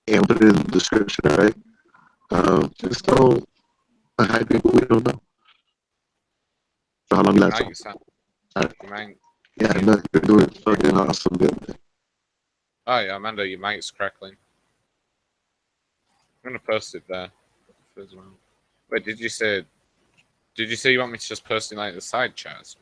and put it in the description, all right? Just don't hype people we don't know. So how long you last Mike, time? you sound, All right. Mike. Yeah, no, you're doing fucking awesome. Good. Oh yeah, Amanda, your mic's crackling. I'm gonna post it there as well. Wait, did you say? Did you say you want me to just post in like the side chat?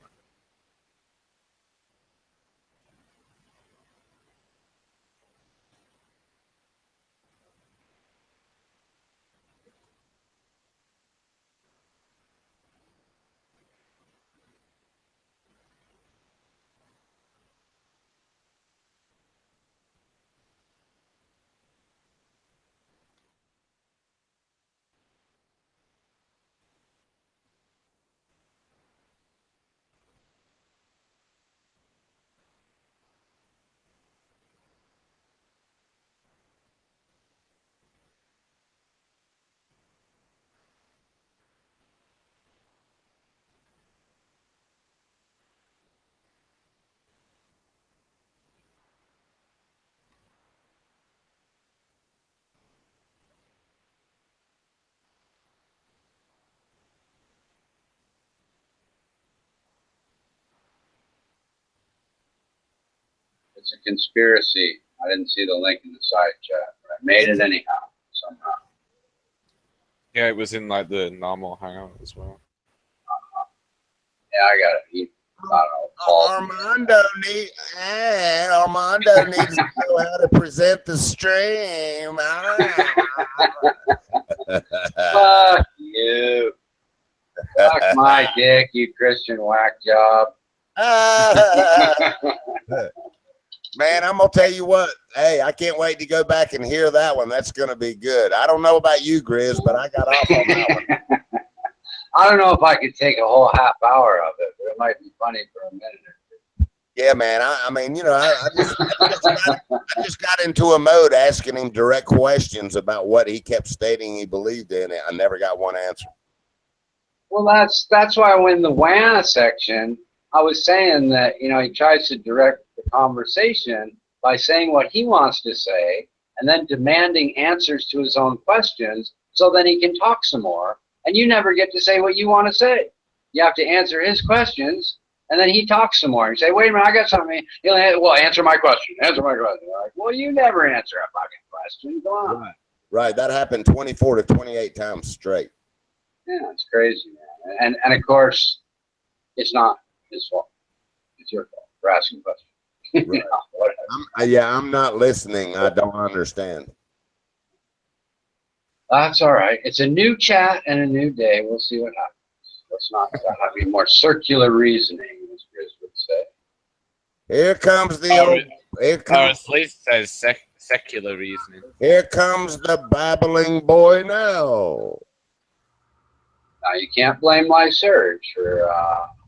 It's a conspiracy. I didn't see the link in the side chat, but I made it anyhow, somehow. Yeah, it was in like the normal hangout as well. Yeah, I got it. I don't know. Armando needs to know how to present the stream. Fuck you. Fuck my dick, you Christian whack job. Man, I'm gonna tell you what. Hey, I can't wait to go back and hear that one. That's gonna be good. I don't know about you, Grizz, but I got off on that one. I don't know if I could take a whole half hour of it, but it might be funny for a minute or two. Yeah, man. I mean, you know, I just got into a mode asking him direct questions about what he kept stating he believed in. I never got one answer. Well, that's why in the WANA section, I was saying that, you know, he tries to direct the conversation by saying what he wants to say and then demanding answers to his own questions so then he can talk some more. And you never get to say what you want to say. You have to answer his questions, and then he talks some more. You say, wait a minute, I got something. He'll well, answer my question. Answer my question. You're like, well, you never answer a fucking question. Go on. Right. That happened 24 to 28 times straight. Yeah, it's crazy, man. And of course, it's not his fault. It's your fault for asking questions. Right. I'm not listening. I don't understand. That's all right. It's a new chat and a new day. We'll see what happens. Let's not have any more circular reasoning, as Grizz would say. Here comes the old. Here Or comes, at least says secular reasoning. here comes the babbling boy now. Now, you can't blame Lysurge for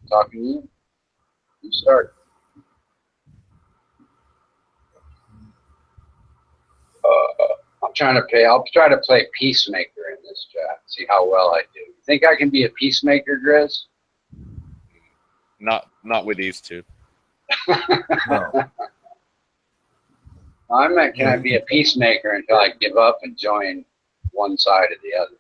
talking to you. You start. I'll try to play peacemaker in this chat. See how well I do. You think I can be a peacemaker, Grizz? Not with these two. No. I meant, can I be a peacemaker until I give up and join one side or the other?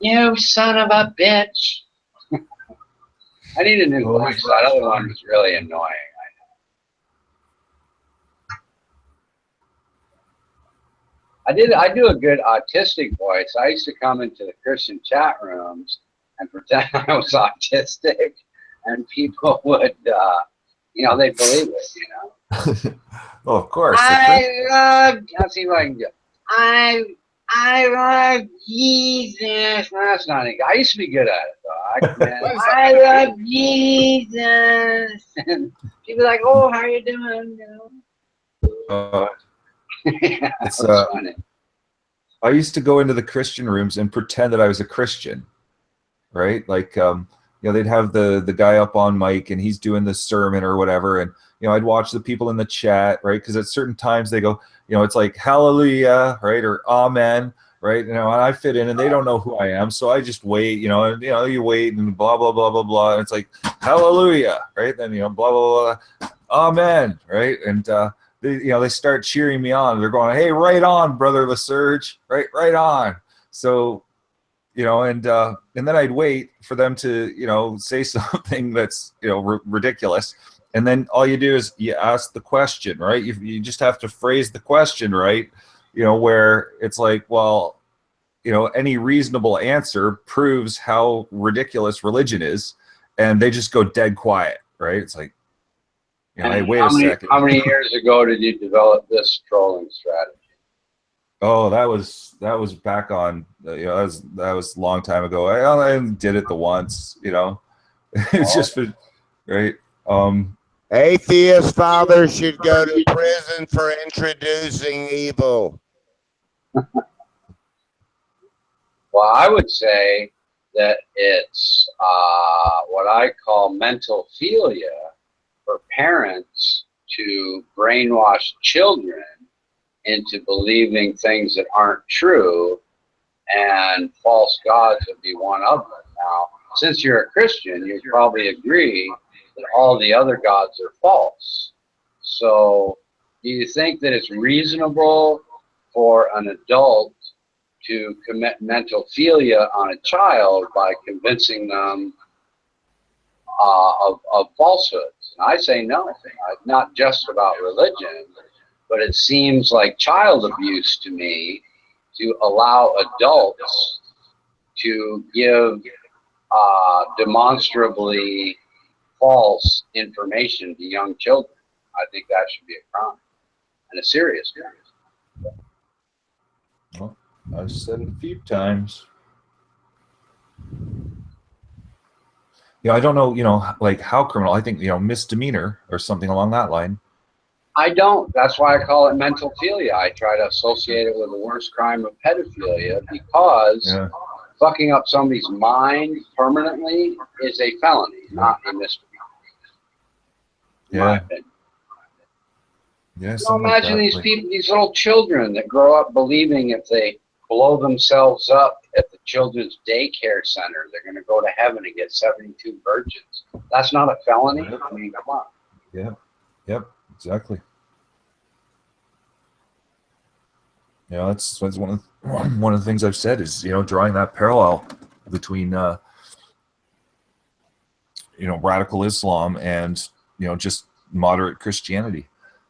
You son of a bitch. I need a new voice. That other one was really annoying. I do a good autistic voice. I used to come into the Christian chat rooms and pretend I was autistic, and people would, you know, they believe it, you know. Well, of course. I'll see if I can do. I love Jesus. No, that's not it. I used to be good at it, though. I love Jesus. And people are like, oh, how you doing? You know? Yeah, It's funny. I used to go into the Christian rooms and pretend that I was a Christian, right? Like, you know, they'd have the guy up on mic and he's doing the sermon or whatever, and you know, I'd watch the people in the chat, right? Because at certain times they go, you know, it's like hallelujah, right, or amen, right? You know, and I fit in, and they don't know who I am, so I just wait, you know, and you know, you wait and blah blah blah blah blah, and it's like hallelujah, right? Then you know, blah blah blah. amen, right? And they start cheering me on. They're going, hey, right on, brother LeSurge, right on. So, and then I'd wait for them to, say something that's, ridiculous. And then all you do is you ask the question, right? You just have to phrase the question right, where it's like, well, any reasonable answer proves how ridiculous religion is, and they just go dead quiet, right? It's like, hey, wait a second. How many years ago did you develop this trolling strategy? Oh, that was back on, that was a long time ago. I did it the once, it's just right. Atheist fathers should go to prison for introducing evil. Well, I would say that it's what I call mental philia for parents to brainwash children into believing things that aren't true, and false gods would be one of them. Now, since you're a Christian, you probably agree that all the other gods are false. So, do you think that it's reasonable for an adult to commit mental philia on a child by convincing them of falsehoods? And I say no, not just about religion, but it seems like child abuse to me to allow adults to give demonstrably false information to young children. I think that should be a crime, and a serious crime. Well, I've said it a few times. I don't know, like how criminal. I think, misdemeanor or something along that line. I don't. That's why I call it mental philia. I try to associate it with the worst crime of pedophilia, because fucking up somebody's mind permanently is a felony, not a misdemeanor. In my opinion. Yeah, Imagine these people, these little children that grow up believing if they blow themselves up at the children's daycare center, they're going to go to heaven and get 72 virgins. That's not a felony? Yep. I mean, come on. Yep, exactly. That's one of the things I've said is, drawing that parallel between, radical Islam and, just moderate Christianity.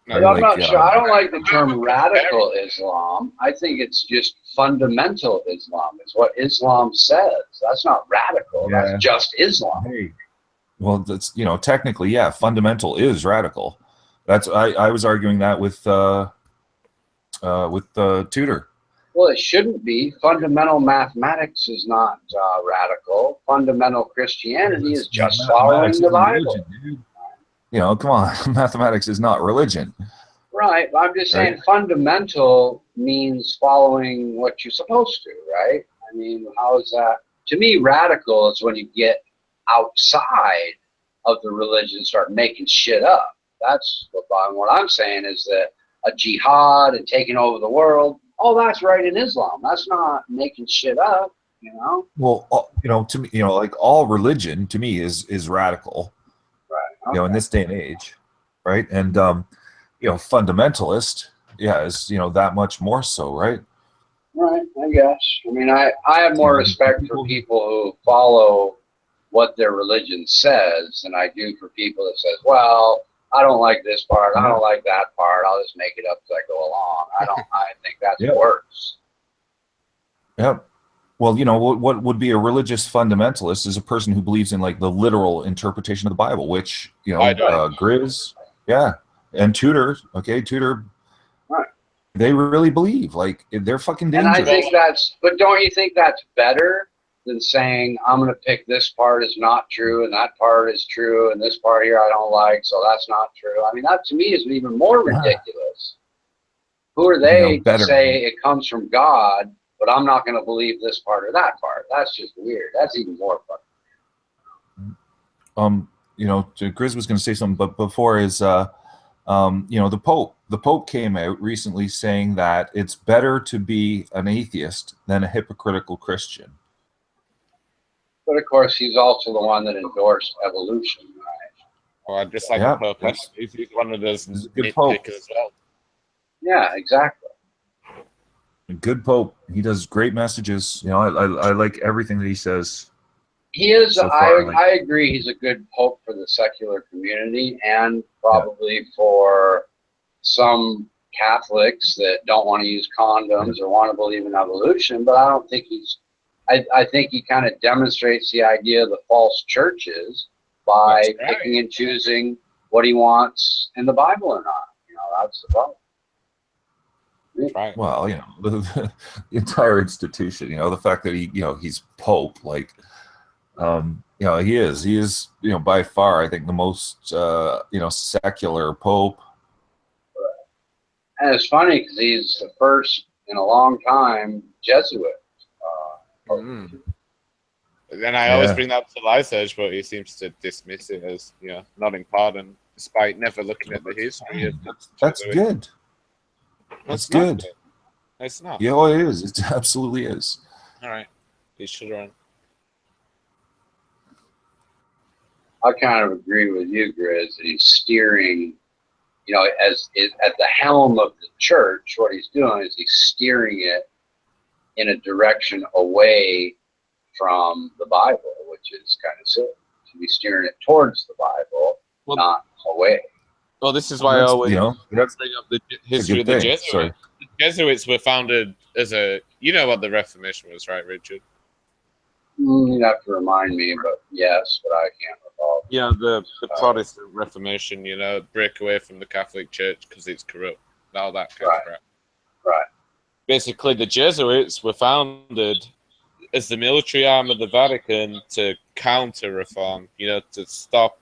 Right? I'm not sure. I don't like the term radical Islam. I think it's just fundamental Islam. It's what Islam says. That's not radical. Yeah. That's just Islam. Hey. Well, that's, technically, fundamental is radical. That's I was arguing that with Tudor. Well, it shouldn't be. Fundamental mathematics is not radical. Fundamental Christianity is just following the Bible. Religion, come on, mathematics is not religion. Right, I'm just saying fundamental means following what you're supposed to, right? I mean, how is that? To me, radical is when you get outside of the religion and start making shit up. That's what I'm saying is that a jihad and taking over the world, that's right in Islam. That's not making shit up, Well, to me, like all religion to me is radical. Right. Okay. In this day and age, right? And fundamentalist, is that much more so, right? Right, I guess. I mean, I have more respect for people who follow what their religion says than I do for people that says, well, I don't like this part, I don't like that part, I'll just make it up as I go along. I think that's worse. Yep. Well, what would be a religious fundamentalist is a person who believes in like the literal interpretation of the Bible, which, Grizz, and Tudor, Tudor, right. They really believe, like, they're fucking dangerous. And I think but don't you think that's better than saying, I'm going to pick this part is not true, and that part is true, and this part here I don't like, so that's not true. I mean, that to me is even more ridiculous. Who are they to say it comes from God, but I'm not going to believe this part or that part? That's just weird. That's even more fun. Grizz was going to say something, but before is, the Pope came out recently saying that it's better to be an atheist than a hypocritical Christian. But of course, he's also the one that endorsed evolution, right? Or just like Yeah, the Pope, yes. he's one of those He's a good Pope. nitpickers as well. Yeah, exactly. A good Pope. He does great messages. You know, I like everything that he says. He is. So far, I agree. He's a good pope for the secular community, and probably for some Catholics that don't want to use condoms or want to believe in evolution. But I don't think he's. I think he kind of demonstrates the idea of the false churches by That's right. picking and choosing what he wants in the Bible or not. You know, that's the problem. Right. Well, you know, the entire institution. You know, the fact that he's Pope, like. You know, he is, you know, by far, I think the most, you know, secular Pope. And it's funny because he's the first in a long time Jesuit. And I always bring that up to Lyserge, but he seems to dismiss it as, you know, not important, despite never looking at the history of the That's Jesuit. good. That's good. It's not. Yeah, well, it is. It absolutely is. All right. He should run. I kind of agree with you, Grizz, that he's steering, you know, at the helm of the church. What he's doing is he's steering it in a direction away from the Bible, which is kind of silly. To be steering it towards the Bible, not away. Well, this is why I always bring up the history of the thing. Jesuits. Sorry. The Jesuits were founded as you know what the Reformation was, right, Richard? You'd have to remind me, but yes, but I can't recall. Yeah, the Protestant Reformation, you know, break away from the Catholic Church because it's corrupt. All that kind of crap. Right. Basically, the Jesuits were founded as the military arm of the Vatican to counter reform, you know, to stop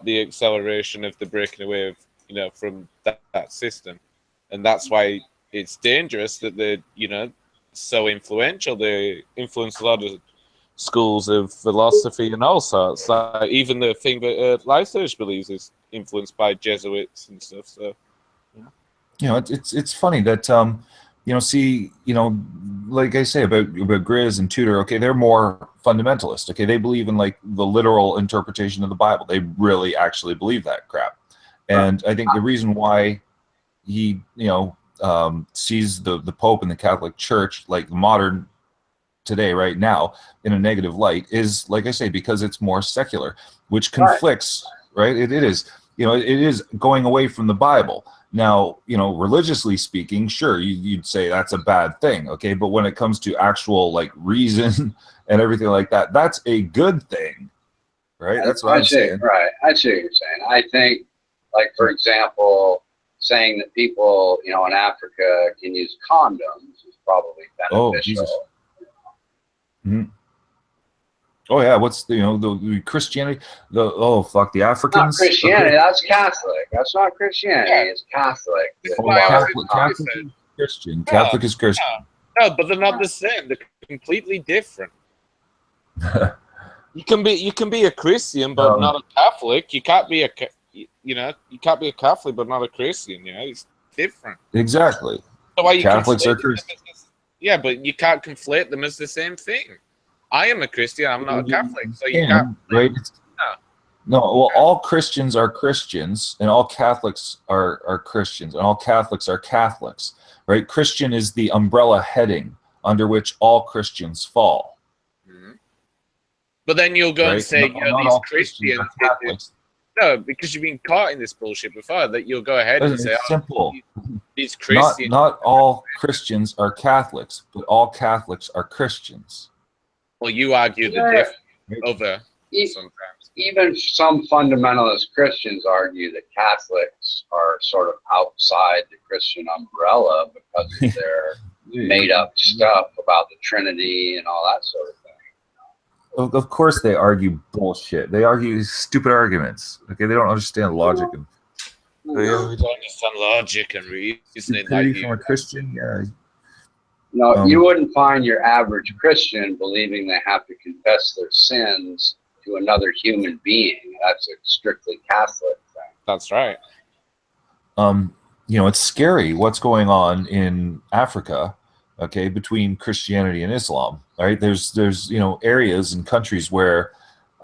the acceleration of the breaking away of, you know, from that system. And that's why it's dangerous that they're, you know, so influential. They influence a lot of schools of philosophy and all sorts. Like even the thing that Lyserge believes is influenced by Jesuits and stuff. So, yeah. You know, it's funny that you know, see, you know, like I say about Grizz and Tudor. Okay, they're more fundamentalist. Okay, they believe in like the literal interpretation of the Bible. They really actually believe that crap. And I think the reason why he, you know, sees the Pope and the Catholic Church, like modern today, right now, in a negative light is, like I say, because it's more secular, which conflicts, right? It is, you know, it is going away from the Bible. Now, you know, religiously speaking, sure, you'd say that's a bad thing, okay? But when it comes to actual, like, reason and everything like that, that's a good thing, right? That's what I'm saying. Right, I see what you're saying. I think, like, for example, saying that people, you know, in Africa can use condoms is probably beneficial. Oh, Jesus. Mm-hmm. Oh yeah, what's the, you know, the Christianity? The Africans. Not Christianity. Okay. That's Catholic. That's not Christianity. Yeah. It's Catholic. Catholic is Christian. Catholic is Christian. No, but they're not the same. They're completely different. You can be a Christian but not a Catholic. You can't be you can't be a Catholic but not a Christian. You know, it's different. Exactly. So why you Catholics are Christian. Yeah, but you can't conflate them as the same thing. I am a Christian. I'm not a Catholic, so you can't. Right? No. Well, all Christians are Christians, and all Catholics are Christians, and all Catholics are Catholics. Right? Christian is the umbrella heading under which all Christians fall. Mm-hmm. But then you'll go and say, these Christians. No, because you've been caught in this bullshit before. That you'll go ahead and say, simple. These Christians. Not all Christians are Catholics, but all Catholics are Christians. Well, you argue the difference over sometimes. Even some fundamentalist Christians argue that Catholics are sort of outside the Christian umbrella because of their made-up stuff about the Trinity and all that sort of thing. Of course they argue bullshit. They argue stupid arguments. Okay, they don't understand logic. We don't understand logic and reasoning. Like from a Christian, yeah. No, you wouldn't find your average Christian believing they have to confess their sins to another human being. That's a strictly Catholic thing. That's right. You know, it's scary what's going on in Africa, okay, between Christianity and Islam. Right? There's you know, areas and countries where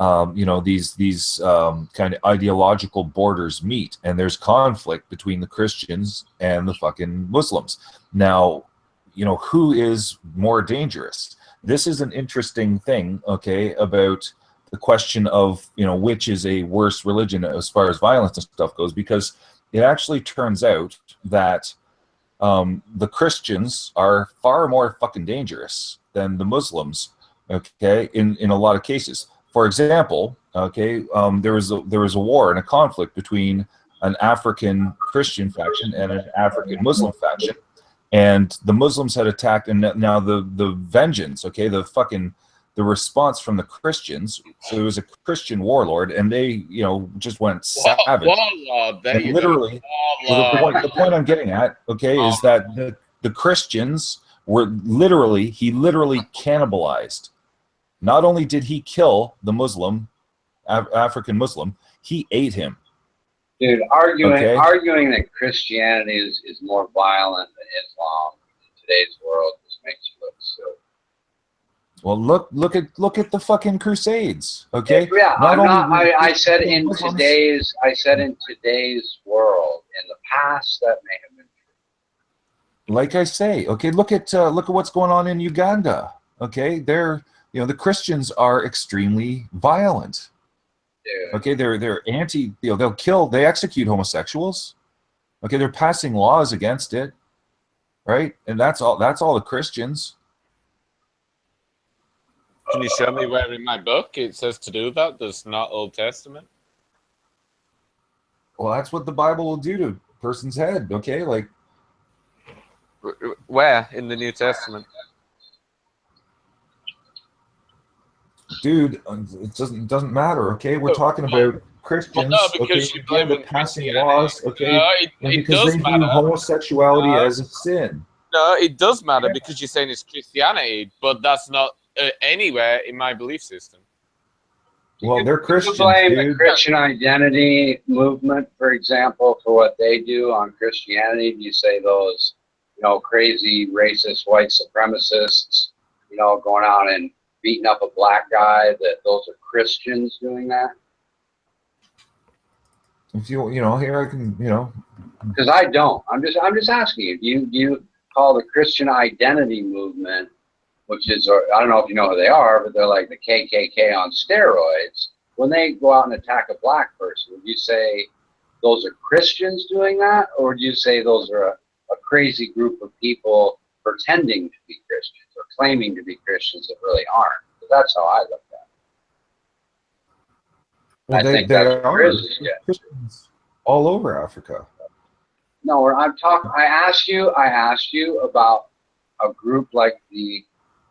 these kind of ideological borders meet, and there's conflict between the Christians and the fucking Muslims. Now, who is more dangerous? This is an interesting thing, okay, about the question of, which is a worse religion as far as violence and stuff goes, because it actually turns out that the Christians are far more fucking dangerous than the Muslims, okay, in a lot of cases. For example, okay, there was a war and a conflict between an African Christian faction and an African Muslim faction, and the Muslims had attacked, and now the vengeance, okay, the response from the Christians. So it was a Christian warlord, and they just went savage. Warlord, and literally, the point I'm getting at, okay, is that the Christians were literally cannibalized. Not only did he kill the Muslim, African Muslim, he ate him. Dude, arguing that Christianity is more violent than Islam in today's world just makes you look silly. Well, look at the fucking Crusades, okay? Yeah, I said in Muslims, today's world. In the past, that may have been true. Like I say, okay, look at what's going on in Uganda. Okay, the Christians are extremely violent. Dude. Okay, they're anti. They execute homosexuals. Okay, they're passing laws against it, right? And that's all the Christians. Can you show me where in my book it says to do that? That's not Old Testament. Well, that's what the Bible will do to a person's head. Okay, like where in the New Testament? Dude, it doesn't matter. Okay, we're talking about Christians. Because okay, you believe in passing laws. Okay, it because does they matter. view homosexuality as a sin. No, it does matter because you're saying it's Christianity, but that's not anywhere in my belief system. Well, they're Christians, You blame dude. the Christian identity movement, for example, for what they do on Christianity. Do you say those, crazy racist white supremacists, going out and beating up a black guy, that those are Christians doing that? If here I can, Because I don't. I'm just asking you. Do you call the Christian identity movement, which is, or I don't know if you know who they are, but they're like the KKK on steroids. When they go out and attack a black person, would you say those are Christians doing that, or do you say those are a crazy group of people pretending to be Christians or claiming to be Christians that really aren't? Because that's how I look at it. well, I think they that's are Christians. Christians all over Africa. No, I asked you about a group like the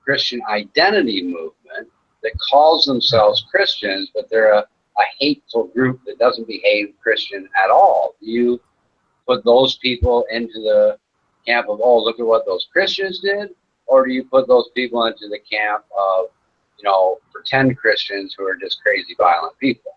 Christian identity movement that calls themselves Christians, but they're a hateful group that doesn't behave Christian at all. Do you put those people into the camp of, oh, look at what those Christians did? Or do you put those people into the camp of, pretend Christians who are just crazy, violent people?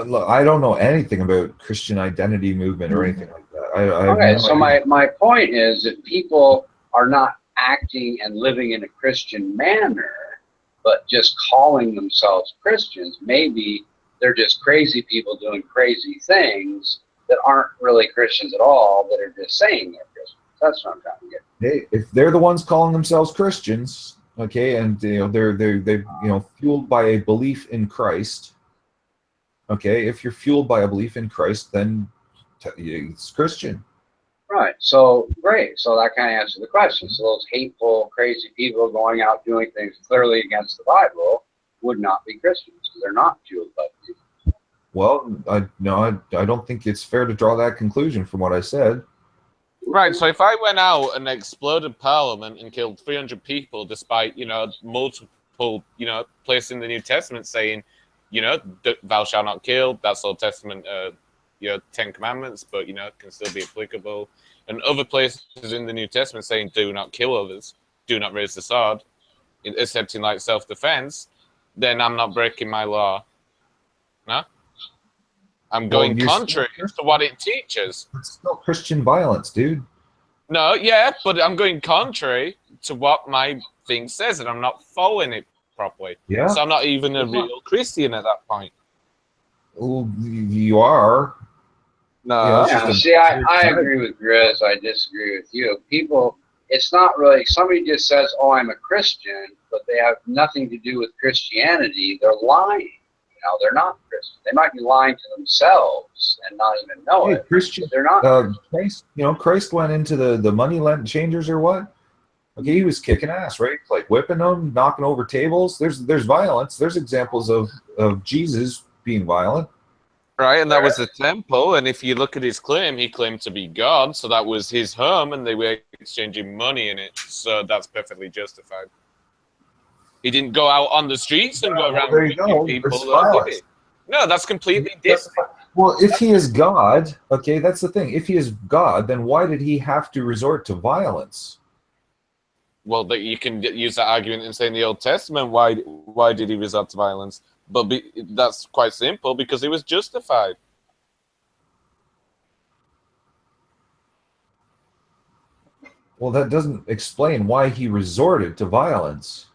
Look, I don't know anything about Christian identity movement or anything like that. Okay, so my point is that people are not acting and living in a Christian manner, but just calling themselves Christians. Maybe they're just crazy people doing crazy things that aren't really Christians at all, that are just saying they're Christians. That's what I'm trying to get. Hey, if they're the ones calling themselves Christians, okay, and they're fueled by a belief in Christ. Okay, if you're fueled by a belief in Christ, then it's Christian. Right. So great. So that kind of answers the question. So those hateful, crazy people going out doing things clearly against the Bible would not be Christians because they're not fueled by belief. Well, I don't think it's fair to draw that conclusion from what I said. Right. So if I went out and exploded Parliament and killed 300 people, despite multiple places in the New Testament saying, thou shalt not kill. That's Old Testament. 10 Commandments, but can still be applicable. And other places in the New Testament saying, do not kill others, do not raise the sword, except in like self-defense, then I'm not breaking my law. No? I'm going contrary to what it teaches. It's still Christian violence, dude. No, yeah, but I'm going contrary to what my thing says, and I'm not following it properly. Yeah. So I'm not even a real Christian at that point. Well, you are. No. You know, it's Yeah, just a- see, I agree with Grizz. I disagree with you. People, it's not really, somebody just says, oh, I'm a Christian, but they have nothing to do with Christianity. They're lying. You know, they're not Christian. They might be lying to themselves and not even know Hey, it. Christian, But they're not. Christ, Christ went into the money changers or what? Okay, he was kicking ass, right? Like whipping them, knocking over tables. There's violence. There's examples of Jesus being violent. Right, and that was the temple. And if you look at his claim, he claimed to be God, so that was his home, and they were exchanging money in it. So that's perfectly justified. He didn't go out on the streets and go around There you whipping go. people, There's though, did violence. he? No, that's completely different. Well, if he is God, okay, that's the thing. If he is God, then why did he have to resort to violence? Well, that you can use that argument and say in the Old Testament, why did he resort to violence? But that's quite simple, because it was justified. Well, that doesn't explain why he resorted to violence.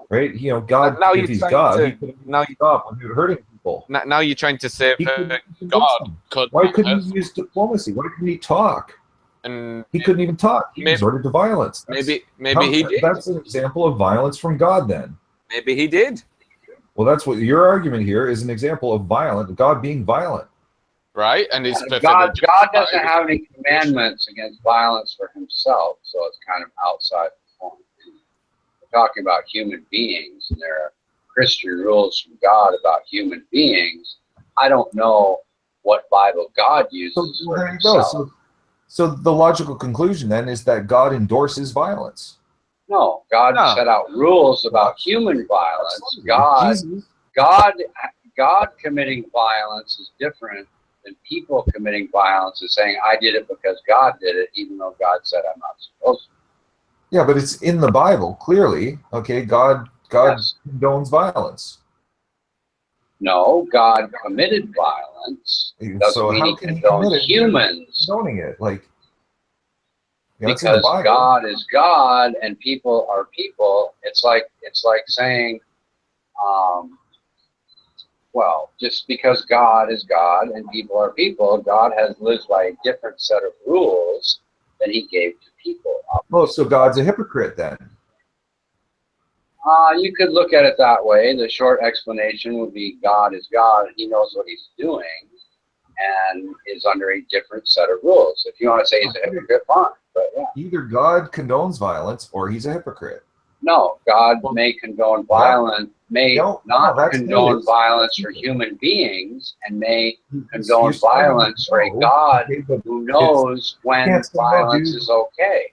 Right? God, Now if you're he's trying God, to- he could now have stopped when he was hurting people. Now you're trying to say He couldn't that convince God them. could Why not couldn't hurt he use diplomacy? Why couldn't he talk? and He couldn't even talk. He resorted to violence. maybe he did. That's an example of violence from God then. Maybe he did. Well, that's what your argument here is, an example of God being violent. Right? And it's perfectly God justified. doesn't have any commandments against violence for himself, so it's kind of outside the point. We're talking about human beings, and there are Christian rules from God about human beings. I don't know what Bible God uses So for there you go. himself. So the logical conclusion then is that God endorses violence. No, God No. set out rules about human violence. Absolutely. God committing violence is different than people committing violence and saying, I did it because God did it, even though God said I'm not supposed to. Yeah, but it's in the Bible, clearly. Okay, God Yes. condones violence. No, God committed violence. Doesn't So mean how he can he condones commit it? humans. Condoning it, like, it's in the Because Bible. God is God and people are people. It's like saying, well, just because God is God and people are people, God has lived by a different set of rules that he gave to people. Oh, so God's a hypocrite then. You could look at it that way. The short explanation would be God is God. He knows what he's doing and is under a different set of rules. If you want to say he's a hypocrite, fine. But yeah. Either God condones violence or he's a hypocrite. No, God may condone violence, may not condone violence for human beings, and may condone violence for a God who knows when violence is okay.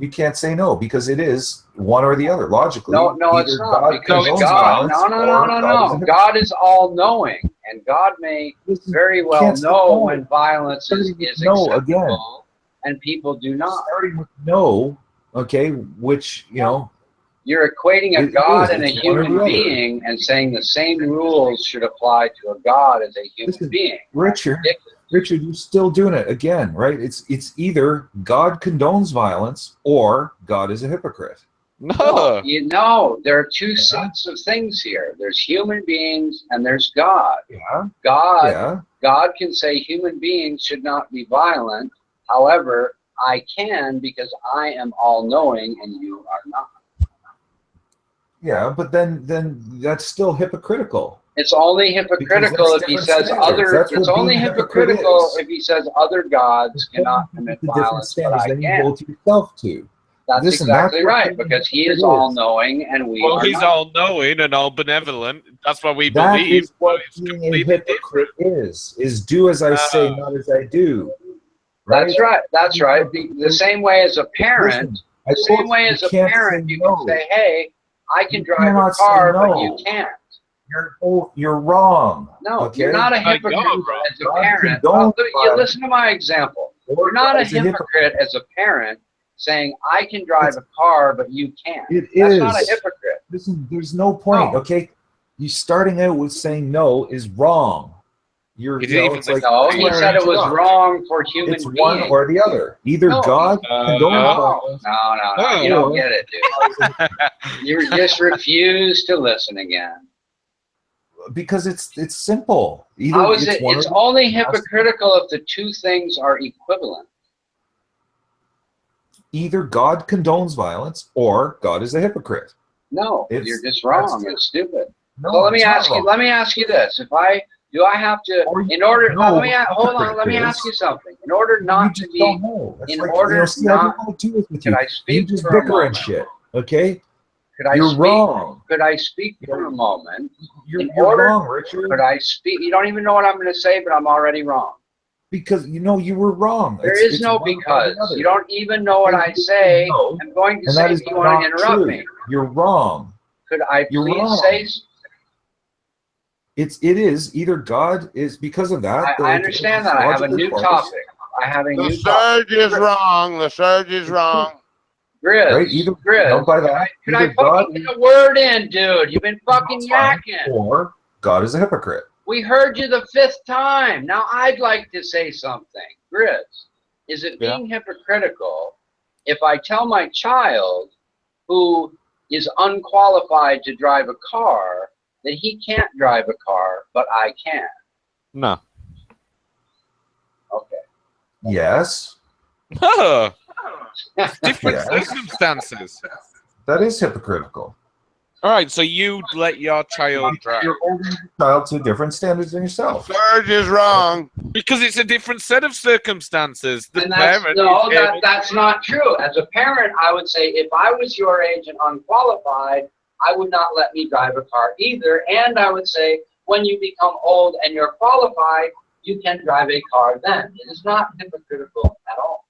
You can't say no, because it is one or the other, logically. No, it's not. Because God, no. God is all-knowing, and God may very well know when violence is acceptable, and people do not. Starting with no, okay, which, You're equating a God and a human being and saying the same rules should apply to a God as a human being. Richard, you're still doing it again, right? It's either God condones violence or God is a hypocrite. No. There are two sets of things here. There's human beings and there's God. Yeah. God can say human beings should not be violent. However, I can because I am all-knowing and you are not. Yeah, but then that's still hypocritical. It's only hypocritical if he says other. It's only hypocritical if he says other gods cannot commit violence, but I can. You hold yourself to. That's exactly right, because he is all-knowing and we are not. Well, he's all-knowing and all-benevolent. That's what we That believe. is what being a hypocrite is do as I say, not as I do. Right? That's right. The same way as a parent, you can say, hey, I can drive a car, but you can't. You're wrong. No, okay? You're not a hypocrite as a parent. You listen to my example. You're not a hypocrite as a parent saying, I can drive a car, but you can't. That's not a hypocrite. Listen, there's no point, okay? You starting out with saying no is wrong. You're, He you didn't know, even it's like No, listen. he said it was wrong for human it's beings. one or the other. Either No, God condones no, violence, no. You don't get it, dude. You just refuse to listen again. because it's simple. Either How is it's it? one or It's the only other. hypocritical if the two things are equivalent. Either God condones violence or God is a hypocrite. No, It's- you're just that's wrong. true. It's stupid. No, So let me it's not ask you. wrong. Let me ask you this: If I have to, Or you in order, know let me what hold on. Let me hypocrite ask is. you something. In order You not to just be, don't know. That's in like, order see, I not, don't want to do this with could you. I You speak just for a bicker and moment? shit. Okay, Could I you're speak? wrong. Could I speak for a moment? You're In order, wrong, Richard. could I speak? You don't even know what I'm going to say, but I'm already wrong. Because you know you were wrong. There is no one or the because. other. You don't even know what I say. No, I'm going to and say that if is you want to not interrupt true. me. You're wrong. Could I You're please wrong. say? It is either God is because of that. I understand that. I have a new topic. I have a The new topic. surge is wrong. The surge is wrong. Grizz, Right? Either Grizz, by that, could I either God fucking get a word in, dude? You've been fucking is fine, yakking. or God is a hypocrite. We heard you the 5th time. Now I'd like to say something. Grizz, is it being hypocritical if I tell my child who is unqualified to drive a car that he can't drive a car, but I can? No. Okay. Yes, No. Different Yes. circumstances. that is hypocritical. All right, so you let your child drive You're holding your child to different standards than The yourself. surge is wrong. because it's a different set of circumstances. The And that's, parent no, is able- that's not true. As a parent, I would say if I was your age and unqualified, I would not let me drive a car either. And I would say when you become old and you're qualified, you can drive a car then. It is not hypocritical at all.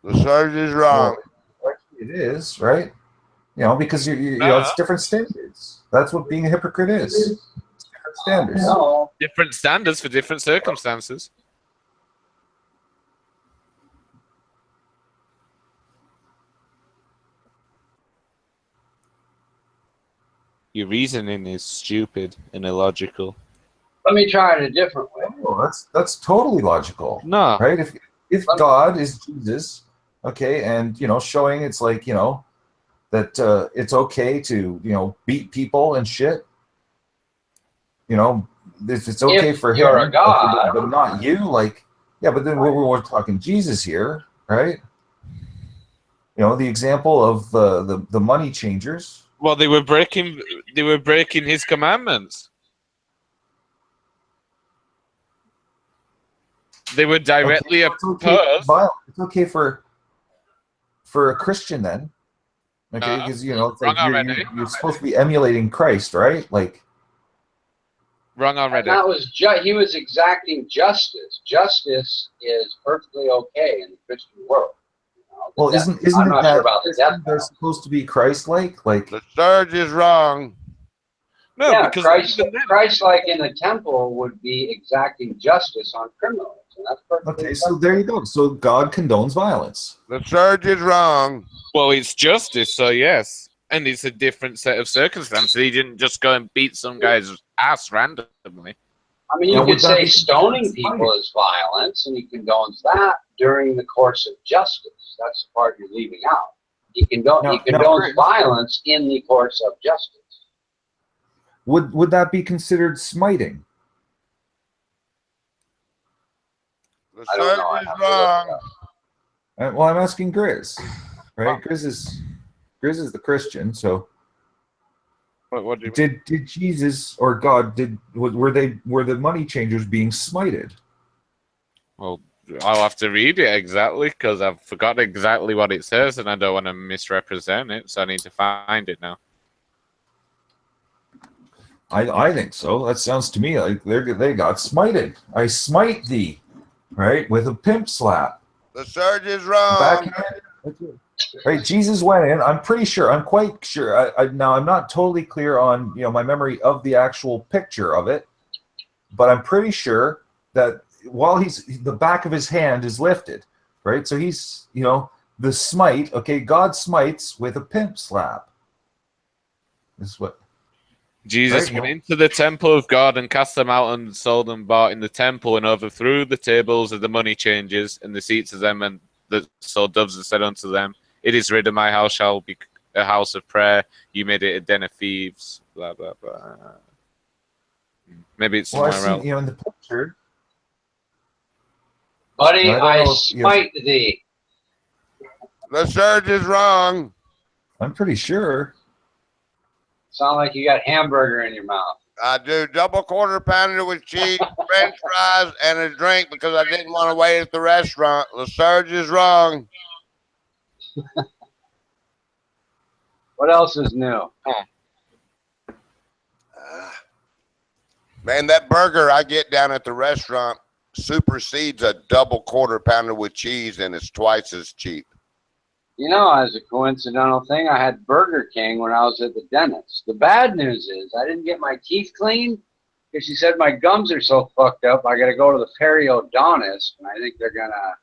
The surge is wrong. Well, it is, right? You know, because you know it's different standards. That's what being a hypocrite is. It's different standards. No. different standards for different circumstances. Your reasoning is stupid and illogical. Let me try it a different way. Oh, that's totally logical, No. right? If God is Jesus, okay, and you know, showing it's like, you know, that it's okay to, you know, beat people and shit. You know, if it's okay If for him, you're a God. but not you, like, yeah, but then we're talking Jesus here, right? You know, the example of the money changers. Well, they were breaking his commandments. They were directly Okay, opposed. it's okay for a Christian then, okay, because you know it's like wrong already. you're supposed to be emulating Christ, right? Like, Wrong And already. that was he was exacting justice. Justice is perfectly okay in the Christian world. You know, well, I'm isn't not that sure about the death they're penalty. supposed to be Christ-like? Like, The surge is wrong. No, Yeah, because Christ, even then, Christ, like in the temple, would be exacting justice on criminals, and that's perfectly okay, so there you go. So God condones violence. The surge is wrong. well, it's justice, so yes. And it's a different set of circumstances. He didn't just go and beat some guy's ass randomly. I mean, you Now, could would that say be stoning considered people is violence, and he condones that during the course of justice. That's the part you're leaving out. He condones violence in the course of justice. Would that be considered smiting? The I don't surge know. I is have to look it wrong. up. Well, I'm asking Grizz, right? Grizz is the Christian. So, What do you mean? did Jesus or God were the money changers being smited? Well, I'll have to read it exactly because I've forgot exactly what it says and I don't want to misrepresent it, so I need to find it now. I think so. That sounds to me like they got smited. I smite thee, right, with a pimp slap. The surge is wrong. Backhand. Right, Jesus went in. I'm pretty sure. I'm quite sure. Now I'm not totally clear on my memory of the actual picture of it, but I'm pretty sure that while the back of his hand is lifted, right? So he's the smite. Okay, God smites with a pimp slap. This is what. Jesus Right? went into the temple of God and cast them out and sold and bought in the temple and overthrew the tables of the money changers and the seats of them and that sold doves and said unto them, It is written, my house shall be a house of prayer. You made it a den of thieves. Blah, blah, blah. Maybe it's Well, somewhere I've seen, else. you know, in the picture. Buddy, I don't I know if you- smite thee. The surge is wrong. I'm pretty sure. Sound like you got hamburger in your mouth. I do double quarter pounder with cheese, French fries, and a drink because I didn't want to wait at the restaurant. The surge is wrong. What else is new? Man, that burger I get down at the restaurant supersedes a double quarter pounder with cheese, and it's twice as cheap. You know, as a coincidental thing, I had Burger King when I was at the dentist. The bad news is I didn't get my teeth cleaned because she said my gums are so fucked up. I got to go to the periodontist, and I think they're gonna,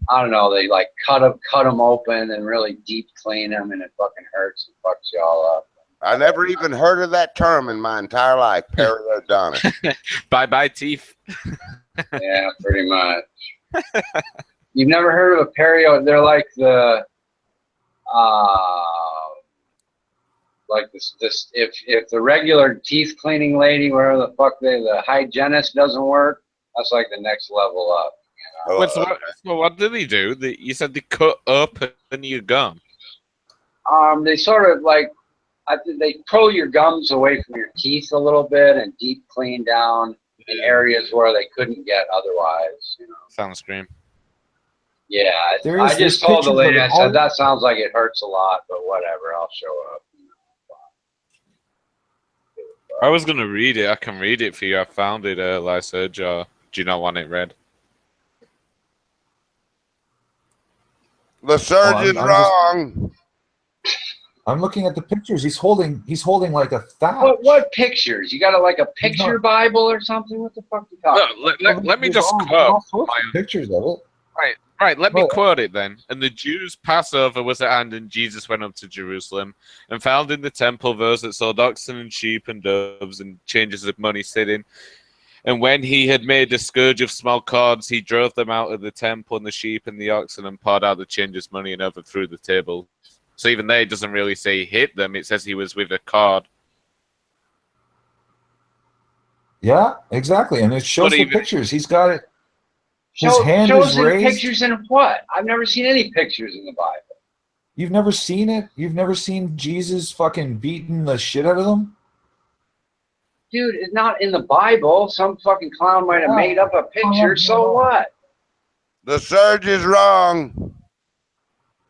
I don't know, they like cut them open and really deep clean them, and it fucking hurts and fucks you all up. I never even heard of that term in my entire life, periodontist. Bye-bye, teeth. Yeah, pretty much. You've never heard of a perio? They're like the, if the regular teeth cleaning lady, wherever the fuck the hygienist doesn't work, that's like the next level up. Oh, Wait, so what did he do? You said they cut open your gum. They sort of like, they pull your gums away from your teeth a little bit and deep clean down in areas where they couldn't get otherwise. You know. Sounds grim. Yeah, There I is just this told the picture lady, of I it said, all- that sounds like it hurts a lot, but whatever, I'll show up. I was going to read it. I can read it for you. I found it, Lyserge, or do you not want it read? the surge is I'm wrong. I'm looking at the pictures. He's holding like a thatch. What pictures? You got like a picture Bible or something? What the fuck are you talking about? Let me There's just all quote. sorts of pictures of it. Right, let me Well- quote it then. And the Jews' Passover was at hand, and Jesus went up to Jerusalem, and found in the temple those that sold oxen and sheep and doves and changes of money sitting. And when he had made a scourge of small cords, he drove them out of the temple and the sheep and the oxen and poured out the changers' money and overthrew the table. So even there, it doesn't really say he hit them. It says he was with a cord. Yeah, exactly. And it shows But the even- pictures. He's got it. His hand Shows is in raised. pictures in what? I've never seen any pictures in the Bible. You've never seen it? You've never seen Jesus fucking beating the shit out of them? Dude, it's not in the Bible. Some fucking clown might have made up a picture, so what? The surge is wrong.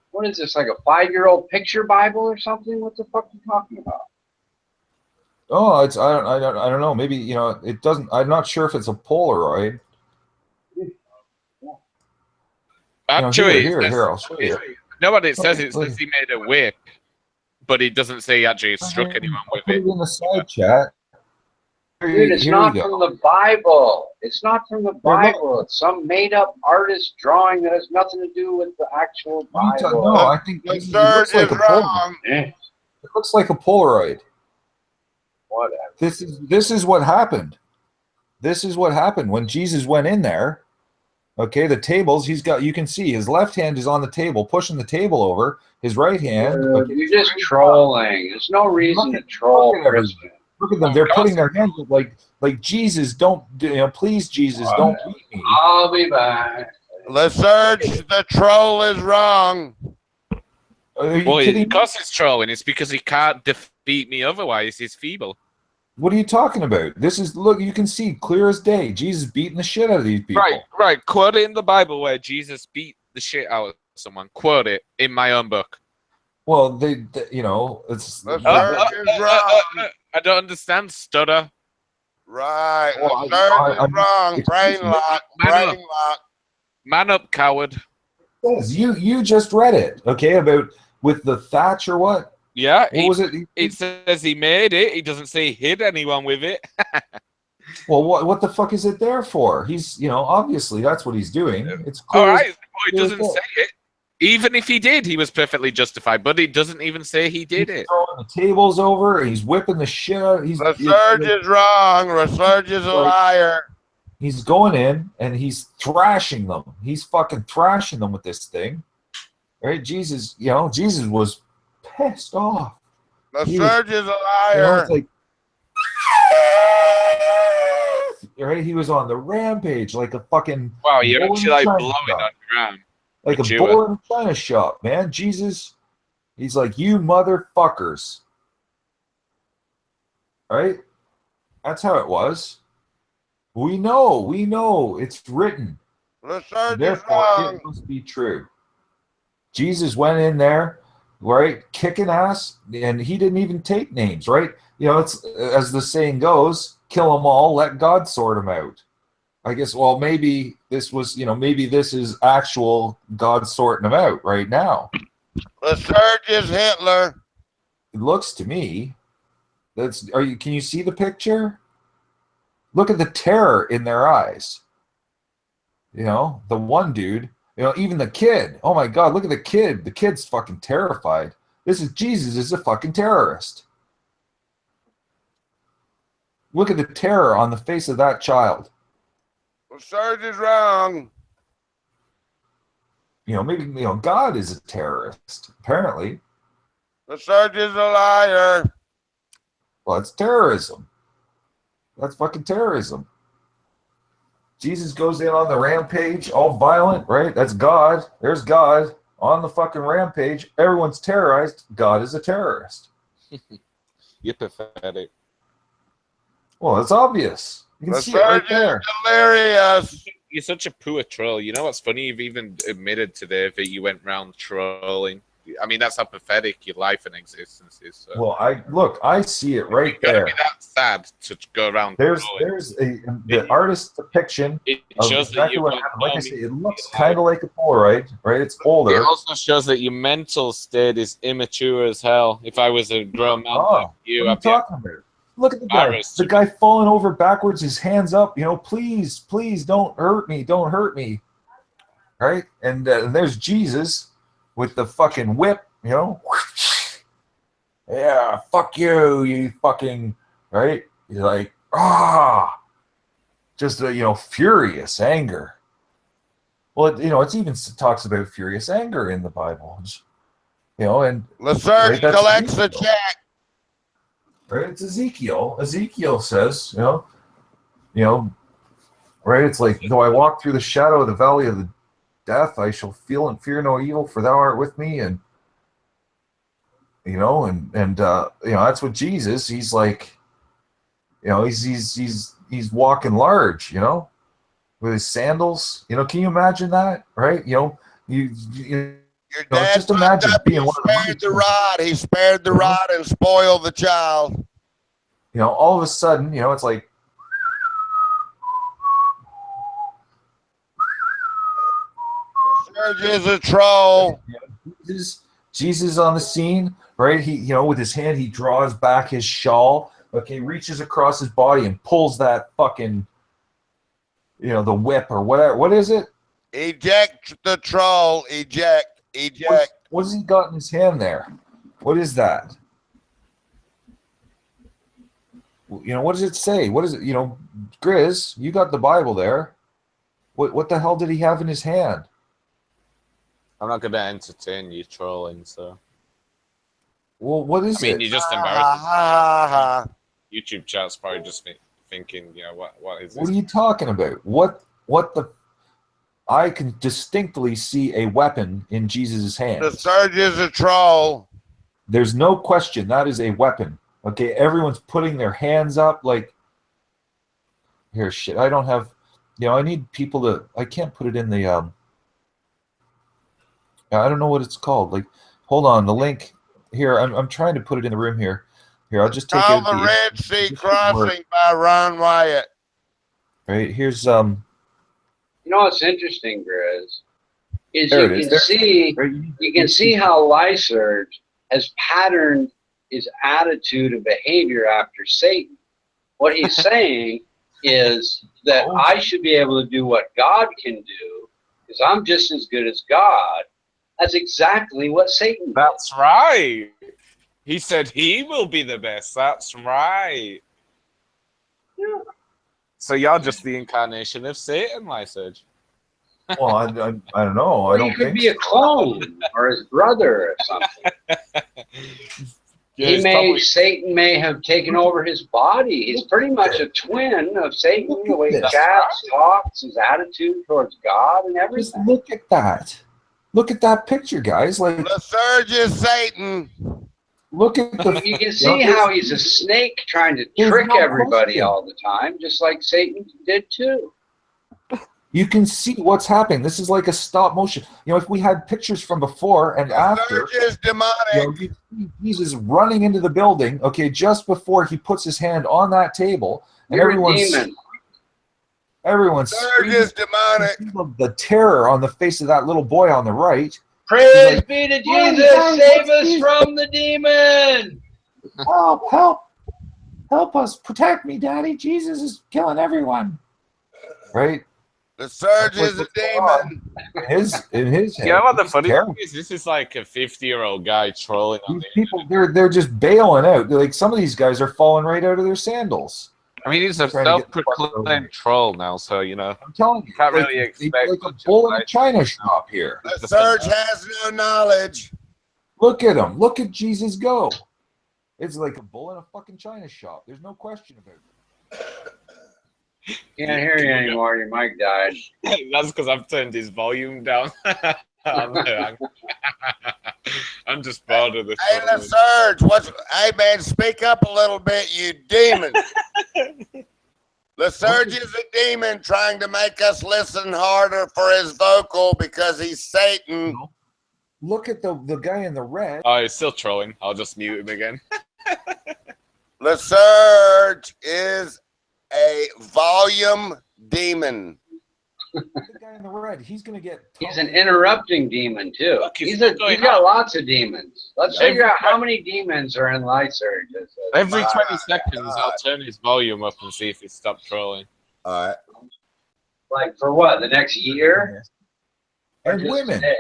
What is this, like a 5-year-old picture Bible or something? What the fuck are you talking about? Oh, it's I don't know. Maybe, you know, it doesn't. I'm not sure if it's a Polaroid. Actually, here, it says- I'll show you. no, what it says, it Look. says he made a whip, but it doesn't say he actually struck anyone I'll with put it. it in the side chat. Dude, it's Here not you go. from the Bible. It's not from the Bible. It's some made-up artist drawing that has nothing to do with the actual Bible. No, I think The it surge looks like is a Polaroid. wrong. Eh, It looks like a Polaroid. whatever. This is what happened. This is what happened when Jesus went in there. Okay, the tables, you can see his left hand is on the table, pushing the table over. His right hand. Dude, Okay, you're just trolling. There's no reason to troll look at everything. Christians. look at them. They're putting their hands up like Jesus, don't, you know, please, Jesus, don't beat me. I'll be back. The surge, the troll is wrong. Are you Well, kidding me? because it's trolling, it's because he can't defeat me otherwise. He's feeble. What are you talking about? This is, look, you can see clear as day. Jesus beating the shit out of these people. Right. Quote it in the Bible where Jesus beat the shit out of someone. Quote it in my own book. Well, they you know, it's. The surge is wrong. I don't understand, stutter. Right. Well, The surge I- is wrong. Brain excuse me. lock. Brain lock. Man up, coward. You just read it, okay? About with the thatch or what? Yeah, What was it? it says he made it. He doesn't say he hit anyone with it. Well, what the fuck is it there for? He's, you know, obviously that's what he's doing. It's All clear. right, but it doesn't say it. Even if he did, he was perfectly justified. But it doesn't even say he did He's it. throwing the tables over. He's whipping the shit out. Research is wrong. Research is a liar. He's going in and he's thrashing them. He's fucking thrashing them with this thing. Right? Jesus, Jesus was pissed off. Research is a liar. It's like, right? He was on the rampage like a fucking. Wow, you're bull actually in a like china blowing shop. on ground. Like a Mature. bull in a china shop, man. Jesus, he's like, you motherfuckers. Right? That's how it was. We know, it's written. Research is Therefore, wrong. it must be true. Jesus went in there, right, kicking ass, and he didn't even take names, right? It's as the saying goes, kill them all, let God sort them out. I guess, well, maybe this was, maybe this is actual God sorting them out right now. Research is Hitler. It looks to me, can you see the picture? Look at the terror in their eyes. The one dude, even the kid. Oh my God, look at the kid. The kid's fucking terrified. Jesus is a fucking terrorist. Look at the terror on the face of that child. Research is wrong. Maybe, God is a terrorist, apparently. Research is a liar. Well, it's terrorism. That's fucking terrorism. Jesus goes in on the rampage, all violent, right? That's God. There's God on the fucking rampage. Everyone's terrorized. God is a terrorist. You're pathetic. Well, it's obvious. You can see it right there. Hilarious. You're such a poor troll. You know what's funny? You've even admitted today that you went round trolling. I mean, that's how pathetic your life and existence is. So. Well, I see it right It's gotta there. be that sad to go around. There's trolling. the artist's depiction It of shows that exactly you what don't happened. Like I know say, me. it looks kind of like a Polaroid, right? It's older. It also shows that your mental state is immature as hell. If I was a grown man like you, what are you I'd be talking about? Look at the guy. embarrassed. The guy falling over backwards, his hands up. Please, don't hurt me. Don't hurt me. Right? And there's Jesus with the fucking whip. Yeah, fuck you, you fucking. Right? You're like, just furious anger. Well, it even talks about furious anger in the Bible. And Research collects the check. Right, it's Ezekiel. Ezekiel says, right? It's like, though I walk through the shadow of the valley of the death, I shall feel and fear no evil, for thou art with me. And that's what Jesus. He's like, he's walking large, with his sandals. Can you imagine that? Right? You Your dad just imagine being one of the spared the rod. He spared the rod and spoiled the child. All of a sudden, it's like, Serge is a troll. Jesus on the scene, right? He, with his hand, he draws back his shawl. Okay, reaches across his body and pulls that fucking, the whip or whatever. What is it? Eject the troll. Eject. What has he got in his hand there? What is that? What does it say? What is it? Grizz, you got the Bible there. What the hell did he have in his hand? I'm not going to entertain you trolling, so. Well, what is it? I mean, you're just embarrassing. YouTube chat's probably just thinking, what is this? What are you talking about? What the... I can distinctly see a weapon in Jesus' hand. The Serge is a troll. There's no question that is a weapon. Okay, everyone's putting their hands up like, here, shit, I don't have, I need people to, I can't put it in the, I don't know what it's called. Like, hold on, the link here, I'm trying to put it in the room here. Here, I'll just take Call it. the Red Sea Crossing by Ron Wyatt. Right, here's, what's interesting, Grizz, is there you can see how Lyserge has patterned his attitude and behavior after Satan. What he's saying is that I should be able to do what God can do because I'm just as good as God. That's exactly what Satan did. That's right. He said he will be the best. That's right. Yeah. So you're just the incarnation of Satan, Lyserge. Well, I don't know. Or I he don't could think be a clone or his brother or something. Yeah, Satan may have taken over his body. He's pretty much a twin of Satan, the way he chats, talks, his attitude towards God and Just everything. look at that. Look at that picture, guys. Like, Lyserge is Satan. look at the. You can see how he's a snake trying to trick no everybody question. all the time, just like Satan did too. You can see what's happening. This is like a stop motion. You know, if we had pictures from before and after, Lyserge is demonic. you see Jesus running into the building. Okay, just before he puts his hand on that table, and You're a demon. everyone's Lyserge is demonic. the terror on the face of that little boy on the right. Praise like, be to "Daddy, Jesus! Daddy, Save what's us this?" from the demon! Help us, protect me, Daddy. Jesus is killing everyone. Right? Lyserge is a demon. In his head. You know what the he's funny terrible. thing is? This is like a 50-year-old guy trolling on These the people, they're just bailing out. They're like, some of these guys are falling right out of their sandals. I mean, he's a Trying to get the fuck self-proclaimed troll now, so, you know. I'm telling you, Can't like, really it's expect like a much bull of in a life. china shop here. Lyserge has no knowledge. Look at him. Look at Jesus go. It's like a bull in a fucking china shop. There's no question about it. Can't hear you anymore. Your mic died. That's because I've turned his volume down. I'm just bored of this. Hey, Lyserge, hey man, speak up a little bit, you demon. Lyserge is a demon trying to make us listen harder for his vocal because he's Satan. Look at the guy in the red. Oh, he's still trolling. I'll just mute him again. Lyserge is a volume demon. The guy in the red. He's gonna get. He's an interrupting demon too. Look, he's He's going got on. lots of demons. Let's figure out how many demons are in Lyserge. Every 20 seconds, I'll turn his volume up and see if he stopped trolling. All right. Like for what? The next year? Or And just women. today?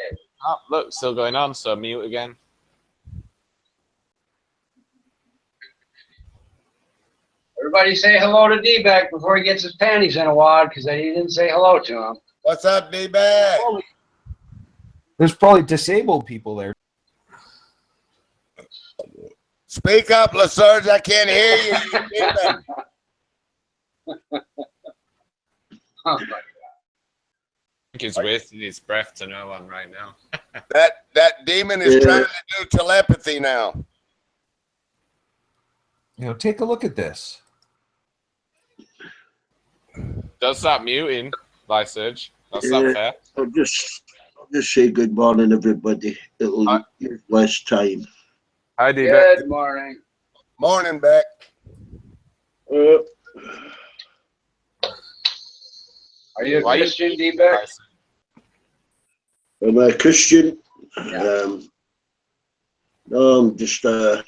Oh, look, still going on, so mute again. Everybody say hello to D-Beck before he gets his panties in a wad because he didn't say hello to him. What's up, D-Bag? There's probably disabled people there. Speak up, Lyserge. I can't hear you. You demon. Oh my God. I think he's wasting his breath to no one right now. That demon is trying to do telepathy now. You know, take a look at this. Does that muting, Lyserge? That's not fair. I'll just say good morning, everybody. It'll take less time. Hi, D-Beck. Good morning. Morning, Beck. Are you a Why you- Christian, D-Beck? Am I a Christian? Yeah. No, I'm just an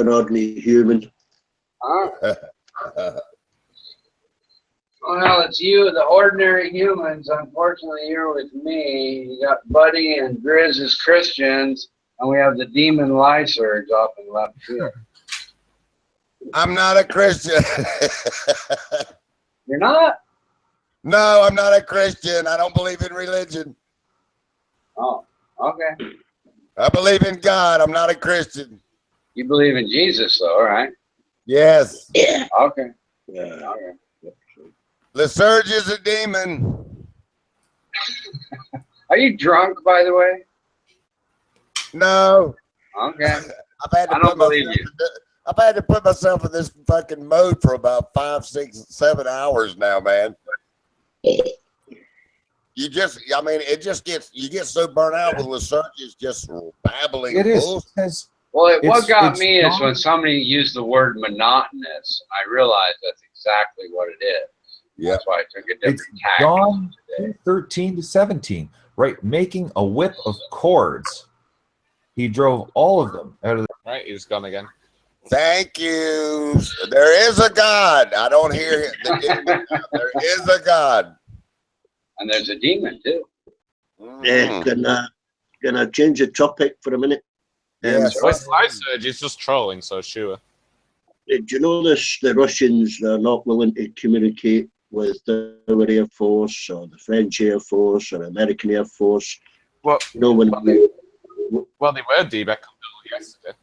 ordinary human. Huh? Well, it's you, the ordinary humans. Unfortunately, you're with me. You got Buddy and Grizz as Christians, and we have the demon Lyserge off in left field. I'm not a Christian. You're not? No, I'm not a Christian. I don't believe in religion. Oh, okay. I believe in God. I'm not a Christian. You believe in Jesus, though, right? Yes. Okay. Yeah. Okay. Lyserge is a demon. Are you drunk, by the way? No. Okay. I've had to put myself in this fucking mode for about 5, 6, 7 hours now, man. You get so burnt out with Lyserge is just babbling. It is. bullshit. Well, what It's- got it's me is not- when somebody used the word monotonous. I realized that's exactly what it is. Yeah. That's why I took a It's different tack. John 13-17, right? Making a whip of cords. He drove all of them out of the. Right, he's gone again. Thank you. There is a God. I don't hear it. There is a God. And there's a demon, too. Yeah, Mm. can Can I change the topic for a minute? Yes. Well, I said he's just trolling, so sure. Do you know this? The Russians are not willing to communicate with our Air Force or the French Air Force or American Air Force. Well, You know, when well, they were D-back yesterday.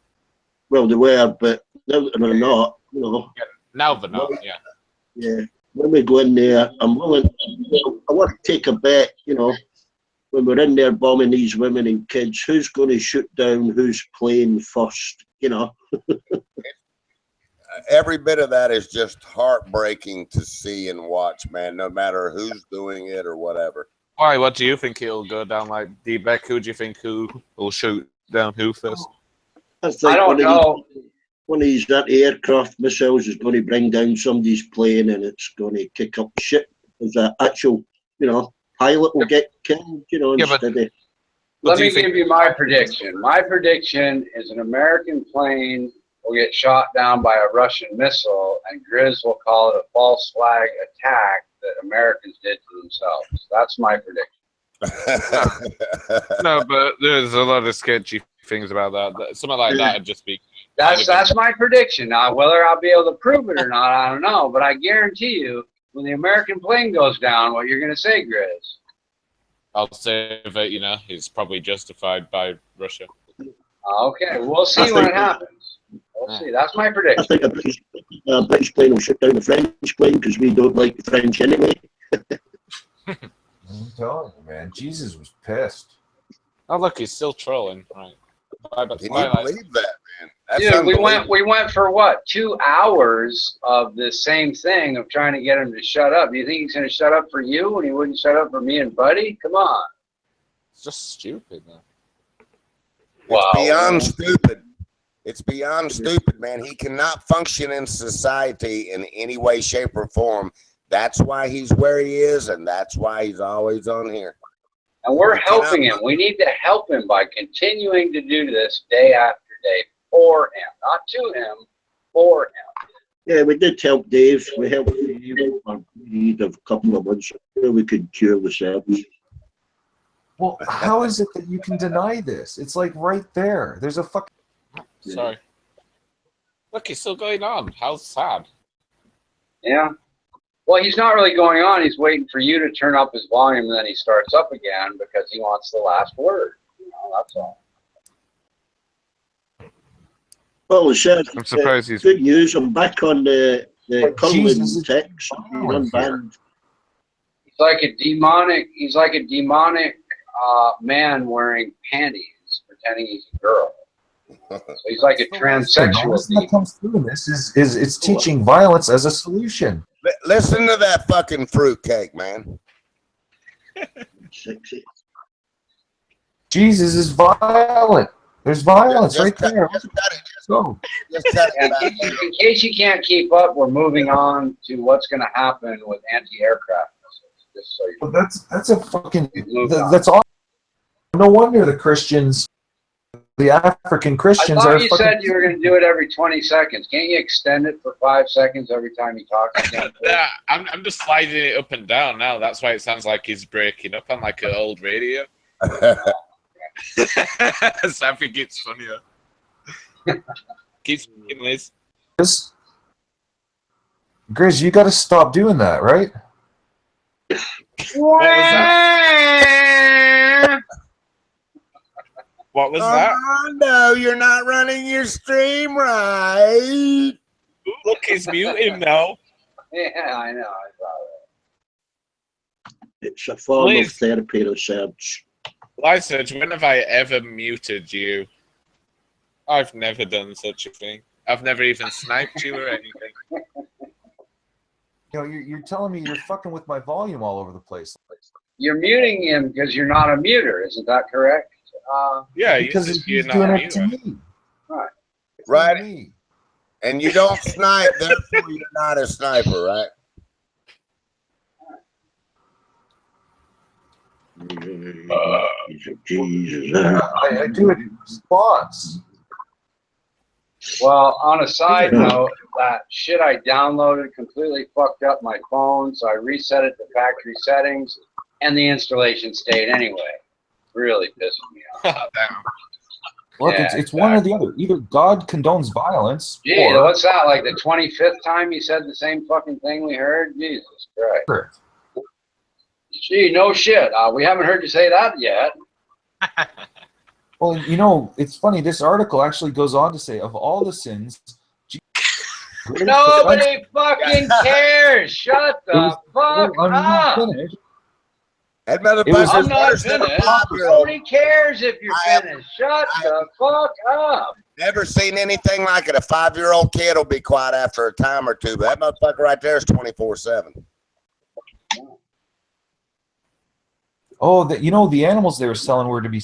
well, they were, but now they're not. You know. Yeah, now they're not. Yeah. Yeah. When we go in there, I'm willing. I want to take a bet. You know, when we're in there bombing these women and kids, who's going to shoot down whose plane first? You know. Every bit of that is just heartbreaking to see and watch, man, no matter who's doing it or whatever. Why? What do you think it'll go down like? D-back? Who do you think who will shoot down who first? I think don't know. One of these anti-aircraft missiles is going to bring down somebody's plane and it's going to kick up shit. As an actual, you know, pilot will get killed, you know, Yeah, but- instead of. Let me give you my prediction. My prediction is an American plane will get shot down by a Russian missile, and Grizz will call it a false flag attack that Americans did to themselves. That's my prediction. No, but there's a lot of sketchy things about that. Something like that would just be. That's my prediction. Now, whether I'll be able to prove it or not, I don't know. But I guarantee you, when the American plane goes down, what you're going to say, Grizz? I'll say that it's probably justified by Russia. Okay, we'll see when it happens. We'll see. That's my I prediction. think a British plane will shoot down the French plane because we don't like the French anyway. I'm telling you, man. Jesus was pissed. Oh, look, he's still trolling. Right. Can you believe that, man? That's Dude, we unbelievable. went for what? 2 hours of the same thing of trying to get him to shut up. Do you think he's going to shut up for you when he wouldn't shut up for me and Buddy? Come on. It's just stupid, man. Wow. It's beyond stupid. It's beyond stupid, man. He cannot function in society in any way, shape, or form. That's why he's where he is, and that's why he's always on here. And we're helping him. We need to help him by continuing to do this day after day for him. Not to him, for him. Yeah, we did help Dave. We helped Dave for a couple of months. We could cure the cells. Well, how is it that you can deny this? It's like right there. There's a fucking. Sorry. Look, he's still going on. How sad. Yeah. Well, he's not really going on. He's waiting for you to turn up his volume, and then he starts up again because he wants the last word. That's all. Well, Seth, I'm surprised he's. good news. I'm back on the But Cullen Jesus, text. violent Unbanned. He's like a demonic man wearing panties, pretending he's a girl. So he's like a transsexual That demon. comes through in this is it's teaching violence as a solution. Listen to that fucking fruitcake, man. Sexy. Jesus is violent. There's violence right there. Just cut it. Go. Just cut And it. in case you can't keep up, we're moving on to what's going to happen with anti-aircraft missiles. Just so you Well, that's a fucking. move on. That's all. No wonder the Christians, the African I Christians, thought are you fucking. said you were going to do it every 20 seconds. Can't you extend it for 5 seconds every time you talk again? Yeah, I'm just sliding it up and down now. That's why it sounds like he's breaking up on like an old radio. So I think it's funnier. Keep speaking, Liz. Grizz, you got to stop doing that, right? What was that? What was that? Oh, no, you're not running your stream right. Ooh, look, he's muting now. Yeah, I know. I saw that. It's a form Please. of therapy research. Lyserge, when have I ever muted you? I've never done such a thing. I've never even sniped you or anything. You know, you're telling me you're fucking with my volume all over the place. You're muting him because you're not a muter. Isn't that correct? Yeah, Because you're he's not doing a it to muter. me. Right. It's to Right. me. And you don't snipe, therefore you're not a sniper, right? Jesus. I do it in response. Well, on a side note, that shit I downloaded completely fucked up my phone, so I reset it to factory settings, and the installation stayed anyway. Really pissing me off. Damn. Look, Yeah, it's one or the other. Either God condones violence, Gee, or what's that? Like the 25th time you said the same fucking thing we heard? Jesus Christ. Gee, no shit. We haven't heard you say that yet. Well, you know, it's funny. This article actually goes on to say, of all the sins, Nobody fucking cares. Shut the fuck up. That motherfucker's I'm not worse than a finished. 5-year-old. Nobody cares if you're finished. Shut the fuck up. Never seen anything like it. A 5-year-old kid will be quiet after a time or two, but that motherfucker right there is 24/7. oh, you know, the animals they were selling were to be.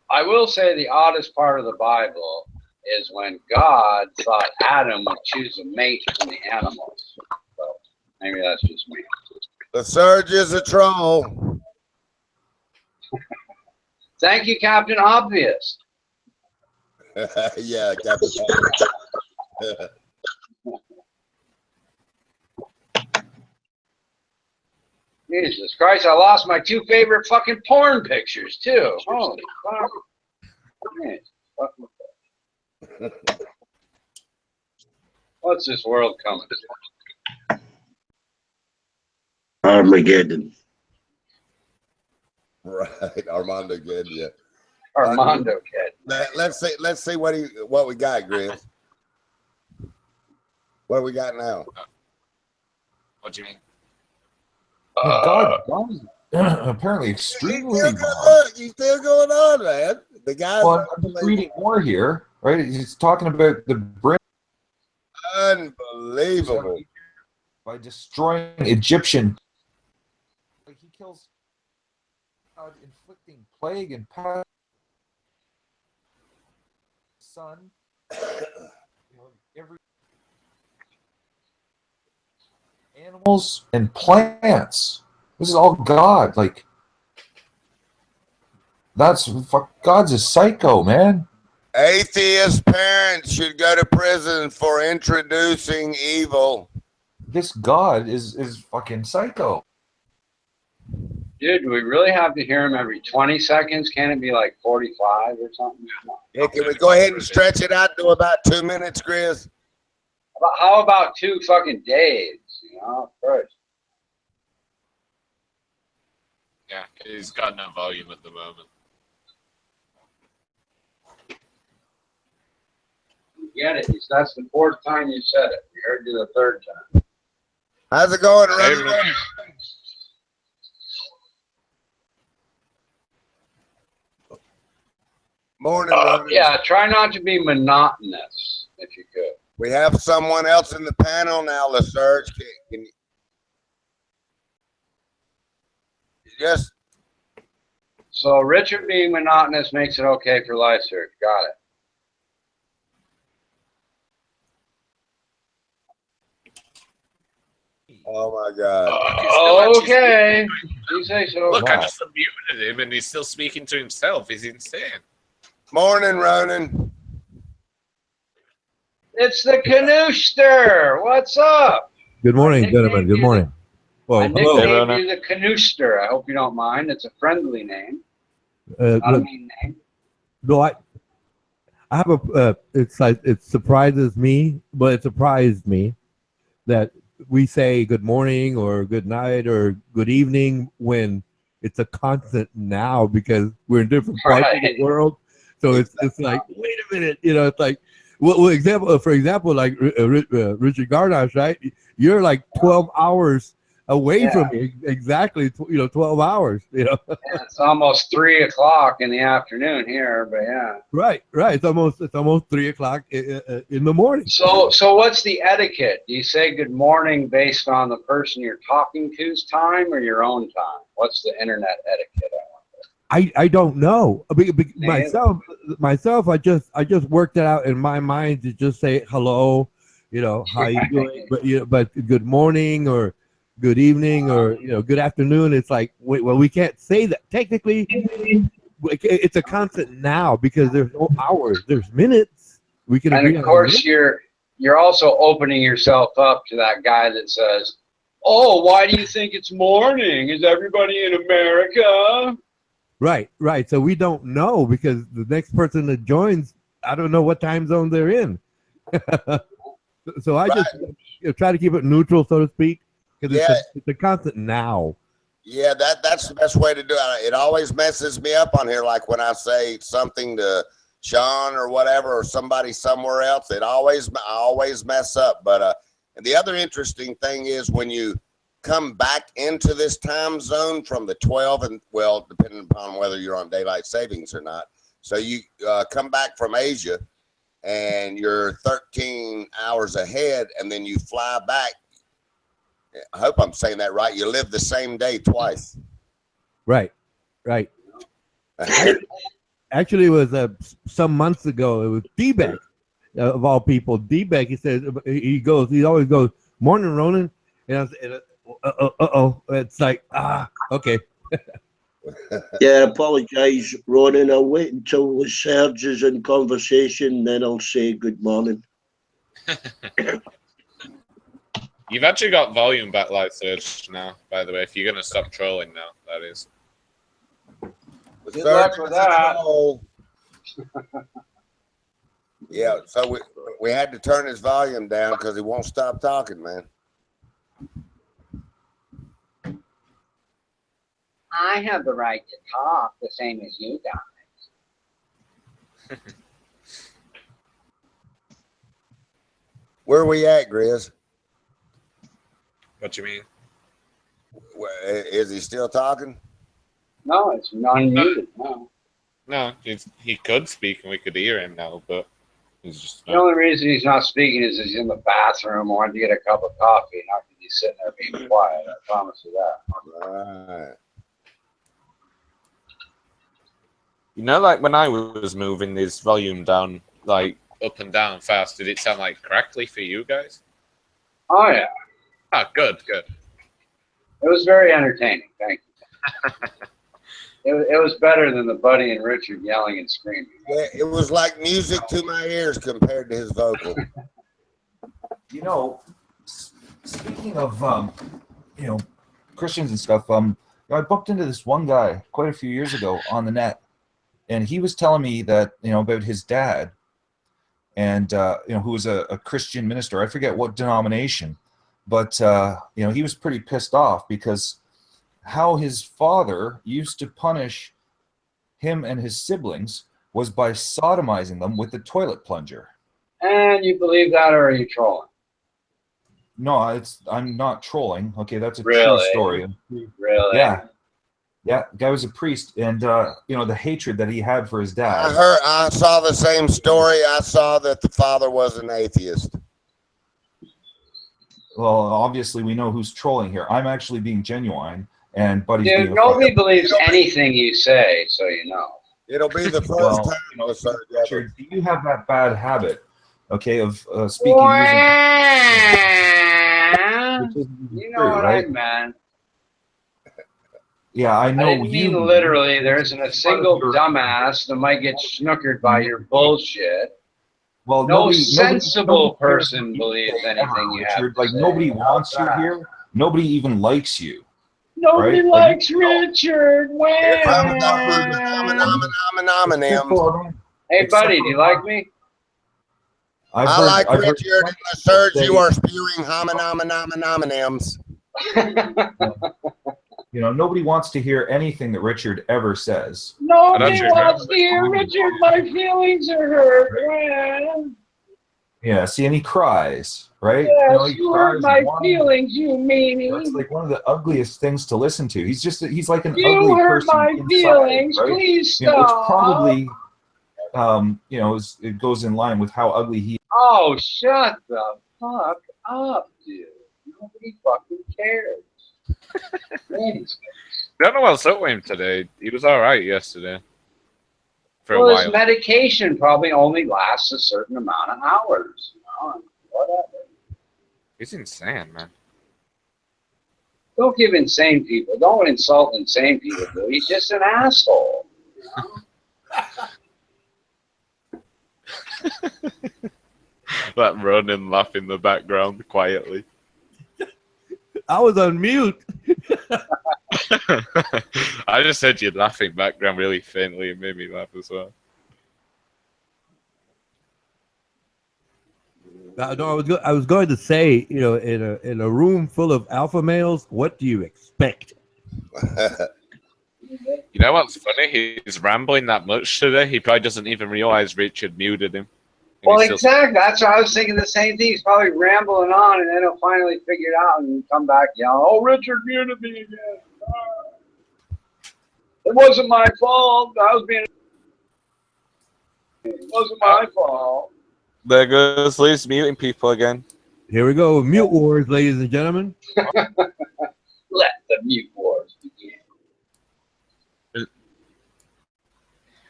I will say the oddest part of the Bible is when God thought Adam would choose a mate from the animals. So maybe that's just me. The Surge is a troll. Thank you, Captain Obvious. Yeah, Captain. Jesus Christ, I lost my 2 favorite fucking porn pictures, too. Holy fuck. Man, fucking what's this world coming to? Armageddon. Right, Armando good, yeah. Armando kid. Let's see what we got, Grizz. What do we got now? What do you mean? God is apparently extremely. He's still going on, man. The guy. Well, I'm just reading more here, right? He's talking about the brain. Unbelievable. By destroying Egyptian. He kills God, inflicting plague and pestilence. Son. Every animals and plants. This is all God. Like, God's a psycho, man. Atheist parents should go to prison for introducing evil. This God is fucking psycho. Dude, do we really have to hear him every 20 seconds? Can it be like 45 or something? Hey, can we go ahead and stretch it out to about 2 minutes, Chris? How about 2 fucking days? You know, first. Yeah, he's got no volume at the moment. You get it. That's the 4th time you said it. We heard you the 3rd time. How's it going, Hey, Ron? Morning, Ron. Yeah, try not to be monotonous, if you could. We have someone else in the panel now, LaSurge. Can you just So Richard being monotonous makes it okay for Life Search. Got it. oh my God. Okay. You say so. Look, I Wow. just unmuted him and he's still speaking to himself. He's insane. Morning, Ronan. It's the Canooster. What's up? Good morning, I gentlemen. nicknamed Good you morning. I Well, hello. nicknamed Ronan. you the Canooster. I hope you don't mind. It's a friendly name. Not a Look, mean name. no, I have a. It's like it surprises me, but it surprised me that we say good morning or good night or good evening when it's a constant now because we're in different parts of the world. So it's like, wait a minute, you know, it's like, well, for example, like Richard Garnash, right? You're like 12 hours away from me, exactly, 12 hours, you know. Yeah, it's almost 3 o'clock in the afternoon here, but yeah. Right. It's almost 3 o'clock in the morning. So what's the etiquette? Do you say good morning based on the person you're talking to's time or your own time? What's the internet etiquette? I don't know. Myself, I just worked it out in my mind to just say hello, you know, how you doing, but good morning or good evening or good afternoon. It's like, wait, well, we can't say that technically. It's a constant now because there's no hours, there's minutes. We can. And of course, you're also opening yourself up to that guy that says, Oh, why do you think it's morning? Is everybody in America? Right, right. So we don't know because the next person that joins, I don't know what time zone they're in. So I just try to keep it neutral, so to speak, because it's a constant now. Yeah, that's the best way to do it. It always messes me up on here, like when I say something to Sean or whatever, or somebody somewhere else. I always mess up. But and the other interesting thing is when you come back into this time zone from the 12 and well, depending upon whether you're on daylight savings or not. So you come back from Asia and you're 13 hours ahead, and then you fly back. I hope I'm saying that right. You live the same day twice. Right, right. Actually, it was some months ago. It was D-Beck, of all people. D-Beck, he says, he always goes, morning, Ronan. And I was, uh-oh. It's like, okay. Yeah, apologise, Ronan. I'll wait until Serge is in conversation, then I'll say good morning. You've actually got volume back, Light Surge, now, by the way, if you're going to stop trolling now, that is. Good luck with that. Yeah, so we had to turn his volume down because he won't stop talking, man. I have the right to talk the same as you guys. Where are we at, Grizz? What you mean? Is he still talking? No, it's unmuted. No. No, he could speak and we could hear him now, but he's just The only reason he's not speaking is he's in the bathroom, wanted to get a cup of coffee, not because he's sitting there being quiet. I promise you that. All right. You know, like when I was moving this volume down, like up and down fast, did it sound like crackly for you guys? Oh, yeah. Ah, good. It was very entertaining. Thank you. It was better than the Buddy and Richard yelling and screaming. Yeah, it was like music to my ears compared to his vocal. You know, speaking of Christians and stuff, I bumped into this one guy quite a few years ago on the net, and he was telling me that about his dad, and who was a Christian minister. I forget what denomination, but he was pretty pissed off because how his father used to punish him and his siblings was by sodomizing them with the toilet plunger. And you believe that, or are you trolling? No, I'm not trolling. Okay, that's a Really? true story. Really? Yeah, guy was a priest, and the hatred that he had for his dad. I saw the same story. I saw that the father was an atheist. Well, obviously we know who's trolling here. I'm actually being genuine, and Buddy's Dude, being nobody believes anything you say, so you know. It'll be the first time. Richard, do you have that bad habit, okay, of speaking using you know what I meant. Yeah, I know. I didn't mean literally. There isn't a single dumbass that might get snookered by your bullshit. Well, no sensible person believes anything you have to like say. Nobody wants you here. Nobody even likes you. Nobody likes Richard. Hey, buddy, do you like me? I like Richard and the Surge. You are spewing homonyms. Nobody wants to hear anything that Richard ever says. Nobody wants to hear Richard. My feelings are hurt, man. Yeah, see, and he cries, right? Yes, you hurt my feelings, you meanie. It's like one of the ugliest things to listen to. He's like an ugly person. You hurt my feelings. Right? Please stop. It's probably, it goes in line with how ugly he is. Oh, shut the fuck up, dude. Nobody fucking cares. Don't know what's up with him today. He was all right yesterday. For a while. His medication probably only lasts a certain amount of hours. Whatever. He's insane, man. Don't give insane people. Don't insult insane people, dude. He's just an asshole. That Ronin laugh in the background quietly. I was on mute. I just said you're laughing background really faintly. It made me laugh as well. No, I was going to say, you know, in a room full of alpha males, what do you expect? You know what's funny? He's rambling that much today. He probably doesn't even realize Richard muted him. And Well, he's still- exactly. That's what I was thinking. The same thing. He's probably rambling on, and then he'll finally figure it out and come back yelling, "Oh, Richard muted me again. It wasn't my fault. I was being. It wasn't my fault." There goes Liz muting people again. Here we go, mute wars, ladies and gentlemen. Let the mute wars begin.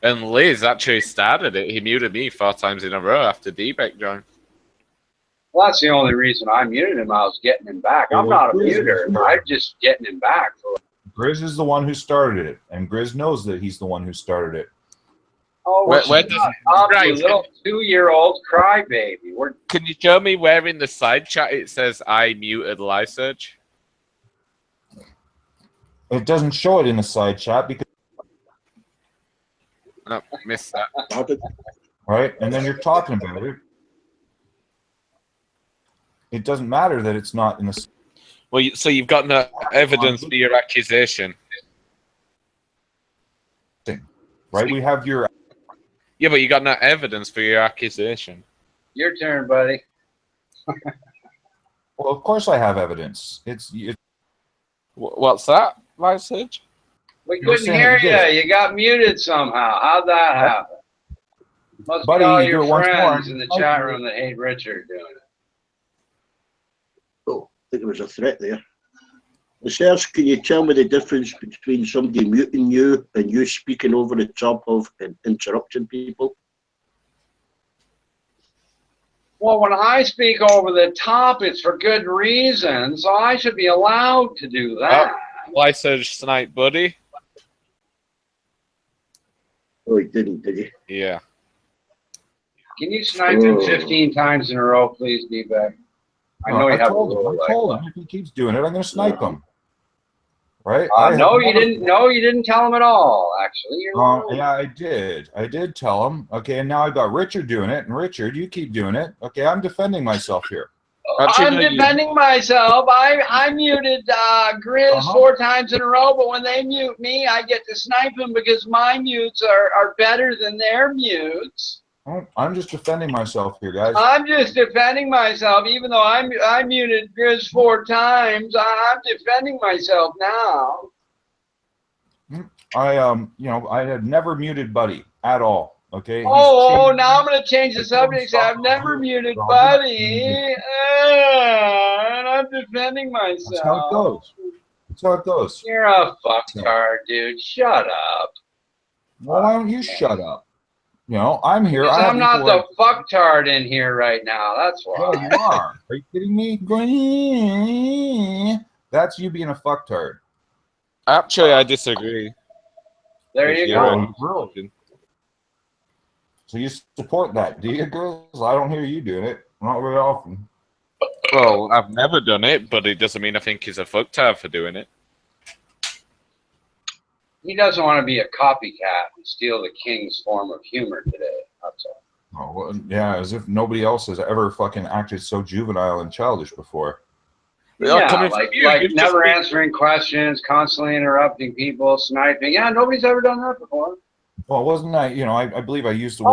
And Liz actually started it. He muted me 4 times in a row after D-Beck joined. Well, that's the only reason I muted him. I was getting him back. I'm not a muter. I'm just getting him back. Grizz is the one who started it, and Grizz knows that he's the one who started it. Oh, Where well, does- I'm right. a little 2-year-old crybaby. Can you show me where in the side chat it says I muted Lysurge? It doesn't show it in the side chat because No, missed that. right, and then you're talking about it. It doesn't matter that it's not in the. Well, so you've got no evidence for your accusation. Right, we have your. Yeah, but you got no evidence for your accusation. Your turn, buddy. Well, of course I have evidence. It's What's that, Lysurge? We You were couldn't saying hear it did. you. You got muted somehow. How'd that happen? Must Buddy, be all you do your it once more, friends and in the it's chat like- room that hate Richard doing it. Oh, I think there was a threat there. Serge, can you tell me the difference between somebody muting you and you speaking over the top of and interrupting people? Well, when I speak over the top, it's for good reason, so I should be allowed to do that. Lysurge snipe, buddy. Oh, he didn't, did he? Yeah. Can you snipe him Oh. 15 times in a row, please, D-Beck? I know you I have a told him. rule I like told that. him if he keeps doing it, I'm going to snipe him. Right? No, you didn't. No, you didn't tell him at all. Actually, you're wrong. Yeah, I did. I did tell him. Okay, and now I've got Richard doing it, and Richard, you keep doing it. Okay, I'm defending myself here. Actually, I'm no, you- defending myself. I muted Grizz 4 times in a row, but when they mute me, I get to snipe them because my mutes are better than their mutes. I'm just defending myself here, guys. I'm just defending myself, even though I muted Grizz 4 times. I'm defending myself now. I had never muted Buddy at all. Okay. He's Oh, changed- now I'm going to change the subject. I've never muted Buddy, and I'm defending myself. That's how it goes. That's how it goes. You're a fucktard, dude. Shut up. Well, why don't you shut up? You know, I'm here. Because I have I'm not equal the fucktard in here right now. That's Yeah, why. you are. Are you kidding me? That's you being a fucktard. Actually, I disagree. There you You're go. a- So you support that, do you, girls? I don't hear you doing it. Not very often. Well, I've never done it, but it doesn't mean I think he's a fucktard for doing it. He doesn't want to be a copycat and steal the king's form of humor today. That's all. Oh, well, yeah, as if nobody else has ever fucking acted so juvenile and childish before. Yeah, coming like, from you, like you've just never been- answering questions, constantly interrupting people, sniping. Yeah, nobody's ever done that before. Well, wasn't I, I believe I used the Oh,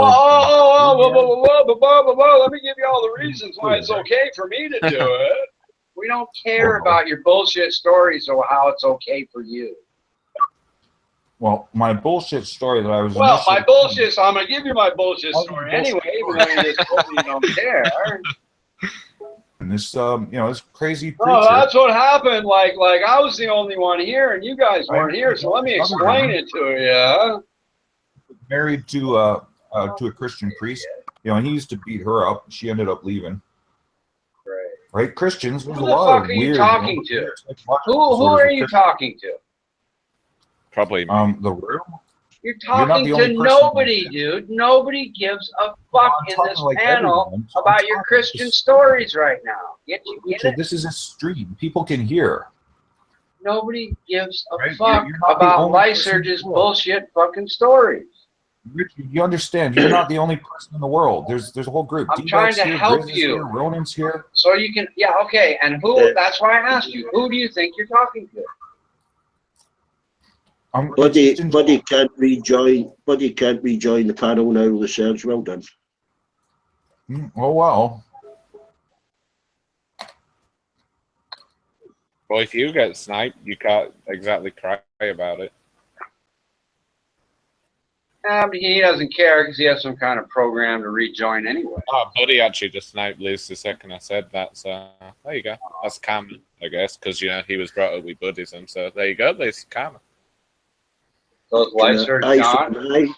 word. let me give you all the reasons why it's okay for me to do it. We don't care about your bullshit stories or how it's okay for you. Well, my bullshit story that I was. Well, my initially- bullshit, so I'm going to give you my bullshit Oh, story bullshit anyway, even story. though you just told me you don't care. And this, this crazy preacher. Oh, that's what happened. Like I was the only one here, and you guys weren't here. So let me explain it to you. married to a Christian priest. And he used to beat her up. She ended up leaving. Right? Christians. There's Who a the lot fuck of are you weird. talking to? Who are you talking to? Probably me. The room. You're You're not talking the to only person. nobody, dude. Nobody gives a fuck I'm in talking this like panel everyone. about your Christian stories right now. Get Richard, it? this is a stream. People can hear. Nobody gives a Right? fuck You're not the about only person in the Lyserge's world. bullshit fucking stories. Richard, you understand? You're not the only person in the world. There's a whole group. I'm trying D-Bac's to here, help Grizz is you. here, Ronan's here. So you can, yeah, okay. And who? That's why I asked you. Who do you think you're talking to? Buddy can't rejoin. Buddy can't rejoin the panel now. The Serge, well done. Oh well. Well, if you get sniped, you can't exactly cry about it. But he doesn't care because he has some kind of program to rejoin anyway. Oh, Buddy actually just sniped Liz the second I said that, so there you go. That's karma, I guess, because, you know, he was brought up with Buddhism, so there you go, Liz, karma. Those lights are Eye gone. for an eye.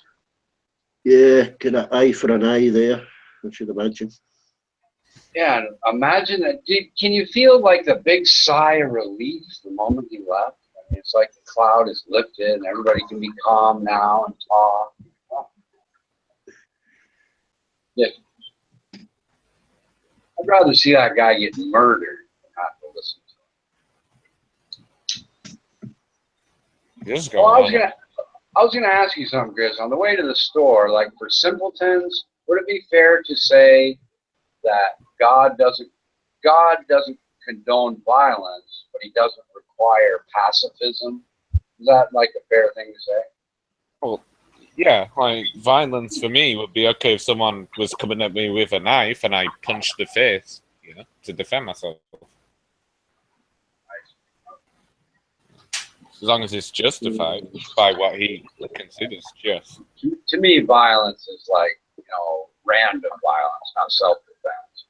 Yeah, kind of eye for an eye there. I should imagine. Yeah, imagine that. Can you feel like the big sigh of relief the moment he left? I mean, it's like the cloud is lifted and everybody can be calm now and talk. Yeah. I'd rather see that guy get murdered than have to listen to him. Just go Well, on. I was gonna ask you something, Chris. On the way to the store, like for simpletons, would it be fair to say that God doesn't condone violence, but he doesn't require pacifism? Is that like a fair thing to say? Well, yeah, like violence for me would be okay if someone was coming at me with a knife and I punched the face, you know, to defend myself. As long as it's justified by what he considers just. To me, violence is like, you know, random violence, not self-defense.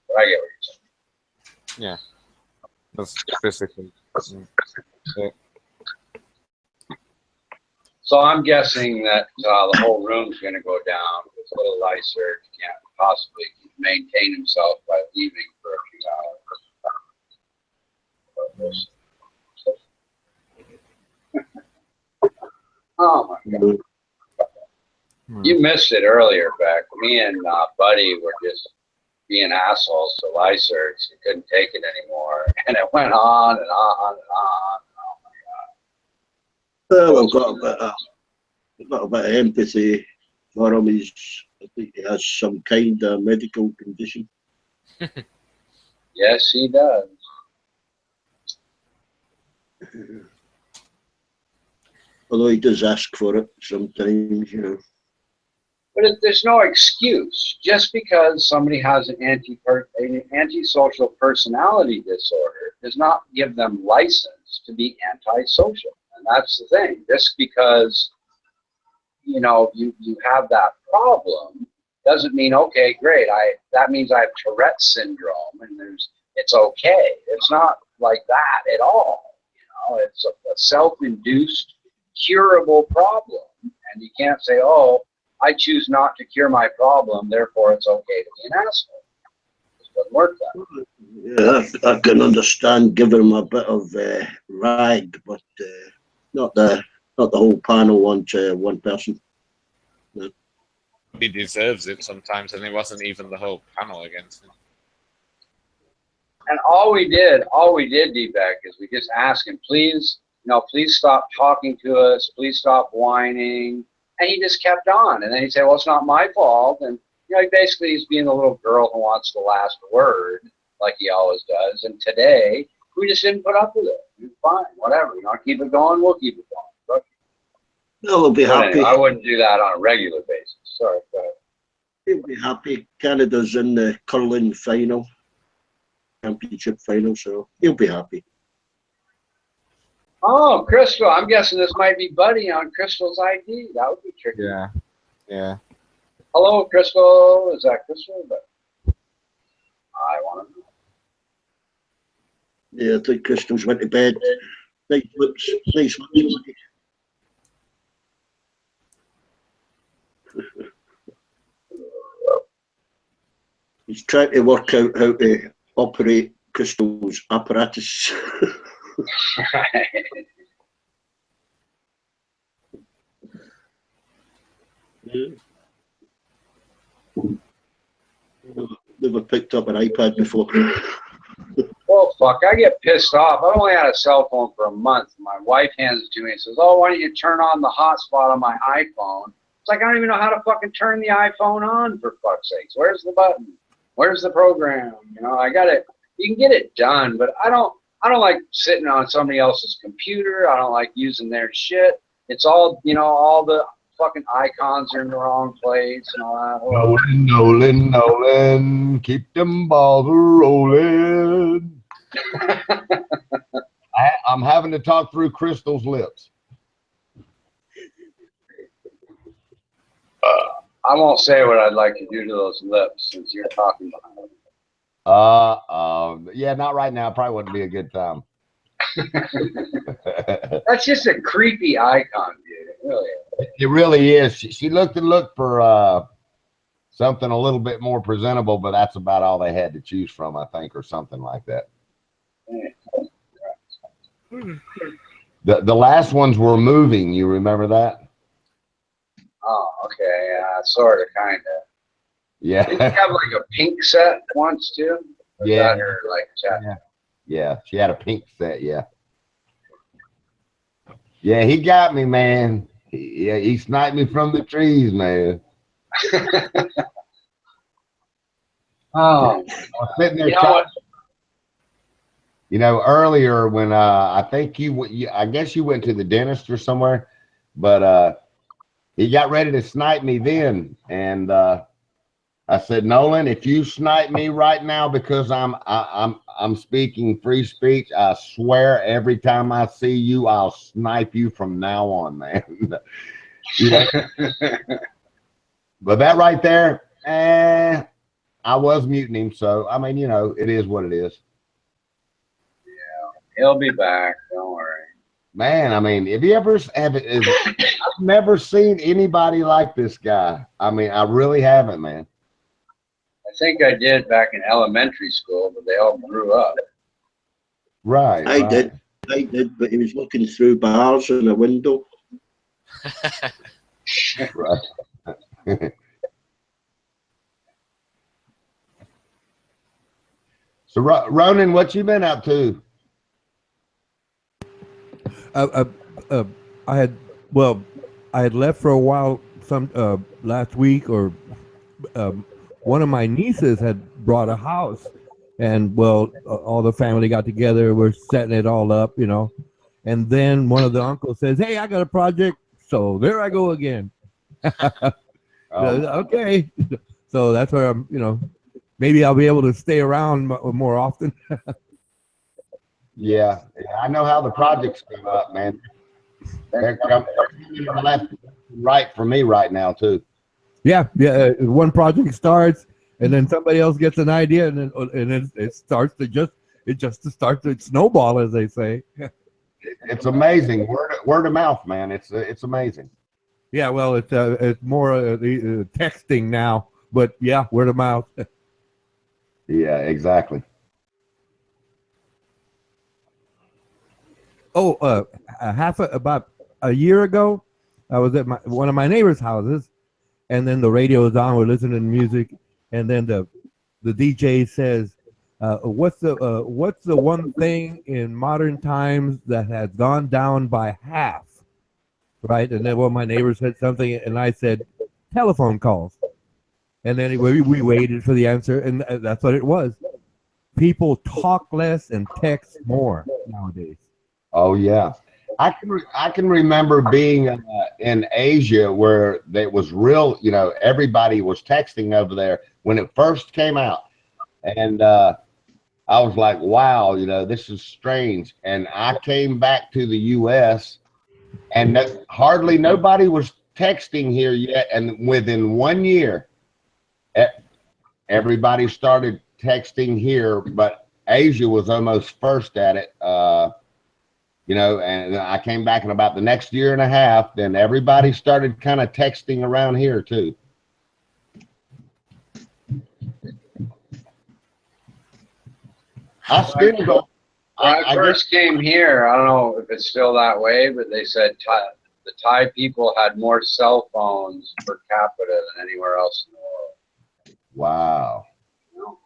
But I get what you're saying. Yeah. That's physically. Yeah. So I'm guessing that the whole room's going to go down because little Lyserge can't possibly maintain himself by leaving for a few hours. Oh my God. You missed it earlier, Beck. Me and Buddy were just being assholes to Lyserge. He couldn't take it anymore. And it went on and on and on. Oh my God. Well, I've got a bit of empathy for him. I think he has some kind of medical condition. Yes, he does. Although he does ask for it sometimes, you know. But there's no excuse. Just because somebody has an antisocial personality disorder does not give them license to be antisocial. And that's the thing. Just because, you know, you have that problem doesn't mean, okay, great, that means I have Tourette's syndrome and it's okay. It's not like that at all. You know, it's a self-induced, curable problem. And you can't say, oh, I choose not to cure my problem, therefore it's okay to be an asshole. It doesn't work that way. Yeah, I can understand giving him a bit of rag, but not the whole panel on one person. No. He deserves it sometimes, and it wasn't even the whole panel against him. And all we did, D-Beck, is we just asked him, please, please stop talking to us, please stop whining. And he just kept on. And then he'd say, well, it's not my fault. And, basically he's being the little girl who wants the last word, like he always does. And today, we just didn't put up with it. It was fine, whatever. You want to keep it going, we'll keep it going. We'll be happy. Anyway, I wouldn't do that on a regular basis. Sorry, go ahead. He'll be happy. Canada's in the curling final, championship final, so he'll be happy. Oh, Crystal. I'm guessing this might be Buddy on Crystal's ID. That would be tricky. Yeah. Yeah. Hello, Crystal. Is that Crystal? But I want to know. Yeah, I think Crystal's went to bed. Nice lips. Nice lips. He's trying to work out how to operate Crystal's apparatus. Never picked up an iPad before. Well, fuck, I get pissed off. I've only had a cell phone for a month. My wife hands it to me and says, oh, why don't you turn on the hotspot on my iPhone? It's like, I don't even know how to fucking turn the iPhone on, for fuck's sakes. Where's the button? Where's the program? You know, I got it. You can get it done, but I don't like sitting on somebody else's computer. I don't like using their shit. It's all, you know, all the fucking icons are in the wrong place and all that. Nolan, keep them balls rolling. I'm having to talk through Crystal's lips. I won't say what I'd like to do to those lips since you're talking behind them. Yeah, not right now. Probably wouldn't be a good time. That's just a creepy icon, dude. It really is. It really is. She looked and looked for something a little bit more presentable, but that's about all they had to choose from, I think, or something like that. The last ones were moving. You remember that? Oh, okay. Yeah, sort of, kind of. Yeah. Didn't you have like a pink set once too? Or Yeah. that her, like, Yeah. She had a pink set. Yeah. Yeah, he got me, man. He sniped me from the trees, man. Oh, I was sitting there you know what? You know, earlier when I think I guess you went to the dentist or somewhere, but he got ready to snipe me then, and I said, Nolan, if you snipe me right now because I'm speaking free speech, I swear every time I see you, I'll snipe you from now on, man. You know? But that right there, I was muting him, so I mean, you know, it is what it is. He'll be back. Don't worry. Man, I mean, if you ever have it, I've never seen anybody like this guy. I mean, I really haven't, man. I think I did back in elementary school, but they all grew up. Right. I did, but he was looking through bars in a window. Right. So, Ronan, what you been up to? I had left for a while last week, or one of my nieces had brought a house, and all the family got together. We're setting it all up, you know, and then one of the uncles says, "Hey, I got a project," so there I go again. Okay, so that's where I'm, you know, maybe I'll be able to stay around more often. Yeah, I know how the projects go up, man. They're coming left, right for me right now too. Yeah. One project starts, and then somebody else gets an idea, and then it starts to snowball, as they say. It's amazing, word of mouth, man. It's amazing. Yeah, well, it's more texting now, but yeah, word of mouth. Yeah, exactly. Oh, about a year ago, I was at one of my neighbor's houses, and then the radio was on. We're listening to music, and then the DJ says, "What's the one thing in modern times that has gone down by half?" Right, and then my neighbor said something, and I said, "Telephone calls." And then we waited for the answer, and that's what it was. People talk less and text more nowadays. Oh yeah, I can remember being in Asia where it was real. You know, everybody was texting over there when it first came out, and I was like, wow, you know, this is strange. And I came back to the U.S. and hardly nobody was texting here yet, and within 1 year, everybody started texting here, but Asia was almost first at it. You know, and I came back in about the next year and a half, then everybody started kind of texting around here too. I still don't. When I first came here, I don't know if it's still that way, but they said the Thai people had more cell phones per capita than anywhere else in the world. Wow. You know?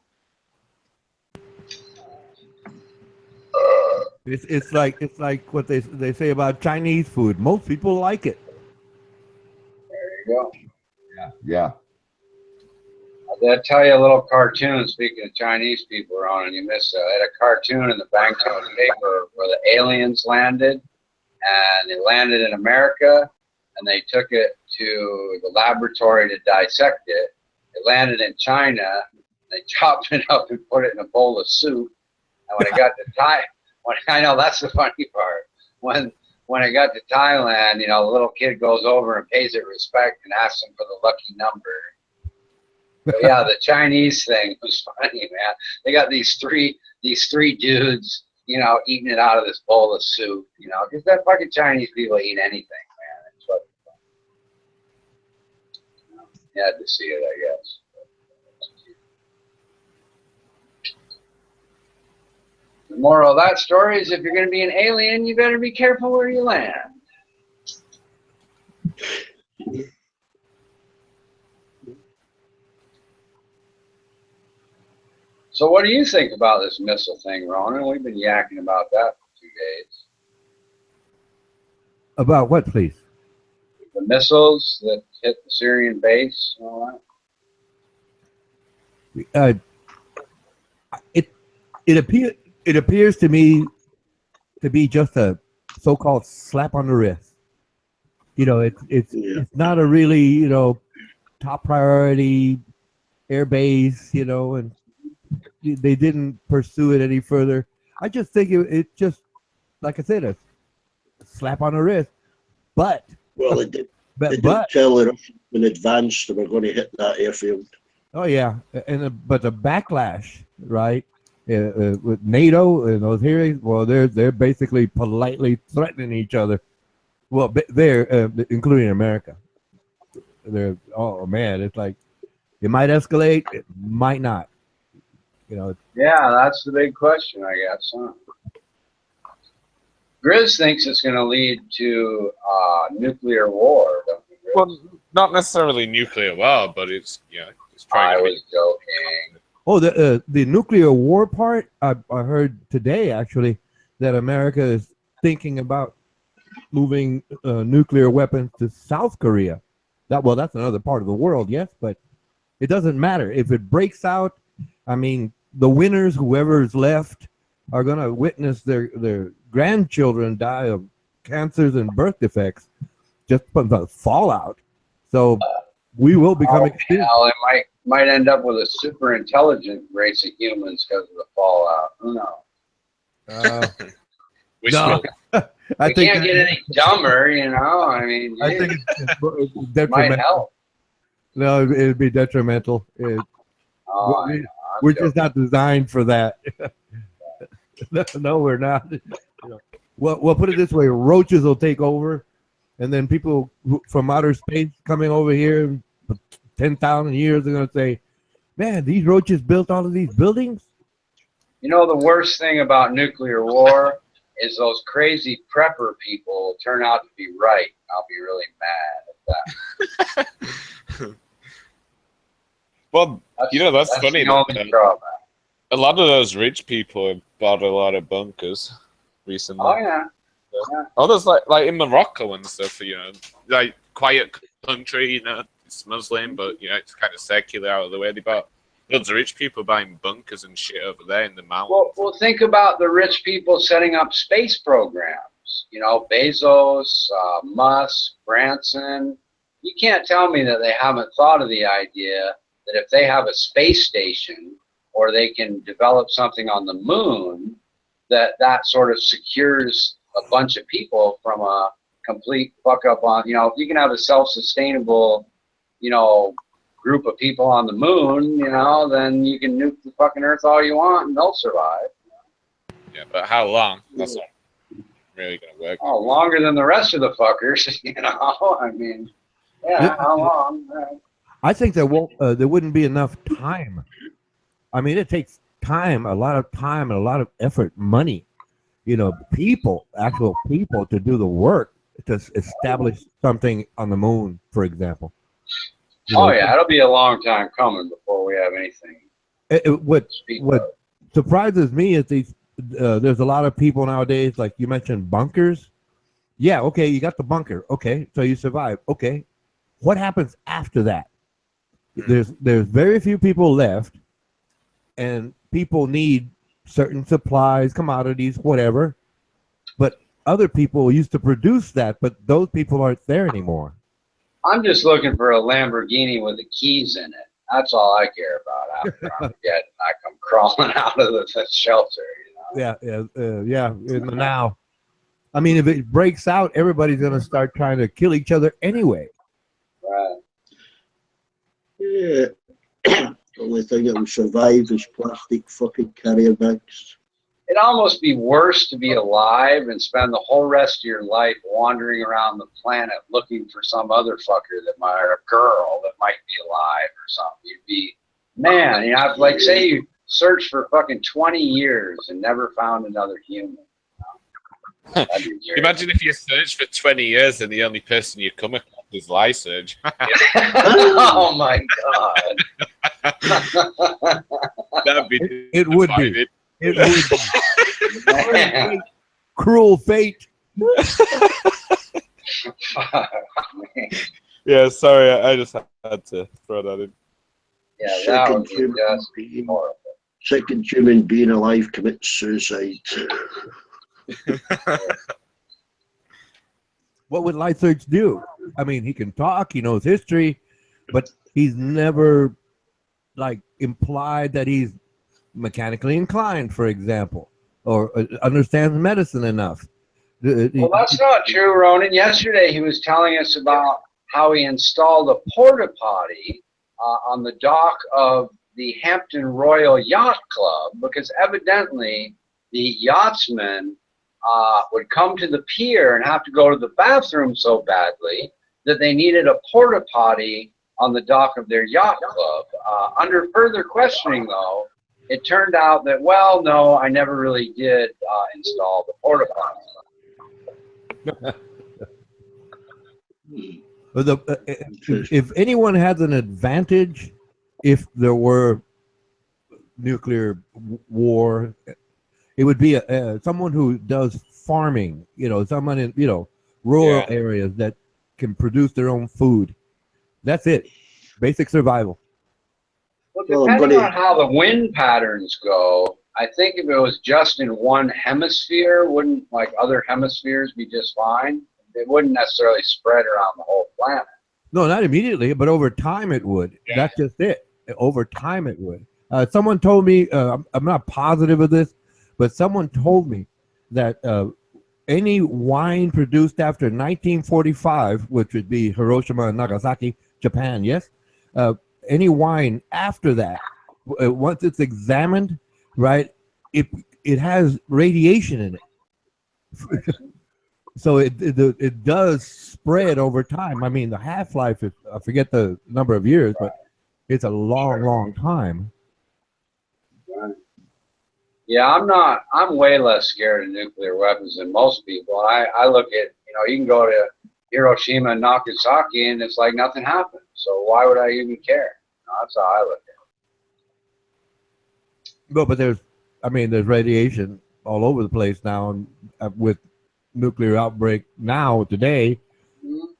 It's like what they say about Chinese food. Most people like it. There you go. Yeah. I'll tell you a little cartoon. Speaking of Chinese people, Ron, and you missed it. I had a cartoon in the Bangkok paper where the aliens landed, and they landed in America, and they took it to the laboratory to dissect it. It landed in China. They chopped it up and put it in a bowl of soup. And when it got to I know that's the funny part. When it got to Thailand, the little kid goes over and pays it respect and asks him for the lucky number. But yeah, the Chinese thing was funny, man. They got these three dudes, eating it out of this bowl of soup, because that fucking Chinese people eat anything, man. It's fucking fun. You had to see it, I guess. The moral of that story is if you're going to be an alien, you better be careful where you land. So what do you think about this missile thing, Ronan? We've been yakking about that for 2 days. About what, please? The missiles that hit the Syrian base and all that? It appears to me to be just a so-called slap on the wrist. It's not a really top priority air base. And they didn't pursue it any further. I just think it just, like I said, a slap on the wrist. But Well, they did tell us in advance that we're going to hit that airfield. Oh yeah, but the backlash, right? With NATO and those hearings, well, they're basically politely threatening each other. Well, they're including America. Oh man, it's like it might escalate, it might not. Yeah, that's the big question, I guess. Huh? Grizz thinks it's going to lead to nuclear war. Don't you, Grizz? Well, not necessarily nuclear war, but it's I probably. was joking. Oh, the nuclear war part. I heard today actually that America is thinking about moving nuclear weapons to South Korea. That's another part of the world, yes, but it doesn't matter if it breaks out. I mean, the winners, whoever's left, are going to witness their grandchildren die of cancers and birth defects just from the fallout. So we will become extinct. Hell, it might end up with a super intelligent race of humans because of the fallout. Who knows? We No, We can't get any dumber, I mean, I think it's it might detrimental. help. No, it'd be detrimental. We're just not designed for that. No, we're not. Well, put it this way: roaches will take over, and then people from outer space coming over here, 10,000 years, are going to say, "Man, these roaches built all of these buildings." The worst thing about nuclear war is those crazy prepper people will turn out to be right. I'll be really mad at that. Well, that's funny. The only drawback. A lot of those rich people have bought a lot of bunkers recently. Oh yeah. Others like in Morocco and stuff, like quiet country, it's Muslim, but it's kind of secular out of the way. They bought loads of rich people buying bunkers and shit over there in the mountains. Well, think about the rich people setting up space programs. Bezos, Musk, Branson. You can't tell me that they haven't thought of the idea that if they have a space station or they can develop something on the moon, that sort of secures a bunch of people from a complete fuck up on, if you can have a self-sustainable, group of people on the moon, then you can nuke the fucking Earth all you want and they'll survive. Yeah, but how long? That's not really going to work. Oh, longer than the rest of the fuckers, I mean, yeah, how long? Right. I think there wouldn't be enough time. I mean, it takes time, a lot of time, and a lot of effort, money. Actual people to do the work. to establish something on the moon, for example. You Oh know, yeah, it'll be a long time coming before we have anything. what to speak what of. surprises me is these. There's a lot of people nowadays, like you mentioned, bunkers. Yeah, okay, you got the bunker. Okay, so you survive. Okay, what happens after that? There's very few people left, and people need certain supplies, commodities, whatever. But other people used to produce that, but those people aren't there anymore. I'm just looking for a Lamborghini with the keys in it. That's all I care about after I'm dead. I come crawling out of the shelter. You know? Yeah, in the now. I mean, if it breaks out, everybody's gonna start trying to kill each other anyway. Right. Yeah. The only thing that will survive is plastic fucking carrier bags. It'd almost be worse to be alive and spend the whole rest of your life wandering around the planet looking for some other fucker that might, or a girl that might be alive or something. You'd be, man, you know, like say you searched for fucking 20 years and never found another human. That'd be weird. Imagine if you search for 20 years and the only person you come across is Lysurge. Oh my god. That'd be It would be. It would be. Man. Cruel fate. Yeah, sorry, I just had to throw that in. Yeah, that would be just being, horrible. second human being alive commits suicide. What would Lysurge do? I mean, he can talk, he knows history, but he's never like implied that he's mechanically inclined, for example, or understands medicine enough. Well, that's not true, Ronan. Yesterday he was telling us about how he installed a porta potty on the dock of the Hampton Royal Yacht Club because evidently the yachtsmen would come to the pier and have to go to the bathroom so badly that they needed a porta potty on the dock of their yacht club. Under further questioning, though, it turned out that, well, no, I never really did install the porta potty. If anyone has an advantage, if there were nuclear war, it would be someone who does farming. You know, someone in rural areas that can produce their own food. That's it. Basic survival. Well, depending on how the wind patterns go, I think if it was just in one hemisphere, wouldn't like other hemispheres be just fine? It wouldn't necessarily spread around the whole planet. No, not immediately, but over time it would. Yeah. That's just it. Over time it would. Someone told me, I'm not positive of this, but someone told me that any wine produced after 1945, which would be Hiroshima and Nagasaki, Japan, yes? Any wine after that, once it's examined, right, it has radiation in it. So it does spread over time. I mean, the half-life is, I forget the number of years, but it's a long, long time. Right. Yeah, I'm way less scared of nuclear weapons than most people. I look at, you can go to Hiroshima and Nagasaki and it's like nothing happened. So why would I even care? That's how I look at it. No, but there's radiation all over the place now, and with nuclear outbreak now today,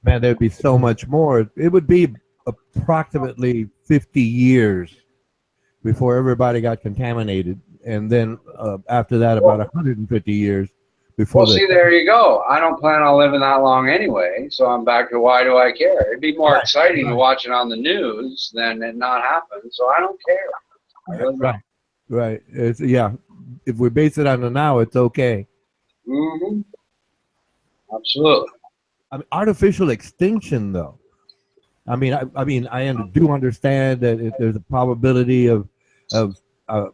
man, there'd be so much more. It would be approximately 50 years before everybody got contaminated, and then after that, about 150 years before. Well, see, there you go. I don't plan on living that long anyway, so I'm back to why do I care? It'd be more exciting to watch it on the news than it not happen, so I don't care. I really don't. Right. It's, if we base it on the now, it's okay. Mm-hmm. Absolutely. I mean, artificial extinction, though. I do understand that there's a probability of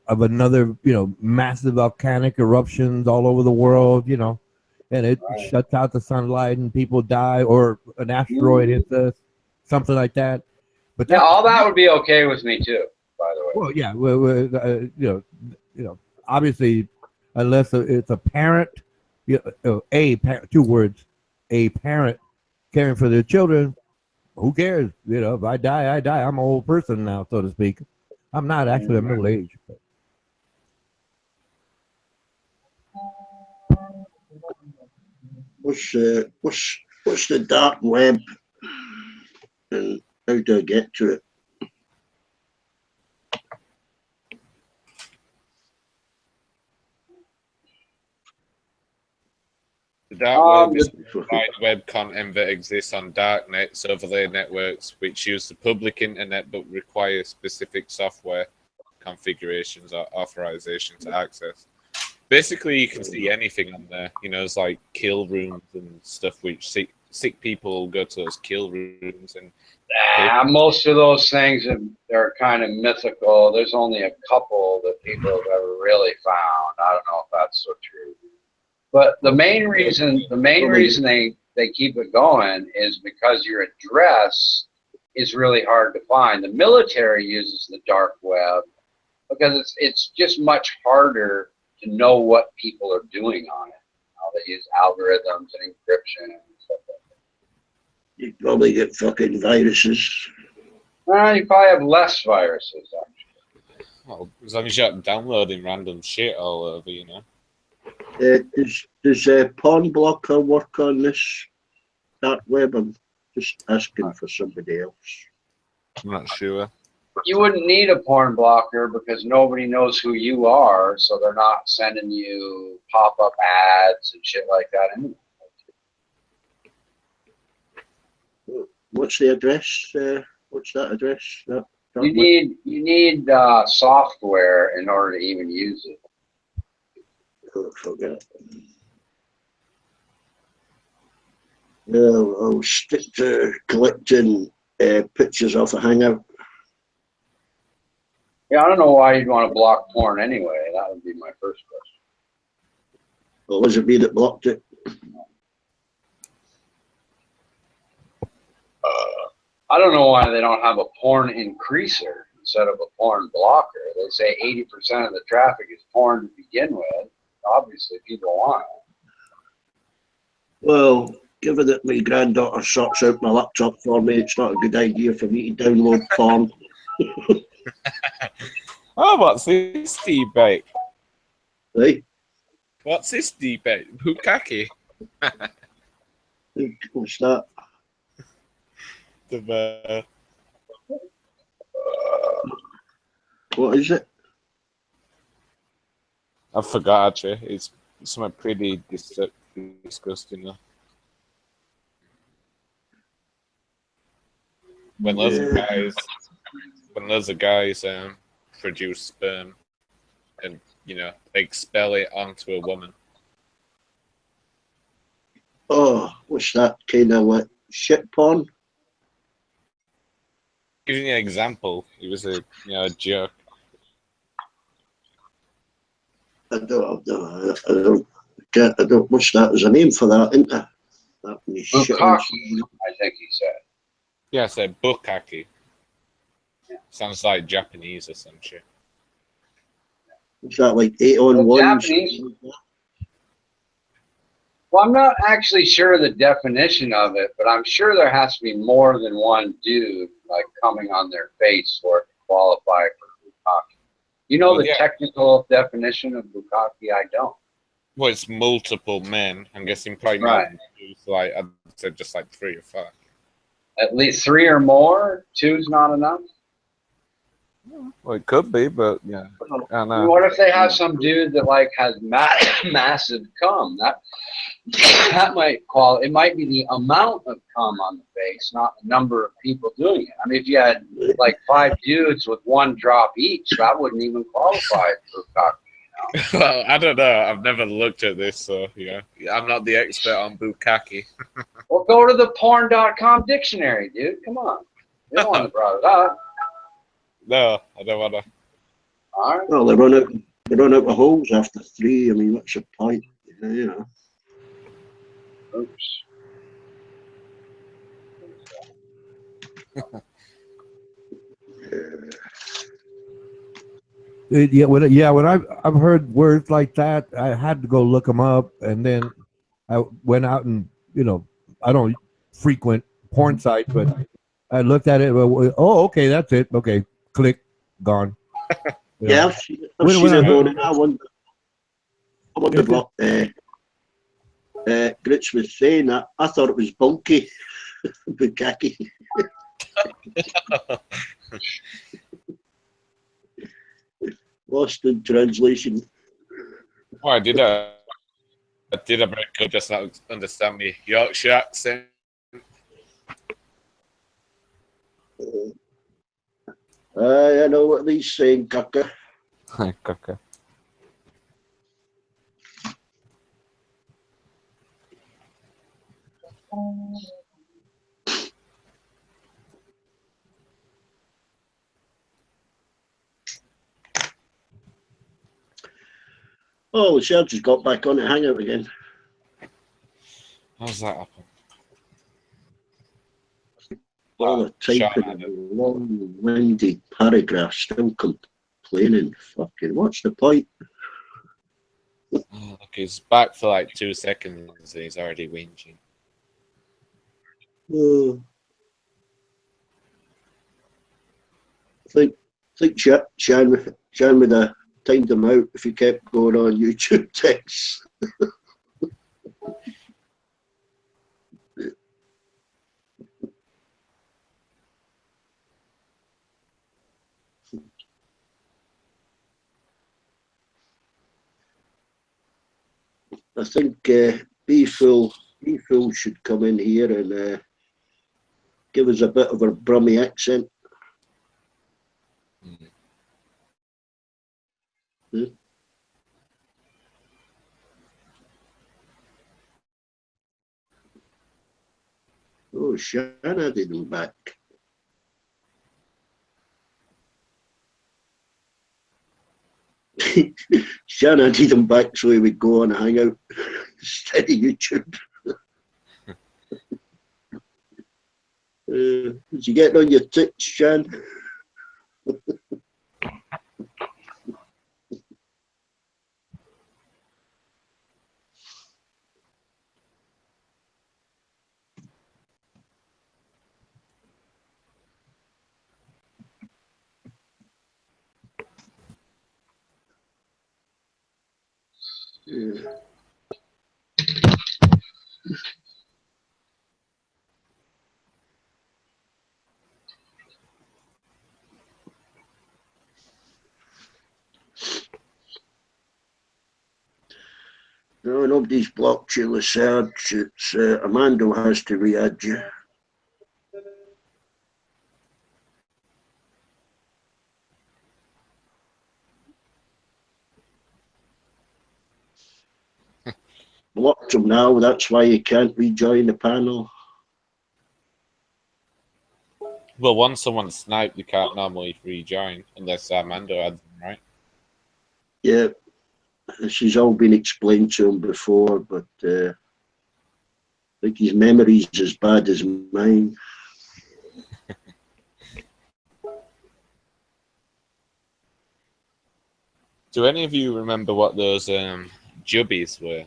another, massive volcanic eruptions all over the world, and it shuts out the sunlight and people die, or an asteroid hits us, something like that. But all that would be okay with me too, by the way. Well, obviously, unless it's apparent, two words, a parent caring for their children, who cares? You know, if I die, I die. I'm an old person now, so to speak. I'm not actually a middle age. What's the dark web, and how do I get to it? The dark web the- is wide web content that exists on darknets, overlay networks, which use the public internet but require specific software configurations or authorization to access. Basically, you can see anything on there. You know, it's like kill rooms and stuff, which sick people go to those kill rooms. And most of those things they're kind of mythical. There's only a couple that people have ever really found. I don't know if that's so true. But the main reason they keep it going is because your address is really hard to find. The military uses the dark web because it's just much harder to know what people are doing on it. They use algorithms and encryption and stuff like that. You probably get fucking viruses. Well, you probably have less viruses, actually. well, as long as you're not downloading random shit all over, you know. Does Pawn Blocker work on this dark web? I'm just asking for somebody else. I'm not sure. You wouldn't need a porn blocker because nobody knows who you are, so they're not sending you pop-up ads and shit like that anyway. What's the address? What's that address? That You need software in order to even use it. Oh, forget. I'll stick to collecting pictures off a Hangout. Yeah, I don't know why you'd want to block porn anyway. That would be my first question. Or was it me that blocked it? I don't know why they don't have a porn increaser instead of a porn blocker. They say 80% of the traffic is porn to begin with. Obviously, people want it. Well, given that my granddaughter sorts out my laptop for me, it's not a good idea for me to download porn. Oh, what's this debate? Right? What's this debate? Bukaki. What's that? What is it? I forgot actually. It's something pretty disgusting. Though. When loads of guys produce sperm and expel it onto a woman. Oh, what's that kind of like shit porn? Giving you an example, it was a joke. I don't. What's that? There's a name for that, isn't there? That Bukkake, I think he said. Yeah, I said bukkake. Sounds like Japanese or some shit. Is that like 8-on-1? Japanese. Well, I'm not actually sure the definition of it, but I'm sure there has to be more than one dude like coming on their face for it to qualify for bukkake. You know the technical definition of bukkake? I don't. Well, it's multiple men. I'm guessing probably more than two. So like I'd say just like 3 or 5. At least 3 or more? 2's not enough? Well, it could be, but yeah. I don't know. What if they have some dude that like has massive cum? That might it might be the amount of cum on the face, not the number of people doing it. I mean, if you had like 5 dudes with 1 drop each, that wouldn't even qualify for bukkake. Well, I don't know. I've never looked at this, so I'm not the expert on bukkake. Well, go to the porn.com dictionary, dude. Come on. You're the one that brought it up. No, I don't want to. All right. Well, they run out of holes after 3. I mean, what's the point? Oops. When I've heard words like that, I had to go look them up, and then I went out and I don't frequent porn sites, but I looked at it. Oh, okay, that's it. Okay, click, gone. You know. Yeah, I've seen I it heard, on. I wondered what Grits was saying. I thought it was bulky, bukkake. Lost in translation. Oh, I did a break. Could just not understand me Yorkshire accent. I know what he's saying, Kaka. Okay. Oh, Serge has got back on the hangout again. How's that happen? All the typing and long-winded paragraphs, still complaining. Fucking, what's the point? Oh, look, he's back for like 2 seconds and he's already whinging. I think Shan would have timed him out if he kept going on YouTube texts. I think Be Fool should come in here and give us a bit of a Brummy accent. Oh, Shanna didn't back. Shanna did him back so he would go on a hangout instead of YouTube. Is you getting on your tits, Shan? No, nobody's blocked you, Serge. It's Amanda has to re-add you. Blocked him now, that's why you can't rejoin the panel. Well, once someone sniped, you can't normally rejoin unless Armando adds them, right? Yeah, this has all been explained to him before, but I think his memory's as bad as mine. Do any of you remember what those jubbies were?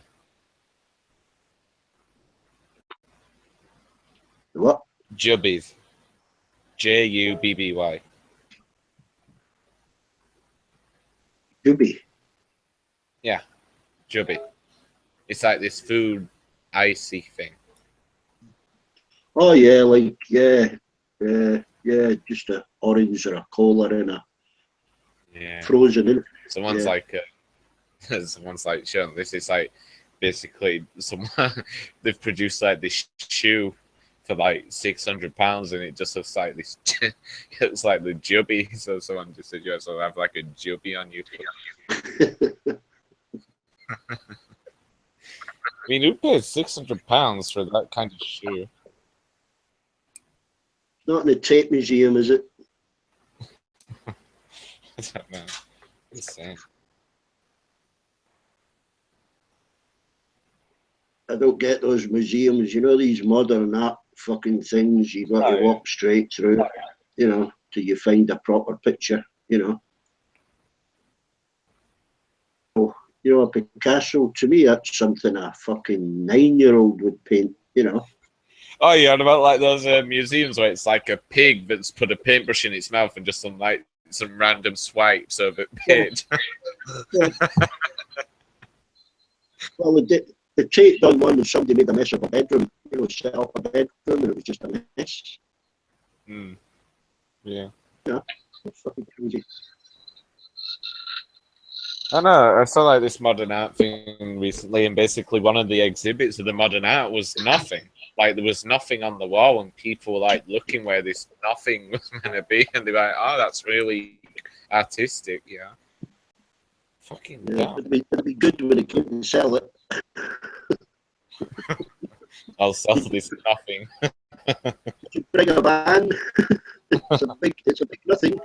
What? Jubbies. Jubby. Juby. Yeah, jubby. It's like this food icy thing. Oh yeah, like yeah, just a orange or a cola in a frozen in. Someone's like showing this. It's like basically someone they've produced like this shoe for like £600, and it just looks like this. It's like the jubby. So someone just said, "Yeah, so I have like a jubby on you." I mean, who pays £600 for that kind of shoe? Not in the Tate Museum, is it? I don't know. Insane. I don't get those museums, you know, these modern art fucking things. You got to walk straight through, you know, till you find a proper picture, you know. You know, a Picasso, to me, that's something a fucking 9-year-old would paint, you know. Oh, yeah, and about like those museums where it's like a pig that's put a paintbrush in its mouth and just some like some random swipes of it paint. Yeah. Well, the Tate done one and somebody made a mess of a bedroom. You know, set up a bedroom and it was just a mess. Yeah. Yeah, it's fucking crazy. I know. I saw like this modern art thing recently, and basically one of the exhibits of the modern art was nothing. Like there was nothing on the wall, and people were like looking where this nothing was meant to be, and they're like, "Oh, that's really artistic." Yeah. Fucking Yeah, dumb. it'd be good when it came and sell it. I'll sell this nothing. You bring a van. It's a big nothing.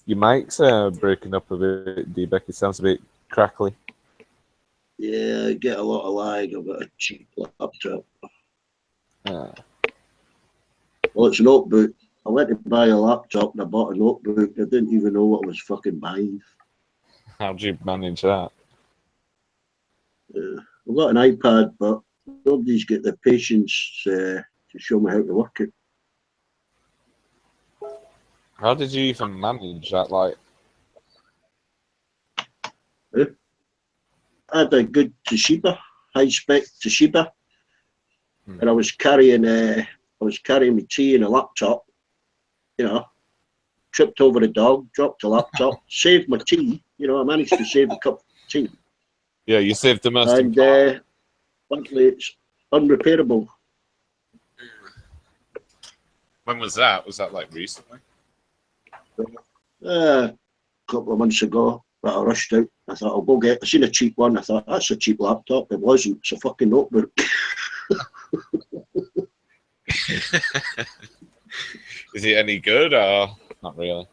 Your mic's breaking up a bit, D-Beck. It sounds a bit crackly. Yeah, I get a lot of lag. I've got a cheap laptop. Ah. Well, it's a notebook. I went to buy a laptop and I bought a notebook. I didn't even know what I was fucking buying. How do you manage that? I've got an iPad, but nobody's got the patience to show me how to work it. How did you even manage that? Like, I had a good Toshiba, high spec Toshiba, and I was carrying my tea in a laptop. You know, tripped over a dog, dropped a laptop, saved my tea. You know, I managed to save a cup of tea. yeah, you saved the most And luckily, it's unrepairable. When was that? Was that like recently? A couple of months ago, but I rushed out. I thought I'll go get. I seen a cheap one. I thought that's a cheap laptop. It wasn't. It's a fucking notebook. Is it any good or not really?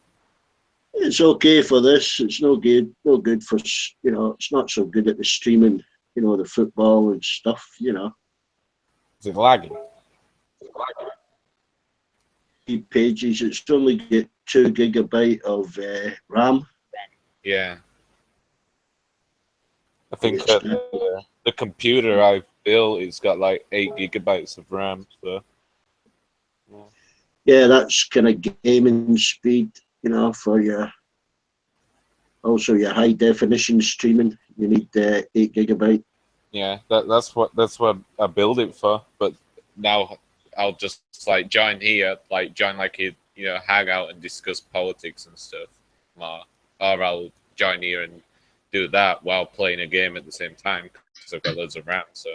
It's okay for this. It's no good. No good for It's not so good at the streaming. You know, the football and stuff. You know, Is it lagging? pages. It's only got 2 GB of RAM. Yeah. I think the computer I've built, it's got like 8 GB of RAM. So. Yeah, that's kind of gaming speed. You know, for your high definition streaming, you need 8 GB. Yeah, that's what I build it for. But now I'll just like join here, like join like a hang out and discuss politics and stuff, or I'll join here and do that while playing a game at the same time because I've got loads of RAM. So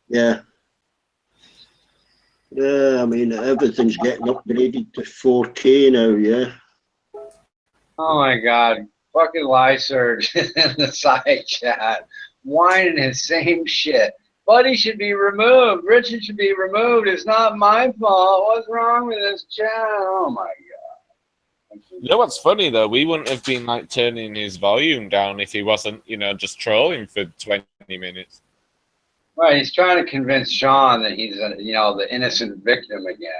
yeah, I mean everything's getting upgraded to 4K now. Yeah. Oh my God, fucking Lysurge in the side chat, whining his same shit. Buddy should be removed. Richard should be removed. It's not my fault. What's wrong with this chat? Oh my God. you know what's funny though? We wouldn't have been like turning his volume down if he wasn't, just trolling for 20 minutes. Right, he's trying to convince Sean that he's, the innocent victim again.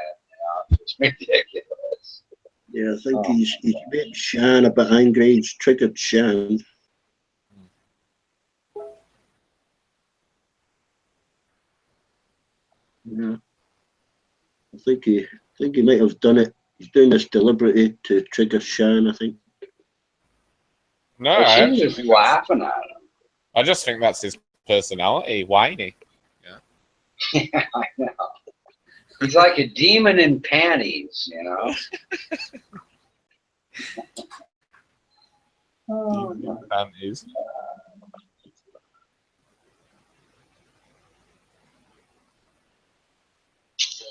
It's ridiculous. Yeah, I think he's made Shan a bit angry. He's triggered Shan. Yeah, I think he might have done it. He's doing this deliberately to trigger Shan. I think. No, Well, she's just laughing at him. I just think that's his personality, whiny. Yeah, I know. He's like a demon in panties, Oh, no. Panties.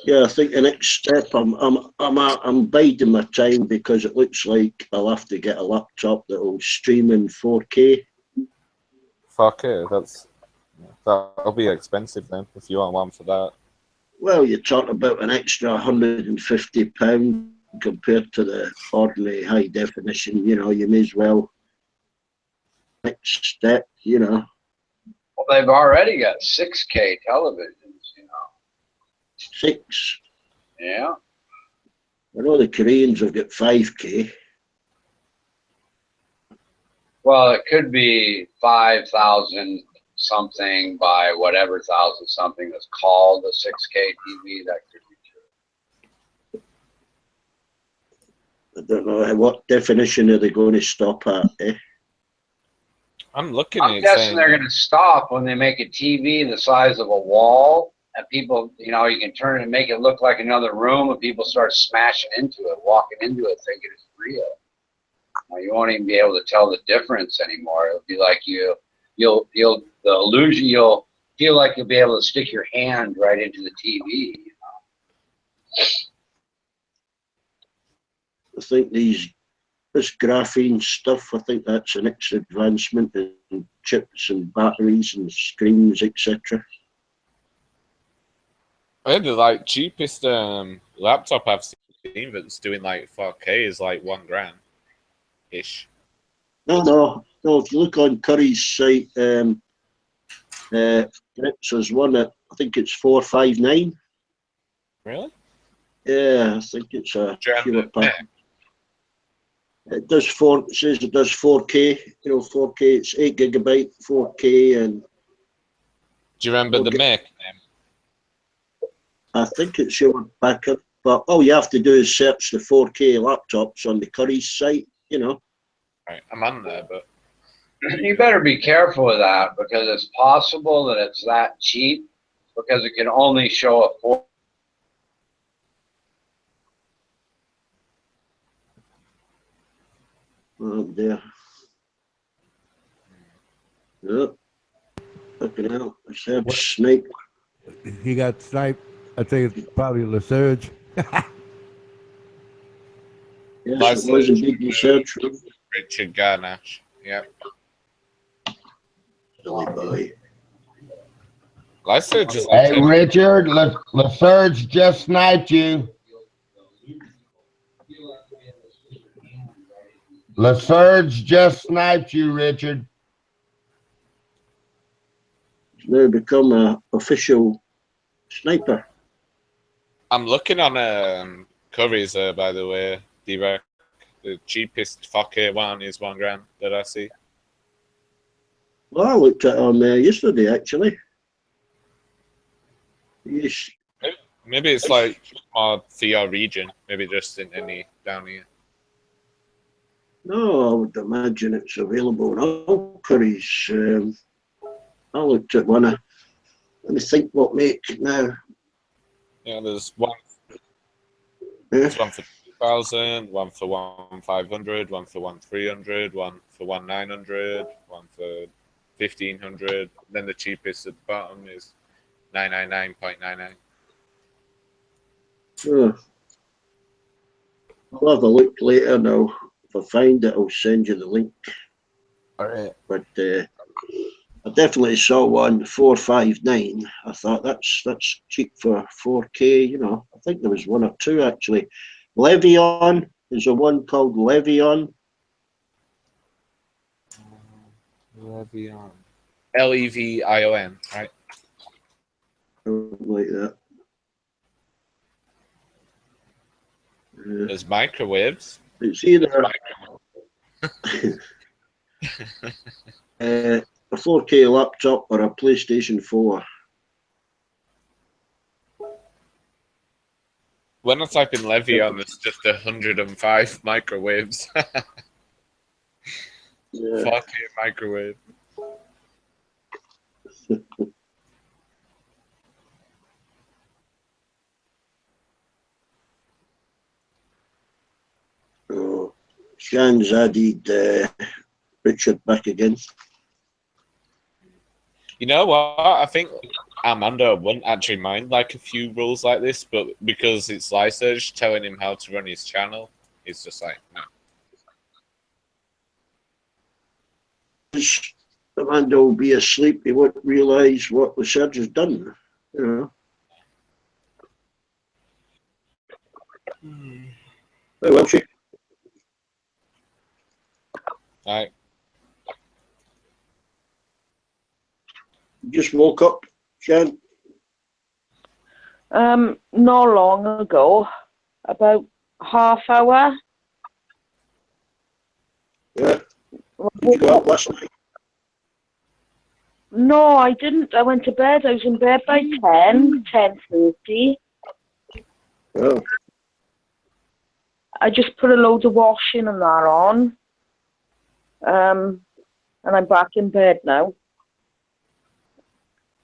Yeah, I think the next step, I'm biding my time because it looks like I'll have to get a laptop that will stream in 4K. 4K, that'll be expensive then if you want one for that. Well, you're talking about an extra £150 compared to the ordinary high definition. You may as well. Next step, Well, they've already got 6K televisions, 6. Yeah. I know the Koreans have got 5K. Well, it could be 5,000 something by whatever thousand something that's called a 6K TV. That could be true. I don't know what definition are they going to stop at. Eh? I'm looking I'm at it guessing saying they're going to stop when they make a TV the size of a wall, and people, you know, you can turn it and make it look like another room, and people start smashing into it, walking into it, thinking it's real. Now, you won't even be able to tell the difference anymore. It'll be like the illusion. You'll feel like you'll be able to stick your hand right into the TV. You know? I think this graphene stuff, I think that's the next advancement in chips and batteries and screens, etc. I heard the like cheapest laptop I've seen that's doing like 4K is like $1,000 ish. No. If you look on Curry's site, there's one that I think it's 459. Really? Yeah, I think it's a German pack. It does it says it does 4K. You know, 4K. It's 8 gigabyte, 4K, and Do you remember the Okay. make name? I think it's your backup. But all you have to do is search the 4K laptops on the Curry's site. You know. Right, I'm on there, but You better be careful with that, because it's possible that it's that cheap because it can only show a 4. Oh dear. Yep. Fucking hell. I said What? snipe. He got sniped. I think it's probably LeSurge. Yes, License it was a big research. Richard Garnash. Yep. Silly boy. Lysurge is Hey, like Richard, LaSurge just sniped you. LaSurge just sniped you, Richard. Now become a official sniper. I'm looking on Curry's by the way, D-Back. The cheapest 4K one is $1,000 that I see. Well, I looked at it on there yesterday, actually. Yes. Maybe it's like more for your region. Maybe just in any down here. No, I would imagine it's available in all Currys. I looked at one. Let me think what make now. Yeah, there's one. Yeah. There's one for 2,000, one for 1,500, one for 1,300, one for 1,900, one for 1,500. Then the cheapest at the bottom is 999.99. Oh. I'll have a look later now. If I find it, I'll send you the link. All right. But I definitely saw one 459. I thought that's cheap for 4K. You know, I think there was one or two actually. Levion, there's a one called Levion. Levion. Levion, right? Something like that. There's microwaves. It's either a 4K laptop or a PlayStation 4. When I type in Levion, there's just 105 microwaves. Yeah. 4K microwave. Oh, Shan's added Richard back again. You know what? I think Armando wouldn't actually mind like a few rules like this, but because it's Lysurge telling him how to run his channel, he's just like, no. Amanda will be asleep. He won't realise what the surge has done. You know. Oh, well, she. All right. Just woke up, Shan. Not long ago, about half hour. Yeah. Did you go out last night? No, I didn't. I went to bed. I was in bed by 10:30. Oh, I just put a load of washing and that on. And I'm back in bed now.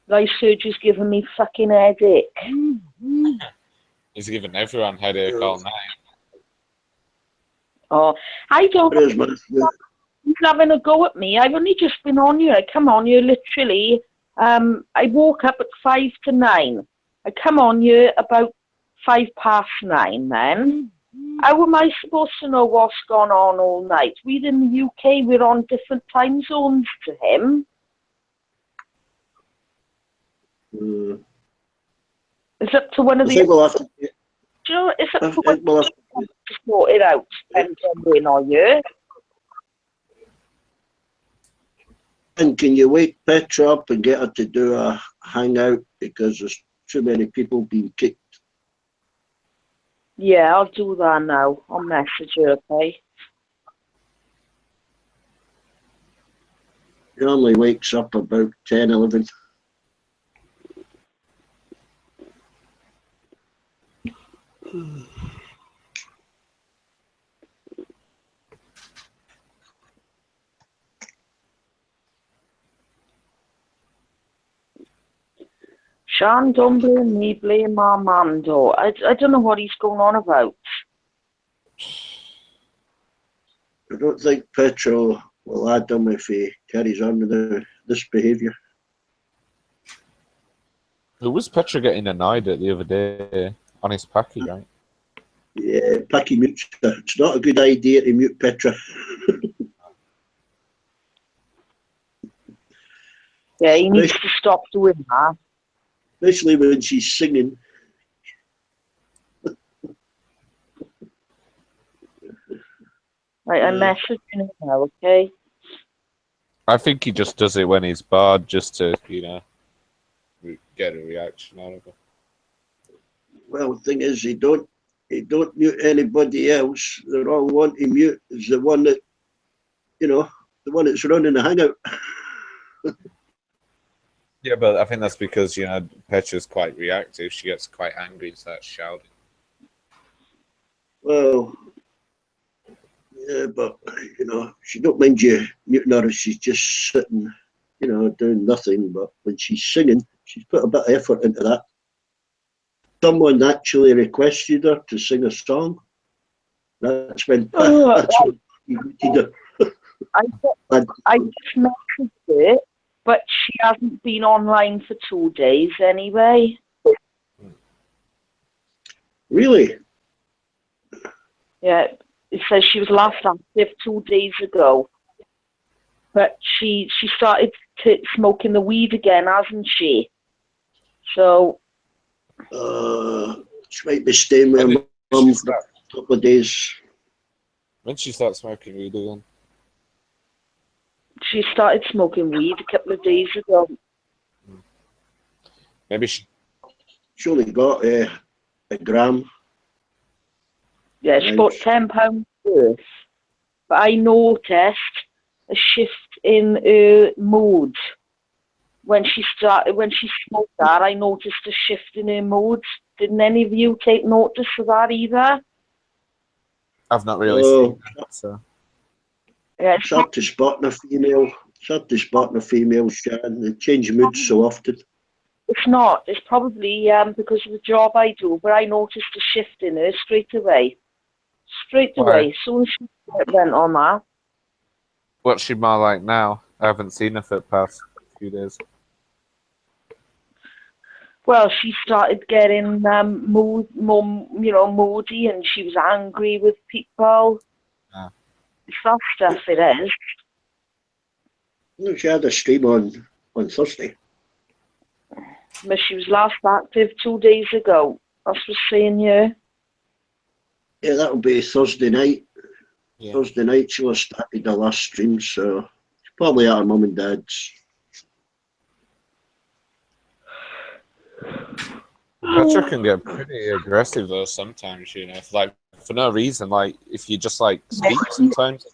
Life surgery's giving me fucking headache. He's giving everyone headache all night. Oh, I don't there's know. my, He's having a go at me. I've only just been on here. I come on here literally. I woke up at 5 to 9. I come on here about 9:05 then. How am I supposed to know what's gone on all night? We're in the UK. We're on different time zones to him. It's up to one of I the... think we'll have to, You know, it's I up to think one we'll have to sort it out. Depends on when are you. and can you wake Petra up and get her to do a hangout because there's too many people being kicked? Yeah, I'll do that now. I'll message her, okay? He only wakes up about 10, 11. Sean, don't blame me, blame Armando. I don't know what he's going on about. I don't think Petra will add him if he carries on with this behaviour. Who was Petra getting annoyed at the other day? On his packy, right? Yeah, Packy mutes her. It's not a good idea to mute Petra. Yeah, he needs to stop doing that. Especially when she's singing. Right, I'm messaging him now, okay? I think he just does it when he's bored, just to, you know, get a reaction out of it. Well, the thing is, he don't mute anybody else. They're all one to mute is the one that, you know, the one that's running the hangout. Yeah, but I think that's because, you know, Petra's quite reactive. She gets quite angry and starts shouting. Well, yeah, but, you know, she don't mind you muting her if she's just sitting, you know, doing nothing. But when she's singing, she's put a bit of effort into that. Someone actually requested her to sing a song. That's when, that's when he muted her. I just messaged her, but she hasn't been online for 2 days anyway. Really? Yeah, it says she was last active 2 days ago. But she started smoking the weed again, hasn't she? So... she might be staying with her mum for a couple of days. When she starts smoking weed again? She started smoking weed a couple of days ago. Maybe she only got a gram. Yeah, she bought £10 worth. But I noticed a shift in her mood. When she smoked that, I noticed a shift in her mood. Didn't any of you take notice of that either? I've not really seen that, so. Yeah, it's hard to spot in a female. It's hard to spot in a female, Sharon. They change moods so often. It's not. It's probably because of the job I do, but I noticed a shift in her straight away. Straight away. As soon as she went on that. What's she more like now? I haven't seen her for the past few days. Well, she started getting moody, and she was angry with people. Yeah. It's that stuff it is. She had a stream on Thursday. But she was last active 2 days ago. That's what's saying here. Yeah, that'll be Thursday night. Yeah. Thursday night she was started the last stream, so she's probably at her mum and dad's. Petra can get pretty aggressive though sometimes, you know, like for no reason. Like if you just like speak sometimes.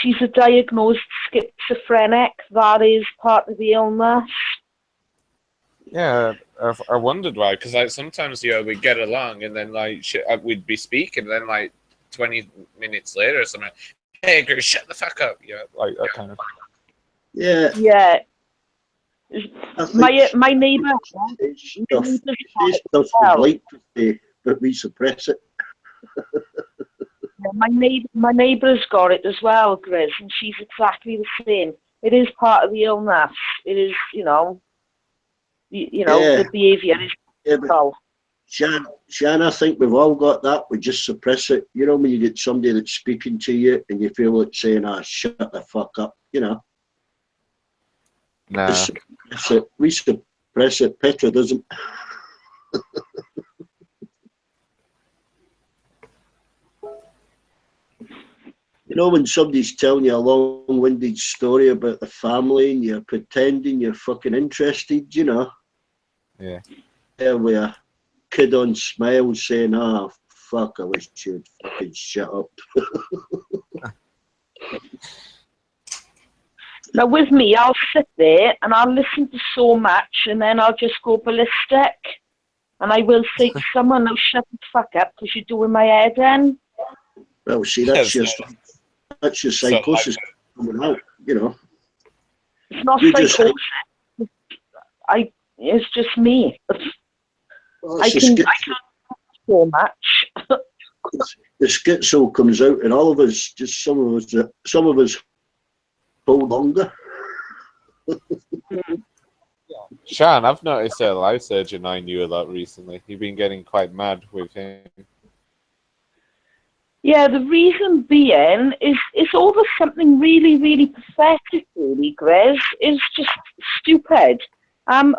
She's a diagnosed schizophrenic, that is part of the illness. Yeah, I wondered why, because like sometimes we'd get along and then like we'd be speaking, and then like 20 minutes later or something, hey, girl, shut the fuck up, like that kind of. Yeah. Yeah. My neighbour. It's stuff we'd like to say, but we suppress it. My neighbour's got it as well, Grizz, and she's exactly the same. It is part of the illness. It is, the behaviour is. Yeah, Shan, I think we've all got that. We just suppress it. You know, when you get somebody that's speaking to you and you feel like saying, shut the fuck up, Nah. We suppress it. Petra doesn't. You know, when somebody's telling you a long-winded story about the family and you're pretending you're fucking interested, Yeah. There with a kid on smile saying, fuck, I wish you'd fucking shut up. Now, with me, I'll sit there and I'll listen to so much, and then I'll just go ballistic. And I will say to someone, no, shut the fuck up, because you're doing my head in. Well, see, that's your psychosis coming out, It's not psychosis. It's just me. Well, I can't so much. The schizo comes out in all of us. Just some of us hold longer. Sean, I've noticed that Life Surge annoying you a lot recently. You've been getting quite mad with him. Yeah, the reason being is it's over something really, really pathetic, really, Grizz. It's just stupid.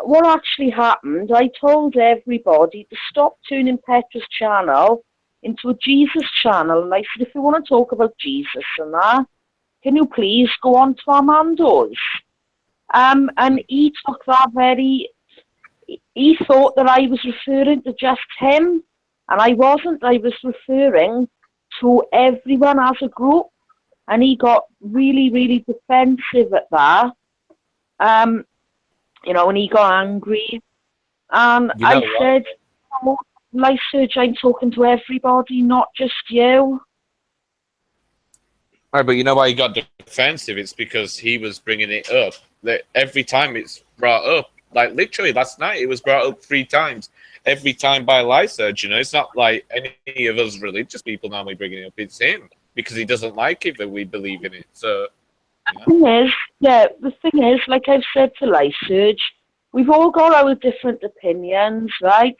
What actually happened, I told everybody to stop tuning Petra's channel into a Jesus channel. And I said, if you want to talk about Jesus and that, can you please go on to Armando's? And he took that he thought that I was referring to just him, and I wasn't. I was referring to everyone as a group, and he got really, really defensive at that. And he got angry, and I said, Life Surge, I'm talking to everybody, not just you. Right, but you know why he got defensive? It's because he was bringing it up. Every time it's brought up, like literally last night, it was brought up 3 times. Every time by Life Surge, it's not like any of us religious people normally bringing it up. It's him, because he doesn't like it that we believe in it. So, the thing is, like I've said to Life Surge, we've all got our different opinions, right?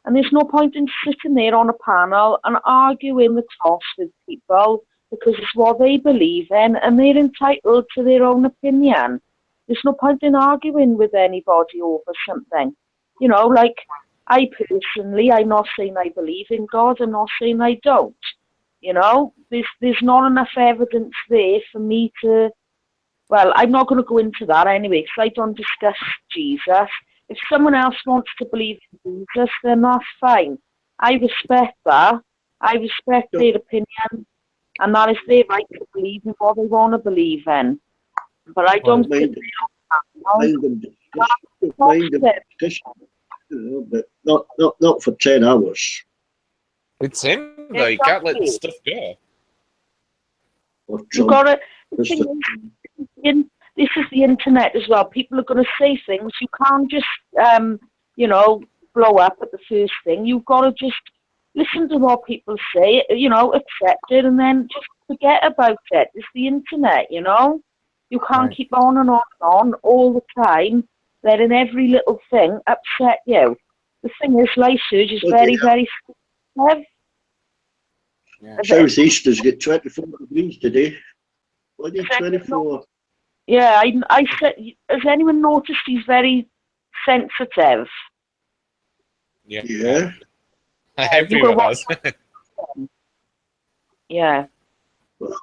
And there's no point in sitting there on a panel and arguing the toss with people, because it's what they believe in and they're entitled to their own opinion. There's no point in arguing with anybody over something. Like, I personally, I'm not saying I believe in God, I'm not saying I don't. There's not enough evidence there for me to, well, I'm not going to go into that anyway, because I don't discuss Jesus. If someone else wants to believe in Jesus, then that's fine. I respect that. I respect their opinion. And that is their right to believe in what they want to believe in. But I don't think but not for 10 hours. it's him, though. You can't let the stuff go. You've got to. This is the internet as well. People are going to say things. You can't just, blow up at the first thing. You've got to just listen to what people say, accept it, and then just forget about it. It's the internet, You can't keep on and on all the time, letting every little thing upset you. The thing is, Life Surge is very, very sensitive. Southeast has got 24 degrees today. What did 24? Yeah, I said, has anyone noticed he's very sensitive? Yeah. Everyone has. Yeah. Well,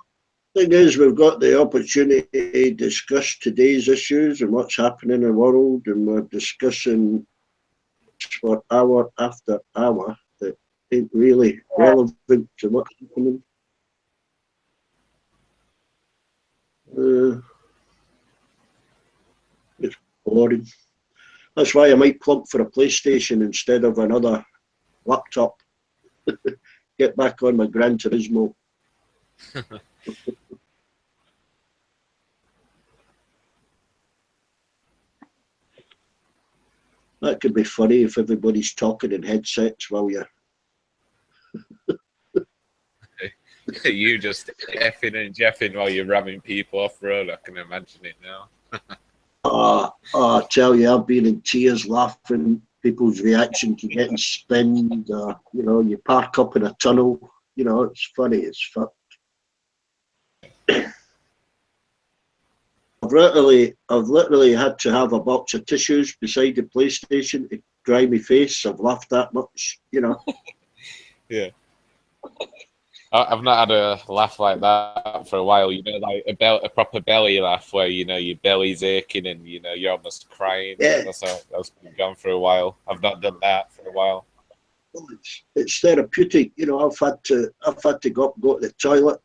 the thing is, we've got the opportunity to discuss today's issues and what's happening in the world, and we're discussing for hour after hour that ain't really relevant to what's happening. boring. That's why I might plug for a PlayStation instead of another laptop. Get back on my Gran Turismo. That could be funny if everybody's talking in headsets while you're... You just effing and jeffing while you're ramming people off road. I can imagine it now. I tell you, I've been in tears laughing. People's reaction to getting spinned. You park up in a tunnel. It's funny as fuck. I've literally had to have a box of tissues beside the PlayStation to dry my face. I've laughed that much. Yeah. I've not had a laugh like that for a while. Like a proper belly laugh where your belly's aching and you're almost crying. Yeah. That's been gone for a while. I've not done that for a while. Well, it's therapeutic. I've had to go to the toilet.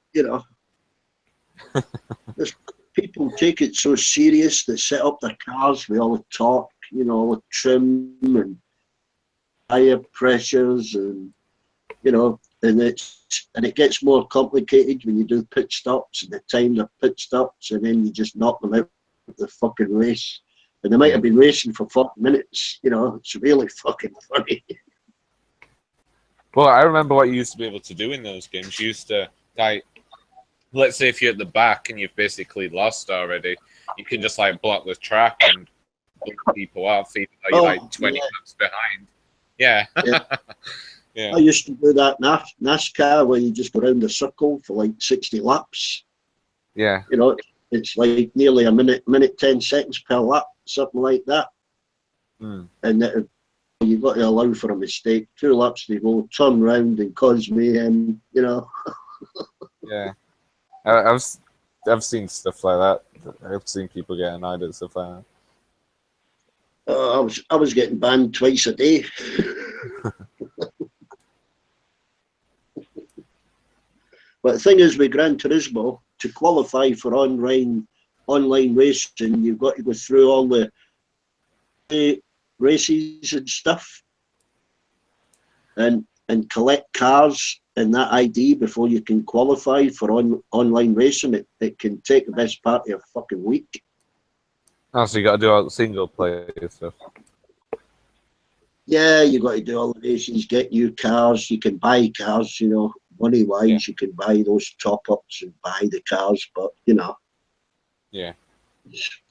People take it so serious. They set up their cars with all the torque, all the trim and tire pressures, and and it gets more complicated when you do pit stops and the time the pit stops, and then you just knock them out of the fucking race. And they might have been racing for 40 minutes. It's really fucking funny. Well, I remember what you used to be able to do in those games. You used to, like, let's say if you're at the back and you've basically lost already, you can just like block the track and block people off, even though you're like 20 laps behind. Yeah. Yeah. I used to do that NASCAR where you just go around the circle for like 60 laps. Yeah. It's like nearly a minute 10 seconds per lap, something like that. And you've got to allow for a mistake. 2 laps to go, turn round and cause mayhem, Yeah. I've seen stuff like that. I've seen people get annoyed at stuff like that. I was getting banned twice a day. But the thing is, with Gran Turismo, to qualify for online racing, you've got to go through all the races and stuff, and collect cars and that ID before you can qualify for online racing. It can take the best part of a fucking week. Oh, so you got to do all the single player stuff. Yeah, you got to do all the races, get new cars. You can buy cars, money-wise. You can buy those top-ups and buy the cars, but, Yeah.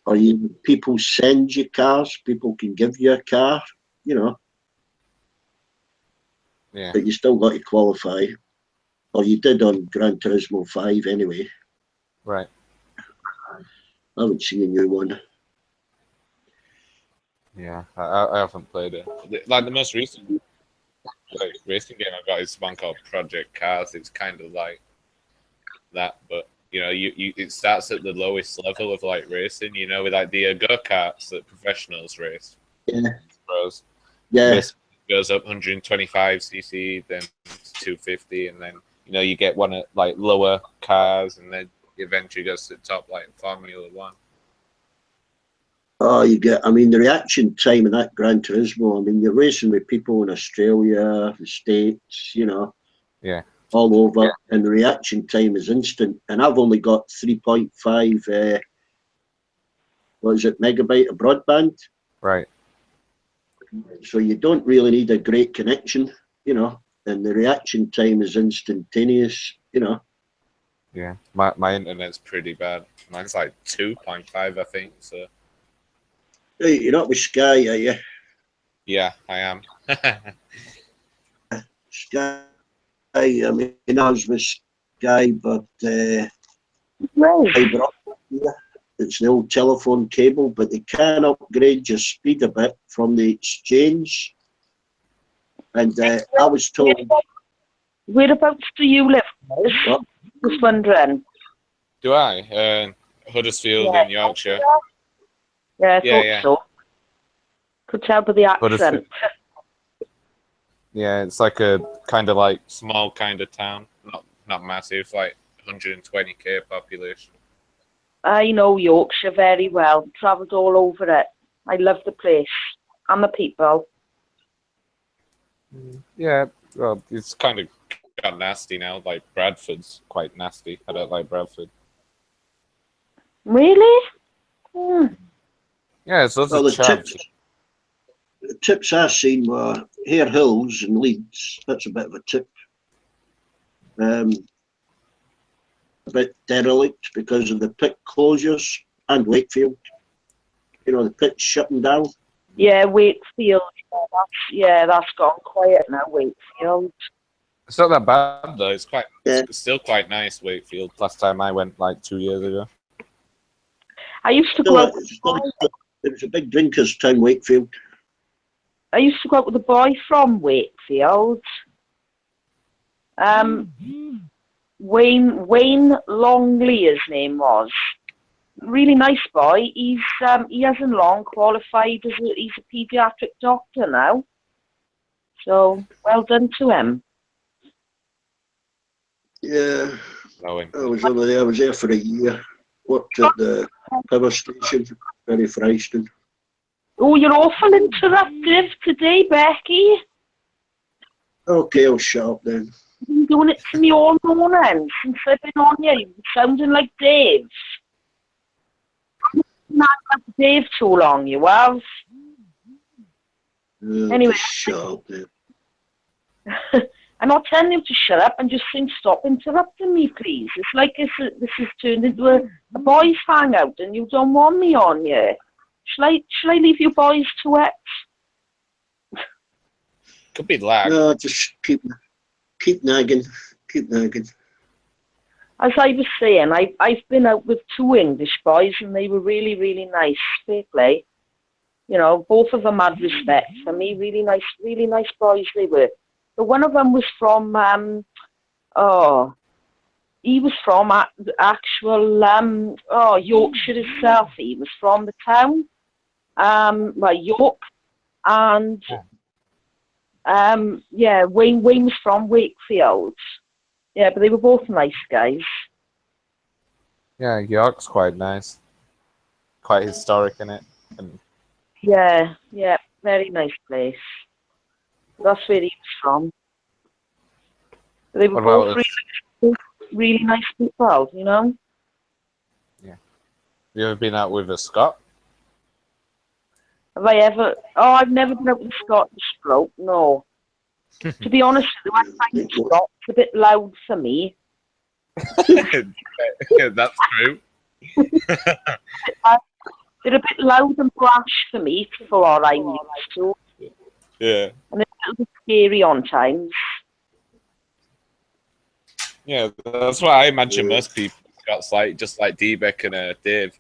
Or people send you cars. People can give you a car, Yeah. But you still got to qualify. Or you did on Gran Turismo 5 anyway. Right. I haven't seen a new one. Yeah, I haven't played it. Like the most recent racing game I got is one called Project Cars. It's kind of like that, but it starts at the lowest level of like racing. With like the go-karts that professionals race. Yeah. Pros. Yeah. It goes up 125 cc, then 250, and then you get one at like lower cars, and then eventually goes to the top like Formula One. Oh, the reaction time in that Gran Turismo, you're racing with people in Australia, the States, Yeah. all over, and the reaction time is instant. And I've only got 3.5, megabyte of broadband. Right. So you don't really need a great connection, and the reaction time is instantaneous, Yeah. My internet's pretty bad. Mine's like 2.5, I think, so. Hey, you're not with Sky, are you? Yeah, I am. Sky, I was with Sky, but fibre optic here. It's the old telephone cable, but they can upgrade your speed a bit from the exchange. And I was told... Whereabouts do you live? What? Just wondering. Do I? Huddersfield in Yorkshire. Yeah, I thought so. Could tell by the accent. Yeah, it's like a kind of like small kind of town, not massive, like 120k population. I know Yorkshire very well. Travelled all over it. I love the place and the people. Yeah, well, it's kind of got nasty now. Like Bradford's quite nasty. I don't like Bradford. Really? Hmm. Yeah, it's lots Well, of chav. the tips I seen were Hare Hills and Leeds. That's a bit of a tip. A bit derelict because of the pit closures, and Wakefield. You know, the pit's shutting down. Yeah, Wakefield. That's gone quiet now. Wakefield. It's not that bad though. It's quite, Yeah. it's still quite nice. Wakefield. Last time I went, like 2 years ago. I used to Still, go out. it was a big drinkers' town, Wakefield. I used to go out with a boy from Wakefield. Wayne Longley, his name was. Really nice boy. He hasn't long qualified as he's a paediatric doctor now. So well done to him. Yeah, Knowing. I was over there. I was there for a year. Worked at the power station, very Fryston. Oh, you're awful interruptive today, Becky. Okay, I'll shut up then. You've been doing it to me all morning since I've been on here. You're sounding like Dave. Not like Dave too long, you have. Anyway. Just shut up then. I'm not telling you to shut up. I'm just saying stop interrupting me, please. It's like this is turned into a boys' hangout and you don't want me on here. Shall I leave you boys to it? Could be lag. No, just keep nagging. Keep nagging. As I was saying, I've been out with 2 English boys and they were really, really nice. Fair play. You know, both of them had respect for me. Really nice boys they were. But one of them was from, he was from actual, Yorkshire itself. He was from the town, York. And, Wayne was from Wakefield. Yeah, but they were both nice guys. Yeah, York's quite nice. Quite historic in it. And Yeah, very nice place. That's where he was from. They were what both about really nice people, you know? have you ever been out with a Scot? Have I ever... Oh, I've never been out with a Scottish bloke, no. To be honest with you, I find Scots a bit loud for me. Yeah, that's true. They're a bit loud and brash for me for what I'm used to. Yeah. And they're a little bit scary on times. Yeah, that's why I imagine most people Scots like just like D-Beck and Dave.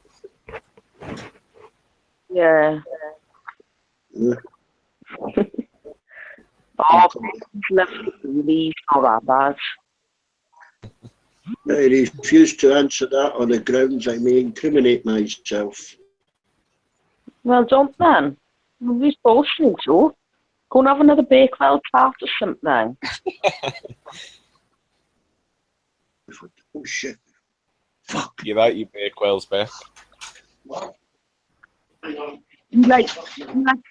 Yeah. Yeah. Oh, he's lovely. He's not that bad. I refuse to answer that on the grounds I may incriminate myself. Well, don't then. We're supposed to. Go and have another Bakewell tart or something. Oh shit. Fuck. You like your Bakewell's, Beck? He likes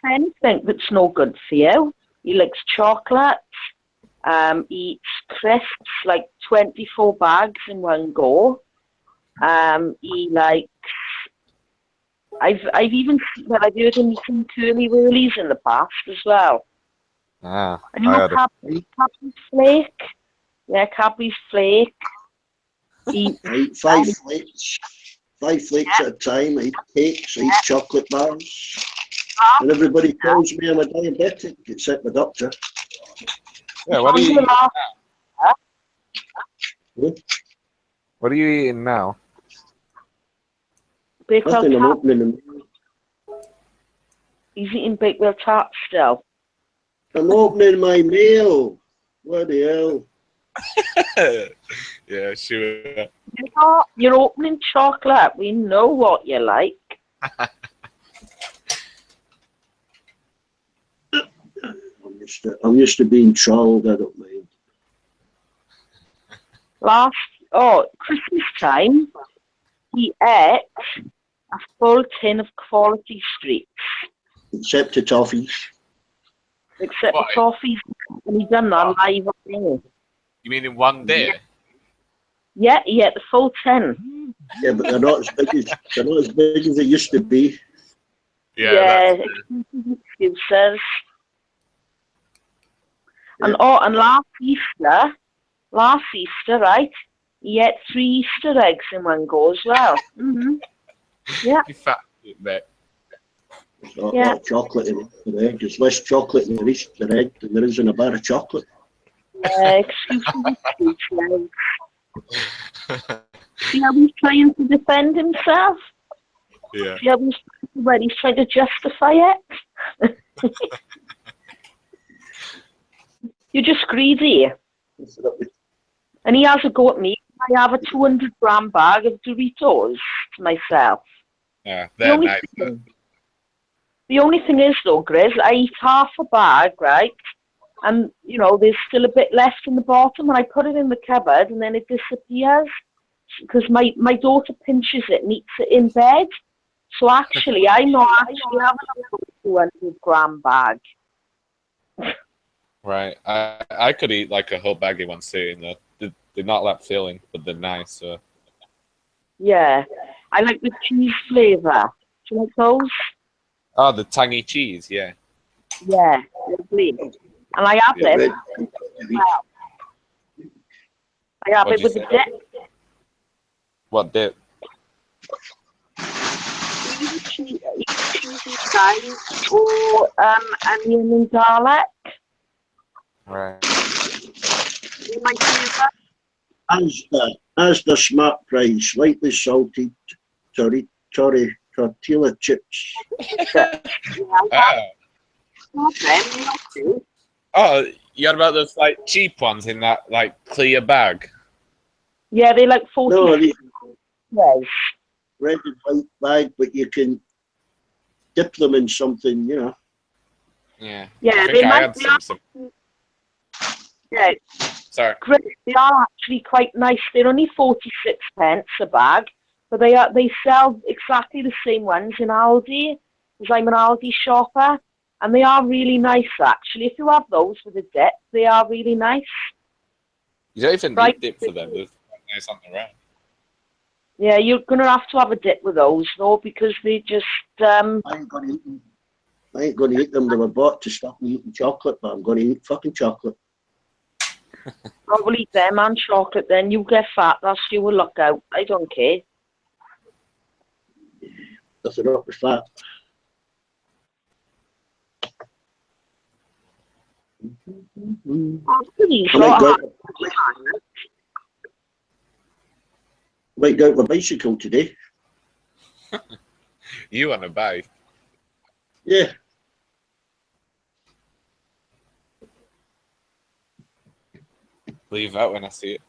anything that's no good for you. He likes chocolate. Eats crisps, like 24 bags in one go. He likes... I've heard him eating curly whirlies in the past as well. Ah, And you know Cadbury's Flake? Yeah, Cadbury's Flake. I eat 5 flakes. 5 flakes at a time. I eat cakes, I eat chocolate bars. And everybody tells me I'm a diabetic, except the doctor. Yeah, what are you eating now? Yeah. What are you eating now? Bakewell Nothing, I'm tart. opening them. He's eating Bakewell tart still. I'm opening my mail. What the hell? Yeah, sure. You're opening chocolate. We know what you like. I'm used to being trolled, I don't mind. Christmas time, he ate a full tin of quality streets. Except the toffees. Except Why? the toffees, and he done that live on air. You mean in one day? Yeah, the full 10. Yeah, but they're not as big as they used to be. Yeah. Excuses. And last Easter, right? He ate 3 Easter eggs in one go as well. Yeah. You fat bit. There's not a lot of chocolate in the egg. There's less chocolate in the Easter egg than there is in a bar of chocolate. Excuses. See how he's trying to defend himself? Yeah. See how he's trying to justify it? You're just greedy. And he has a go at me. I have a 200-gram bag of Doritos to myself. Yeah, they're nice. The only thing is, though, Grizz, I eat half a bag, right? And, there's still a bit left in the bottom, and I put it in the cupboard, and then it disappears. Because my daughter pinches it and eats it in bed. So actually, I know I actually have a 200-gram bag. Right. I could eat like a whole bag in one sitting, though. They're not that filling, but they're nice. So. Yeah. I like the cheese flavour. Do you like those? Oh, the tangy cheese, yeah. Yeah, lovely. And I have them. I have it with the dip. What dip? Either cheese inside or onion and garlic. Right. My favourite. As the smart fries, slightly salted tortilla chips. Oh, you had about those like cheap ones in that like clear bag? Yeah, they like 40. No, they Yes. red and white bag, but you can dip them in something, Yeah. Yeah, I they think I might had be some. Yeah, Sorry. great. They are actually quite nice. They're only 46 pence a bag, but they sell exactly the same ones in Aldi, because I'm an Aldi shopper, and they are really nice actually. If you have those with a dip, they are really nice. You don't even need dip for them. They're nice on their own. Yeah, you're gonna have to have a dip with those though, because they just I ain't gonna eat them. They were bought to stop me eating chocolate, but I'm gonna eat fucking chocolate. Probably eat them and chocolate. Then you get fat. That's you a lookout. I don't care. That's not the fat. Might go out with a bicycle today. You on a bike? Yeah. Leave that when I see it.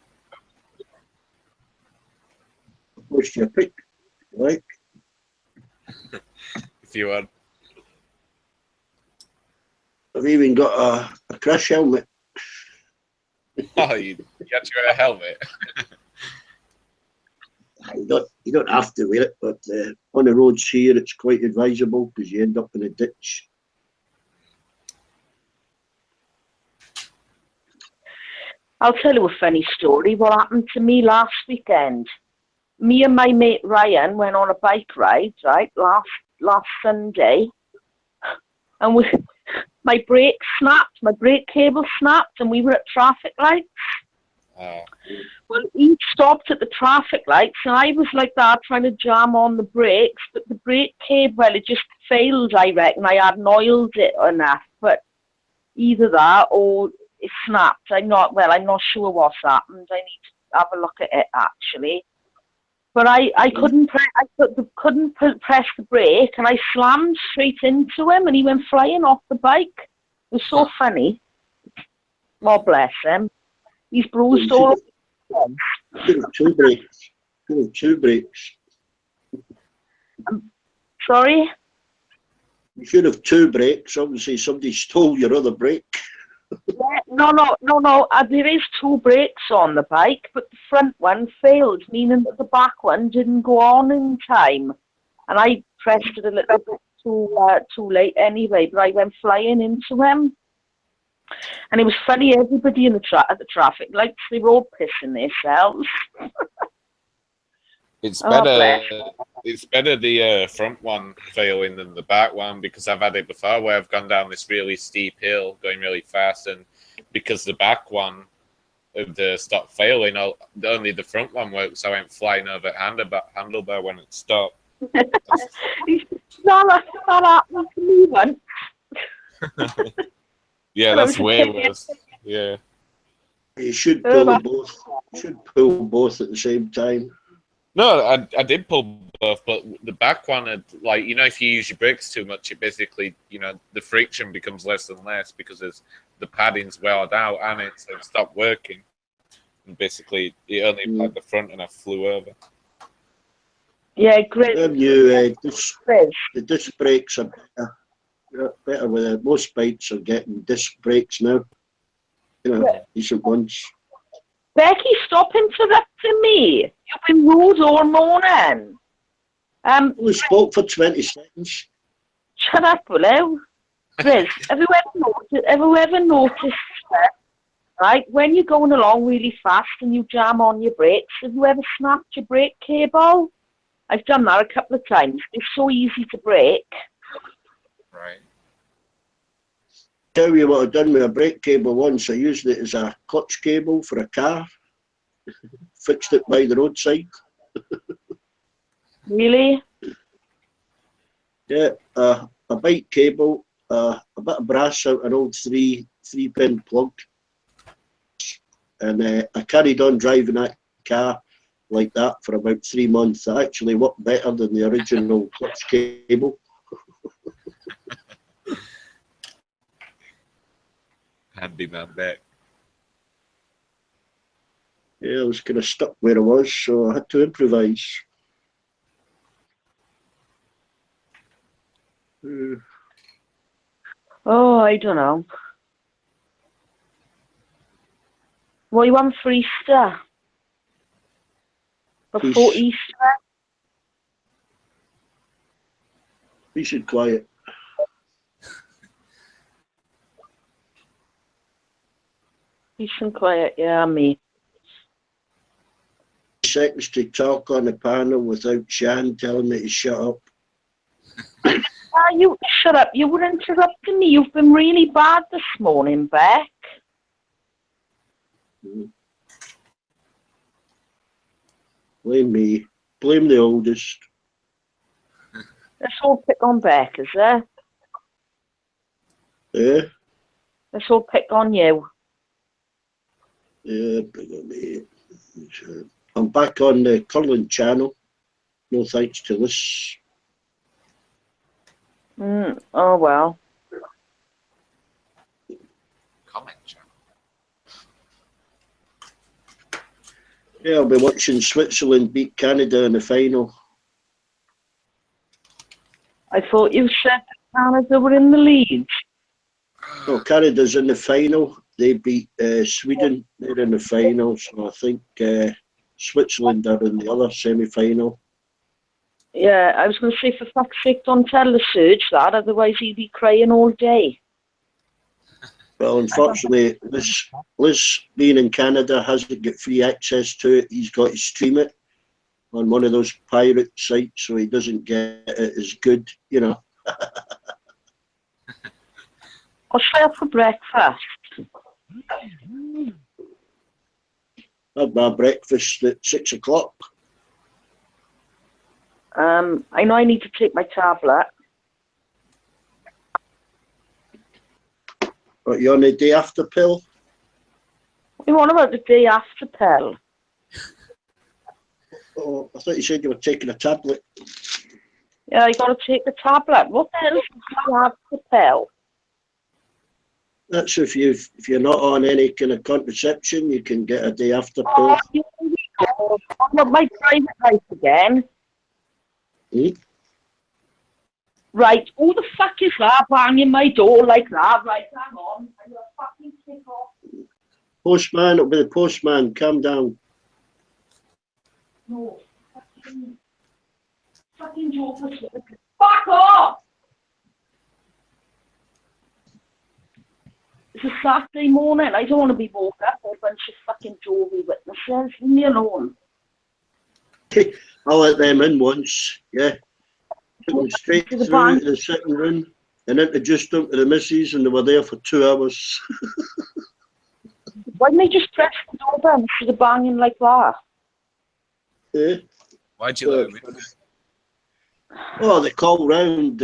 What's your pick? Right? If you want. I've even got a crash helmet. Oh, you got to wear a helmet. You don't have to wear it, but on the roads here, it's quite advisable because you end up in a ditch. I'll tell you a funny story. What happened to me last weekend? Me and my mate Ryan went on a bike ride, right, last Sunday, and my brake cable snapped, and we were at traffic lights. Well, he stopped at the traffic lights, and I was like that, trying to jam on the brakes, but the brake cable, it just failed, I reckon. I hadn't oiled it enough, but either that or it snapped. I'm not sure what's happened. I need to have a look at it, actually. But I couldn't press the brake, and I slammed straight into him, and he went flying off the bike. It was so funny. God bless him. He's bruised all over. Two brakes. Two brakes. Sorry? You should have two brakes. Obviously, somebody stole your other brake. Yeah, no. There is two brakes on the bike, but the front one failed, meaning that the back one didn't go on in time. and I pressed it a little bit too late anyway, but I went flying into him. And it was funny, everybody in at the traffic lights, they were all pissing themselves. It's Oh, better. bless. It's better the front one failing than the back one, because I've had it before where I've gone down this really steep hill going really fast, and because the back one stopped failing, only the front one worked, so I went flying over handlebar when it stopped. Not happening to me once. Yeah, that's way worse. Yeah. You should pull both. You should pull both at the same time. No, I did pull both, but the back one had, like, you know, if you use your brakes too much, it basically, you know, the friction becomes less and less because the padding's weared out and it stopped working. And basically, it only applied the front and I flew over. Yeah, great. The disc brakes are better with it. Most bikes are getting disc brakes now. You know, decent ones. Becky, stop interrupting me. You've been rude all morning. We spoke for 20 seconds. Shut up, Willow. Chris, have you ever noticed that, right, when you're going along really fast and you jam on your brakes, have you ever snapped your brake cable? I've done that a couple of times. It's so easy to break. Right. Tell you what I've done with a brake cable once. I used it as a clutch cable for a car. Fixed it by the roadside. Really? Yeah, a bike cable, a bit of brass out an old three-pin plug. And I carried on driving that car like that for about 3 months. It actually worked better than the original clutch cable. Handyman back. Yeah, I was kind of stuck where I was, so I had to improvise. Oh, I don't know. What you want for Easter? Before Easter? Peace and quiet. Peace and quiet, yeah, me. Seconds to talk on the panel without Shan telling me to shut up. You shut up. You were interrupting me. You've been really bad this morning, Beck. Blame me. Blame the oldest. Let's all pick on Beck, is there? Yeah? Let's all pick on you. Yeah, pick on me. I'm back on the curling channel. No thanks to this. Oh, well. Comment channel. Yeah, I'll be watching Switzerland beat Canada in the final. I thought you said Canada were in the lead. Oh, Canada's in the final. They beat Sweden. They're in the final. So I think Switzerland are in the other semi-final. Yeah, I was going to say, for fuck's sake, don't tell the Surge that, otherwise he'd be crying all day. Well, unfortunately, Liz being in Canada hasn't got free access to it. He's got to stream it on one of those pirate sites, so he doesn't get it as good, you know. What's there for breakfast? Had my breakfast at 6 o'clock. I know I need to take my tablet. But you're on the day after pill? What about the day after pill? Oh, I thought you said you were taking a tablet. Yeah, you got to take the tablet. What the hell is the day after pill? That's if you're not on any kind of contraception, you can get a day after pill. Oh, I'm not my private life again. Right, who the fuck is that banging my door like that? Right, hang on. I'm gonna fucking kick off. Postman, it'll be the postman. Calm down. No, fucking fucking joke for sleep. Fuck off! It's a Saturday morning. I don't want to be woke up by a bunch of fucking Jehovah's Witnesses. Leave me alone. I let them in once, yeah. Took them straight To the through bank. to the sitting room and introduced them to the missus, and they were there for 2 hours. Why didn't they just press the doorbell instead of banging like that? Yeah. Why'd you let me? Oh, they call round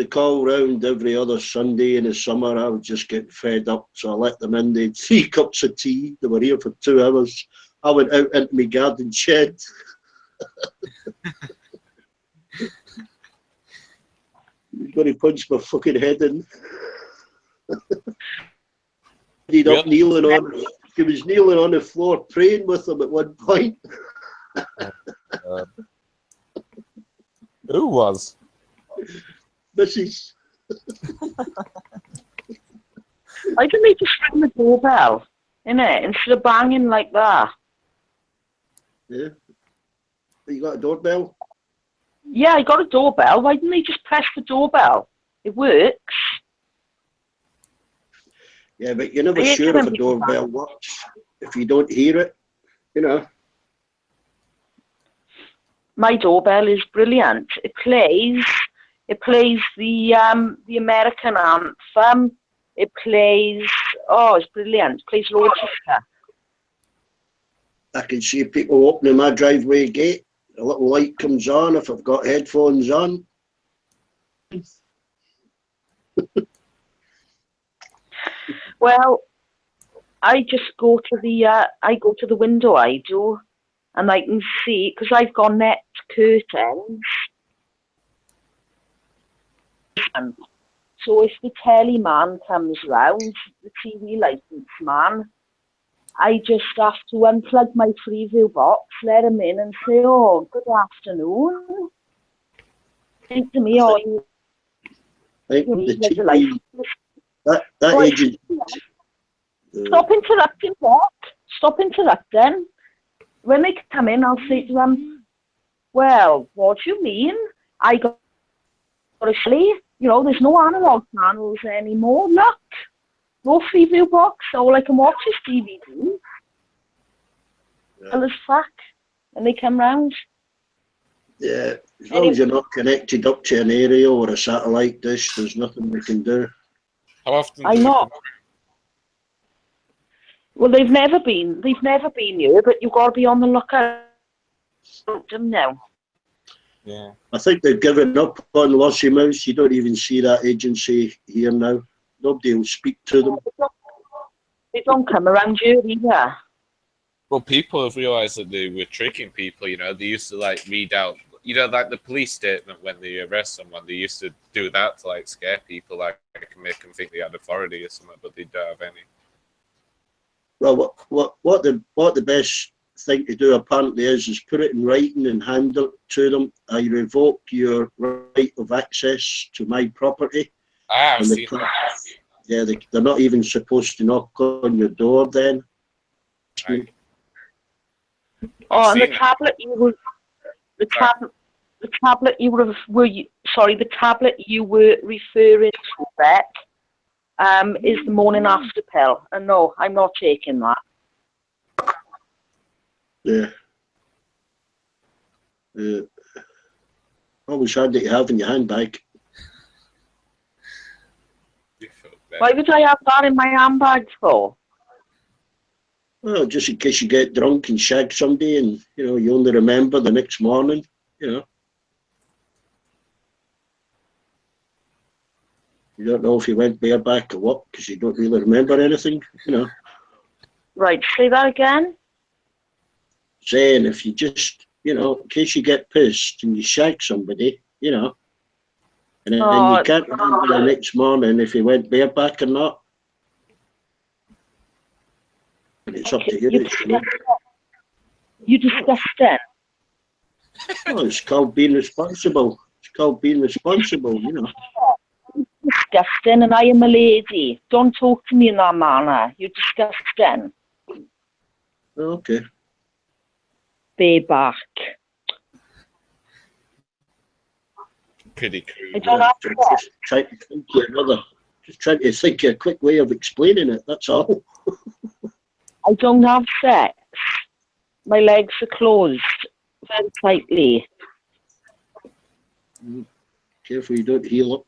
every other Sunday in the summer. I was just getting fed up, so I let them in. They had 3 cups of tea. They were here for 2 hours. I went out into my garden shed. He's going to punch my fucking head in. Ended up kneeling on. He was kneeling on the floor praying with them at one point. Who was? Mrs. Why didn't they just ring the doorbell, innit, instead of banging like that? Yeah. You got a doorbell? Yeah, I got a doorbell. Why didn't they just press the doorbell? It works. Yeah, but you're never Yeah, sure can if I a be doorbell works if you don't hear it, you know. My doorbell is brilliant. It plays the American anthem. It plays, oh, it's brilliant. It plays Rochester. I can see people opening my driveway gate. A little light comes on if I've got headphones on. Well, I just go to the window, I do, and I can see, because I've got net curtains. And so if the telly man comes round, the TV license man, I just have to unplug my Freeview box, let him in and say, oh, good afternoon. Think to me, oh, you I think need the like a TV, license. that Right. agent. Stop interrupting, what? Stop interrupting. When they come in, I'll say to them, well, what do you mean? I got a sleeve. You know, there's no analog panels anymore. Look, no Freeview box. All I can watch is DVD. Well, as fuck. And they come round. Yeah, as long as you're not connected up to an aerial or a satellite dish, there's nothing we can do. How often? I'm not. Well, they've never been here, but you've got to be on the lookout for them now. Yeah. I think they've given up on Lossy Mouse. You don't even see that agency here now. Nobody will speak to them. They don't come around here either. Well, people have realised that they were tricking people. You know, they used to like read out, you know, like the police statement when they arrest someone. They used to do that to like scare people, like make them think they had authority or something, but they don't have any. Well, what the best thing to do apparently is put it in writing and hand it to them. I revoke your right of access to my property. I've seen that. Yeah, they're not even supposed to knock on your door then. Right. Oh, and the tablet you were, the tablet you were referring to, Beck, is the morning after pill. And no, I'm not taking that. Yeah. Always handy to have in your handbag. Why would I have that in my handbag for? Well, just in case you get drunk and shag somebody and, you know, you only remember the next morning, you know. You don't know if you went bareback or what, because you don't really remember anything, you know. Right, say that again? Saying if you just, you know, in case you get pissed and you shag somebody, you know, and then you can't remember the next morning if you went bareback or not. It's up to you. You disgusting. Oh, it's called being responsible. It's called being responsible, you know. Disgusting, and I am a lady. Don't talk to me in that manner. You're disgusting. Okay. Bareback. pretty I crude. don't have Just trying to think of another. Just trying to think of a quick way of explaining it. That's all. I don't have sex. My legs are closed very tightly. Careful you don't heal up.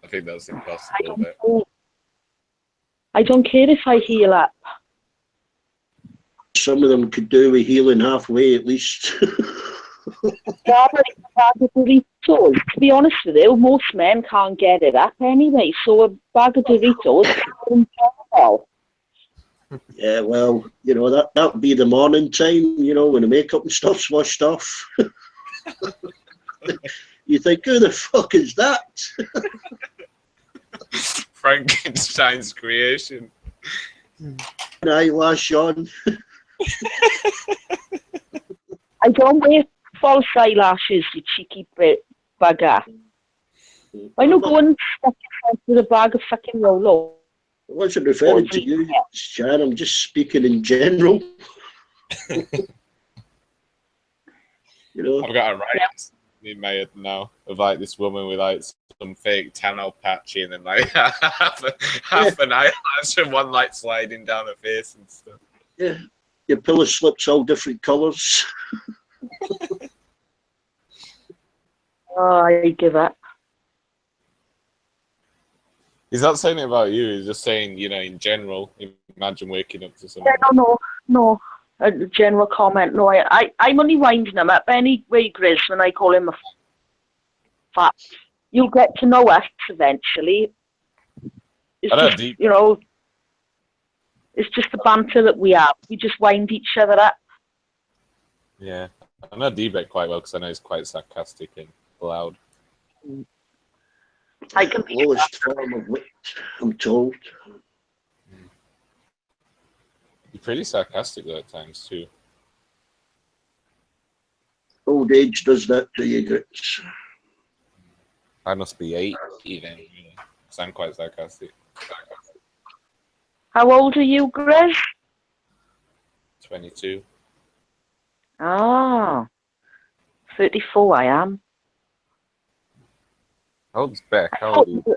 I think that's I impossible. don't, But care. I don't care if I heal up. Some of them could do with healing halfway at least. Yeah, but it's a bag of Doritos. To be honest with you, most men can't get it up anyway. So a bag of Doritos is enjoyable. Yeah, well, you know, that would be the morning time, you know, when the makeup and stuff's washed off. You think, who the fuck is that? Frankenstein's creation. An eyelash on. I don't wear false eyelashes, you cheeky bugger. Why not go and stuff yourself with a bag of fucking Rolo? I wasn't referring to you, Shan. I'm just speaking in general. You know, I've got a right in my head now of like this woman with like some fake tan or patchy and then like half an eyelash and one like sliding down her face and stuff. yeah, your pillow slips all different colours. Oh, I give up. He's not saying it about you. He's just saying, you know, in general. Imagine waking up to something. Yeah, no. A general comment. No, I'm only winding him up anyway, Grizz, when I call him a fat. You'll get to know us eventually. It's I know, just, you know, it's just the banter that we have. We just wind each other up. Yeah. I know D-Bet quite well because I know he's quite sarcastic and loud. I can be Lowest form of wit, I'm told. You're pretty sarcastic though at times too. Old age does that to you, Grits. I must be 8 even, because I'm quite sarcastic. How old are you, Grizz? 22. Ah, 34 I am. How old's Beck? How old are you?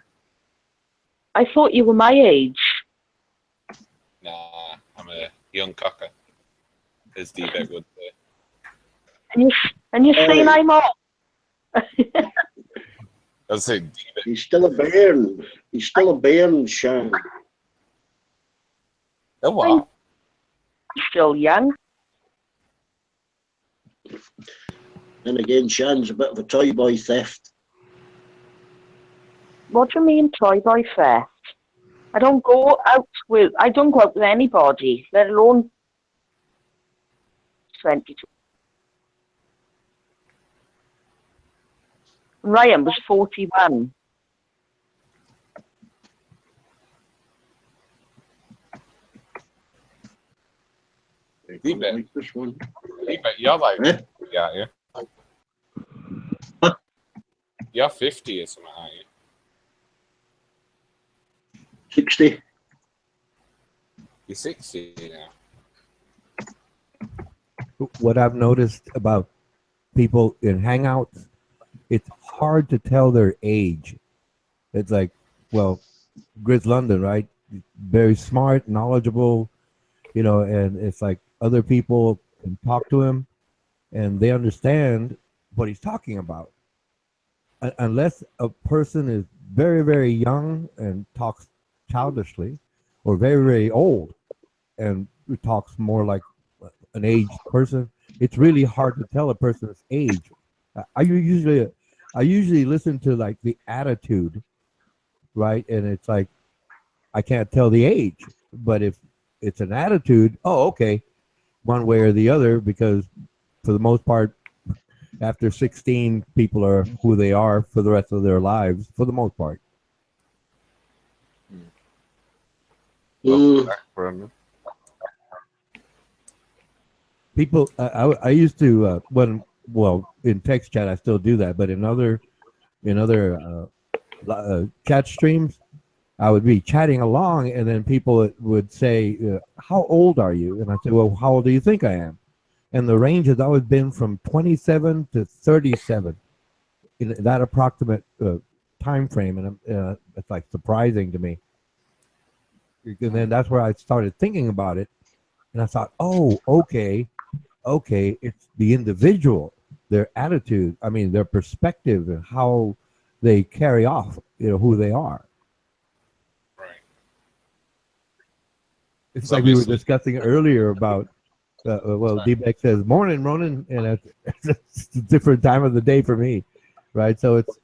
I thought you were my age. Nah, I'm a young cocker, as D-Bet would say. And you're saying I'm old. I'd say D-Bet. He's still a bairn. He's still a bairn, Shan. Oh, wow. I'm still young. And again, Shan's a bit of a toy boy theft. What do you mean, toy boy theft? I don't go out with anybody, let alone 22. Ryan was 41. D-Bet. Like this one. D-Bet, you're like, Eh? yeah. Huh? You're 50 or something, aren't you? 60. You're 60 now. What I've noticed about people in Hangouts, it's hard to tell their age. It's like, well, Grizz London, right? Very smart, knowledgeable, you know, and it's like other people can talk to him and they understand what he's talking about. Unless a person is very, very young and talks childishly, or very, very old and talks more like an aged person, it's really hard to tell a person's age. I usually listen to like the attitude, right? And it's like I can't tell the age, but if it's an attitude, oh, okay, one way or the other, because for the most part, after 16, people are who they are for the rest of their lives, for the most part. People, I used to in text chat I still do that, but in other chat streams, I would be chatting along, and then people would say, "How old are you?" And I say, "Well, how old do you think I am?" and the range has always been from 27 to 37 in that approximate time frame, and it's like surprising to me. And then that's where I started thinking about it, and I thought, oh, okay, it's the individual, their attitude, I mean, their perspective, and how they carry off, who they are. Right. It's So like we were obviously- discussing earlier about, well, D-Beck says, morning, Ronan, and it's a different time of the day for me, right? So it's,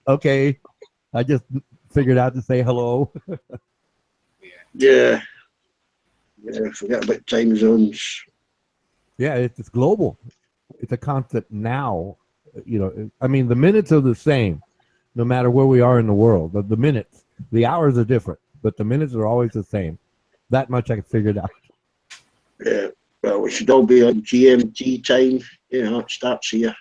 okay, I just figured out to say hello. Yeah. Forget about time zones. Yeah, it's global. It's a concept now. I mean, the minutes are the same, no matter where we are in the world. The minutes, the hours are different, but the minutes are always the same. That much I figured out. Yeah. Well, we should all be on GMT time. It starts here.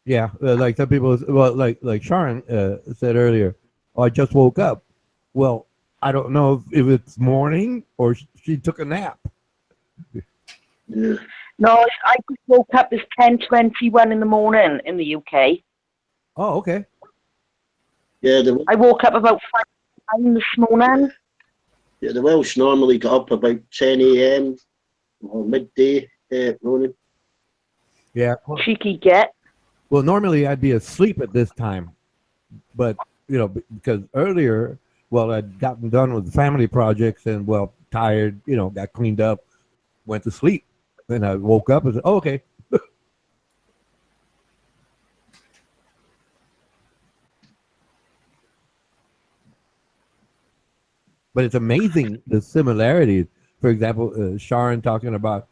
Yeah, like some people, well, like Sharon said earlier, oh, I just woke up. Well, I don't know if it's morning or she took a nap. Yeah. No, I just woke up. It's 10:21 in the morning in the UK. Oh, okay. Yeah. I woke up about 5 this morning. Yeah, the Welsh normally get up about 10 a.m. or midday, Ronan. Yeah. Cheeky get. Well, normally I'd be asleep at this time, but because earlier, well, I'd gotten done with family projects and well, tired, got cleaned up, went to sleep, then I woke up and said, "Oh, okay." But it's amazing the similarities. For example, Sharon talking about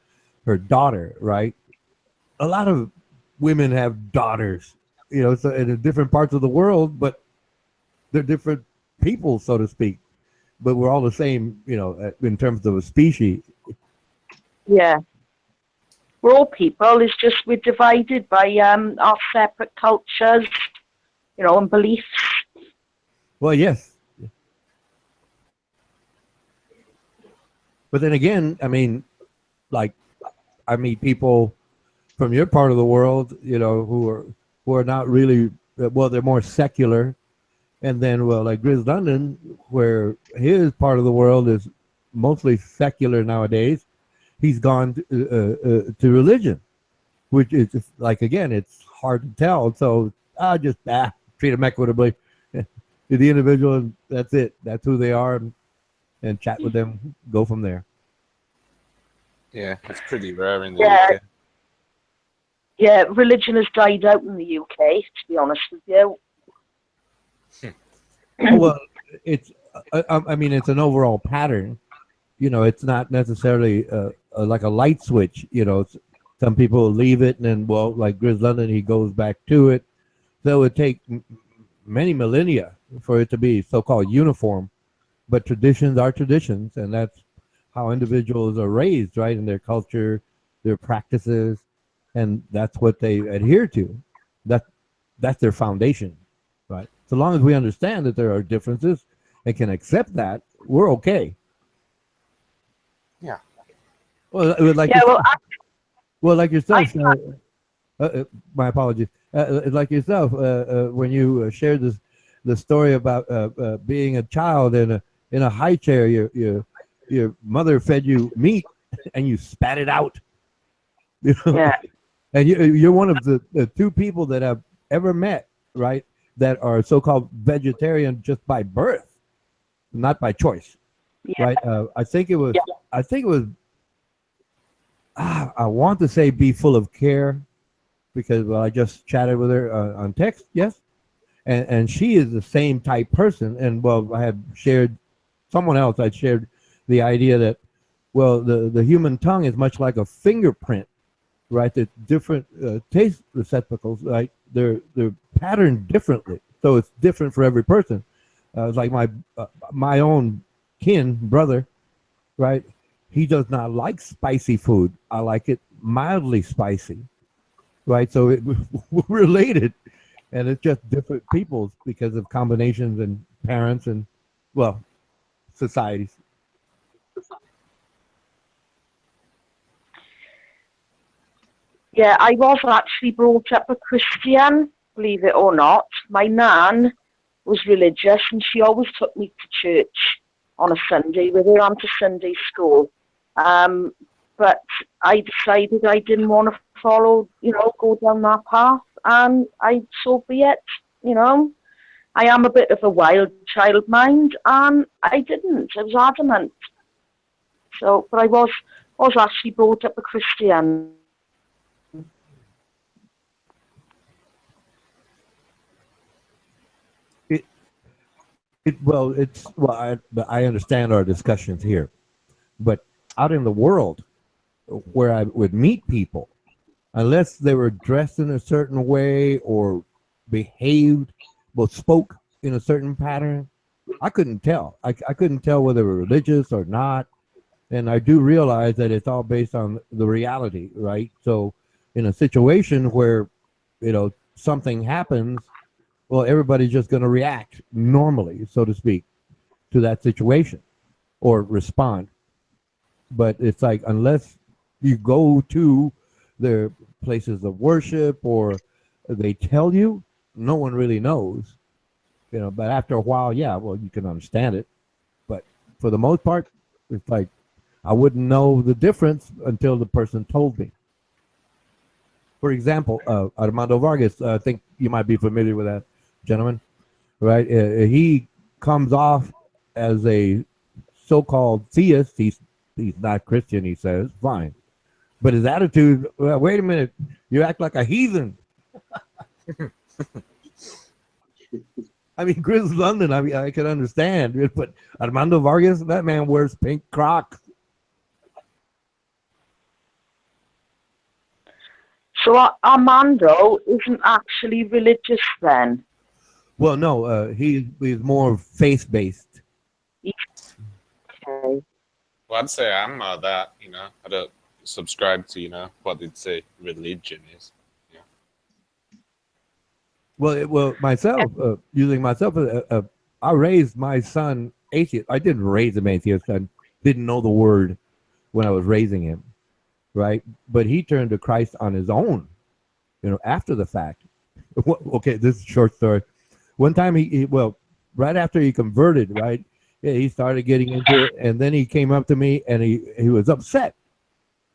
her daughter, right? A lot of women have daughters, so in different parts of the world, but they're different people, so to speak. But we're all the same, in terms of a species. Yeah. We're all people. It's just we're divided by our separate cultures, and beliefs. Well, yes. But then again, I mean, like, I meet people from your part of the world, who are not really, well, they're more secular. And then, well, like Grizz London, where his part of the world is mostly secular nowadays, he's gone to religion, which is like, again, it's hard to tell. So I just treat them equitably. The individual, that's it. That's who they are, and chat with them, go from there. Yeah, it's pretty rare in the Yeah. UK. Yeah, religion has died out in the UK, to be honest with you. Oh, well, it's, I mean, it's an overall pattern. It's not necessarily like a light switch. Some people leave it, and then, well, like Grizz London, he goes back to it. So it take many millennia for it to be so-called uniform. But traditions are traditions, and that's how individuals are raised, right, in their culture, their practices, and that's what they adhere to. That's their foundation, right? So long as we understand that there are differences and can accept that, we're okay. Yeah. Well, like like yourself. My apologies. Like yourself, when you shared the story about being a child in a high chair, your mother fed you meat and you spat it out. Yeah. And you're one of the two people that I've ever met, right, that are so-called vegetarian just by birth, not by choice. Yeah. Right? I think it was. I want to say Be Full of Care, because I just chatted with her on text. Yes, and she is the same type person. And well, I had shared someone else. I shared the idea that, well, the human tongue is much like a fingerprint, right? That different taste receptacles, right? They're patterned differently, so it's different for every person. It's like my own kin brother, right? He does not like spicy food. I like it mildly spicy, right? So we're related, and it's just different peoples because of combinations and parents and, well, societies. Yeah, I was actually brought up a Christian, believe it or not. My nan was religious, and she always took me to church on a Sunday with her onto Sunday school. But I decided I didn't want to follow, go down that path, and so be it, I am a bit of a wild child mind, and I didn't. I was adamant. So, but I was actually brought up a Christian. I understand our discussions here, but out in the world where I would meet people, unless they were dressed in a certain way or behaved, spoke in a certain pattern, I couldn't tell. I couldn't tell whether they were religious or not. And I do realize that it's all based on the reality, right? So in a situation where, something happens, well, everybody's just going to react normally, so to speak, to that situation or respond. But it's like, unless you go to their places of worship or they tell you, no one really knows, but after a while, yeah, well, you can understand it. But for the most part, it's like, I wouldn't know the difference until the person told me. For example, Armando Vargas, I think you might be familiar with that gentleman, right? He comes off as a so-called theist. He's not Christian, he says, fine. But his attitude, well, wait a minute, you act like a heathen. I mean, Chris London, I can understand, but Armando Vargas, that man wears pink Crocs. So Armando isn't actually religious then? Well, no, he's more faith-based. Okay. Well, I'd say I'm that, I don't subscribe to, what they'd say religion is. Well, myself, using myself, I raised my son atheist. I didn't raise him atheist. I didn't know the word when I was raising him, right? But he turned to Christ on his own, after the fact. Okay, this is a short story. One time right after he converted, right, he started getting into it, and then he came up to me and he was upset.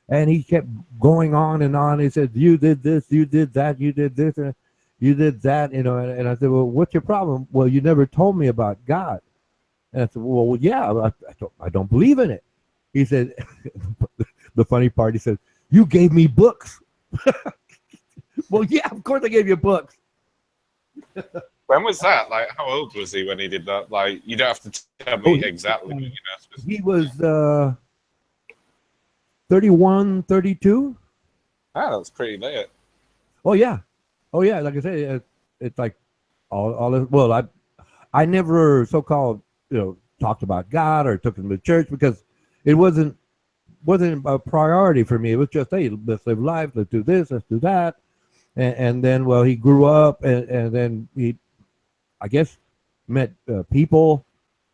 And he kept going on and on. He said, you did this, you did that, you did this, and you did that, and I said, well, what's your problem? Well, you never told me about God. And I said, well, yeah, I don't believe in it. He said, the funny part, he said, you gave me books. Well, yeah, of course I gave you books. When was that? Like, how old was he when he did that? Like, you don't have to tell me exactly. He was 31, 32. Ah, that's pretty late. Oh yeah. Like I said, it's like all. Well, I never so-called talked about God or took him to church because it wasn't a priority for me. It was just, hey, let's live life, let's do this, let's do that, and then he grew up and then he, I guess, met people.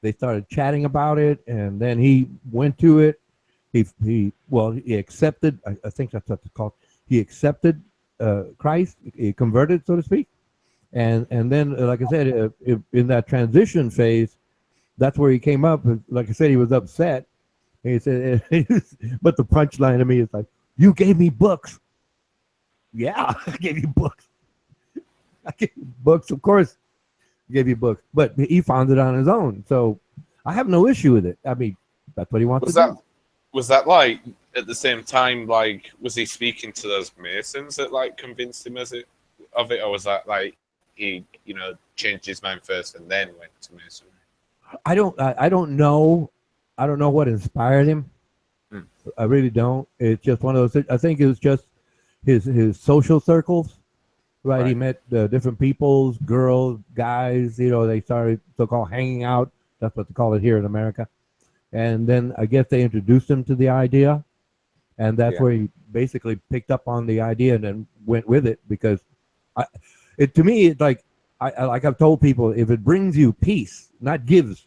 They started chatting about it, and then he went to it. He accepted. I think that's what it's called. He accepted Christ. He converted, so to speak, and then, like I said, in that transition phase, that's where he came up. Like I said, he was upset. He said, but the punchline to me is like, "You gave me books." Yeah, I gave you books. I gave you books, of course. I gave you books, but he found it on his own. So I have no issue with it. I mean, that's what he wants to do. Was that like at the same time? Like, was he speaking to those Masons that like convinced him of it, or was that like he changed his mind first and then went to Masonry? I don't know. I don't know what inspired him. I really don't. It's just one of those. I think it was just his social circles, right? He met different peoples, girls, guys. They started so-called hanging out. That's what they call it here in America. And then I guess they introduced him to the idea, and that's where he basically picked up on the idea and then went with it. Because to me, it's like I've told people, if it brings you peace, not gives,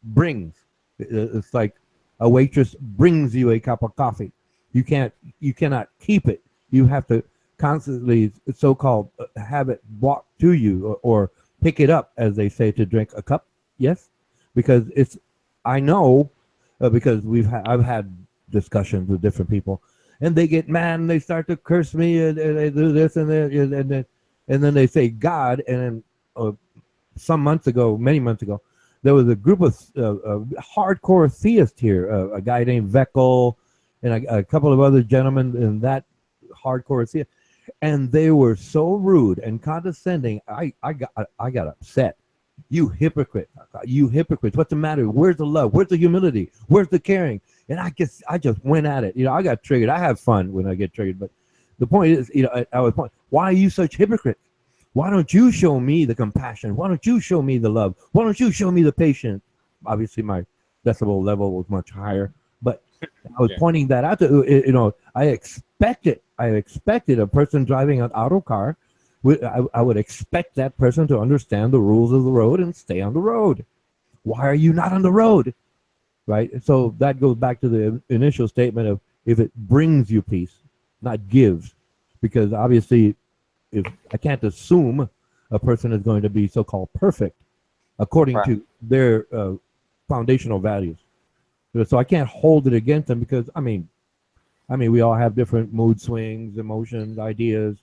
brings. It's like a waitress brings you a cup of coffee. You cannot keep it. You have to constantly so-called have it brought to you, or pick it up, as they say, to drink a cup. Yes, because it's, I know, because I've had discussions with different people, and they get mad and they start to curse me, and they do this and that, and then they say God. And then some months ago, many months ago, there was a group of hardcore theists here, a guy named Veckel and a couple of other gentlemen in that hardcore theist, and they were so rude and condescending. I got upset. You hypocrite! You hypocrites! What's the matter? Where's the love? Where's the humility? Where's the caring? And I just went at it. I got triggered. I have fun when I get triggered, but the point is, I was point. Why are you such hypocrites? Why don't you show me the compassion? Why don't you show me the love? Why don't you show me the patience? Obviously, my decibel level was much higher, but I was pointing that out to, I expected a person driving an auto car. I would expect that person to understand the rules of the road and stay on the road. Why are you not on the road? Right? So that goes back to the initial statement of, if it brings you peace, not gives, because obviously, if I can't assume a person is going to be so-called perfect according to their foundational values. So I can't hold it against them, because I mean, we all have different mood swings, emotions, ideas,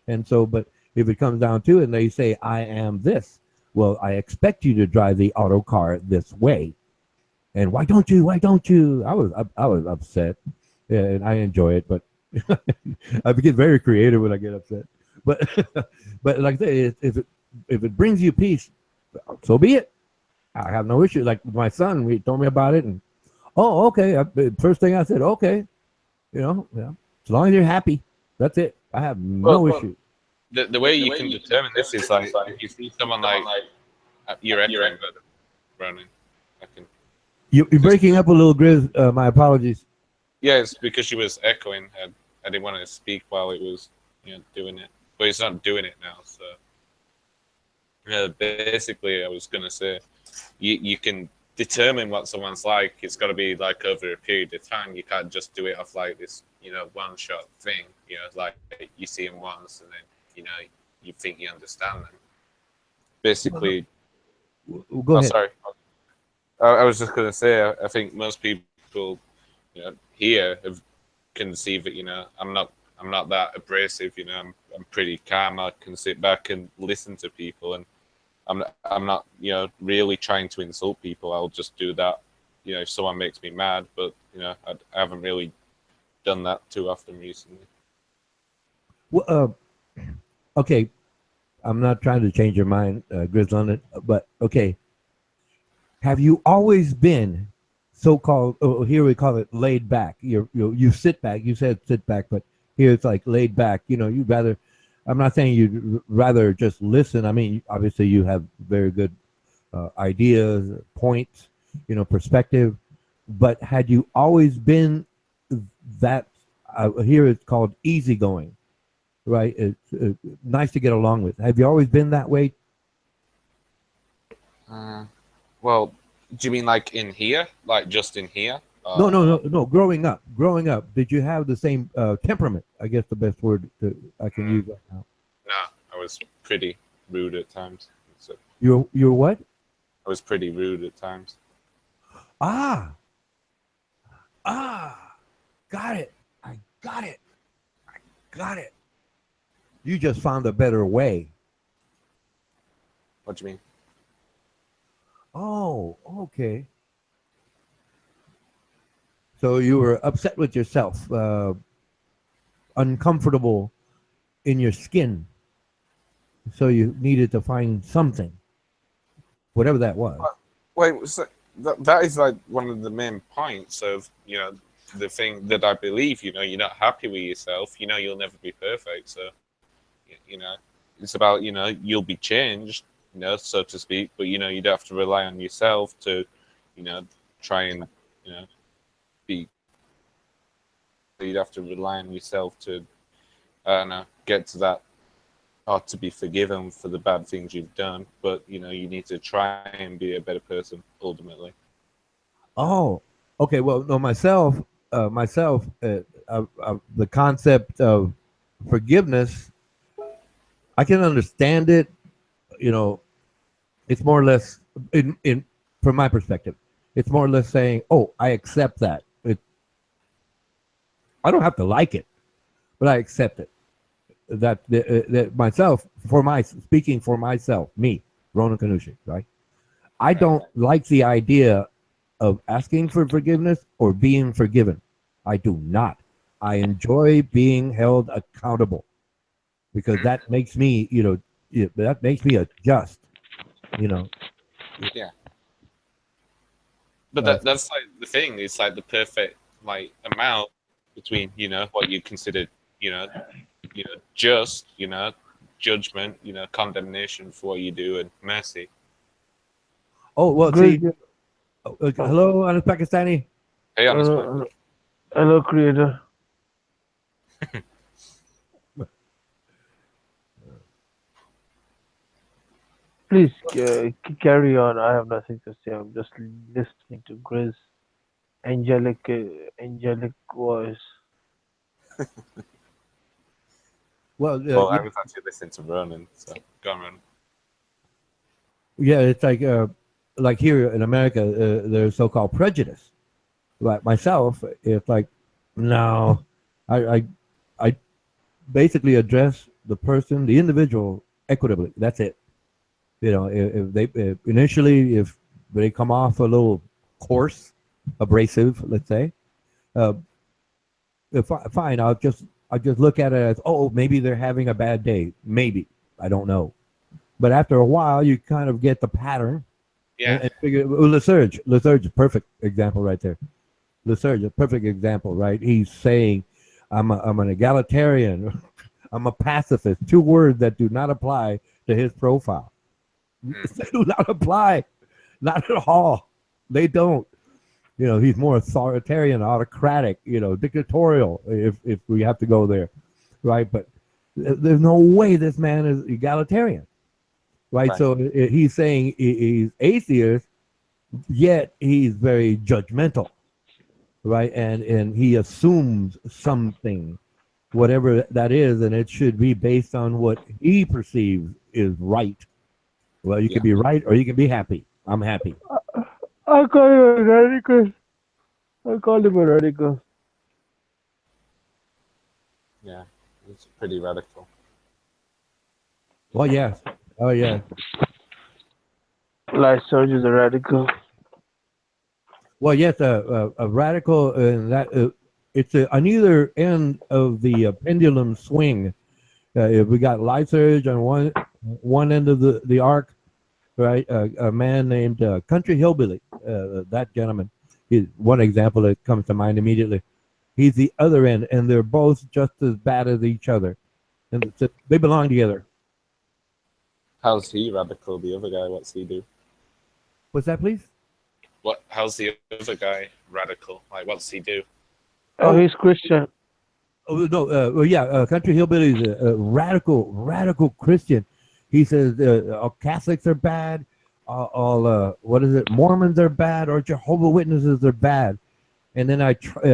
and so. But if it comes down to it, and they say I am this, well, I expect you to drive the auto car this way, and why don't you? Why don't you? I was upset, and I enjoy it, but I get very creative when I get upset. But but like I say, if it brings you peace, so be it. I have no issue. Like my son, he told me about it, and okay. First thing I said, okay, yeah. As long as you're happy, that's it. I have no issue. The way you can determine this is like, if you see someone like you're echoing, Ronan. You're breaking up a little, Grizz. My apologies. Yeah, it's because she was echoing. I didn't want to speak while it was doing it. But it's not doing it now, so basically I was gonna say you can determine what someone's like. It's got to be like over a period of time. You can't just do it off like this, one shot thing. Like you see them once and then you think you understand them. Basically, go ahead. Sorry, I was just gonna say I think most people here have conceived that I'm not that abrasive, I'm pretty calm. I can sit back and listen to people, and I'm not really trying to insult people. I'll just do that, if someone makes me mad. But I haven't really done that too often recently. Well, okay, I'm not trying to change your mind, Grizz, on it, but okay. Have you always been so-called? Here we call it laid back. You sit back. You said sit back, but here it's like laid back. You'd rather. I'm not saying you'd rather just listen. I mean, obviously you have very good ideas, points, perspective. But had you always been that? Here it's called easygoing, right? It's nice to get along with. Have you always been that way? Well, do you mean like in here, like just in here? No. Growing up, did you have the same temperament? I guess the best word I can use right now. No, I was pretty rude at times. So You're what? I was pretty rude at times. Ah, got it. I got it. You just found a better way. What do you mean? Oh, okay. So you were upset with yourself, uncomfortable in your skin. So you needed to find something, whatever that was. Wait, so that is like one of the main points of, the thing that I believe, you're not happy with yourself, you'll never be perfect. So, it's about, you'll be changed, so to speak, but, you'd have to rely on yourself to, try and, be. You'd have to rely on yourself to, I don't know, get to that, or to be forgiven for the bad things you've done. But, you need to try and be a better person ultimately. Oh, okay. Well, no, myself, the concept of forgiveness, I can understand it. You know, it's more or less in from my perspective, it's more or less saying, "Oh, I accept that." I don't have to like it, but I accept it. That myself, speaking for myself, me, Ronan Kanushi, right? I don't like the idea of asking for forgiveness or being forgiven. I do not. I enjoy being held accountable because that makes me, that makes me adjust. You know, Yeah. But that's like the thing. It's like the perfect like amount between what you consider just judgment, condemnation for what you do, and mercy. Oh well, Great. see. Hello, Anas Pakistani. Hey, on this point. Hello, creator. Please carry on. I have nothing to say. I'm just listening to Grizz angelic voice. Well, Well, I was actually listening to Ronan, so go on, Ronan. yeah, it's like here in America, there's so-called prejudice. Like myself, it's like, no, I basically address the person, the individual, equitably. That's it. You know, if initially if they come off a little coarse, abrasive, let's say, uh, fine. I'll just look at it as, oh, maybe they're having a bad day. Maybe, I don't know. But after a while, you kind of get the pattern. Yeah. And figure. Well, Lesurge is a perfect example right there. Lesurge, a perfect example, right? He's saying, I'm an egalitarian. I'm a pacifist. Two words that do not apply to his profile. They do not apply. Not at all. They don't. You know, he's more authoritarian, autocratic, dictatorial, if we have to go there, right? But there's no way this man is egalitarian, right? So he's saying he's atheist, yet he's very judgmental, right? And he assumes something, whatever that is, and it should be based on what he perceives is right. Well, you can be right or you can be happy. I'm happy. I call him a radical. I call him a radical. Yeah, it's pretty radical. Oh yeah, oh yeah. Lyserge is a radical. Well, yes, a radical, and that it's on either end of the pendulum swing. If we got Lyserge on one end of the arc, right? A man named Country Hillbilly, that gentleman, is one example that comes to mind immediately. He's the other end, and they're both just as bad as each other, and they belong together. How's he radical? The other guy, what's he do? What's that, please? How's the other guy radical? Like, what's he do? Oh, he's Christian. Oh no, well, yeah, Country Hillbilly is a radical Christian. He says all Catholics are bad, all what is it? Mormons are bad, or Jehovah Witnesses are bad. And then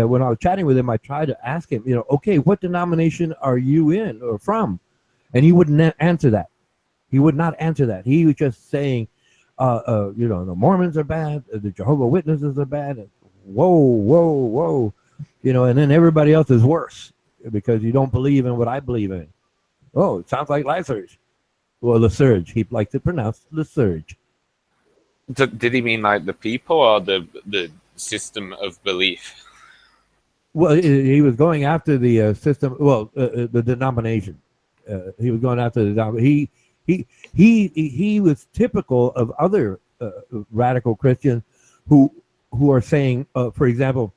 when I was chatting with him, I tried to ask him, okay, what denomination are you in or from? And he wouldn't answer that. He would not answer that. He was just saying, the Mormons are bad, the Jehovah Witnesses are bad. And whoa, and then everybody else is worse because you don't believe in what I believe in. Oh, it sounds like Lyserge. Well, Lesurge. He likes to pronounce Lesurge. Did he mean like the people or the system of belief? Well, he was going after the system. Well, the denomination. He was going after the denomination. He was typical of other radical Christians who are saying, for example,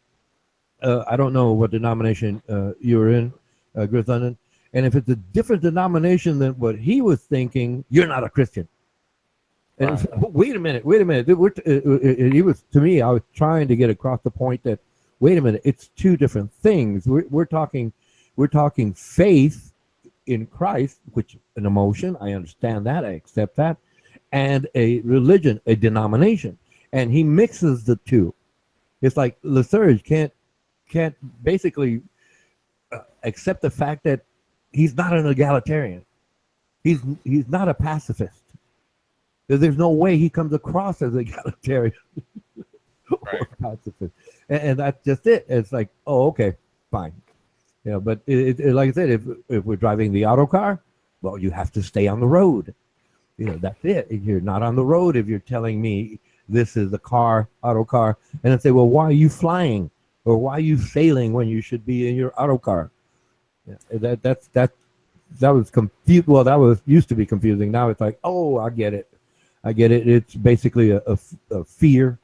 I don't know what denomination you're in, Griff London. And if it's a different denomination than what he was thinking, you're not a Christian. And wait a minute. He was, to me, I was trying to get across the point that, wait a minute, it's two different things. We're talking faith in Christ, which an emotion, I understand that, I accept that, and a religion, a denomination. And he mixes the two. It's like Lesurge can't basically accept the fact that he's not an egalitarian. He's not a pacifist. There's no way he comes across as egalitarian or pacifist, and that's just it. It's like, oh, okay, fine, But like I said, if we're driving the auto car, well, you have to stay on the road. That's it. If you're not on the road, if you're telling me this is a car, auto car, and I say, well, why are you flying or why are you sailing when you should be in your auto car? That was confused. Well, that was used to be confusing. Now it's like, oh, I get it. It's basically a fear.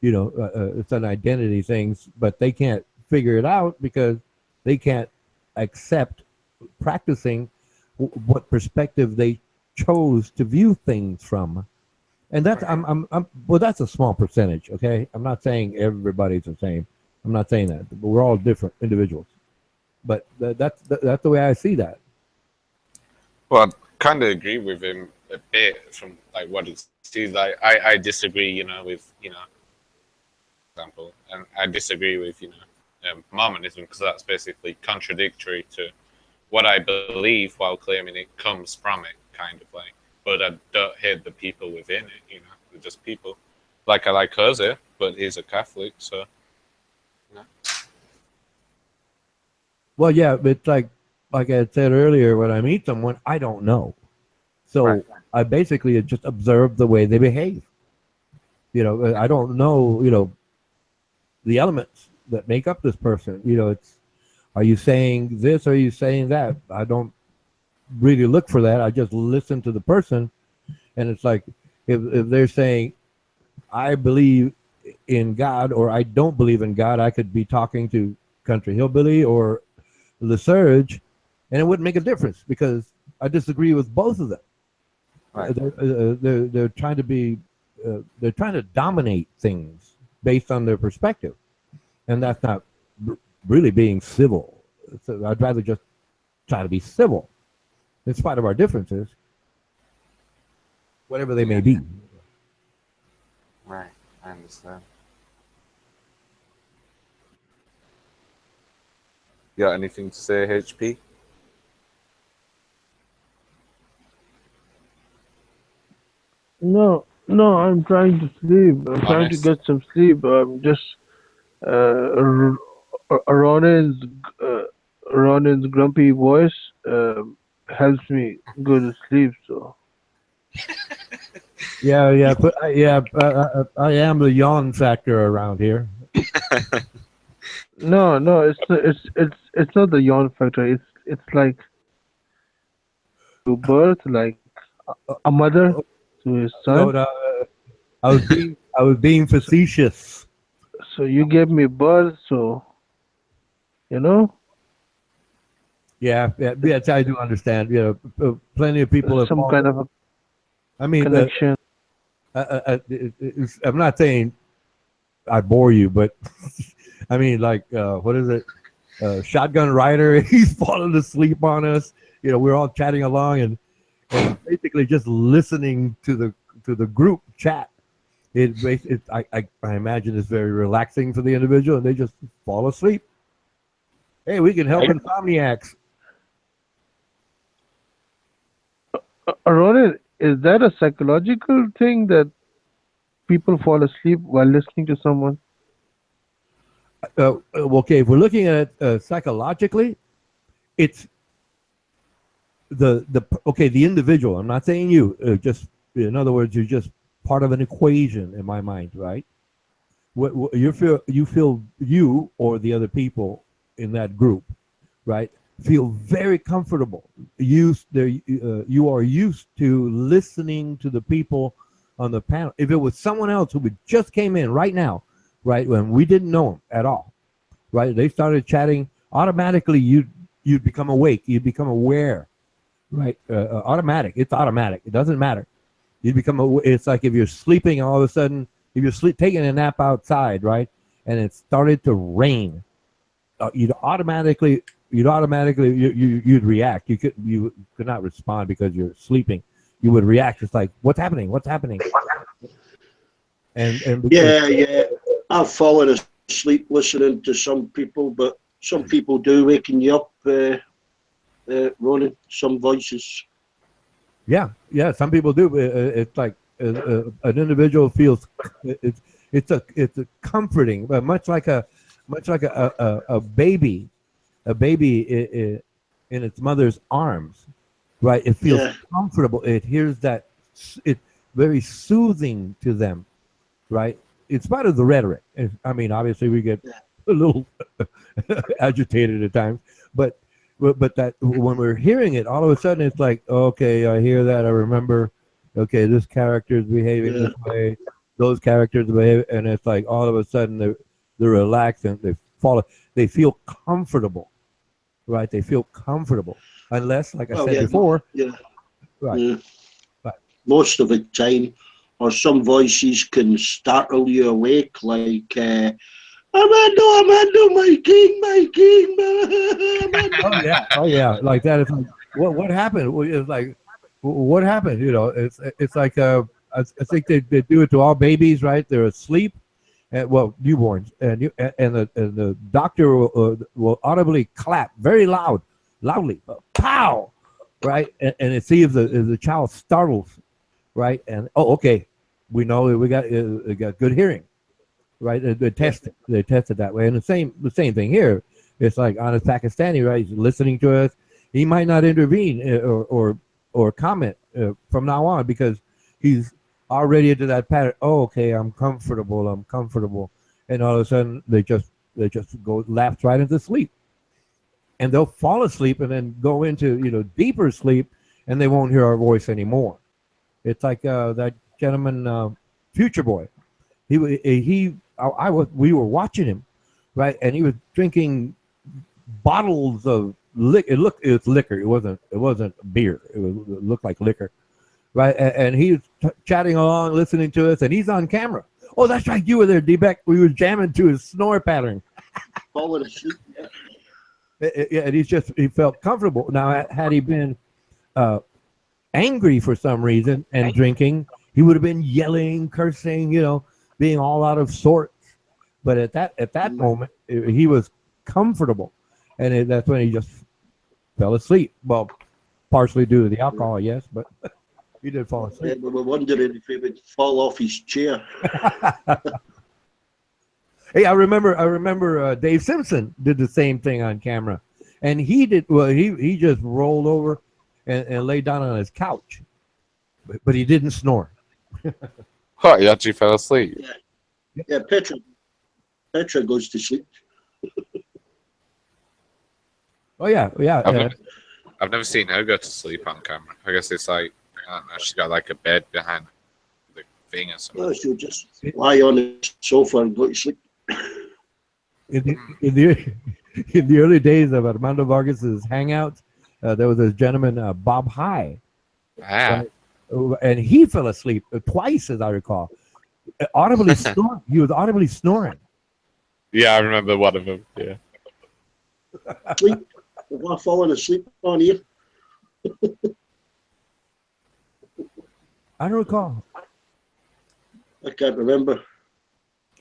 It's an identity thing, but they can't figure it out because they can't accept practicing what perspective they chose to view things from. And that's well, that's a small percentage. Okay, I'm not saying everybody's the same. I'm not saying that, but we're all different individuals. But that's the way I see that. Well, I kind of agree with him a bit from like what it seems like. I disagree, with example, and I disagree with Mormonism because that's basically contradictory to what I believe while claiming it comes from it, kind of like. But I don't hate the people within it, they're just people. Like I like Jose, but he's a Catholic, so. Well, yeah, it's like I said earlier, when I meet someone, I don't know. So I basically just observe the way they behave. I don't know, the elements that make up this person. Are you saying this? Or are you saying that? I don't really look for that. I just listen to the person. And it's like, if they're saying, I believe in God or I don't believe in God, I could be talking to Country Hillbilly or Le Surge, and it wouldn't make a difference because I disagree with both of them. Right. They're trying to be, they're trying to dominate things based on their perspective, and that's not really being civil. So I'd rather just try to be civil, in spite of our differences, whatever they may be. Right, I understand. You got anything to say, HP? No, I'm trying to sleep. I'm trying to get some sleep. I'm just Ronan's grumpy voice helps me go to sleep. So. Yeah, but I am the yawn factor around here. No, it's not the yawn factor. It's like to birth, like a mother to his son. No, I was being facetious. So you gave me birth, so Yeah, I do understand. Plenty of people have some kind of a connection. I'm not saying I bore you, but I mean, like, what is it? Shotgun Rider. He's falling asleep on us. We're all chatting along and basically just listening to the group chat. I imagine it's very relaxing for the individual, and they just fall asleep. Hey, we can help insomniacs. Ronan, is that a psychological thing that people fall asleep while listening to someone? Okay, if we're looking at it psychologically, it's the individual. I'm not saying you. Just in other words, you're just part of an equation in my mind, right? What you feel you or the other people in that group, right? Feel very comfortable. You are used to listening to the people on the panel. If it was someone else who just came in right now, right, when we didn't know them at all, right, they started chatting, automatically you'd become awake, you'd become aware, right? Automatic. It's automatic. It doesn't matter. You become it's like if you're sleeping, all of a sudden, if you're taking a nap outside, right, and it started to rain, you'd automatically you'd react. You could not respond because you're sleeping. You would react. It's like, what's happening? And yeah, I've fallen asleep listening to some people, but some people do waking you up Ronan, some voices. Yeah, yeah. Some people do. It's like an individual feels it's a comforting, but much like a baby, in its mother's arms, right? It feels Yeah. comfortable. It hears that it's very soothing to them, right? In spite of the rhetoric. I mean, obviously, we get a little agitated at times, but that when we're hearing it, all of a sudden it's like, okay, I hear that, I remember, okay, this character is behaving Yeah. this way, those characters behave, and it's like all of a sudden they're relaxed and they feel comfortable, right? They feel comfortable, unless, like I Well, said yeah, before, yeah, right? yeah. Right. Most of the time, or some voices can startle you awake, like Amando, my king, Oh Amando. yeah, oh yeah, like that. It's like, what happened? Well, it's like, what happened? You know, it's like I think they do it to all babies, right? They're asleep, and well, newborns, and the doctor will audibly clap very loudly, pow, right, and it see if the child startles, right, and oh, okay, we know that we got good hearing, right? They test it. They test it that way, and the same thing here. It's like on a Pakistani, right? He's listening to us. He might not intervene or comment from now on because he's already into that pattern. Oh, okay, I'm comfortable. I'm comfortable, and all of a sudden they just go lapse right into sleep, and they'll fall asleep and then go into deeper sleep, and they won't hear our voice anymore. It's like that gentleman, Future Boy. We were watching him, right, and he was drinking bottles of liquor. It was liquor. It wasn't beer. It looked like liquor, right? And he was chatting along, listening to us, and he's on camera. Oh, that's right, you were there, D-Beck. We were jamming to his snore pattern. Falling asleep. Yeah, and he felt comfortable. Now, had he been angry for some reason and drinking, he would have been yelling, cursing, being all out of sorts. But at that moment, he was comfortable, and that's when he just fell asleep. Well, partially due to the alcohol, yes, but he did fall Yeah, asleep. we were wondering if he would fall off his chair. Hey, I remember Dave Simpson did the same thing on camera, and he did well. He just rolled over and laid down on his couch, but he didn't snore. Oh, he actually fell asleep. Yeah, Petra goes to sleep. Oh yeah, yeah. I've never seen her go to sleep on camera. I guess it's like, I don't know, she's got like a bed behind the thing or something. No, she'll just lie on the sofa and go to sleep. In the early days of Armando Vargas's Hangouts, there was this gentleman, Bob High, right? And he fell asleep twice, as I recall. Audibly snoring. He was audibly snoring. Yeah, I remember one of them. Yeah. Sleep. We're falling asleep on here. I don't recall. I can't remember.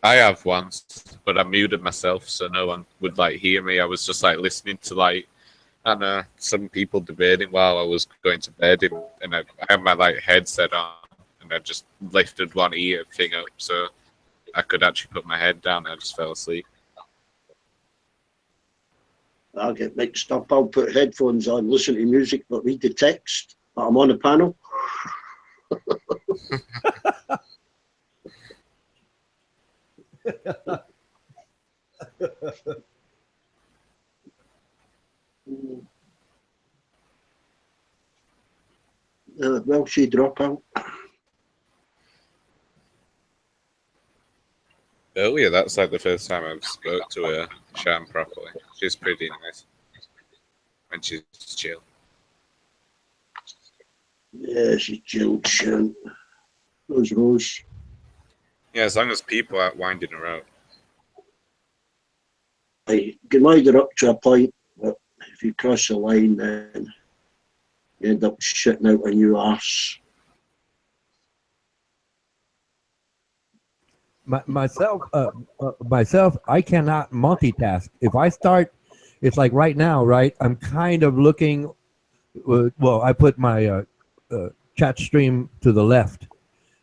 I have once, but I muted myself so no one would like hear me. I was just like listening to like, I don't know, some people debating while I was going to bed, and I had my like headset on, and I just lifted one ear thing up so I could actually put my head down, and I just fell asleep. I'll get mixed up. I'll put headphones on, listen to music, but read the text. But I'm on a panel. Will she drop out? Earlier, that's like the first time I've spoke to her, Shan, properly. She's pretty nice when she's chill. Yeah, she's chilled, Shan. Rose. Yeah, as long as people aren't winding her out. You can wind her up to a point, but if you cross the line, then you end up shitting out a new arse. Myself, I cannot multitask. If I start it's like right now, right? I'm kind of looking. Well, I put my chat stream to the left,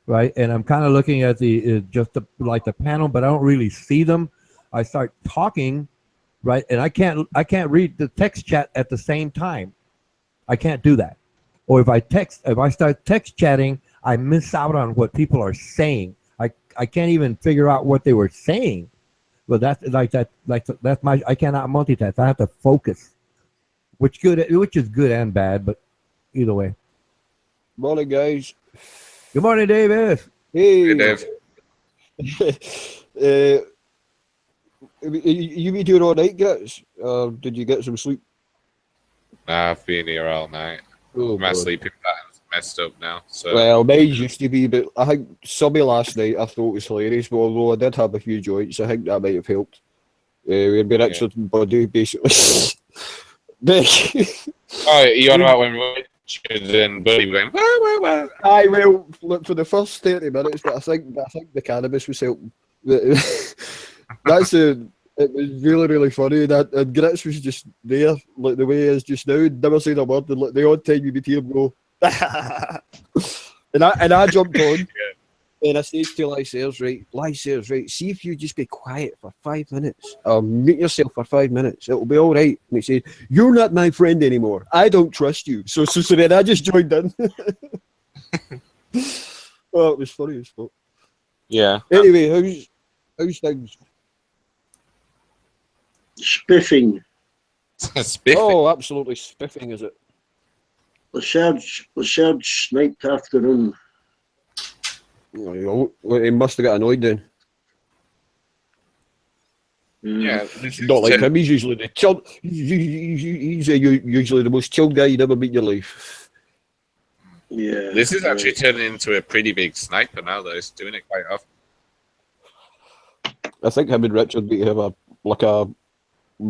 right, and I'm kind of looking at the like the panel, but I don't really see them. I start talking, right, and I can't read the text chat at the same time. I can't do that. Or if I start text chatting, I miss out on what people are saying. I can't even figure out what they were saying. But that's that's my I cannot multitask. I have to focus, which is good and bad, but either way. Morning, guys. Good morning, Davis. Hey, Hey, Dave. You been doing all night, Grits? Or did you get some sleep? Nah, I've been here all night. Oh, My God. sleeping pattern's messed up now. So Well, mine used to be, but I think Subby last night I thought was hilarious, but although I did have a few joints, I think that might have helped. We'd be Richard and Buddy, basically. oh, you on about when Richard and Buddy went? Wah, wah, wah. Aye, well, look, for the first 30 minutes, but I think the cannabis was helping. It was really, really funny. And Grits was just there, like the way he is just now. Never said a word. And like the odd time you would hear him go, and I jumped on, and I said to Lysares, right, see if you just be quiet for 5 minutes, or mute yourself for 5 minutes. It'll be all right. And he said, "You're not my friend anymore. I don't trust you." So then I just joined in. Oh, it was funny as fuck. Yeah. Anyway, how's things? Spiffing. Spiffing. Oh, absolutely spiffing, is it? Lassard sniped after him. Oh, he must have got annoyed then. Yeah. Not like him. He's usually the chill. He's usually the most chill guy you'd ever meet in your life. Yeah. This is actually turning into a pretty big sniper now, though. It's doing it quite often. I think him and Richard need to have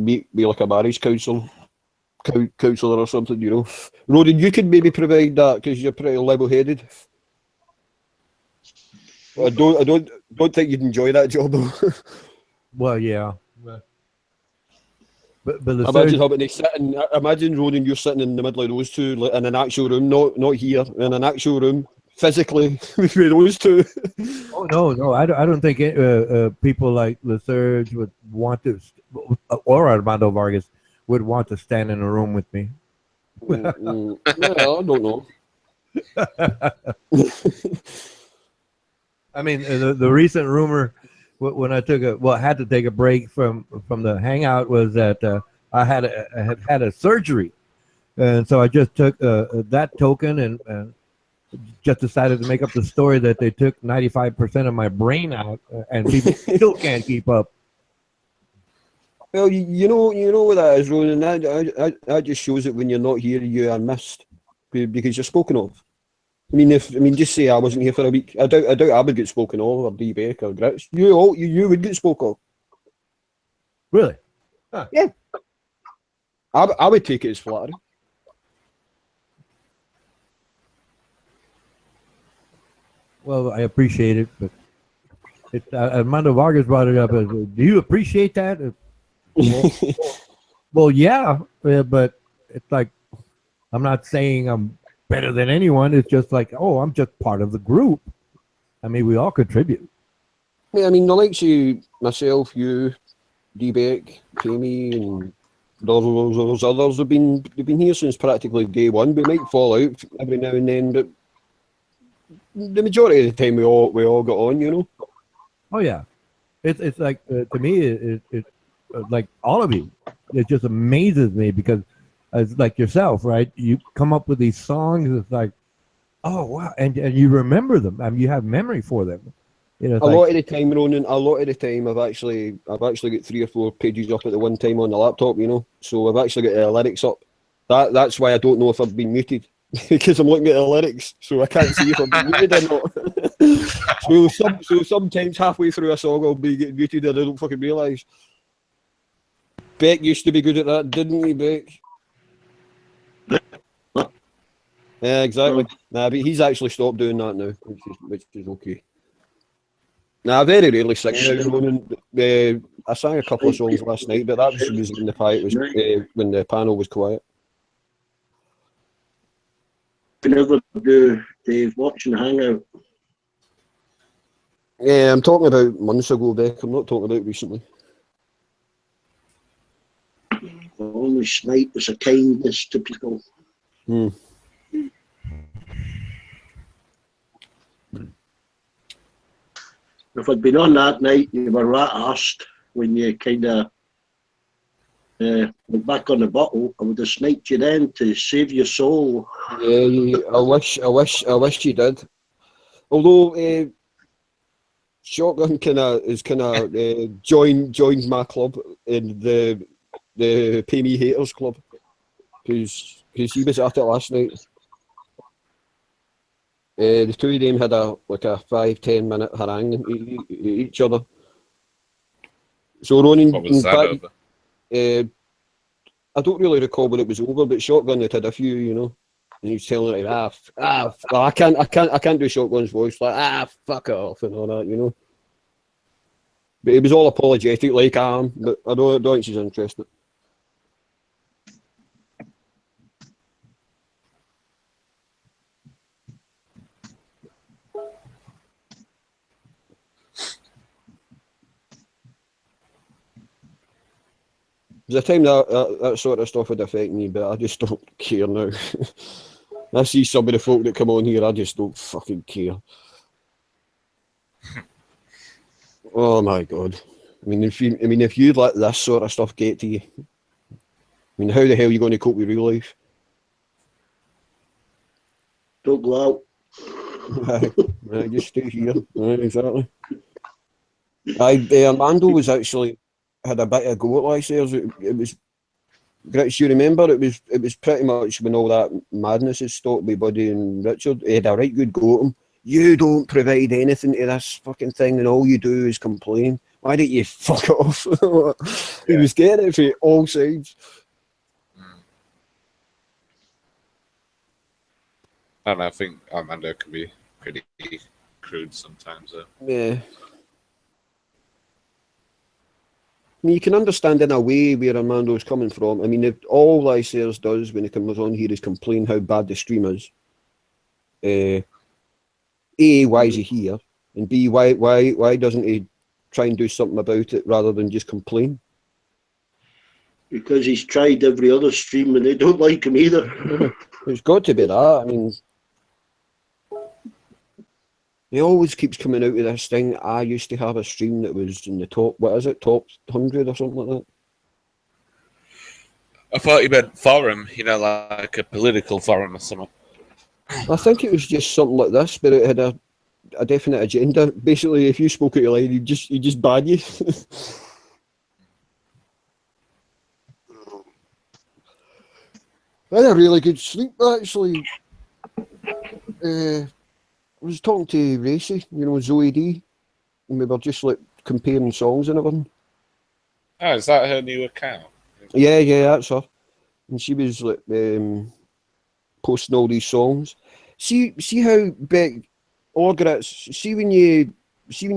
be like a marriage counselor or something, you know. Ronan, you could maybe provide that because you're pretty level-headed. I don't think you'd enjoy that job though. Well, yeah. But the Imagine having to sit in. Imagine Ronan, you're sitting in the middle of those two, like, in an actual room, not here, in an actual room, physically with those two. Oh no! I don't think people like LeSurge would want to, or Armando Vargas would want to stand in a room with me. Well, I don't know. I mean, the recent rumor when I had to take a break from the hangout was that I had a surgery, and so I just took that token and just decided to make up the story that they took 95% of my brain out, and people still can't keep up. Well, you know what that is, Ronan. That just shows that when you're not here, you are missed because you're spoken of. I mean, just say I wasn't here for a week. I doubt I would get spoken of, or D. Beck or Grits. You would get spoken of. Really? Huh. Yeah. I would take it as flattery. Well, I appreciate it, but Armando Vargas brought it up. Do you appreciate that? Well, yeah, but it's like I'm not saying I'm better than anyone. It's just like, oh, I'm just part of the group. I mean, we all contribute. Yeah, I mean, the likes of myself, you, D. Beck, Jamie, and those others have been here since practically day one. We might fall out every now and then, but the majority of the time we all got on, you know. Oh yeah, it's like to me it like all of you. It just amazes me because it's like yourself, right? You come up with these songs. It's like, oh wow, and you remember them. I mean, you have memory for them. You know, a lot of the time, Ronan. A lot of the time, I've actually got 3 or 4 pages up at the one time on the laptop. You know, so I've actually got the lyrics up. That's why I don't know if I've been muted. Because I'm looking at the lyrics, so I can't see if I'm being muted or not. so sometimes halfway through a song I'll be getting muted and I don't fucking realise. Beck used to be good at that, didn't he, Beck? Yeah, exactly. Nah, but he's actually stopped doing that now, which is okay. Nah, I very rarely sing now, Ronan. I sang a couple of songs last night, but that was when when the panel was quiet. We never do, Dave, watching the hangout. Yeah, I'm talking about months ago, Beck. I'm not talking about recently. Only snipe is a kindness to people. If I'd been on that night, you were right arsed when you kind of went back on the bottle. I would have sniped you then to save your soul. Yeah, I wish you did. Although Shotgun is joined my club in the Pay Me Haters club because he was at it last night. The two of them had a 5-10 minute harangue at each other. So Ronan, What was that over? I don't really recall when it was over, but Shotgun had a few, you know, and he was telling like, well, I can't do Shotgun's voice, like fuck it off and all that, you know. But he was all apologetic, like I am, but I don't think she's interested. There's a time that sort of stuff would affect me, but I just don't care now. I see some of the folk that come on here, I just don't fucking care. Oh my god! I mean, if you let this sort of stuff get to you, I mean, how the hell are you going to cope with real life? Don't go out. Right, just stay here. Right, exactly. Armando was actually had a bit of go at last year. It was great. You remember it was pretty much when all that madness had stopped with Buddy and Richard. He had a right good go at him. You don't provide anything to this fucking thing, and all you do is complain. Why don't you fuck off? He was getting it from all sides. And I think Armando can be pretty crude sometimes, though. Yeah. I mean, you can understand in a way where Armando's coming from. I mean, if all Lysares does when he comes on here is complain how bad the stream is. A, why is he here? And B, why doesn't he try and do something about it rather than just complain? Because he's tried every other stream and they don't like him either. It's got to be that. I mean, he always keeps coming out with this thing. I used to have a stream that was in the top, what is it, top 100 or something like that. I thought you meant forum, you know, like a political forum or something. I think it was just something like this, but it had a definite agenda. Basically, if you spoke out your line, he'd just ban you. I had a really good sleep, actually. I was talking to Racy, you know, Zoe D, and we were just like comparing songs and everything. Oh, is that her new account? Yeah, that's her. And she was like posting all these songs. See how big Orgritz. See when you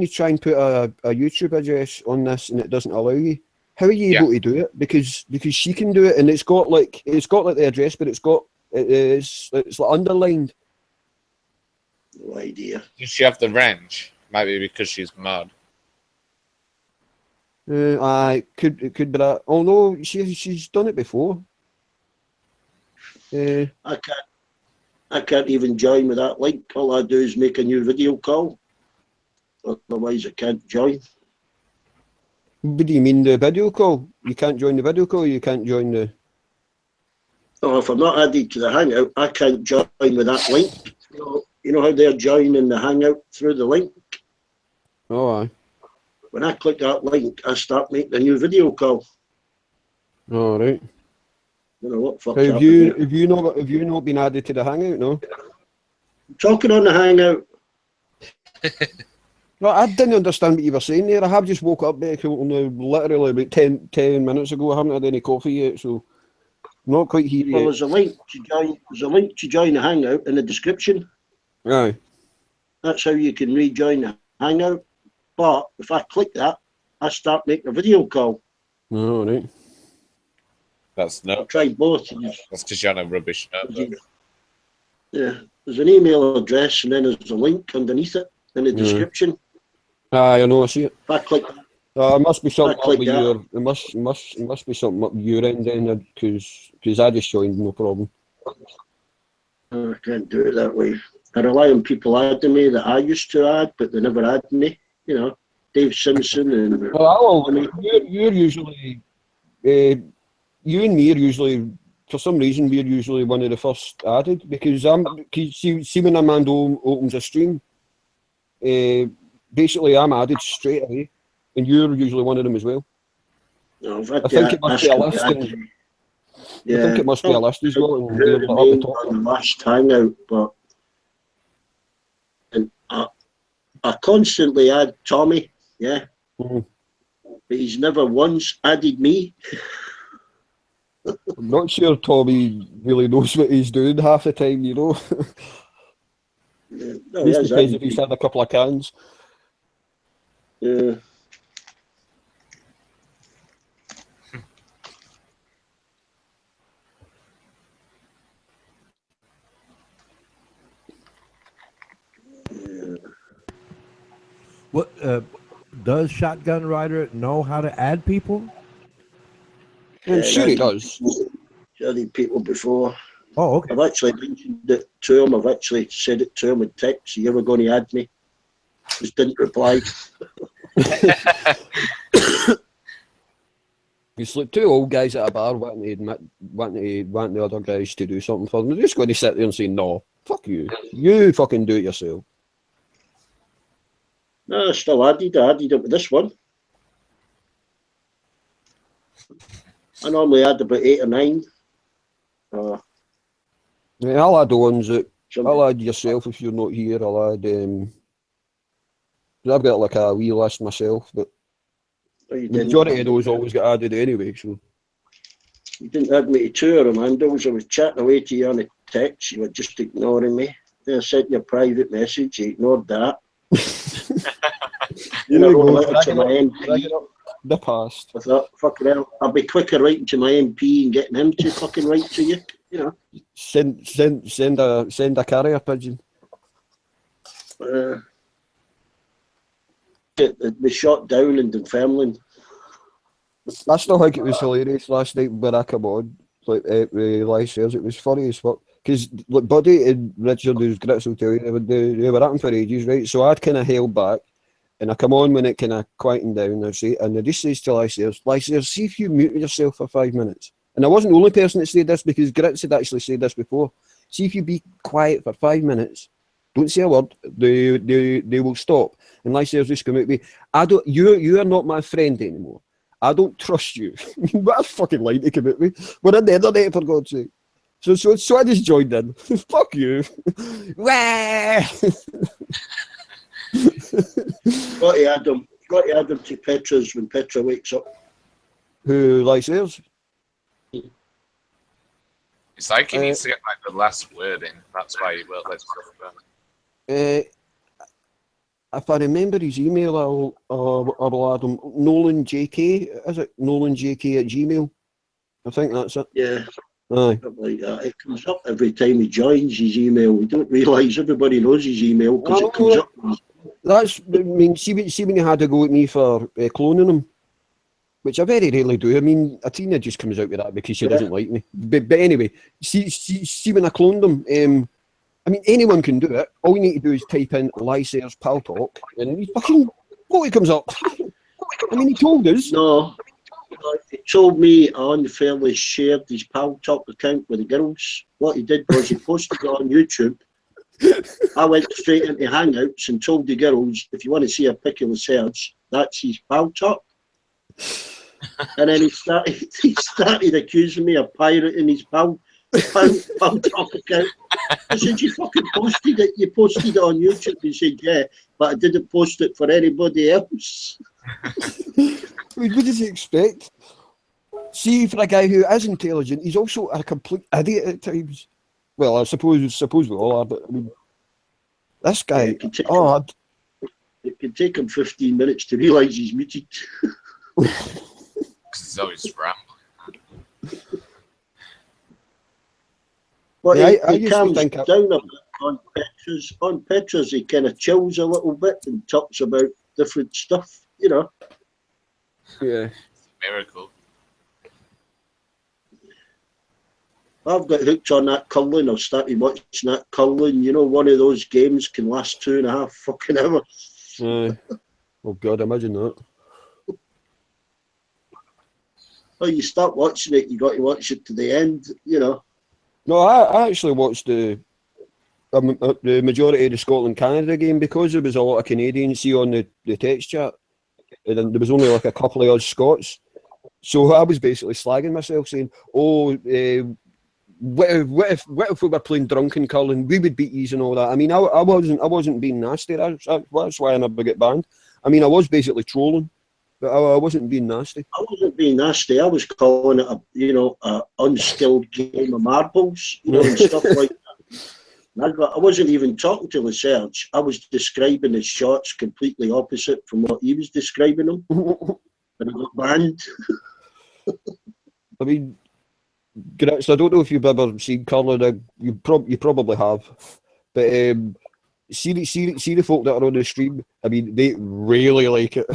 try and put a YouTube address on this and it doesn't allow you. How are you able to do it? Because she can do it, and it's got like the address, but it's like underlined. No idea. Does she have the range? Maybe because she's mad. It could be that. Oh no, she's done it before. I can't even join with that link. All I do is make a new video call. Otherwise, I can't join. What do you mean, the video call? You can't join the video call. You can't join the. Oh, if I'm not added to the Hangout, I can't join with that link. You know how they're joining the Hangout through the link? Oh, aye. When I click that link, I start making a new video call. All right. You know what? Fuck Have you not been added to the Hangout? No. Talking on the Hangout. No, I didn't understand what you were saying there. I have just woke up, Beck, literally about 10 minutes ago. I haven't had any coffee yet, so I'm not quite here yet. Well, there's a link to join the Hangout in the description. Aye. That's how you can rejoin the Hangout. But if I click that, I start making a video call. All right. That's I no. tried both. That's because you're on a rubbish notebook. Yeah, there's an email address and then there's a link underneath it in the description. I know. I see it. If I click, It must be something click up with that. your. It must be something up your end then, because I just joined, no problem. I can't do it that way. I rely on people adding me that I used to add, but they never add me. You know, Dave Simpson and. Well, you're usually, you and me are usually, for some reason, we're usually one of the first added because see when Armando opens a stream, basically I'm added straight away, and you're usually one of them as well. No, I think it must be a list. Yeah, I think it must be a list as well, and we're we're up the top. on the last hangout, but and I constantly add Tommy, yeah, but he's never once added me. I'm not sure Tommy really knows what he's doing half the time, you know. No, Just he has because added if he's me. had a couple of cans. Yeah. What does Shotgun Rider know how to add people? I'm sure he does. Added people before. Oh, okay. I've actually mentioned it to him. I've actually said it to him in text. You ever going to add me? Just didn't reply. It's like two old guys at a bar wanting the other guys to do something for them. They're just going to sit there and say, no, fuck you. You fucking do it yourself. No, I still added. I added it with this one. I normally add about 8 or 9. Yeah, I'll add the ones that I'll add yourself if you're not here. I'll add I've got like a wee list myself, but the majority of those always get added anyway. So you didn't add me to 2 of them, Andals. I was chatting away to you on a text. You were just ignoring me. Then I sent you a private message. You ignored that. You I know, wrote a letter to my MP. The past. I thought, fucking hell, I'll be quicker writing to my MP and getting him to fucking write to you. You know. Send a carrier pigeon. They shot down in Dunfermline. I still think it was hilarious last night when I come on, like live shares. It was funny as fuck because like Buddy and Richard, who's Grits will tell you, they were at him for ages, right? So I'd kind of held back, and I come on when it kind of quietened down. And I just says to Lysares, see if you mute yourself for 5 minutes. And I wasn't the only person that said this because Grits had actually said this before. See if you be quiet for 5 minutes, don't say a word, they will stop. And Lysares just come out with me, you are not my friend anymore. I don't trust you. What a fucking line to come out with. We're on the internet, for God's sake. So I just joined in. Fuck you. Got to add them to Petra's when Petra wakes up. Who likes theirs? It's like he needs to get like the last word in. That's why he won't let stuff go. If I remember his email, I'll add him. Nolan JK, is it? Nolan JK at Gmail. I think that's it. Yeah. Aye. Like that. It comes up every time he joins his email. We don't realise everybody knows his email because it comes up. That's, I mean, see when you had to go at me for cloning him, which I very rarely do. I mean, Athena just comes out with that because she doesn't like me. But anyway, see when I cloned him, I mean, anyone can do it. All you need to do is type in Lysare's Pal Talk, and he fucking what comes up. I mean, he told us. No, he told me I unfairly shared his Pal Talk account with the girls. What he did was he posted it on YouTube. I went straight into Hangouts and told the girls, if you want to see a pic of the search, that's his Pal Talk. And then he started accusing me of pirating his Pal Talk account. I said, you fucking posted it. You posted it on YouTube. He said, yeah, but I didn't post it for anybody else. What does he expect? See, for a guy who is intelligent, he's also a complete idiot at times. Well, I suppose we all are, but I mean, this guy, It can take him 15 minutes to realise he's muted. Because he's always rambling. But Yeah, I he used to calms think down a bit on Petra's. On Petra's, he kind of chills a little bit and talks about different stuff, you know. Yeah. Miracle. I've got hooked on that curling. I've started watching that curling. You know, one of those games can last 2.5 fucking hours. Oh God, imagine that. Well, you start watching it, you got to watch it to the end, you know. No, I actually watched the majority of the Scotland-Canada game because there was a lot of Canadians see on the text chat, and then there was only like a couple of us Scots. So I was basically slagging myself, saying, "Oh, what if we were playing drunken curling, we would beat yous and all that." I mean, I wasn't being nasty. That's why I never get banned. I mean, I was basically trolling, but I wasn't being nasty. I wasn't being nasty. I was calling it a unskilled game of marbles, you know, and stuff like that. And I wasn't even talking to Serge. I was describing his shots completely opposite from what he was describing them, and I got banned. I mean, Gretz, I don't know if you've ever seen curling. You probably have, but see the folk that are on the stream. I mean, they really like it.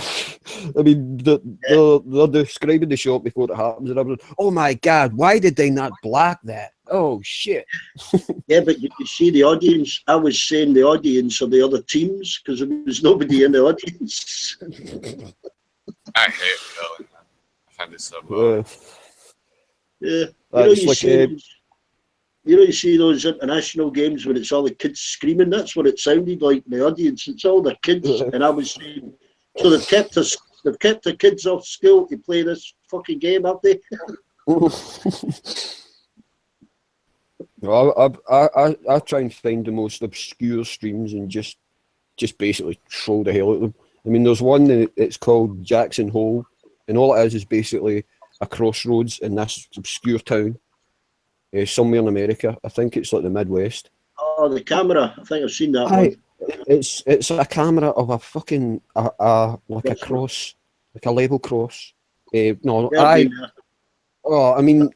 I mean, they're describing the shot before it happens, and everyone, oh my God, why did they not block that? Oh shit. Yeah, but you could see the audience. I was saying the audience of the other teams because there was nobody in the audience. I hate curling. I find it so boring. Yeah, you see those international games when it's all the kids screaming. That's what it sounded like in the audience. It's all the kids, and I was saying, so they've kept the kids off school to play this fucking game, have they? No, I try and find the most obscure streams and just basically troll the hell out of them. I mean, there's one that it's called Jackson Hole, and all it is basically a crossroads in this obscure town, somewhere in America. I think it's like the Midwest. Oh, the camera! I think I've seen that one. It's a camera of a fucking like a cross, like a level cross. I mean,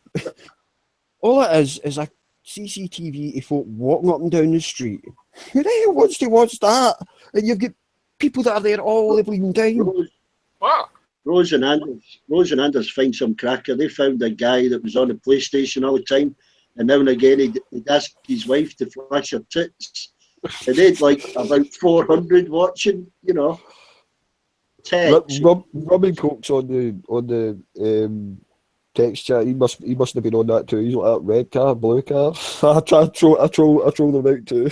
all it is a CCTV of folk walking up and down the street. Who the hell wants to watch that? And you've got people that are there all the bleeding time. Wow. Rose and Anders find some cracker. They found a guy that was on the PlayStation all the time, and now and again he'd ask his wife to flash her tits. And they'd like about 400 watching, you know. Robin Coke's on the text chat. He must have been on that too. He's like, red car, blue car. I troll them out too.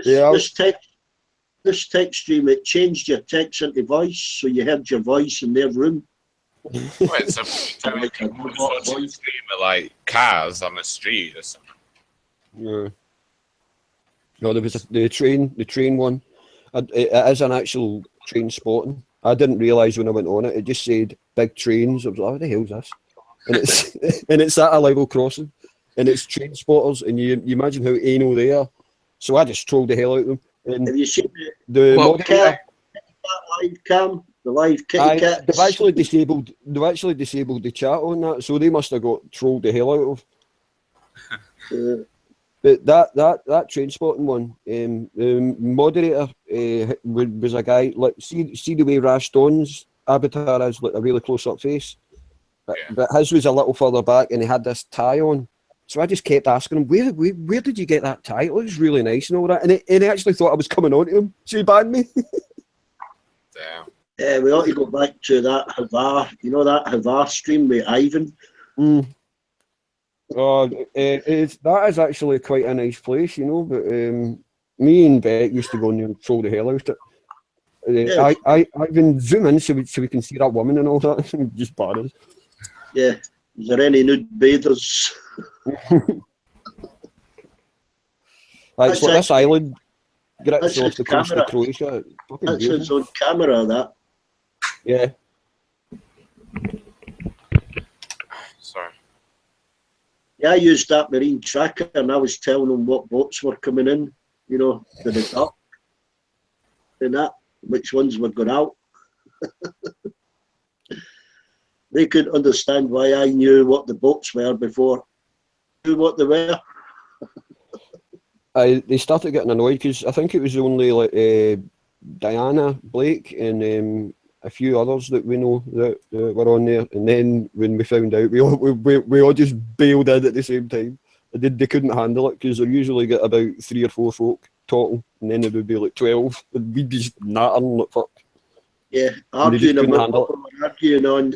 Yeah. This text stream, it changed your text into voice, so you heard your voice in their room. Wait, so people watching the stream are like cars on the street or something. Yeah. No, there was the train one. It is an actual train spotting. I didn't realise when I went on it. It just said big trains. I was like, what the hell's this? And it's and it's at a level crossing, and it's train spotters, and you imagine how anal they are. So I just trolled the hell out of them. And have you seen the live cam? The live kitty cat. They've actually disabled the chat on that, so they must have got trolled the hell out of. But that train spotting one, the moderator was a guy like see the way Rash Dawn's avatar has like a really close up face, but his was a little further back and he had this tie on. So I just kept asking him, where did you get that tie? It looks really nice and all that. And he actually thought I was coming on to him, so he banned me. Damn. Yeah, we ought to go back to that Havar, that Havar stream with Ivan. That is actually quite a nice place, but me and Beck used to go in there and troll the hell out of it. I even zoom in so we can see that woman and all that. Just bad. Yeah. Is there any nude bathers? That's like this island. That's off the coast of Croatia. That's his own camera, that. Yeah. Sorry. Yeah, I used that marine tracker and I was telling them what boats were coming in, to the dock. and that, which ones were going out. They couldn't understand why I knew what the boats were before I knew what they were. They started getting annoyed because I think it was only like Diana Blake and a few others that we know that were on there. And then when we found out, we all just bailed in at the same time. They couldn't handle it because they usually get about 3 or 4 folk talking, and then it would be like 12, and we'd be just nattering like fuck. Yeah, And they just arguing couldn't about handle what we were arguing on.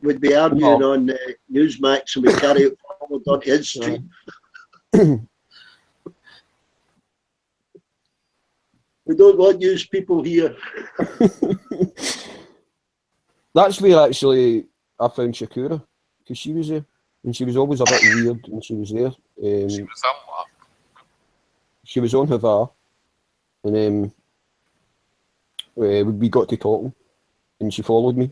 We'd be arguing on Newsmax, and we carry it forward onto his street. We don't want news people here. That's where actually I found Shakura, because she was there, and she was always a bit weird when she was there. She was on what? She was on Havar, and we got to talking, and she followed me,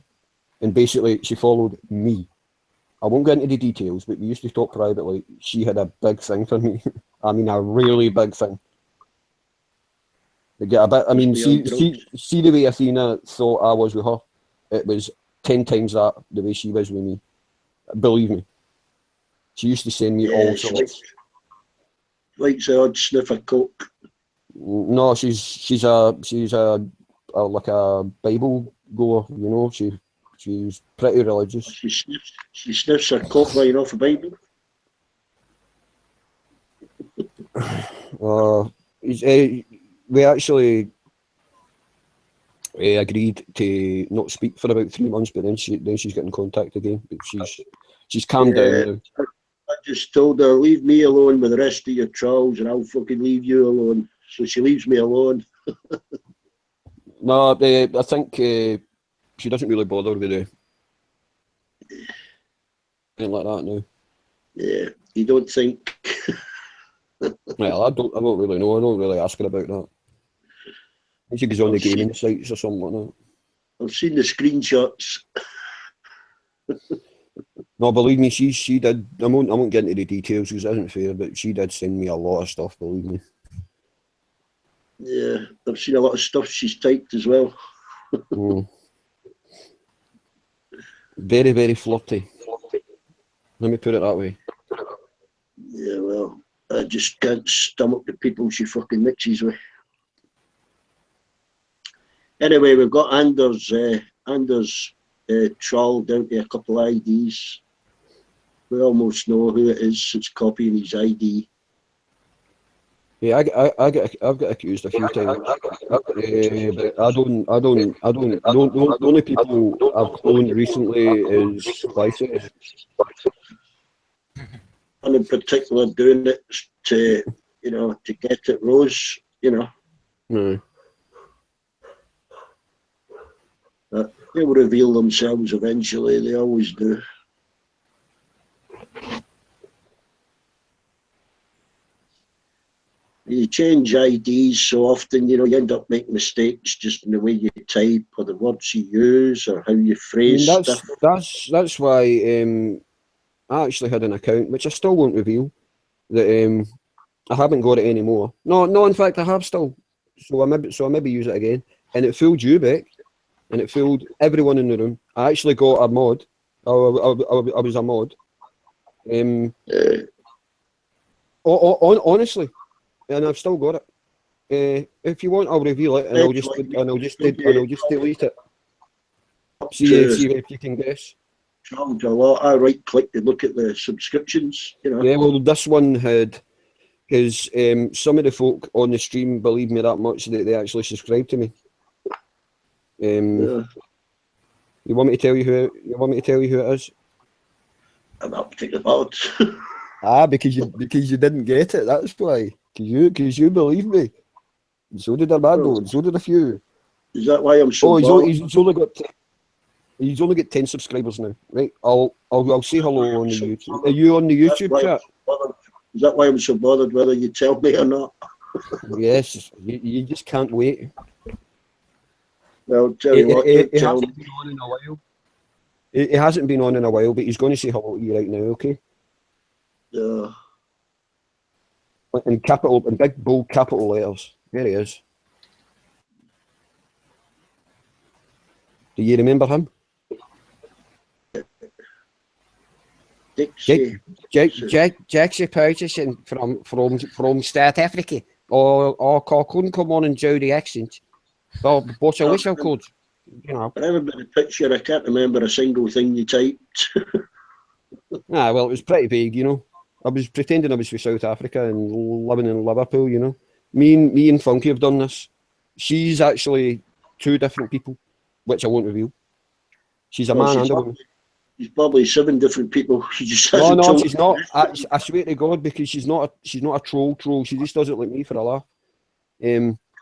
and basically she followed me. I won't get into the details, but we used to talk privately. She had a big thing for me. I mean, a really big thing. They get a bit. I mean, see the way Athena thought I was with her. It was 10 times that the way she was with me. Believe me. She used to send me all sorts. Like the odd sniff of coke. No, she's a like a Bible goer. You know, she's pretty religious. She sniffs her coke right off a Bible. We actually agreed to not speak for about 3 months, but then she's getting contact again. But she's calmed down now. I just told her, leave me alone with the rest of your trolls, and I'll fucking leave you alone. So she leaves me alone. No, I think she doesn't really bother with anything like that now. Yeah, you don't think? Well, I don't really know. I don't really ask her about that. I think she goes on the gaming sites or something like that. I've seen the screenshots. No, believe me, she did. I won't get into the details because it isn't fair, but she did send me a lot of stuff. Believe me. Yeah, I've seen a lot of stuff she's typed as well. Very, very flirty. Let me put it that way. Yeah, well, I just can't stomach the people she fucking mixes with. Anyway, we've got Anders troll down to a couple of IDs. We almost know who it is. It's copying his ID. Yeah, I've got accused a few times, but the only people I've cloned recently is Biceps. One in particular doing it to get at Rose, No. They'll reveal themselves eventually. They always do. You change IDs so often, you end up making mistakes just in the way you type or the words you use or how you phrase stuff. That's why I actually had an account, which I still won't reveal, that I haven't got it anymore. No, in fact, I have still. So I maybe use it again. And it fooled you, Beck, and it fooled everyone in the room. I actually got a mod. I was a mod. Honestly, and I've still got it. If you want, I'll reveal it, and I'll just delete it. See if you can guess. Charged a lot. I right click to look at the subscriptions. Yeah, well, this one had, because some of the folk on the stream believe me that much that they actually subscribe to me. Yeah. You want me to tell you who? You want me to tell you who it is? I'm not thinking about. Because you didn't get it. That's why. Because you believe me. So did Armando, and so did a few. Is that why I'm so? He's only got 10 subscribers now, right? I'll say hello on the YouTube. Are you on the YouTube chat? Is that why I'm so bothered whether you tell me or not? Yes, you just can't wait. Well, tell you what, it hasn't been on in a while. It hasn't been on in a while, but he's going to say hello to you right now, okay? Yeah. In big bold capital letters. There he is. Do you remember him? Dixie. Dixie Purchasing from South Africa. Or come on and do the accent. Or what's a whistle called? You know. I remember the picture. I can't remember a single thing you typed. Well, it was pretty vague, you know. I was pretending I was from South Africa and living in Liverpool, you know. Me and Funky have done this. She's actually two different people, which I won't reveal. She's a man and a woman. She's probably 7 different people. She just No, she's not. I swear to God, because she's not a troll. She just does it like me for a laugh.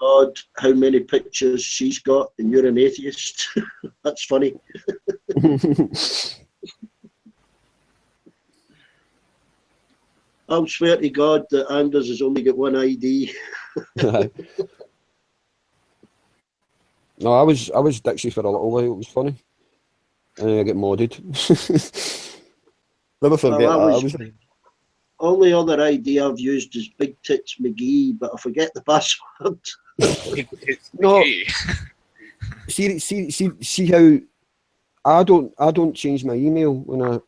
God, how many pictures she's got, and you're an atheist. That's funny. I'll swear to God that Anders has only got one ID. No, I was Dixie for a little while. It was funny. And then I get modded. Never forget that. Only other ID I've used is Big Tits McGee, but I forget the password. No. See how I don't change my email when I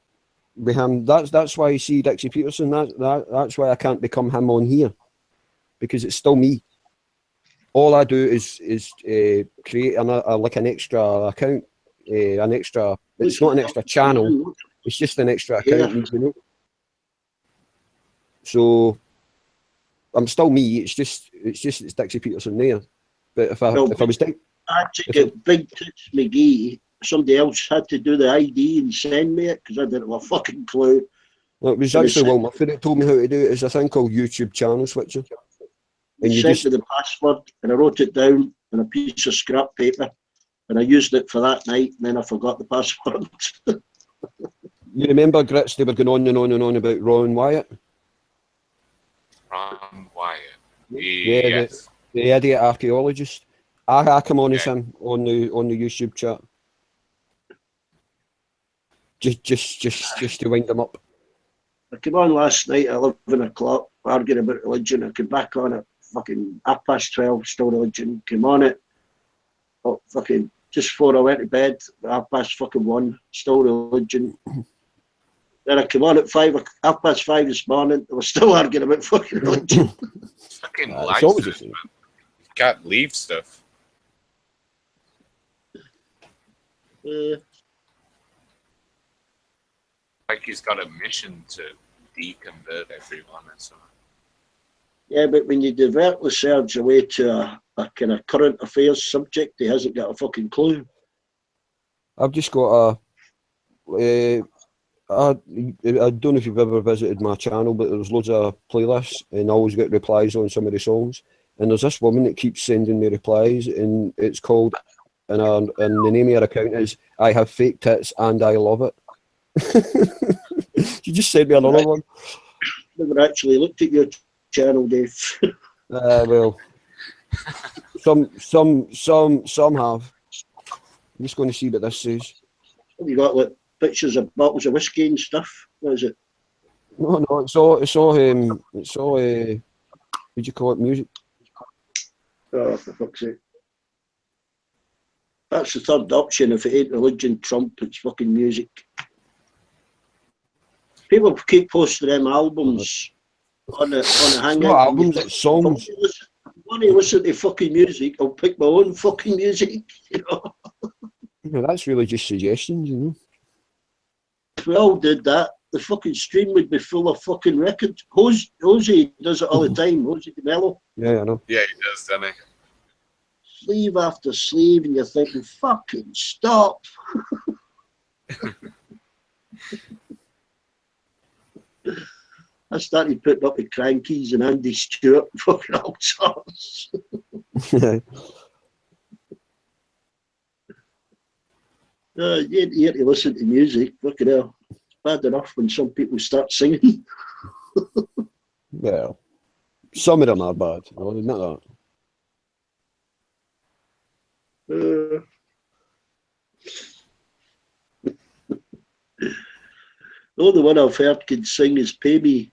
with him. That's why I see Dixie Peterson. That's why I can't become him on here, because it's still me. All I do is create like an extra account, an extra. It's not an extra channel. It's just an extra account, you know. So I'm still me. It's just Dixie Peterson there. But if I was actually get Big Tits McGee, somebody else had to do the ID and send me it because I didn't have a fucking clue. Well, it was actually Will Murphy that told me how to do it. It's a thing called YouTube channel switcher. And you sent me the password, and I wrote it down on a piece of scrap paper, and I used it for that night, and then I forgot the password. You remember, Grits, they were going on and on and on about Ron Wyatt? Ron Wyatt. Yeah, Yes. the idiot archaeologist. I come on as him on the YouTube chat. Just to wind them up. I came on last night at 11 o'clock, arguing about religion. I came back on at fucking 12:30, still religion. Came on it, fucking just before I went to bed, 1:30, still religion. Then I came on at 5:30 this morning. I was still arguing about fucking religion. Fucking license. You can't leave stuff. Like he's got a mission to deconvert everyone or something. Yeah, but when you divert the Serge away to a kind of current affairs subject, he hasn't got a fucking clue. I've just got I don't know if you've ever visited my channel, but there's loads of playlists, and I always get replies on some of the songs. And there's this woman that keeps sending me replies, and it's called, and the name of her account is "I Have Fake Tits and I Love It." She just sent me another one. Never actually looked at your channel, Dave. Well, some have. I'm just going to see what this says. You got like pictures of bottles of whiskey and stuff. What is it? No, it's all what do you call it, music? Oh, for fuck's sake. That's the third option. If it ain't religion, Trump, it's fucking music. People keep posting them albums on the hangout. It's not albums, it's songs. When I listen to fucking music, I'll pick my own fucking music, you know. Yeah, that's really just suggestions, you know. If we all did that, the fucking stream would be full of fucking records. Hosey does it all the time, Hosey DeMello. Yeah, I know. Yeah, he does, doesn't he? Sleeve after sleeve, and you're thinking, fucking stop. I started putting up the Crankies and Andy Stewart and fucking all sorts. You ain't here to listen to music. Fucking hell. It's bad enough when some people start singing. Well, some of them are bad. No, not that. The only one I've heard can sing is Pay Me.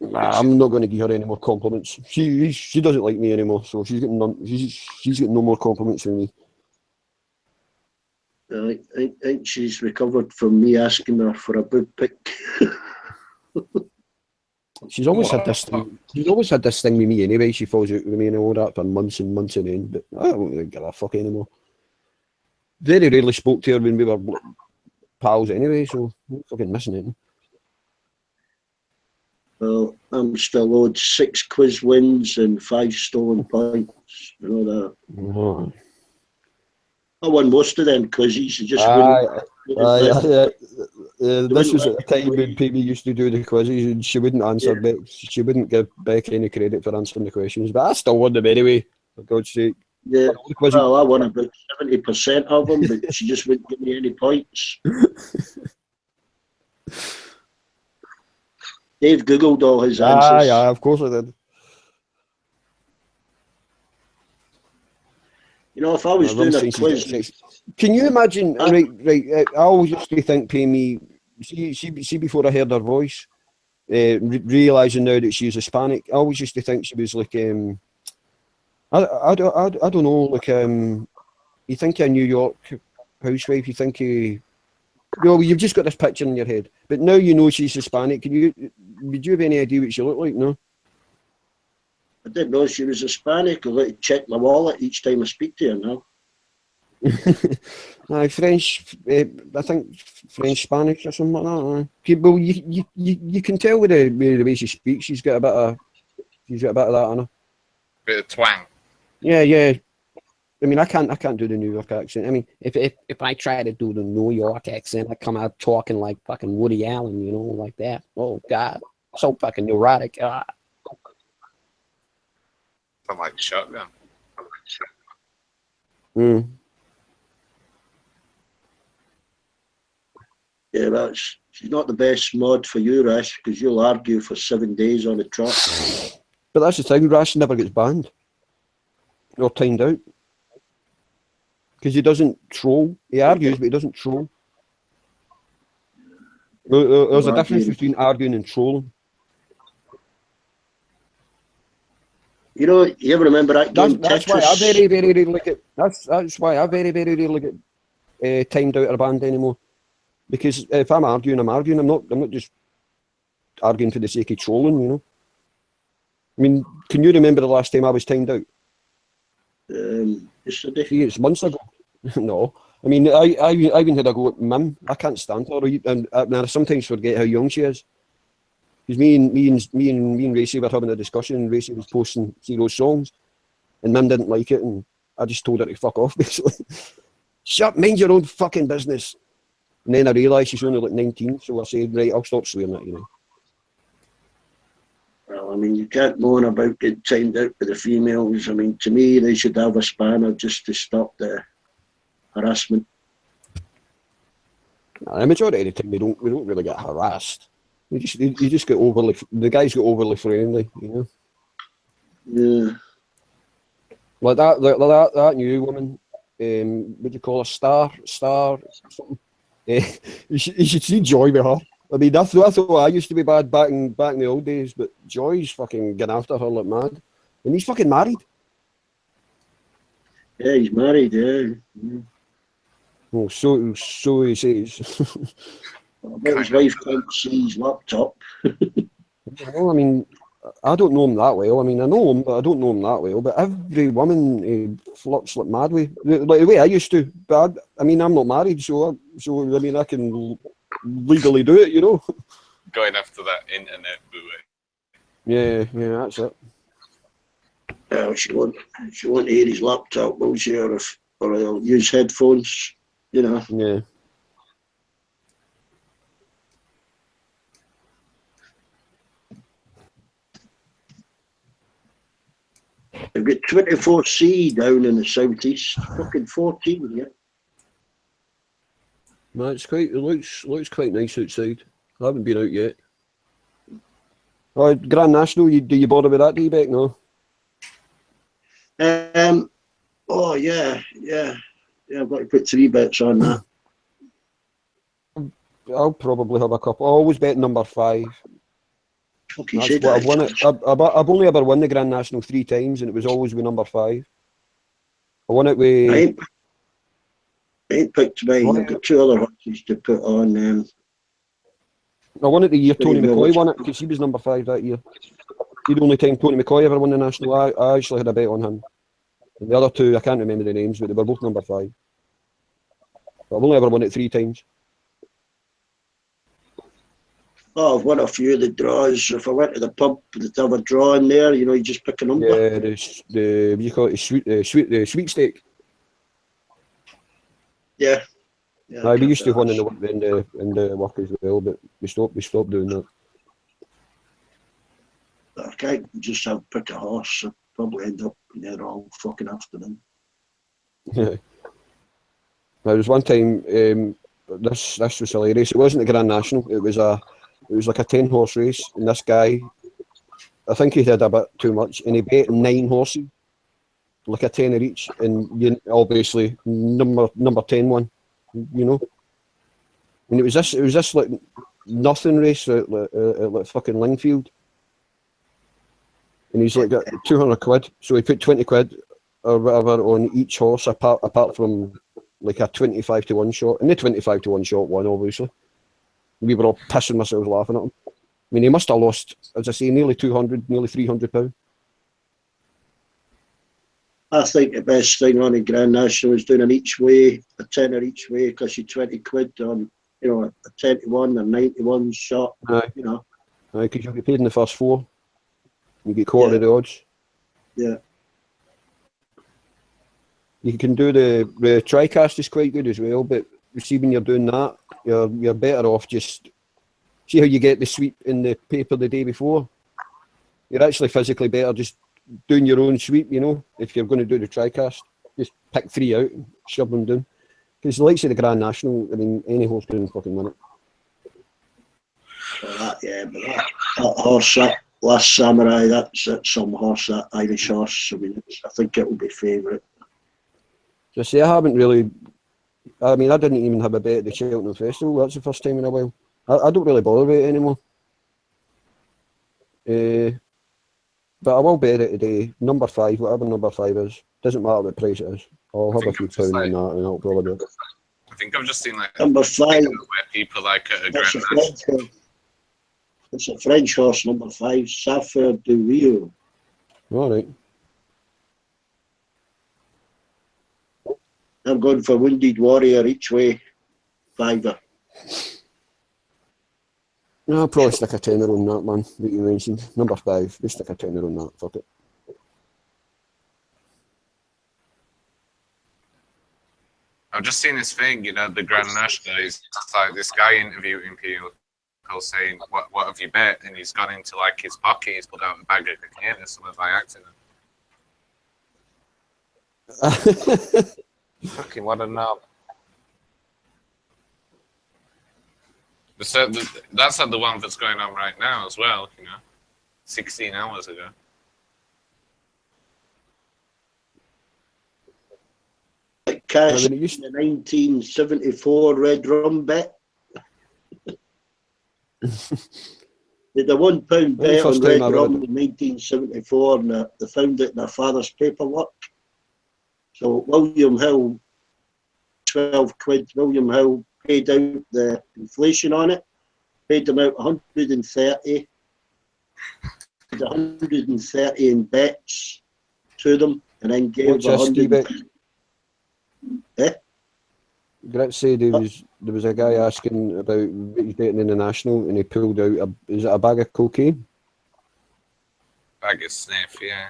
Nah, I'm not going to give her any more compliments. She doesn't like me anymore, so she's getting no more compliments from me. I think she's recovered from me asking her for a boob pic. She's always had this thing. She's always had this thing with me anyway. She falls out with me and all that for months and months on end. But I don't really give a fuck anymore. Very rarely spoke to her when we were pals anyway, so I'm not fucking missing anything. Well, I'm still owed 6 quiz wins and 5 stolen points. You know that. Oh. I won most of them quizzes. You just this was at the time when people used to do the quizzes and she wouldn't answer back. She wouldn't give Beck any credit for answering the questions, but I still won them anyway, for God's sake. Yeah, well, I won about 70% of them, but she just wouldn't give me any points. Dave Googled all his answers. Yeah, of course I did. You know, if I was doing a quiz... Can you imagine, right, I always used to think, Pammy, see before I heard her voice, realising now that she's Hispanic, I always used to think she was like, I don't know, like, you think you're a New York housewife, you think you've just got this picture in your head, but now you know she's Hispanic. Did you have any idea what she looked like? No? I didn't know she was Hispanic. I like to check my wallet each time I speak to her now. French, I think French Spanish or something like that. Well, you can tell with the way she speaks, she's got a bit of that on her. Bit of twang. Yeah. I mean, I can't do the New York accent. I mean, if I try to do the New York accent, I come out talking like fucking Woody Allen, you know, like that. Oh God, so fucking neurotic. I'm like shotgun. Yeah, she's not the best mod for you, Rash, because you'll argue for 7 days on a trot. But that's the thing, Rash never gets banned or timed out. Because he doesn't troll. He argues, but he doesn't troll. There's a difference between arguing and trolling. You know, you ever remember that game? That's why I very rarely look at. That's why I very rarely look at timed out or banned anymore. Because if I'm arguing, I'm arguing. I'm not just arguing for the sake of trolling. You know. I mean, can you remember the last time I was timed out? Yesterday. It's months ago. No, I mean, I even had a go at Mim. I can't stand her, and I sometimes forget how young she is. Because me and Racy were having a discussion, and Racy was posting Zero songs, and Mim didn't like it, and I just told her to fuck off, basically. Shut, mind your own fucking business. And then I realised she's only like 19, so I said, right, I'll stop swearing at you now. Well, I mean, you can't moan about getting timed out with the females. I mean, to me, they should have a spanner just to stop the harassment. The majority of the time, we don't really get harassed. You just get the guys get overly friendly, you know. Yeah. Like that new woman, what do you call her, Star something? You should see Joy with her. I mean, I thought I used to be bad back in the old days, but Joy's fucking getting after her like mad. And he's fucking married. Yeah, he's married, yeah. Oh, so he says. I bet his wife can't see his laptop. Well, I mean, I don't know him that well. I mean, I know him, but I don't know him that well. But every woman flirts like mad with, like the way I used to. But I mean, I'm not married, so I mean, I can legally do it, you know. Going after that internet buoy. Yeah, that's it. Well, she won't hear his laptop, will she? Or he'll use headphones, you know. Yeah. They've got 24C down in the southeast. Fucking 14, yeah. No, it looks quite nice outside. I haven't been out yet. Oh, Grand National, do you bother with that, do you, Beck? No. Oh yeah. I've got to put 3 bets on that. I'll probably have a couple. I always bet number 5. Fucking That's said what I've that. won it. I've only ever won the Grand National 3 times, and it was always with number 5. I won it I with. ain't picked mine. I've got 2 other horses to put on. I won it the year Don't Tony even know McCoy which- won it because he was number 5 that year. The only time Tony McCoy ever won the national, I actually had a bet on him. And the other 2, I can't remember the names, but they were both number 5. But I've only ever won it 3 times. Oh, I've won a few of the draws. If I went to the pub, they'd have a draw in there. You know, you just pick a number. Yeah, the what do you call it? The sweepstake. Yeah. We used to have one in the work as well, but we stopped doing that. I can't just have pick a horse. I'd probably end up there all fucking afternoon. Yeah. There was one time. This was hilarious. It wasn't a Grand National. It was like a 10-horse race, and this guy, I think he had a bit too much, and he bet 9 horses, like a tenner each, and obviously number 10 won, you know. And it was this like nothing race at like fucking Lingfield, and he's like got 200 quid, so he put 20 quid or whatever on each horse apart from like a 25 to 1 shot, and the 25 to 1 shot won, obviously. We were all pissing ourselves laughing at him. I mean, he must have lost, as I say, nearly 200, nearly 300 pounds. I think the best thing on the Grand National is doing an each way, a tenner each way, because you 20 quid on, you know, a 10 to 1 or 9 to 1 shot, you know. Because you'll get paid in the first 4. You get quarter of the odds. Yeah. You can do the TriCast is quite good as well, but you see when you're doing that, you're better off just see how you get the sweep in the paper the day before. You're actually physically better just doing your own sweep, you know, if you're going to do the TriCast. Just pick 3 out and shove them down. Because the likes of the Grand National, I mean, any horse can fucking win it. Well, but that horse, that Last Samurai, that's some horse, that Irish horse. I mean, I think it will be favourite. Just say I haven't really. I mean, I didn't even have a bet at the Cheltenham Festival. That's the first time in a while. I don't really bother with it anymore. But I will bet it today. Number 5, whatever number 5 is, doesn't matter what price it is. I'll have a few pounds on that, and I'll probably do it. I think I've just seen like number 5. where people like at a That's Grand a National. French horse. It's a French horse, number 5, Sapphire de Rio. All right. I'm going for Wounded Warrior each way, 5er. No, I'll probably stick a tenner on that, man, that you mentioned. Number 5, just stick a tenner on that, fuck it. I've just seen this thing, you know, the Grand National is like this guy interviewing people saying, what have you bet? And he's gone into like his pocket, he's pulled out a bag of cocaine or something by accident. Fucking what a knob. That's not the one that's going on right now as well, you know, 16 hours ago. Cash in the 1974 Red Rum bet. They had a £1 bet on Red Rum in 1974, and they found it in their father's paperwork. So William Hill, 12 quid, William Hill paid out the inflation on it, paid them out 130, 130 in bets to them, and then gave 100. Grit said there was a guy asking about what he's betting in the national, and he pulled out is it a bag of cocaine? Bag of sniff, yeah.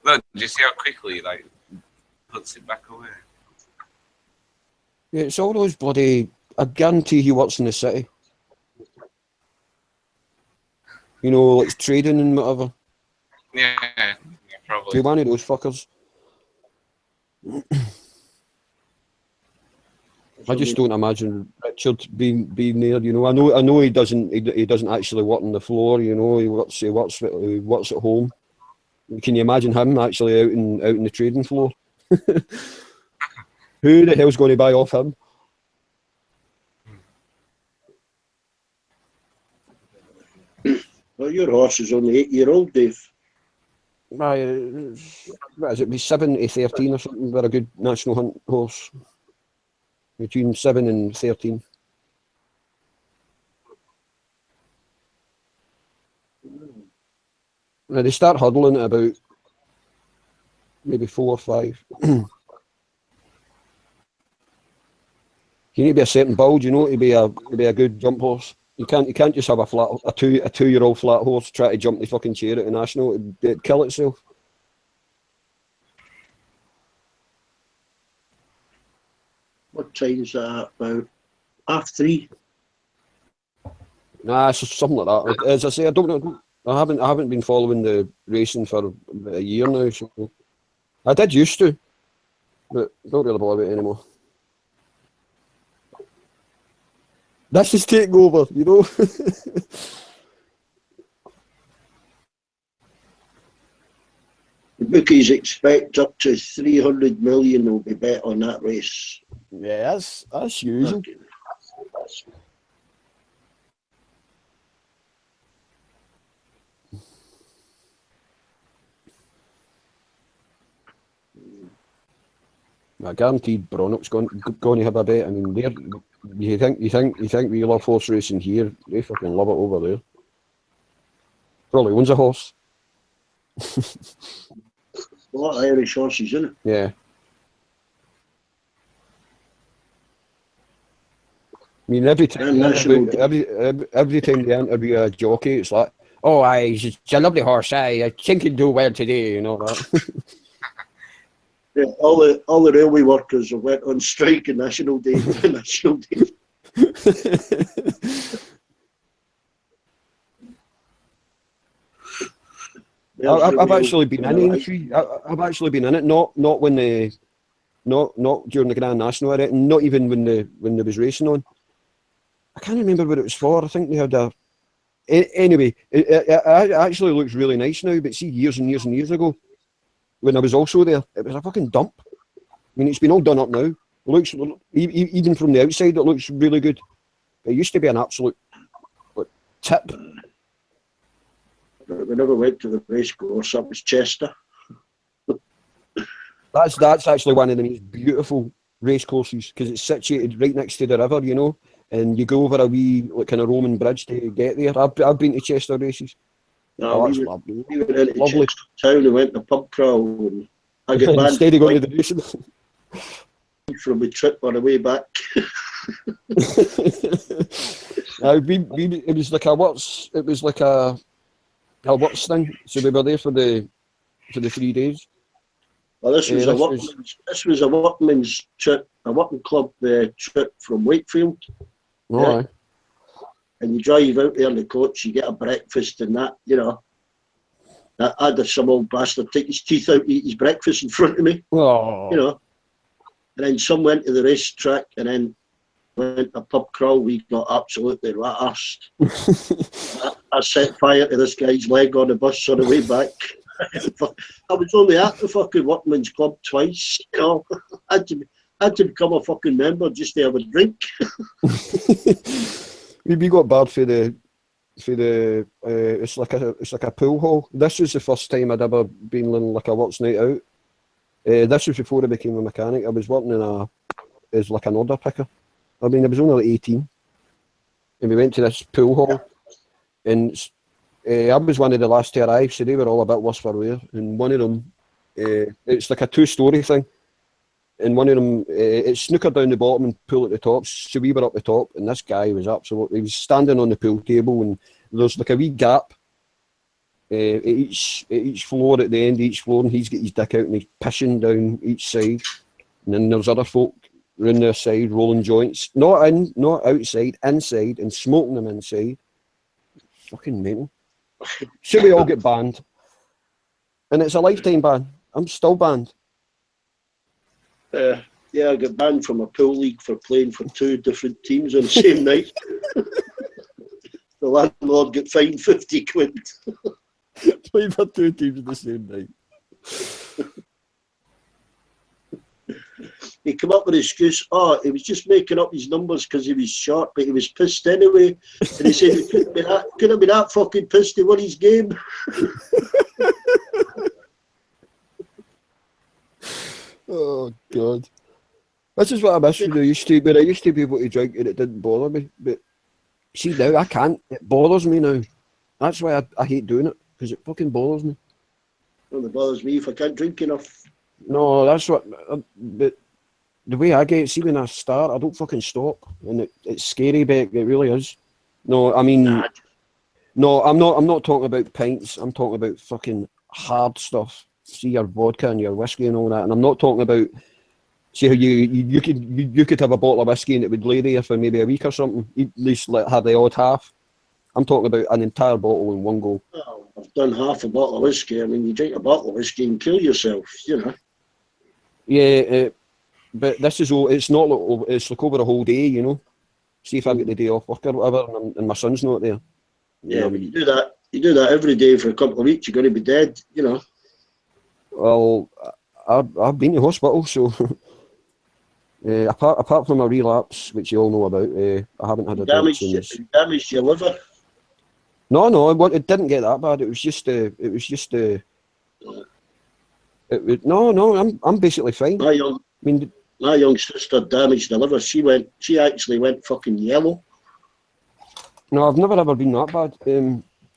Look, do you see how quickly like puts it back away? Yeah, it's all those bloody. I guarantee he works in the city. You know, like trading and whatever. Yeah, probably. Be one of those fuckers. I just don't imagine Richard being there. You know, I know he doesn't actually work on the floor. You know, he works at home. Can you imagine him actually out in the trading floor? Who the hell's going to buy off him? Well, your horse is only 8-year-old, Dave. What is it? Be 7 to 13 or something. We're a good national hunt horse. Between 7 and 13. Now they start huddling at about maybe 4 or 5. You need to be a certain build, you know, to be a good jump horse. You can't just have a 2-year-old flat horse try to jump the fucking chair at the national. It'd kill itself. What time is that? About 3:30? Nah, it's just something like that. As I say, I don't know. I haven't been following the racing for about a year now. So I did used to, but don't really bother about it anymore. This is taking over, you know. The bookies expect up to 300 million will be bet on that race. Yeah, that's usual. I guaranteed Bronnoc's going to have a bet. I mean, you think we love horse racing here? They fucking love it over there. Probably owns a horse. A lot of Irish horses, isn't it? Yeah. I mean, every time they interview a jockey, it's like, oh, he's a lovely horse. I think he'll do well today, you know that. Yeah, all the railway workers have went on strike on National Day. National Day. I've actually been in I've actually been in it. Not when not during the Grand National era, and not even when there was racing on. I can't remember what it was for. I think they had anyway. It actually looks really nice now. But see, years and years and years ago, when I was also there, it was a fucking dump. I mean, it's been all done up now. It looks, even from the outside, it looks really good. It used to be an absolute tip. We never went to the race course. That was Chester. That's actually one of the most beautiful race courses because it's situated right next to the river, you know, and you go over a wee kind of Roman bridge to get there. I've been to Chester races. No, we were into lovely Chester town and went to pub crawl, and I get banned instead of going to the racing from the trip on the way back. It was like a what's thing. So we were there for the 3 days. Well, this was a workman's trip, a working club trip from Wakefield. Oh, yeah. And you drive out there in the coach, you get a breakfast and that, you know. I had some old bastard take his teeth out, eat his breakfast in front of me. Oh. You know. And then some went to the racetrack and then went a pub crawl. We got absolutely rat-arsed. I set fire to this guy's leg on the bus on the way back. I was only at the fucking workman's club twice. You know, I had to become a fucking member just to have a drink. We got barred for the it's like a pool hall. This was the first time I'd ever been in like a works night out. This was before I became a mechanic. I was working as like an order picker. I mean, I was only like 18, and we went to this pool hall, and I was one of the last to arrive, so they were all a bit worse for wear. And one of them, it's like a 2-story thing, and one of them, it's snooker down the bottom and pool at the top. So we were up the top, and this guy was he was standing on the pool table, and there's like a wee gap at each floor, at the end of each floor, and he's got his dick out and he's pissing down each side. And then there's other folk around their side rolling joints, not outside, inside, and smoking them inside. Fucking mental. Should we all get banned? And it's a lifetime ban. I'm still banned. Yeah, I got banned from a pool league for playing for 2 different teams on the same night. The landlord got fined 50 quid. Playing for 2 teams on the same night. he came up with an excuse. Oh, he was just making up his numbers because he was short, but he was pissed anyway. And he said he couldn't be that fucking pissed. He won his game. Oh God. This is what I miss when I used to, but I used to be able to drink and it didn't bother me. But see now I can't. It bothers me now. That's why I hate doing it, because it fucking bothers me. Well, it bothers me if I can't drink enough. No, that's what. But the way I get, see when I start, I don't fucking stop, and it's scary, Beck. It really is. No, I mean, no, I'm not talking about pints. I'm talking about fucking hard stuff. See your vodka and your whiskey and all that, and I'm not talking about. See how you could have a bottle of whiskey and it would lay there for maybe a week or something. At least have the odd half. I'm talking about an entire bottle in one go. Well, I've done half a bottle of whiskey. I mean, you drink a bottle of whiskey and kill yourself, you know. Yeah, but this is all. It's not like it's like over a whole day, you know. See if I get the day off work or whatever, and my son's not there. Yeah, but you do that every day for a couple of weeks, you're going to be dead, you know. Well, I've been to hospital, so apart from a relapse, which you all know about, I haven't had a damaged your liver. No, it didn't get that bad. It was just no. I'm basically fine. My young sister damaged the liver. She actually went fucking yellow. No, I've never ever been that bad.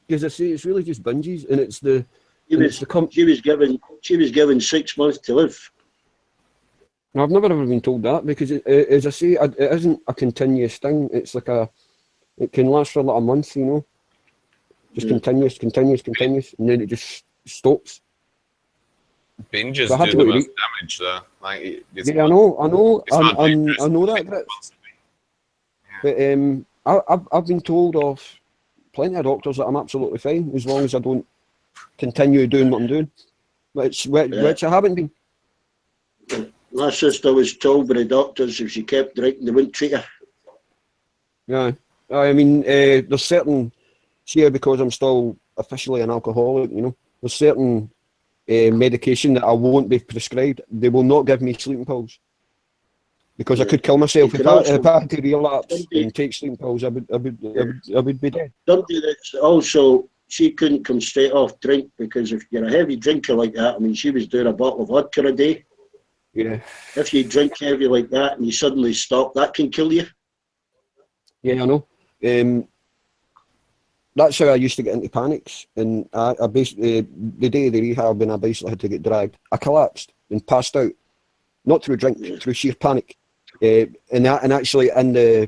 Because I say it's really just binges, and it's the. She was given 6 months to live. No, I've never ever been told that, because as I say, it isn't a continuous thing. It's like it can last for like a month, you know. Just continuous, and then it just stops. Binges So do the most damage, though. Like, yeah, I know that. But I've been told of plenty of doctors that I'm absolutely fine as long as I don't continue doing what I'm doing, which I haven't been. My sister was told by the doctors if she kept drinking, they wouldn't treat her. Yeah, I mean, there's certain. See, because I'm still officially an alcoholic, you know, there's certain medication that I won't be prescribed. They will not give me sleeping pills because I could kill myself if I had to relapse and take sleeping pills. I would be dead. Somebody that's also, she couldn't come straight off drink, because if you're a heavy drinker like that, I mean, she was doing a bottle of vodka a day. Yeah. If you drink heavy like that and you suddenly stop, that can kill you. Yeah, I know. That's how I used to get into panics, and I basically, the day of the rehab, when I basically had to get dragged, I collapsed and passed out, not through drink, through sheer panic, and actually in the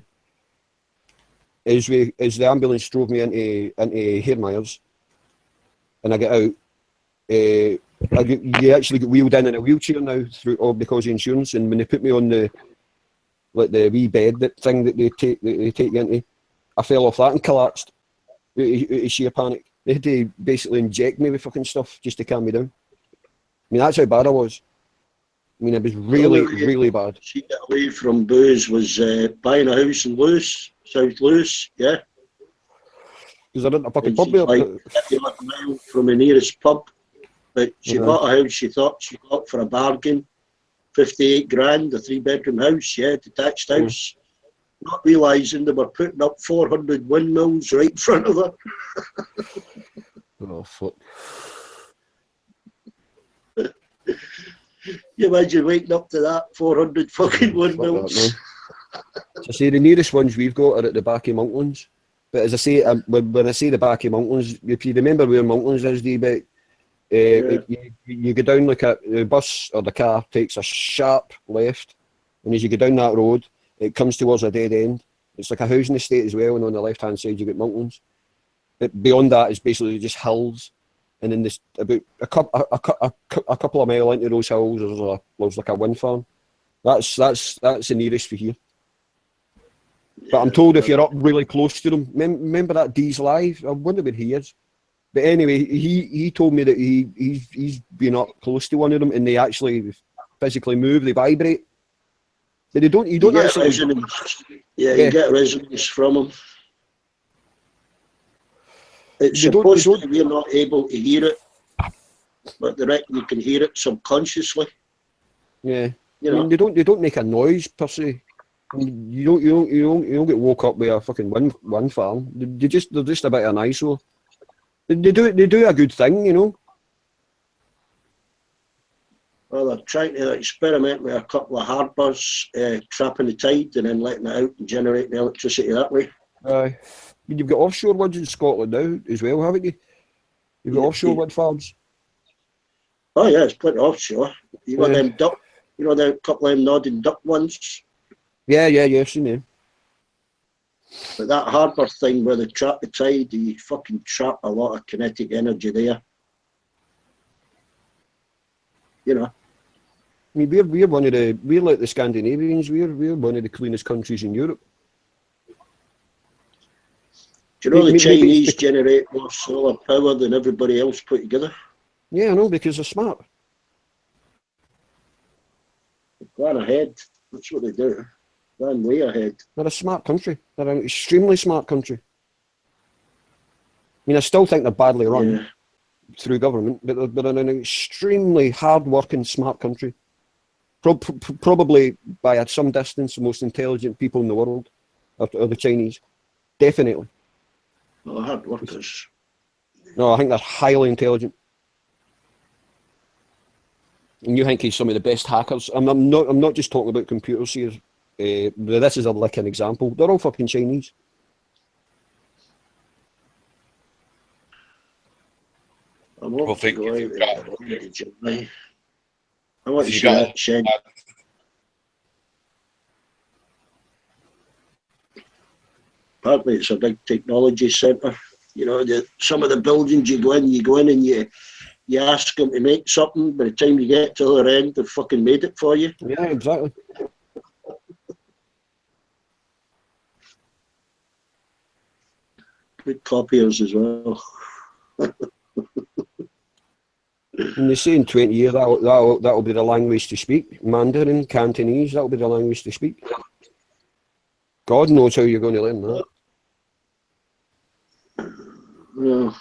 as the ambulance drove me into Hairmyres, and I get out, you actually get wheeled in a wheelchair now because of insurance, and when they put me on the wee bed thing that they take you into, I fell off that and collapsed. Sheer panic. They had to basically inject me with fucking stuff just to calm me down. I mean, that's how bad I was. I mean, it was really bad. She got away from booze was buying a house in Lewis, South Lewis, yeah. Because I didn't a fucking pub there. Like 50 miles from the nearest pub. But she bought a house she thought she got for a bargain. 58 grand, a 3-bedroom house, yeah, detached house. Not realising they were putting up 400 windmills right in front of her. Oh, fuck. You imagine waking up to that, 400 fucking windmills. So, see, the nearest ones we've got are at the back of Monklands. But as I say, when I say the back of Monklands, if you remember where Monklands is, D-Beck, you go down like the bus or the car takes a sharp left, and as you go down that road, it comes towards a dead end. It's like a housing estate as well, and on the left-hand side you get Monklands. But beyond that is basically just hills, and then there's about a couple of mile into those hills there's like a wind farm. That's the nearest for here. But I'm told if you're up really close to them, remember that D's Live? I wonder where he is. But anyway, he told me that he's been up close to one of them, and they actually physically move, they vibrate. But you don't actually. Resonance. Yeah, you get resonance from them. It's supposed to be we're not able to hear it, but they reckon you can hear it subconsciously. Yeah, You I know, mean, they don't make a noise per se. I mean, you don't get woke up with a fucking wind farm. They're just a bit of an eyesore. They do a good thing, you know. well, they're trying to experiment with a couple of harbours, trapping the tide and then letting it out and generating electricity that way. You've got offshore ones in Scotland now as well, haven't you? You've got offshore wind farms. Oh yeah, it's plenty offshore. You got them duck, you know, the couple of them nodding duck ones. Yeah, seen them. But that harbour thing where they trap the tide, you fucking trap a lot of kinetic energy there. You know. I mean, we're like the Scandinavians. We're one of the cleanest countries in Europe. Do you know the Chinese generate more solar power than everybody else put together? Yeah, I know, because they're smart. They plan ahead. That's what they do. Plan way ahead. They're a smart country. They're an extremely smart country. I mean, I still think they're badly run through government, but they're an extremely hard-working, smart country. Probably by some distance the most intelligent people in the world are the Chinese. Definitely. Well, hard workers. No, I think they're highly intelligent. And you think he's some of the best hackers. I'm not just talking about computers here. This is like an example. They're all fucking Chinese. I want to go out there. I want to see that shed. Partly it's a big technology centre. You know, some of the buildings you go in and you ask them to make something. By the time you get to the other end, they've fucking made it for you. Yeah, exactly. Good copiers as well. And they say in 20 years that'll be the language to speak. Mandarin, Cantonese, that'll be the language to speak. God knows how you're going to learn that. Yeah.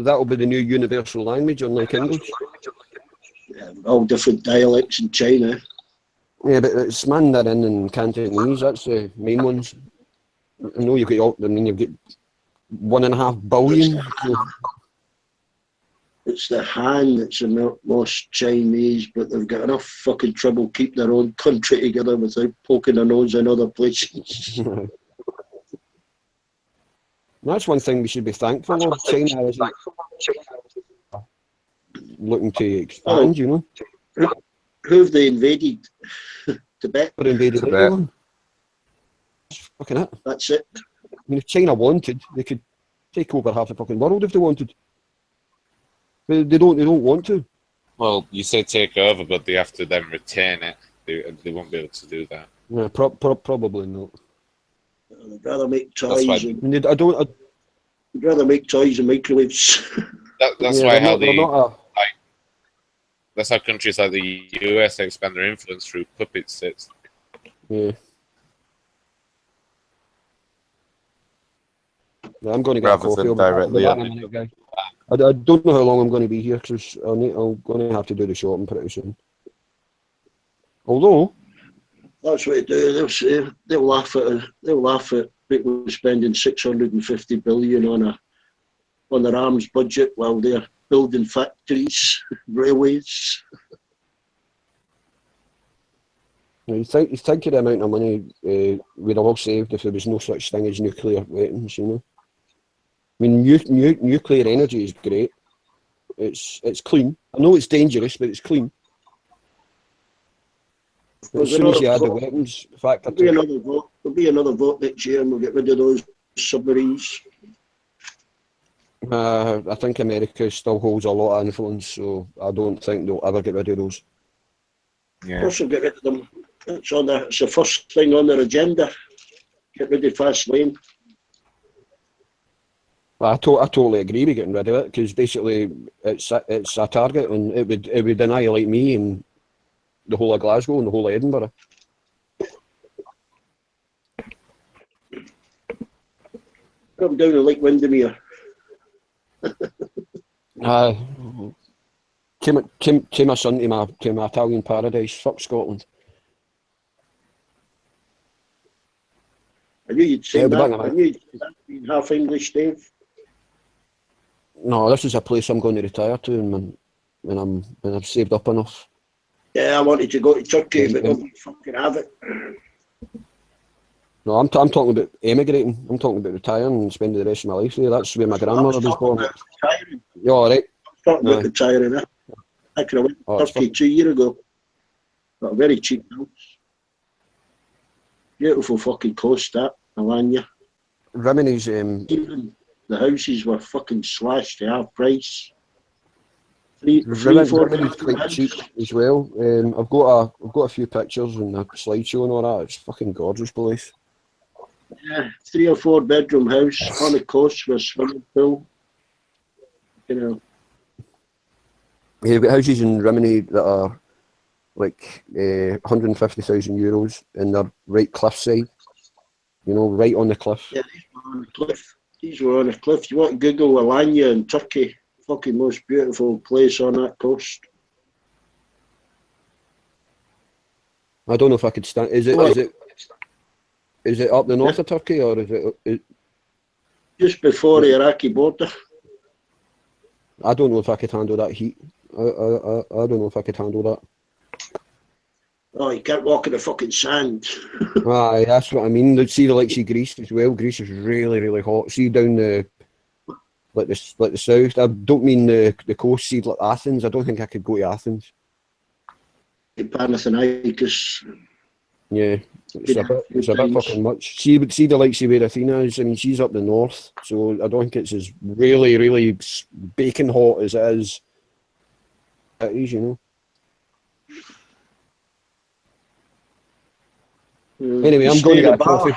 That'll be the new universal language, unlike English. Yeah, all different dialects in China. Yeah, but it's Mandarin and Cantonese, that's the main ones. I know you've got 1.5 billion. It's the Han that's the most Chinese, but they've got enough fucking trouble keeping their own country together without poking their nose in other places. That's one thing we should be thankful of. China isn't looking to expand, you know. Who have they invaded? Tibet? They invaded everyone. That's fucking it. That's it. I mean, if China wanted, they could take over half the fucking world if they wanted. But they don't want to. Well, you say take over, but they have to then retain it. They won't be able to do that. Yeah, probably not. I'd rather make toys. I'd rather make toys and microwaves. That's how countries like the US expand their influence through puppet states. Yeah. I'm going to get a coffee. Directly I don't know how long I'm going to be here because I'm going to have to do the shopping pretty soon. Although that's what they do. They'll laugh at people spending 650 billion on their arms budget while they're building factories, railways. You think of the amount of money we'd have all saved if there was no such thing as nuclear weapons, you know. I mean, nuclear energy is great. It's clean. I know it's dangerous, but it's clean. As soon as you add the weapons factor, there'll be another vote next year, and we'll get rid of those submarines. I think America still holds a lot of influence, so I don't think they'll ever get rid of those. Yeah. Of course, they'll get rid of them. It's the first thing on their agenda. Get rid of fast lane. I totally agree with getting rid of it because basically it's a target and it would annihilate me and the whole of Glasgow and the whole of Edinburgh. Come down to Lake Windermere. came my son to my Italian paradise. Fuck Scotland. I knew you'd say Yeah, the that. back of I my- knew you'd say that being half English, Dave. No, this is a place I'm going to retire to when I've saved up enough. Yeah, I wanted to go to Turkey, but Um, nobody fucking have it. No, I'm talking about emigrating. I'm talking about retiring and spending the rest of my life there. That's where my grandmother was born. Retiring. You all right? I'm talking about Aye. retiring. I could have went Oh, to it's Turkey 2 years ago. Got a very cheap house. Beautiful fucking coast, that, Alanya. Rimini's Even the houses were fucking slashed to half price. Three, four Rimini's bedroom quite house. cheap as well. I've got a few pictures and a slideshow and all that. It's fucking gorgeous place. Yeah, 3 or 4 bedroom house on the coast with a swimming pool. You know, Yeah, you've got houses in Rimini that are like €150,000 and they're right cliffside. You know, right on the cliff. yeah, these were on a cliff. These were on a cliff. You want to Google Alanya in Turkey? Fucking most beautiful place on that coast. I don't know if I could stand. Is it up the north of Turkey or is it? Just before the Iraqi border. I don't know if I could handle that heat. I don't know if I could handle that. Oh, you can't walk in the fucking sand. Aye, that's what I mean. See the likes of Greece as well. Greece is really, really hot. See down the south. I don't mean the coast. See like Athens. I don't think I could go to Athens. Panathinaikos. Yeah, it's a bit fucking much. See the likes of where Athena is. I mean, she's up the north, so I don't think it's as really, really baking hot as it is. It is, you know. Anyway, I'm going to get a coffee.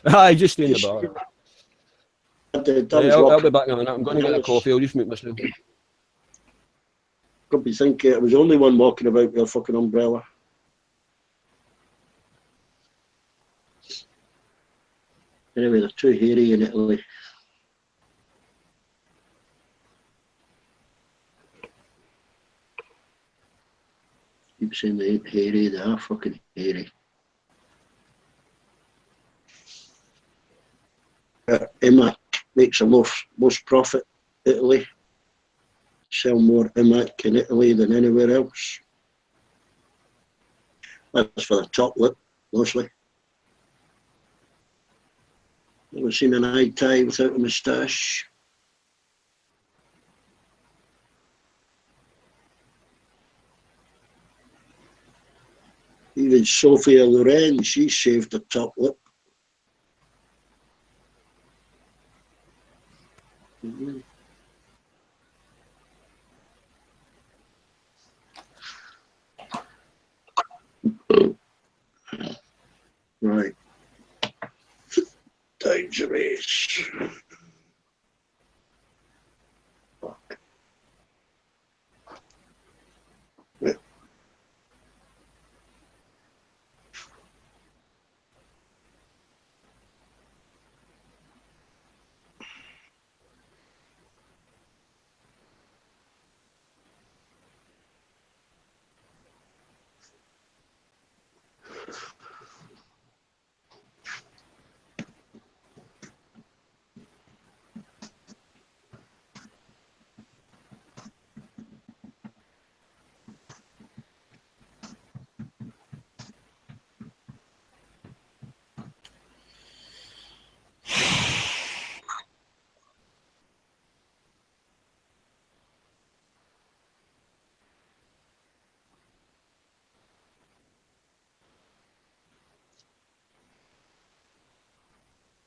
I just stay in the bar. I'll be back in a minute. I'm going to get a coffee. I'll just make myself. Could be thinking I was the only one walking about with a fucking umbrella. Anyway, they're too hairy in Italy. Keep saying they ain't hairy, they are fucking hairy. Imac makes the most profit, Italy. Sell more Imac in Italy than anywhere else. That's for the top lip, mostly. Never seen an eye tie without a moustache. Even Sophia Loren, she shaved her top lip. Right. Dangerous. Fuck.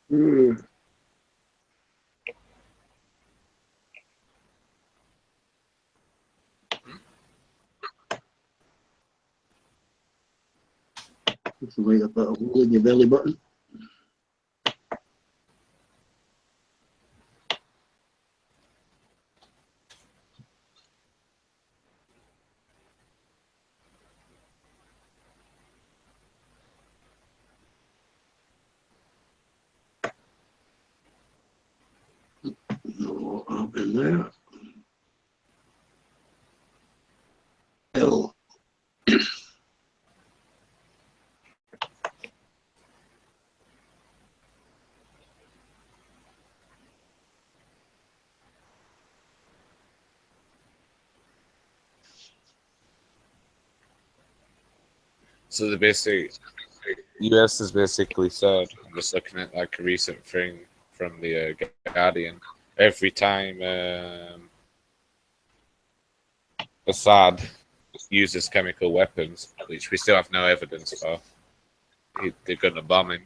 Yeah. It's like a bit of hole in your belly button. Know what happened there? So, So the basic US has basically said, I'm just looking at like a recent thing from the Guardian, every time Assad uses chemical weapons, which we still have no evidence for, they're going to bomb him.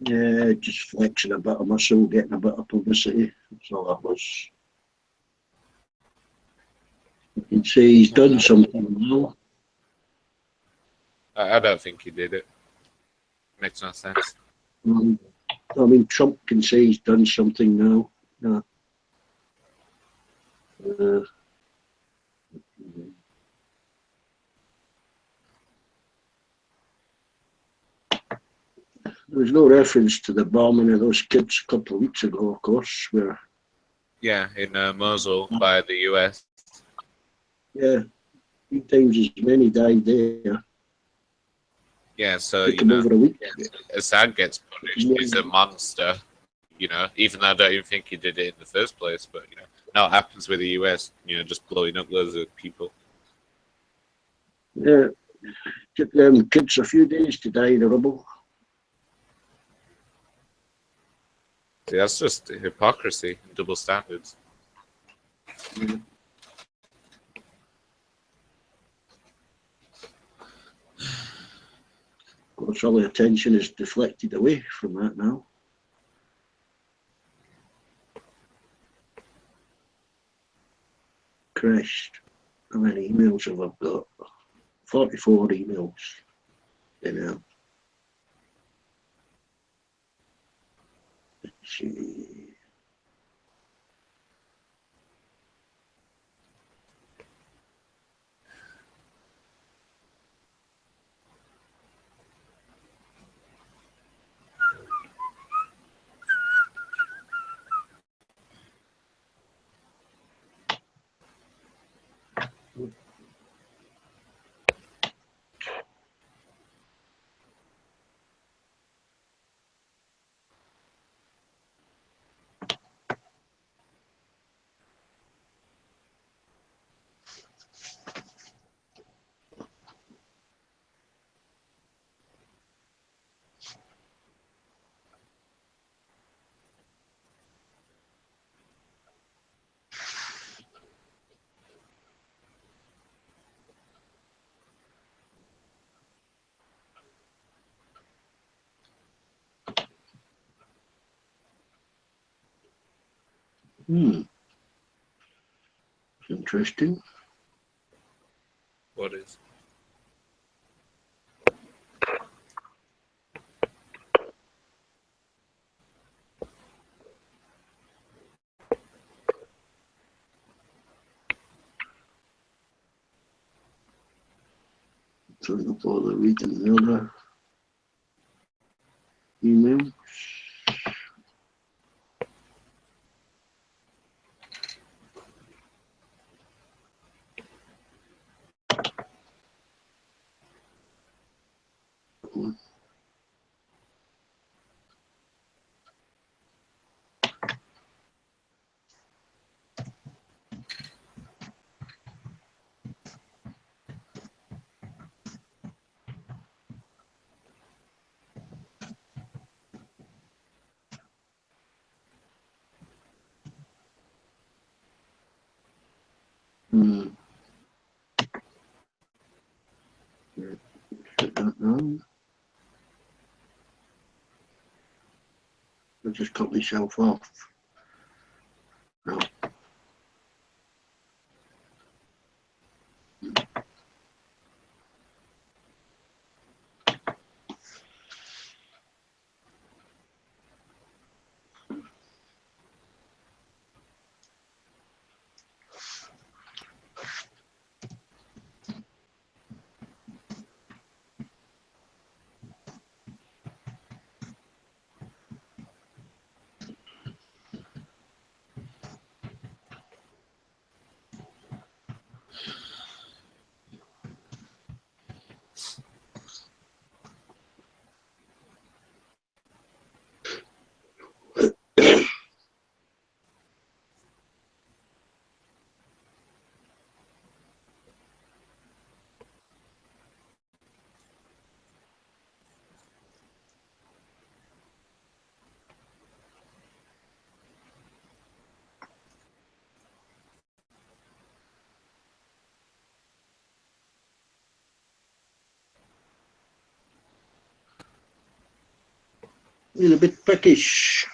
yeah, just flexing a bit of muscle, getting a bit of publicity. That's all that was. You can say he's done something now. I don't think he did it. Makes no sense. I mean, Trump can say he's done something now. There was no reference to the bombing of those kids a couple of weeks ago, of course, where... Yeah, in Mosul by the US. Yeah, 3 times as many died there. Yeah, so, Took him over a week. Assad gets punished. He's a monster, even though I don't even think he did it in the first place. But, now it happens with the US, just blowing up loads of people. Yeah, took them kids a few days to die in the rubble. See, that's just hypocrisy and double standards. Yeah. Of course, all the attention is deflected away from that now. Christ, how many emails have I got? 44 emails. Let's see. Interesting. What is? Trying to bother reading the other emails. Put that down. I just cut myself off. No. He's a bit prickish.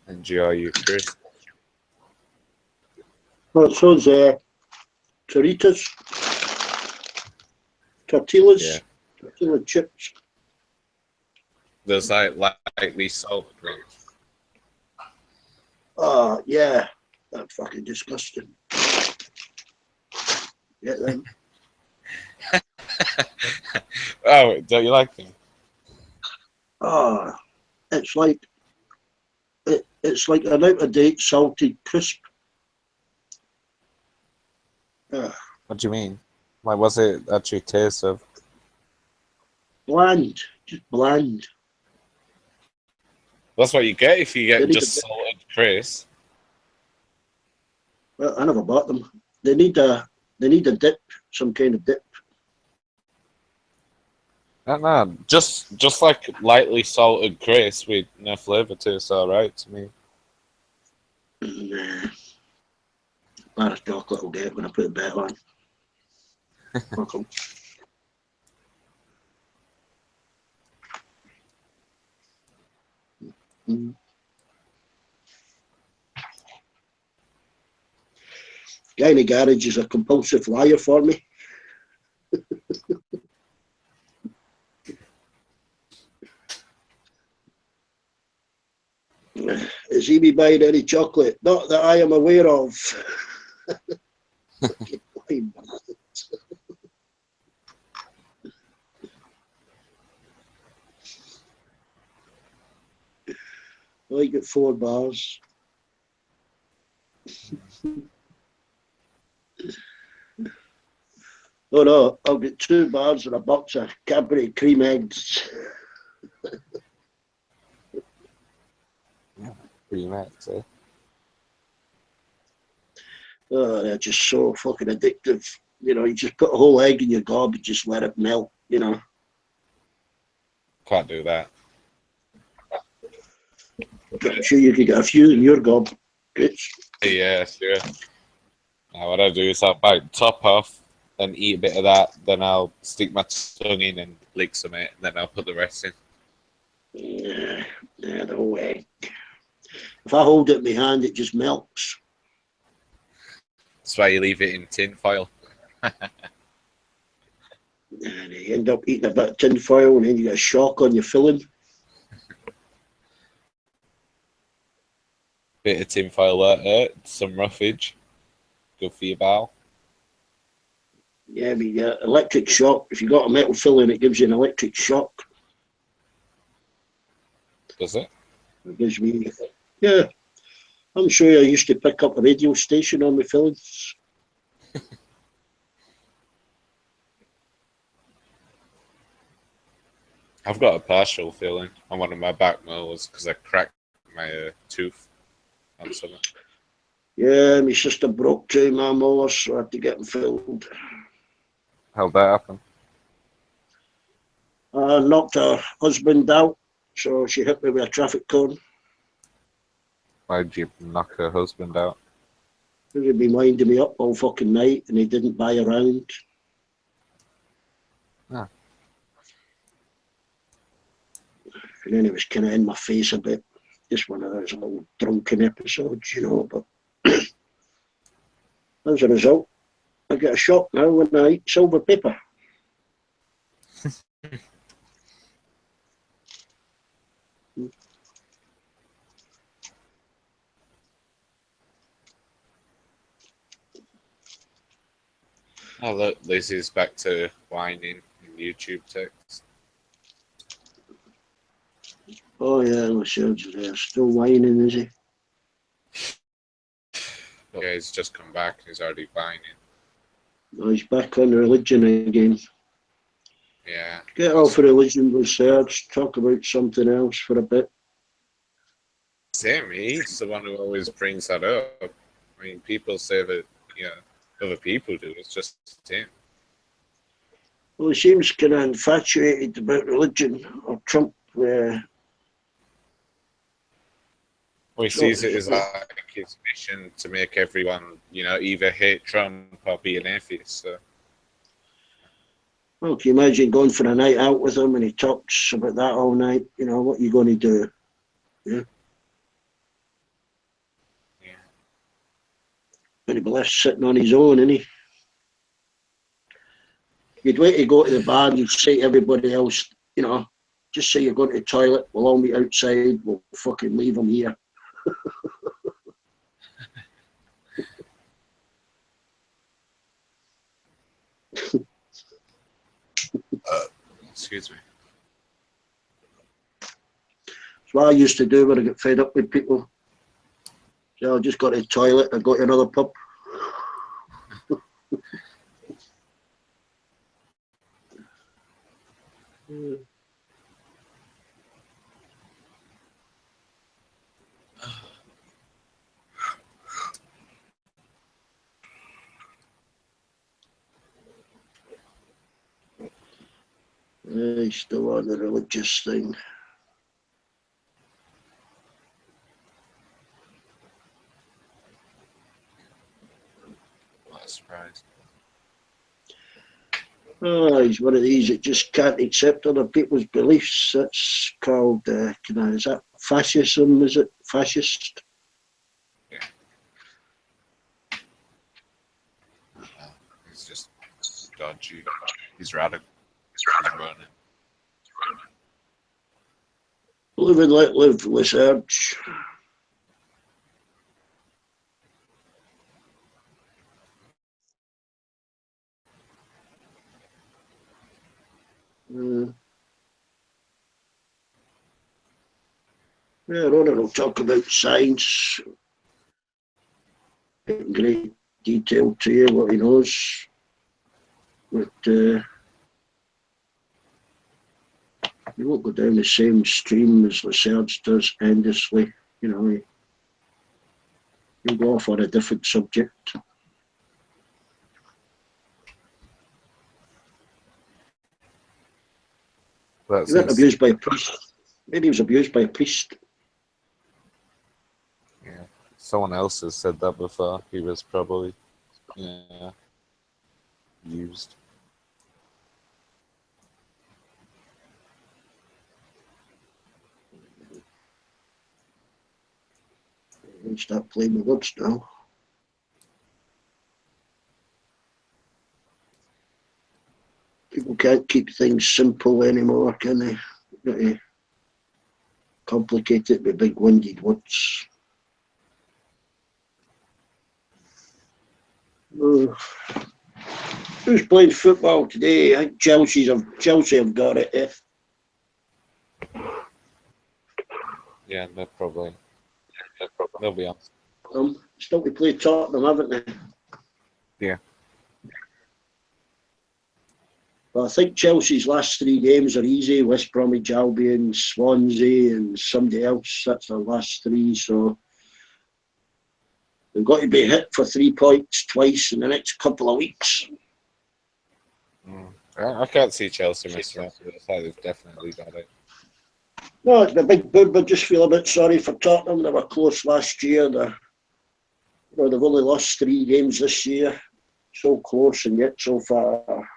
Enjoy you, Chris. Well, so's Toritas, tortillas, Yeah. tortilla chips. There's lightly salted ones. Oh, yeah. That's fucking disgusting. Yeah, then. Oh, don't you like them? Oh, it's like it's like an out of date salted crisp. What do you mean? Like, what's it actually taste of? Bland, just bland. That's what you get if you They get need just a bit- salted Chris. Well, I never bought them. They need a dip, some kind of dip. No, just like lightly salted Chris with no flavour tastes alright to me. Nah. Bar of chocolate I'll get when I put a bet on. Okay. Mm. Guy in the garage is a compulsive liar for me. Is he be buying any chocolate? Not that I am aware of. I get 4 bars. Oh no, I'll get 2 bars and a box of Cadbury cream eggs. Pretty much, eh? Oh, they're just so fucking addictive. You know, you just put a whole egg in your gob and just let it melt, you know. Can't do that. I'm sure you could get a few in your gob. It's, Yeah, sure. Now what I do is I'll bite the top off and eat a bit of that, then I'll stick my tongue in and lick some of it, and then I'll put the rest in. yeah, the whole egg. If I hold it in my hand, it just melts. That's why you leave it in tin foil. And you end up eating a bit of tin foil and then you get a shock on your filling. Bit of tin foil there, some roughage. Good for your bowel. Yeah, but yeah, electric shock. If you got a metal filling, it gives you an electric shock. Does it? It gives me, yeah. I'm sure I used to pick up a radio station on my fillings. I've got a partial feeling on one of my back molars because I cracked my tooth on something. Yeah, my sister broke 2 of my molars, so I had to get them filled. How'd that happen? I knocked her husband out, so she hit me with a traffic cone. Why'd you knock her husband out? He'd been winding me up all fucking night, and he didn't buy around. Ah. And then he was kind of in my face a bit. Just one of those little drunken episodes, you know. But as a result, I get a shock now when I eat silver paper. Oh, look, Lizzie's back to whining in YouTube text. Oh yeah, Lachard's there. Still whining, is he? Okay, he's just come back and he's already whining. Oh, he's back on religion again. Yeah. Get off of religion, Lachard. Talk about something else for a bit. Same, he's the one who always brings that up. I mean, people say that, you know, other people do. It's just him. Well, he seems kind of infatuated about religion or Trump. Well, he sees it as like his mission to make everyone, you know, either hate Trump or be an atheist. So. Well, can you imagine going for a night out with him and he talks about that all night? You know, what are you going to do? Yeah. But he'd be left sitting on his own, isn't he? You'd wait to go to the bar and you'd say to everybody else, you know, just say you're going to the toilet, we'll all meet outside, we'll fucking leave him here. Excuse me. That's what I used to do when I get fed up with people. So I just go to the toilet and go to another pub. He's still on the religious thing. What a surprise. Oh, he's one of these that just can't accept other people's beliefs. That's called, is that fascism? Is it fascist? Yeah. He's just dodgy. He's radical. He's running. Live and let live, Lizards. Yeah, Ronan will talk about science in great detail to you, what he knows. But he won't go down the same stream as Lizards does endlessly. You know, he'll go off on a different subject. He was abused by a priest. Maybe he was abused by a priest. Yeah. Someone else has said that before. He was probably, used. He'll start playing with words now. People can't keep things simple anymore, can they? You've got to complicate it with big winded words. Who's playing football today? I think Chelsea have got it. Yeah, they'll probably. They'll be on. Still to play Tottenham, haven't they? Yeah. Well, I think Chelsea's last 3 games are easy. West Bromwich Albion, Swansea and somebody else. That's their last 3. So they've got to be hit for 3 points twice in the next couple of weeks. I can't see Chelsea messing up. They've definitely got it. No, it's a big boob. I just feel a bit sorry for Tottenham. They were close last year. They've only lost 3 games this year. So close and yet so far.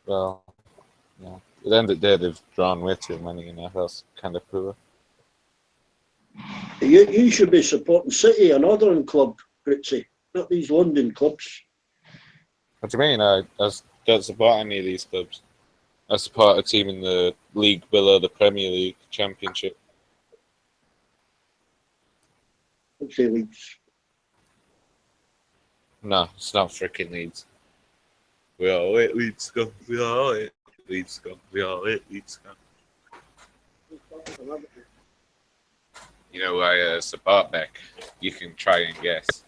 Well, yeah. At the end of the day, they've drawn way too many, and that's kind of poor. You should be supporting City, a northern club, Fritzy, not these London clubs. What do you mean? I don't support any of these clubs. I support a team in the league below the Premier League Championship. I'd say leagues. No, it's not freaking Leeds. We all hate Leeds scum. We all hate Leeds scum. We all hate Leeds scum. You know, I support Beck. You can try and guess.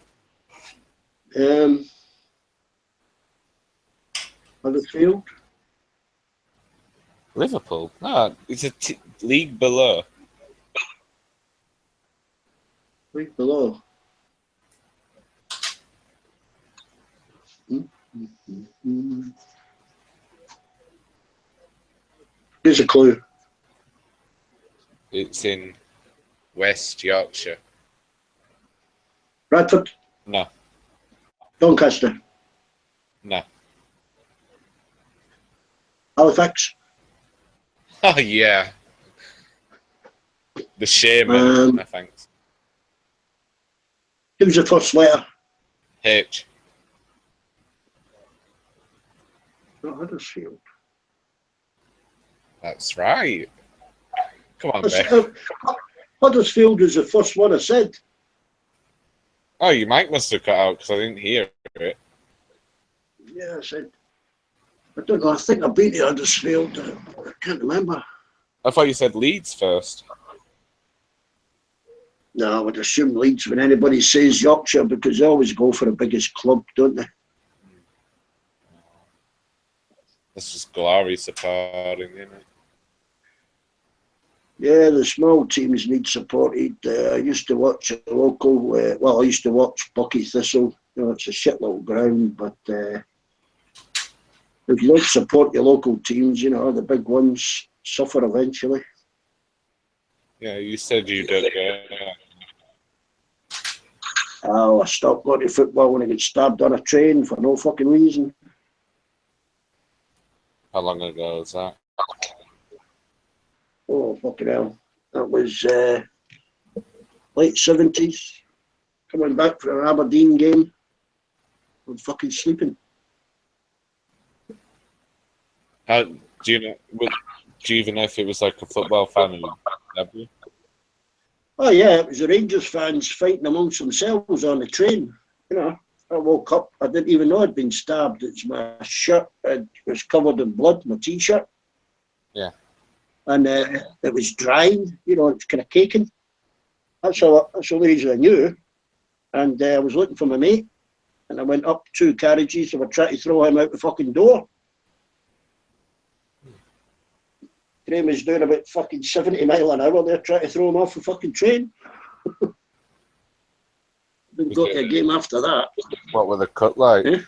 Huddersfield. Liverpool? No, it's a league below. Right below. Here's a clue. It's in West Yorkshire. Bradford. No, Doncaster. no. Halifax. Oh, yeah. The Shaman, I think. Who's the first letter? H. Not Huddersfield. That's right. Come on, That's- Beck. Huddersfield is the first one I said. Oh, your mic must have cut out because I didn't hear it. Yeah, I said. I don't know. I think I've been to Huddersfield. I can't remember. I thought you said Leeds first. No, I would assume Leeds when anybody says Yorkshire because they always go for the biggest club, don't they? This is glory supporting, isn't it? Yeah, the small teams need supported. I used to watch a local, I used to watch Bucky Thistle. You know, it's a shit little ground, but if you don't support your local teams, you know, the big ones suffer eventually. Yeah, you said you don't go. Oh, I stopped going to football when I got stabbed on a train for no fucking reason. How long ago was that? Oh, fucking hell. That was late 70s. Coming back from an Aberdeen game. I'm fucking sleeping. How do you know? Do you even know if it was like a football fan? Oh, yeah, it was the Rangers fans fighting amongst themselves on the train. You know, I woke up, I didn't even know I'd been stabbed. It's my shirt, it was covered in blood, my t-shirt. Yeah. And it was drying, you know, it's kind of caking. That's the only reason I knew. And I was looking for my mate, and I went up 2 carriages and I tried to throw him out the fucking door. Train was doing about fucking 70 mile an hour there, trying to throw him off the fucking train. Didn't go to a game after that. What were the cut like? Eh?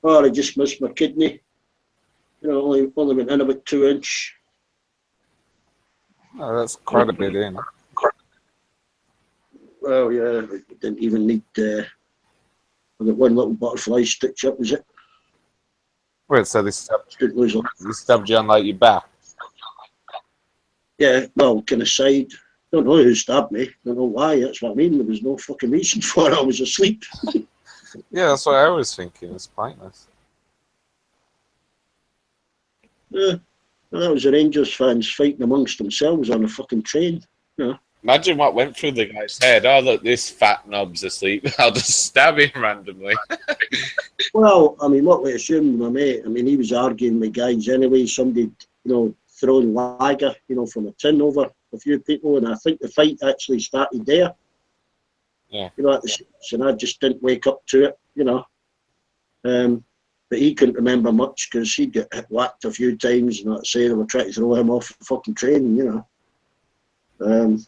Oh, I just missed my kidney. You know, only went in about 2 inch. Oh, that's quite a bit in. Well, yeah, I didn't even need. I got one little butterfly stitch up, was it? Wait, so they Didn't lose a they stabbed you on like your back? Yeah, well, kind of side. Don't know who stabbed me. Don't know why. That's what I mean. There was no fucking reason for it. I was asleep. Yeah, that's what I was thinking. It's pointless. Yeah, well, that was the Rangers fans fighting amongst themselves on a fucking train. You know. Imagine what went through the guy's head. Oh, look, this fat knob's asleep. I'll just stab him randomly. Well, I mean, what we assumed, my mate, I mean, he was arguing with guys anyway. Somebody, you know, throwing lager, you know, from a tin over a few people, and I think the fight actually started there. Yeah. You know, so I just didn't wake up to it, you know. But he couldn't remember much because he'd get whacked a few times, and like I say, they were trying to throw him off the fucking train, you know.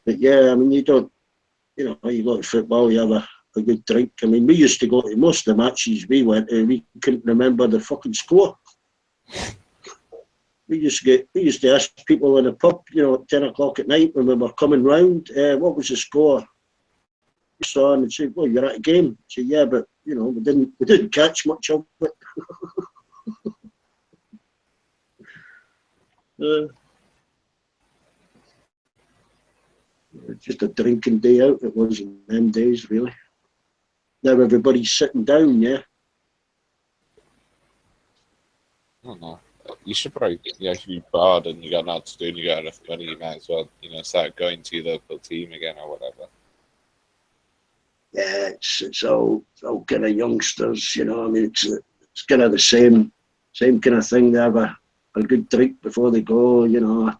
But yeah, I mean, you don't, you know, you go to football, you have a good drink. I mean, we used to go to most of the matches we went to, we couldn't remember the fucking score. We used to ask people in the pub, you know, at 10 o'clock at night when we were coming round, what was the score? We saw and say, well, you're at a game. I say, yeah, but you know, we didn't catch much of it. It's just a drinking day out. It was in them days, really. Now everybody's sitting down, yeah. I don't know. You should probably, if you're bored and you got nothing to do and you got enough money, you might as well, you know, start going to your local team again or whatever. yeah, it's all kind of youngsters, you know. I mean, it's kind of the same kind of thing. They have a good drink before they go, you know.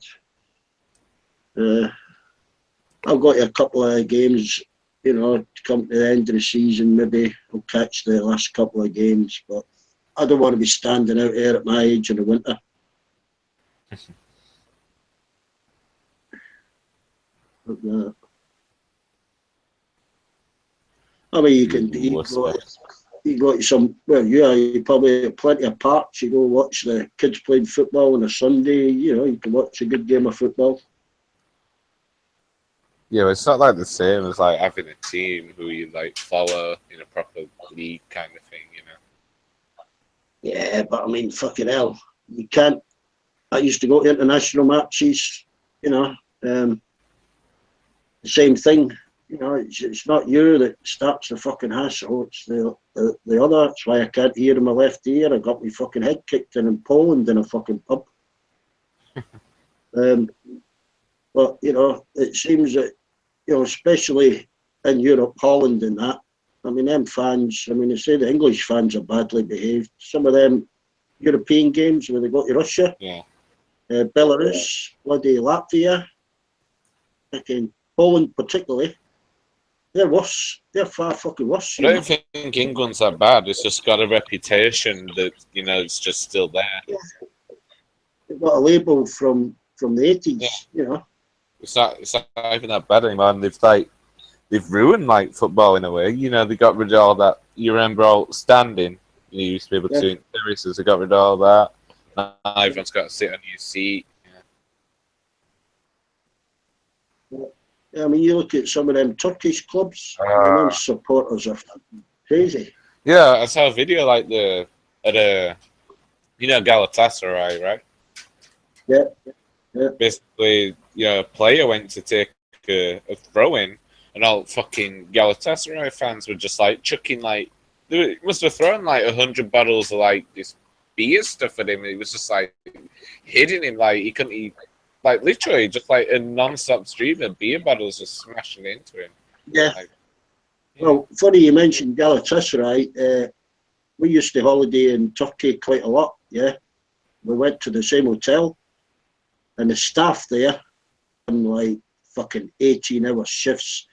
I've got a couple of games, you know, to come to the end of the season. Maybe I'll catch the last couple of games, but I don't want to be standing out here at my age in the winter. But, I mean, you go to some, well, yeah, you probably have plenty of parks. You go watch the kids playing football on a Sunday, you know, you can watch a good game of football. Yeah, it's not like the same as like having a team who you like follow in a proper league kind of thing, you know. Yeah, but I mean, fucking hell, you can't. I used to go to international matches, you know, the same thing. You know, it's not you that starts the fucking hassle. It's the other. That's why I can't hear in my left ear. I got my fucking head kicked in Poland in a fucking pub. But you know, it seems that, you know, especially in Europe, Holland and that. I mean, them fans. I mean, they say the English fans are badly behaved. Some of them European games where they go to Russia, Belarus, bloody Latvia, fucking Poland particularly. They're worse. They're far fucking worse. I don't think England's that bad. It's just got a reputation that, you know, it's just still there. Yeah. They've got a label from the 80s, you know. It's not even that bad anymore. And they've ruined like football in a way. You know, they got rid of all that. You remember all standing. You used to be able to in terraces. They got rid of all that. Now everyone's got to sit on your seat. Yeah, I mean, you look at some of them Turkish clubs, and them supporters are crazy. Yeah, I saw a video like you know, Galatasaray, right? Yeah. Basically, you know, a player went to take a throw in, and all fucking Galatasaray fans were just like chucking like they must have thrown like 100 bottles of like this beer stuff at him. It was just like hitting him like he couldn't eat. Like literally, just like a non-stop stream of beer bottles just smashing into him. Yeah. Like, Well, funny you mentioned Galatasaray. We used to holiday in Turkey quite a lot. Yeah, we went to the same hotel, and the staff there, on like fucking 18-hour shifts.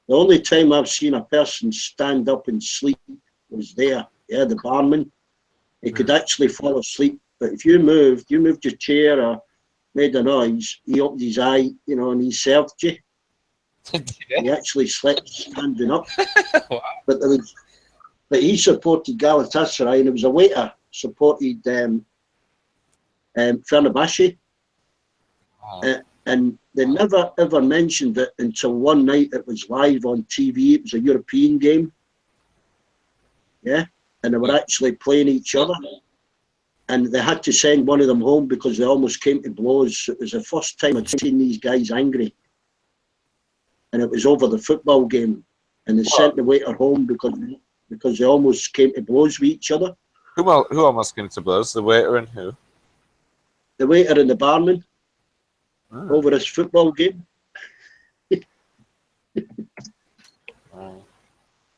The only time I've seen a person stand up and sleep was there. Yeah, the barman. He could actually fall asleep, but if you moved your chair or made a noise, he opened his eye, you know, and he served you. He actually slept standing up. Wow. But he supported Galatasaray, and it was a waiter supported Fenerbahce. Wow. And they never ever mentioned it until one night it was live on TV. It was a European game. Yeah. And they were actually playing each other. And they had to send one of them home because they almost came to blows. It was the first time I'd seen these guys angry. And it was over the football game. And they sent the waiter home because they almost came to blows with each other. Who almost came to blows? The waiter and who? The waiter and the barman over this football game. Yeah,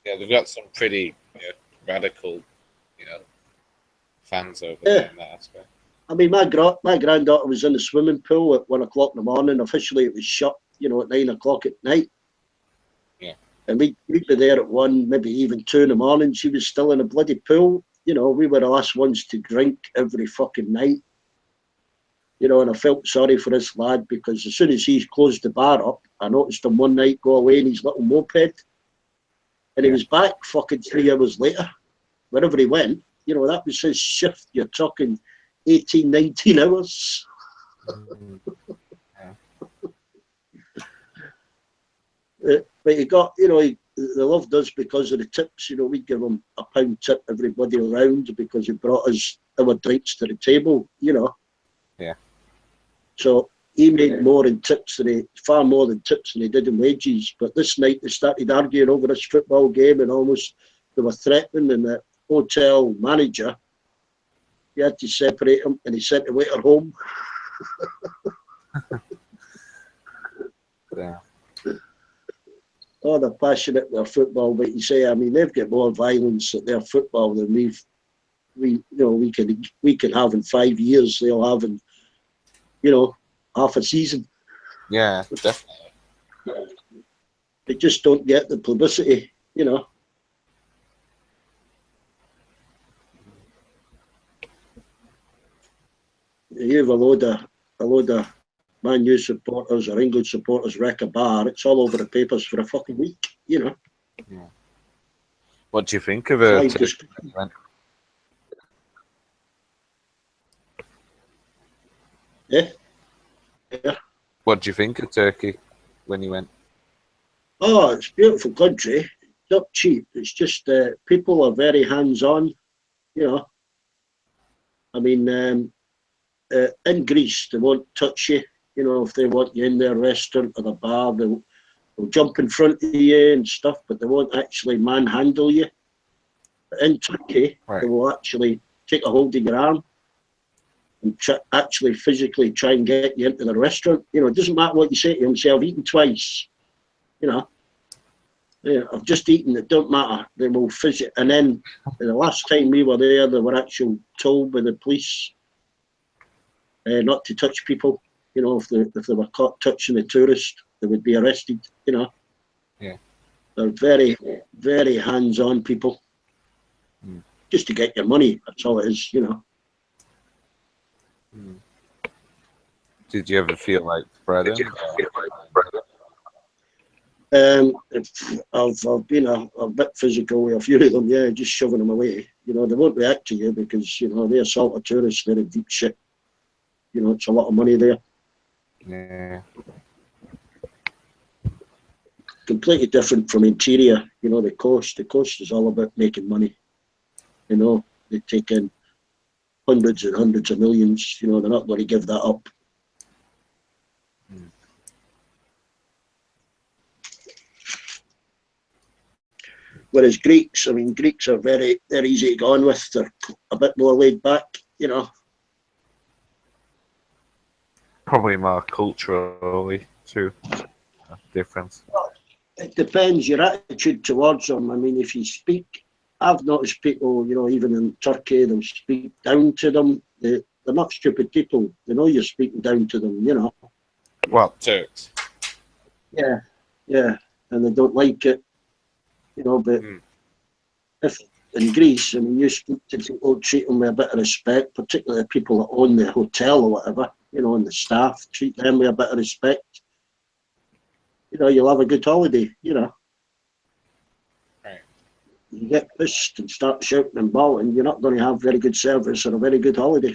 they've got some pretty radical, you know, fans over there in that aspect. I mean, my granddaughter was in the swimming pool at 1 o'clock in the morning. Officially, it was shut, you know, at 9 o'clock at night. Yeah. And we'd be there at 1, maybe even 2 in the morning. She was still in a bloody pool. You know, we were the last ones to drink every fucking night. You know, and I felt sorry for this lad because as soon as he closed the bar up, I noticed him one night go away in his little moped. And he was back fucking 3 hours later. Wherever he went, you know, that was his shift. You're talking 18, 19 hours. But he got, you know, they loved us because of the tips. You know, we'd give him a £1 tip everybody around because he brought us our drinks to the table, you know. Yeah. So he made far more than tips than he did in wages. But this night they started arguing over this football game and almost they were threatening, and the hotel manager, he had to separate them and he sent the waiter home. Yeah. oh, they're passionate with their football, but you say, I mean, they've got more violence at their football than we can have in 5 years. They'll have in, half a season. Yeah, definitely. They just don't get the publicity, You have a load of Man U supporters or England supporters wreck a bar. It's all over the papers for a fucking week, Yeah. What do you think of it? Yeah. What do you think of Turkey when you went? Oh, it's a beautiful country. It's not cheap. It's just people are very hands-on. I mean, in Greece, they won't touch you. If they want you in their restaurant or the bar, they'll jump in front of you and stuff, but they won't actually manhandle you. But in Turkey, They will actually take a hold of your arm and actually physically try and get you into the restaurant. It doesn't matter what you say to them. Say, I've eaten twice. I've just eaten. It don't matter. They will physically. And then the last time we were there, they were actually told by the police not to touch people. If they were caught touching a tourist, they would be arrested. Yeah. They're very, very hands-on people. Just to get your money. That's all it is. Did you ever feel like Brendan? I've been a bit physical with a few of them, yeah, just shoving them away. They won't react to you because, they assault a tourist, they're in deep shit. It's a lot of money there. Yeah. Completely different from interior, the coast. The coast is all about making money. They take in hundreds and hundreds of millions. They're not going to give that up. Whereas Greeks are very, very easy to go on with. They're a bit more laid back, Probably more culturally too. Difference. It depends your attitude towards them. I mean, if you speak, I've noticed people, even in Turkey, they'll speak down to them. They're not stupid people. They know you're speaking down to them, Well, Turks. Yeah, and they don't like it, but if in Greece, you speak to people, treat them with a bit of respect, particularly people that own the hotel or whatever, and the staff, treat them with a bit of respect. You'll have a good holiday, Right. You get pissed and start shouting and bawling, you're not going to have very good service or a very good holiday.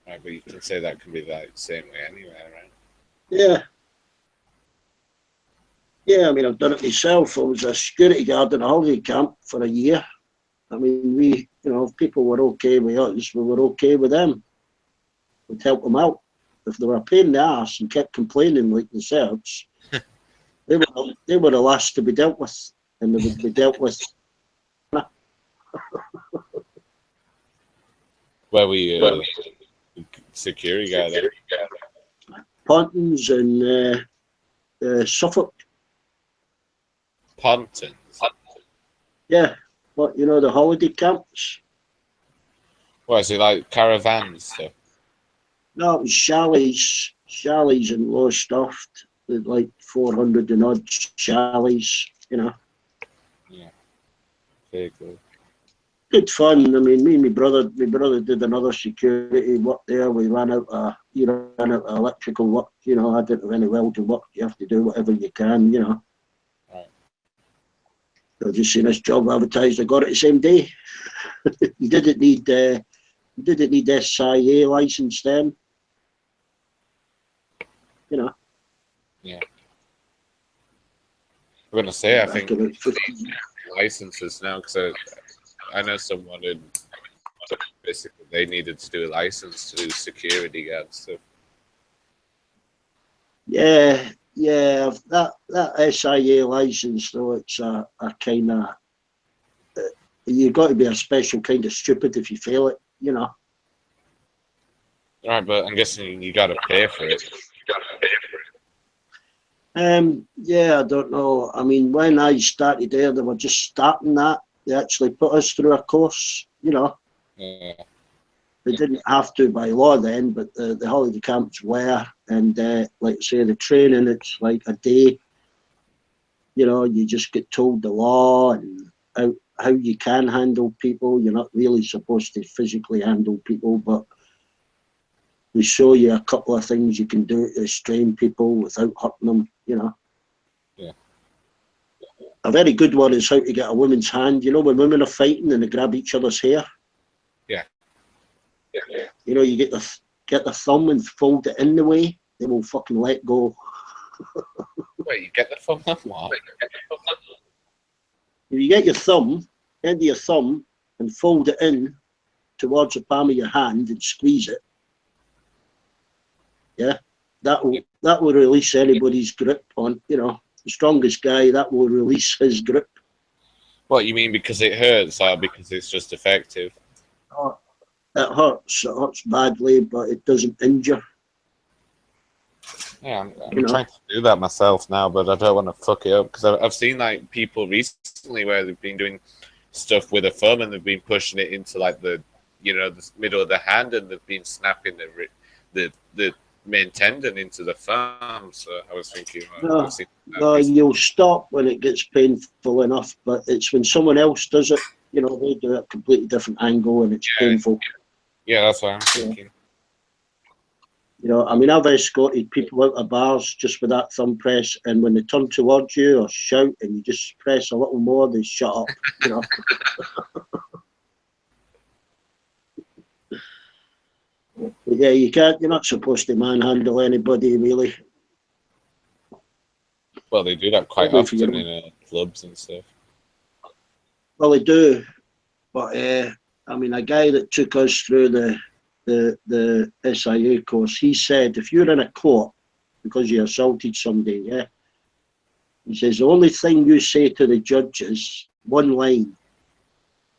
Right, but you can say that can be the same way anywhere, right? Yeah. Yeah, I've done it myself. I was a security guard in a holiday camp for a year. We, if people were okay with us, we were okay with them. We'd help them out. If they were a pain in the ass and kept complaining like the Serbs, they were the last to be dealt with, and they would be dealt with. Where were you security guard then? Pontins and Suffolk. Pontins? Yeah, but the holiday camps. What is it, like caravans stuff? No, it was chalets and Lowestoft. With like 400 and odd chalets, Yeah. Very good. Good fun. Me and my brother did another security work there. We ran out of electrical work. I didn't have any welding work. You have to do whatever you can. Right. I just seen this job advertised. I got it the same day. You didn't need SIA license then. Yeah. I'm gonna say I think licenses now because I know someone in basically they needed to do a license to do security guard stuff. Yeah, that SIA license though, it's a kind of you've got to be a special kind of stupid if you fail it. Right, but I'm guessing you got to pay for it. Yeah, I don't know. I mean, when I started there, they were just starting that. They actually put us through a course, you know. Yeah. They didn't have to by law then, but the holiday camps were. And like I say, the training, it's like a day. You know, you just get told the law and how you can handle people. You're not really supposed to physically handle people, but we show you a couple of things you can do to restrain people without hurting them, you know. Yeah. A very good one is how to get a woman's hand. You know, when women are fighting and they grab each other's hair. Yeah. You know, you get the thumb and fold it in the way, they will fucking let go. Wait, you get the thumb off what? If you get your thumb, end of your thumb, and fold it in towards the palm of your hand and squeeze it, yeah, that will release anybody's grip on, you know, the strongest guy, that will release his grip. What, you mean because it hurts or because it's just effective? It hurts badly, but it doesn't injure. Yeah, I'm trying to do that myself now, but I don't want to fuck it up because I've seen like people recently where they've been doing stuff with a thumb and they've been pushing it into like the middle of the hand and they've been snapping the main tendon into the thumb. So I was thinking, No, you'll stop when it gets painful enough, but it's when someone else does it, you know, they do it at a completely different angle and it's painful. Yeah, that's what I'm thinking. You know, I mean, I've escorted people out of bars just with that thumb press, and when they turn towards you or shout and you just press a little more, they shut up, you know. But yeah, you're not supposed to manhandle anybody, really. Well, they do that quite often in clubs and stuff. Well, they do, but I mean, a guy that took us through the SIA course, he said, if you're in a court because you assaulted somebody, yeah, he says, the only thing you say to the judge is one line: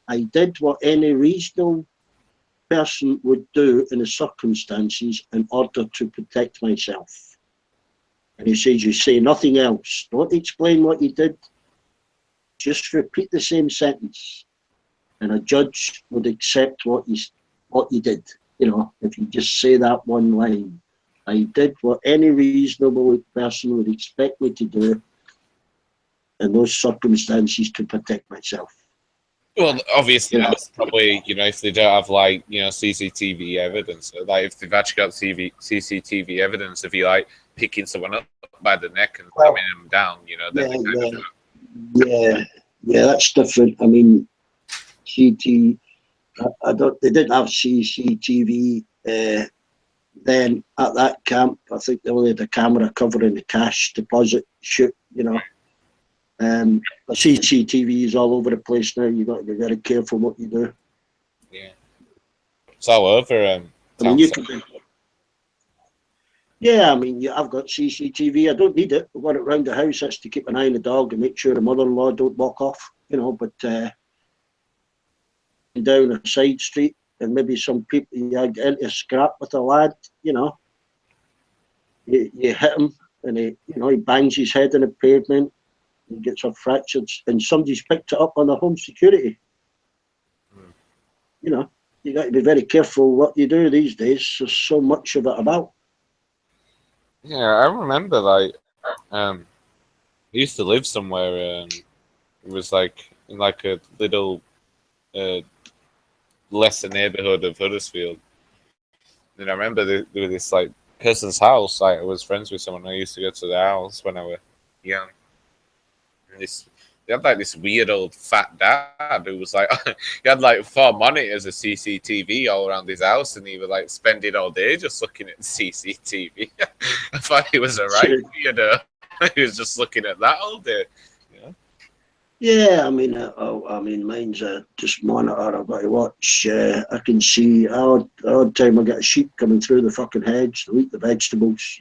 I did what any reasonable person would do in the circumstances in order to protect myself. And he says, you say nothing else. Don't explain what you did. Just repeat the same sentence. And a judge would accept what you did. You know, if you just say that one line: I did what any reasonable person would expect me to do in those circumstances to protect myself. Well, obviously, that's probably, if they don't have, like, CCTV evidence, like, if they've actually got CCTV evidence of you, like, picking someone up by the neck and slamming them down, then Yeah, that's different. I mean, they didn't have CCTV then at that camp. I think they only had a camera covering the cash deposit chute, But CCTV is all over the place now. You've got to be very careful what you do. Yeah. It's all over. I mean, I've got CCTV. I don't need it. I've got it around the house. That's to keep an eye on the dog and make sure the mother-in-law don't walk off, but down a side street and maybe some people, you get into a scrap with a lad, you hit him and he bangs his head on the pavement. He gets a fractured, and somebody's picked it up on their home security. You got to be very careful what you do these days. There's so much of it about. Yeah, I remember, like, I used to live somewhere. It was like in like a little lesser neighborhood of Huddersfield. And I remember there was this like person's house. Like, I was friends with someone. I used to go to the house when I was young. And they had like this weird old fat dad who was like, he had like 4 monitors of CCTV all around his house, and he would like spend it all day just looking at CCTV. I thought he was alright, he was just looking at that all day. Yeah, I mean, mine's just monitor. I've got to watch. I can see all time I get a sheep coming through the fucking hedge to eat the vegetables,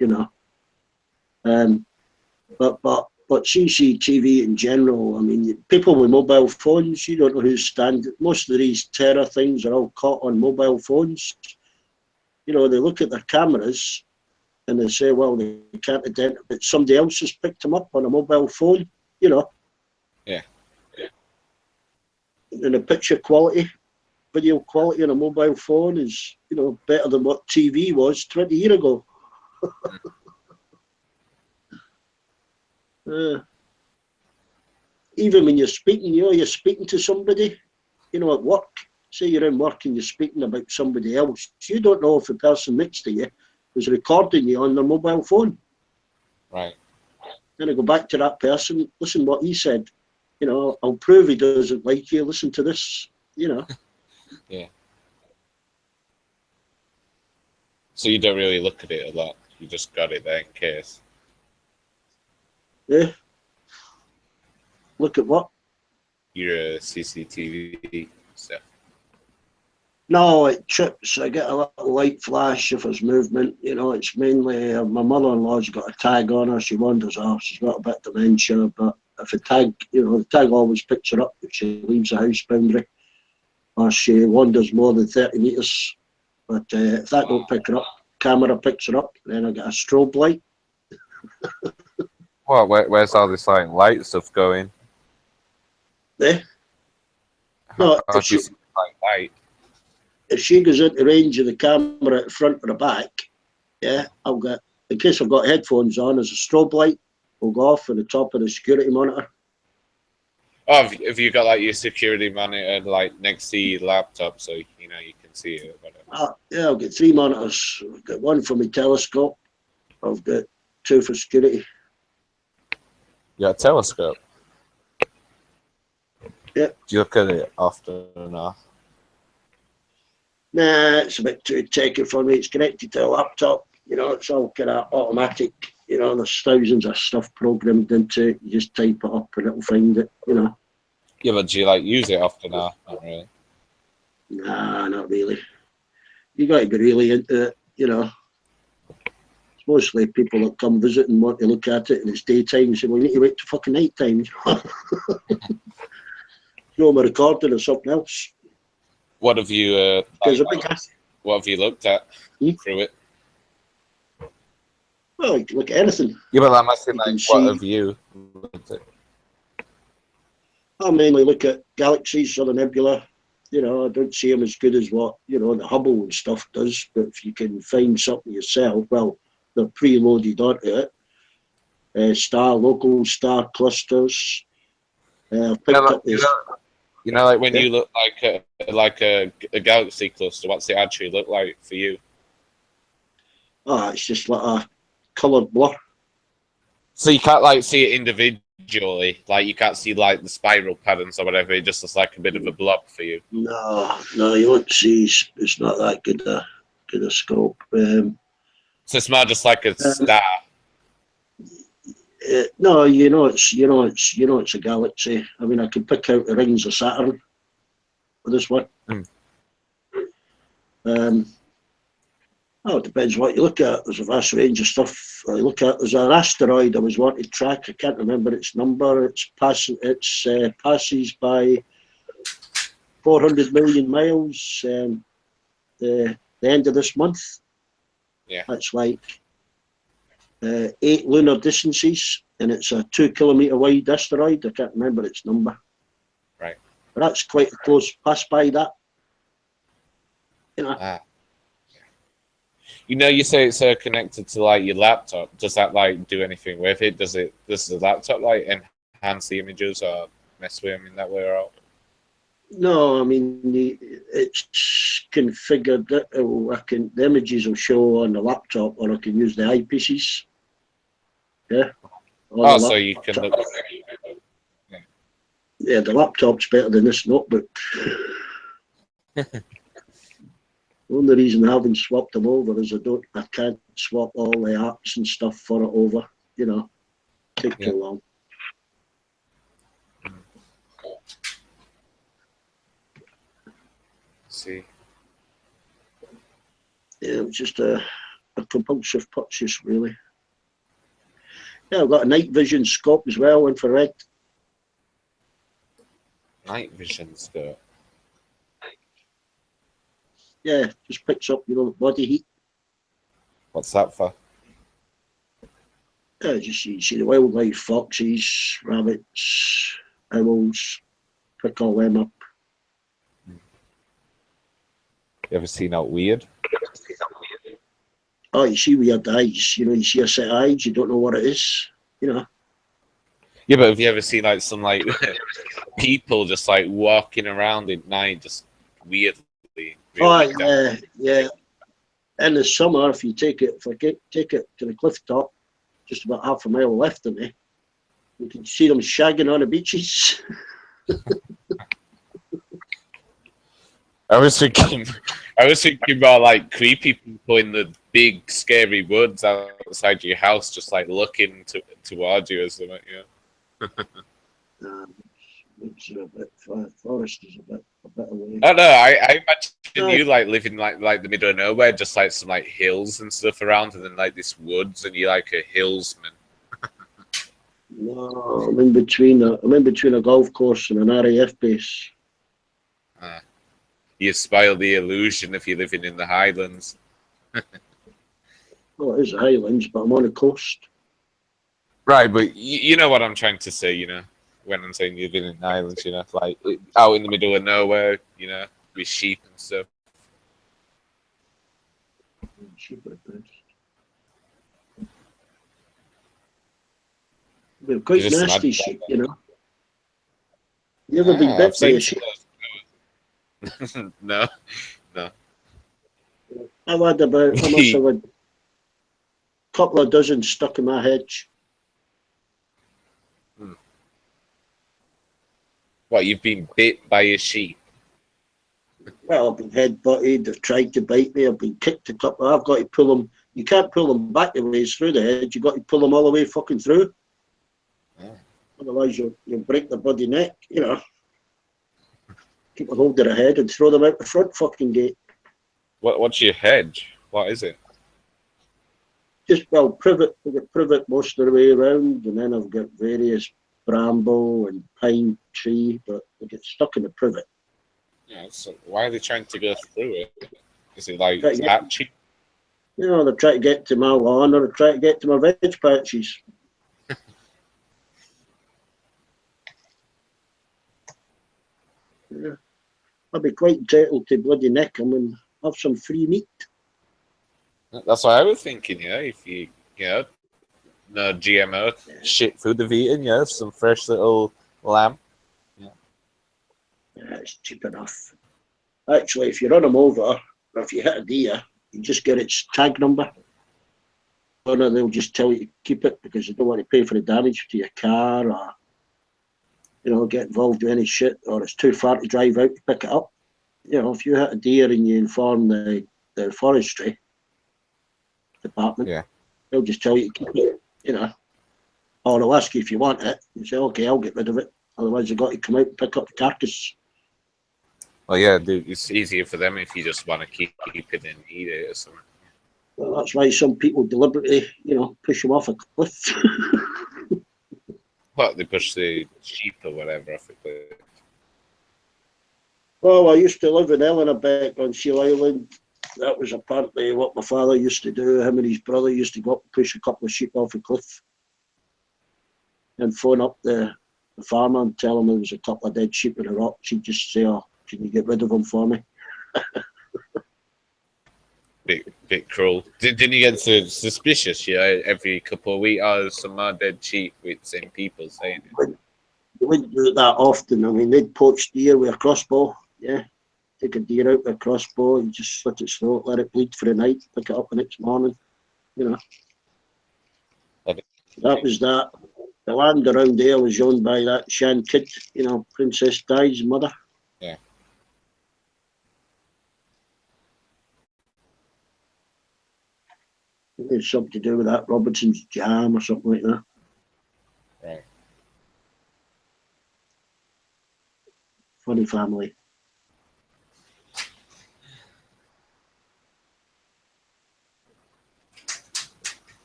But CCTV in general, I mean, people with mobile phones, you don't know who's standing. Most of these terror things are all caught on mobile phones. They look at their cameras and they say, well, they can't identify, but somebody else has picked them up on a mobile phone, you know. Yeah. And the picture quality, video quality on a mobile phone is, you know, better than what TV was 20 years ago. Even when you're speaking, you know, you're speaking to somebody, you know, at work. Say you're in work and you're speaking about somebody else. You don't know if the person next to you is recording you on their mobile phone. Right. Then I go back to that person, listen what he said. You know, I'll prove he doesn't like you. Listen to this, you know. Yeah. So you don't really look at it a lot. You just got it there in case. Yeah. Look at what? Your CCTV stuff. No, it trips. I get a little light flash if there's movement. You know, it's mainly my mother-in-law's got a tag on her. She wanders off. She's got a bit of dementia, but if a tag, you know, the tag always picks her up if she leaves the house boundary or she wanders more than 30 metres. But if that don't pick her up, camera picks her up, then I get a strobe light. Well, where's all this like light stuff going? There. No, How do you see light? If she goes into range of the camera at the front or the back, yeah, I'll get, in case I've got headphones on, there's a strobe light will go off at the top of the security monitor. Oh, have you got like your security monitor like next to your laptop so you know you can see it or whatever? Yeah, I've got 3 monitors. I've got one for my telescope. I've got 2 for security. You got a telescope? Yeah. Do you look at it often enough? Nah, it's a bit too techy for me. It's connected to a laptop. You know, it's all kind of automatic. You know, there's thousands of stuff programmed into it. You just type it up and it'll find it, you know. Yeah, but do you like use it often enough? Not really. Nah, not really. You got to be really into it, you know. It's mostly people that come visit and want to look at it and it's daytime. So we need to wait till fucking night time. You know, I'm recording or something else. What have you what have you looked at through it? Well, you can look at anything. Yeah, but I'm asking You like can what see- have you looked at? I mainly look at galaxies or the nebula. You know, I don't see them as good as what, you know, the Hubble and stuff does. But if you can find something yourself, well, they're preloaded onto it. Local star clusters. I've picked up this. You know, like when you look like a galaxy cluster, what's it actually look like for you? Oh, it's just like a coloured blur. So you can't like see it individually, like you can't see like the spiral patterns or whatever. It just looks like a bit of a blob for you. No, you won't see. It's not that good a scope. So it's more just like a star. No, it's a galaxy. I mean, I could pick out the rings of Saturn with this one. It depends what you look at. There's a vast range of stuff I look at. There's an asteroid I was wanting to track. I can't remember its number. It passes by 400 million miles. The end of this month. Yeah, that's like 8 lunar distances, and it's a 2 kilometer wide asteroid. I can't remember its number. Right. But that's quite a close pass by that. You know. You know, you say it's connected to like your laptop. Does that like do anything with it? Does the laptop like enhance the images or mess with them in that way or all? No, I mean it's configured that the images will show on the laptop, or I can use the eyepieces. Yeah. So you can look. Yeah, the laptop's better than this notebook. The only reason I haven't swapped them over is I can't swap all the apps and stuff for it over. You know, take too long. See. Yeah, it was just a compulsive purchase, really. Yeah, I've got a night vision scope as well, infrared. Night vision scope. Yeah, just picks up, body heat. What's that for? Just you see the wildlife, foxes, rabbits, owls, pick all them up. You ever seen out weird? Oh, you see weird eyes. You know, you see a set of eyes, you don't know what it is. You know. Yeah, but have you ever seen like some like people just like walking around at night, just weirdly? Oh yeah, yeah. In the summer, if you take it, take it to the cliff top, just about half a mile left of me, you can see them shagging on the beaches. I was thinking about like creepy people in the big scary woods outside your house, just like looking towards you or something. Yeah. It's a bit forest is a bit away. Oh no, I imagine you like living like the middle of nowhere, just like some like hills and stuff around, and then like this woods, and you're like a hillsman. No, I'm in between a golf course and an RAF base. You spoil the illusion if you're living in the Highlands. Well, it is the Highlands, but I'm on the coast. Right, but you know what I'm trying to say, you know, when I'm saying you're living in the Highlands, you know, like out in the middle of nowhere, you know, with sheep and stuff. Sheep are the best. They're quite Just nasty mad sheep, you know. You ever been I've bit by seen a sheep? No. I must have a couple of dozen stuck in my hedge. What, you've been bit by a sheep? Well, I've been head-butted, they've tried to bite me, I've been kicked a couple. I've got to pull them. You can't pull them back the ways through the hedge, you've got to pull them all the way fucking through. Otherwise you'll break the bloody neck, you know. Keep a hold of their head and throw them out the front fucking gate. What's your hedge? What is it? Just, well, privet. I've got privet most of the way around, and then I've got various bramble and pine tree, but they get stuck in the privet. Yeah, so why are they trying to go through it? Is it like Right, yeah. patchy? You know, they're trying to get to my lawn or they're trying to get to my veg patches. Yeah. I'd be quite entitled to bloody neck them and have some free meat. That's what I was thinking, yeah. If you know, no GMO shit food they've eaten, yeah, some fresh little lamb. Yeah, it's cheap enough. Actually, if you run them over, or if you hit a deer, you just get its tag number. Or they'll just tell you to keep it because they don't want to pay for the damage to your car or, you know, get involved with any shit, or it's too far to drive out to pick it up. You know, if you hit a deer and you inform the forestry department, yeah, they'll just tell you to keep it, you know. Or they'll ask you if you want it. You say, okay, I'll get rid of it. Otherwise, you've got to come out and pick up the carcass. well, yeah, it's easier for them if you just want to keep it and eat it or something. Well, that's why some people deliberately, you know, push them off a cliff. What, they push the sheep or whatever off a cliff? Well, I used to live in Ellenabeck on Seal Island. That was apparently what my father used to do. Him and his brother used to go up and push a couple of sheep off a cliff and phone up the farmer and tell him there was a couple of dead sheep in the rocks. He'd just say, oh, can you get rid of them for me? Bit cruel. Didn't you get suspicious? You know, every couple of weeks, oh, there's some more dead sheep with the same people saying it. They wouldn't do it that often. I mean, they'd poach deer with a crossbow. Yeah, take a deer out with a crossbow and just slit its throat, let it bleed for the night, pick it up the next morning. You know, that was that. The land around there was owned by that Shan kid, you know, Princess Di's mother. Yeah. It had something to do with that Robinson's jam or something like that. Right. Funny family.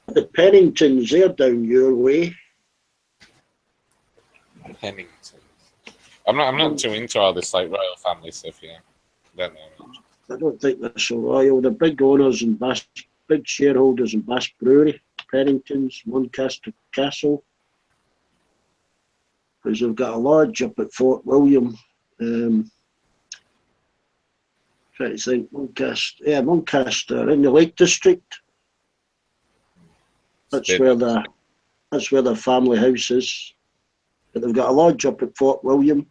The Penningtons, they're down your way. Pennington. I'm not too into all this like royal family stuff, yeah. Don't know much. I don't think they're so royal. They're big owners and big shareholders in Bass Brewery. Penningtons, Muncaster Castle, because they've got a lodge up at Fort William. Trying to think, Muncaster in the Lake District. That's where their family house is. But they've got a lodge up at Fort William.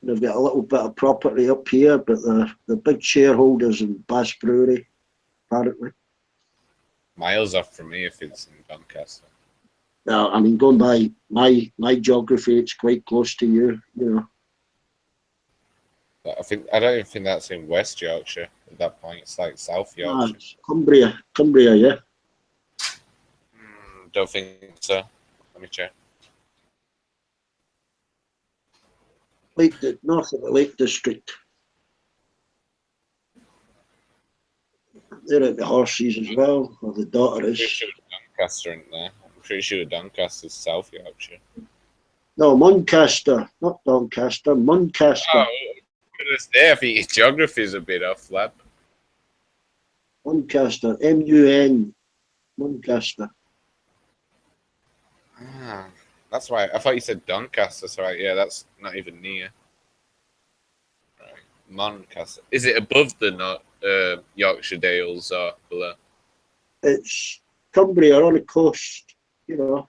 They've got a little bit of property up here, but the big shareholders in Bass Brewery, apparently. Miles off from me if it's in Doncaster. No, I mean, going by my geography, it's quite close to you, you know. I don't even think that's in West Yorkshire at that point. It's like South Yorkshire. It's Cumbria, yeah. Don't think so. Let me check. North of the Lake District. They're at the Horses as well, or the daughter is. I'm pretty sure Doncaster isn't there. I'm pretty sure Doncaster's South Yorkshire. No, Muncaster, not Doncaster, Muncaster. Oh, goodness day, I think your geography is a bit off, lad. Muncaster, M-U-N, Muncaster. Ah, that's why. I thought you said Doncaster, so yeah, that's not even near. Right. Muncaster. Is it above the Yorkshire Dales or below? It's Cumbria on the coast, you know.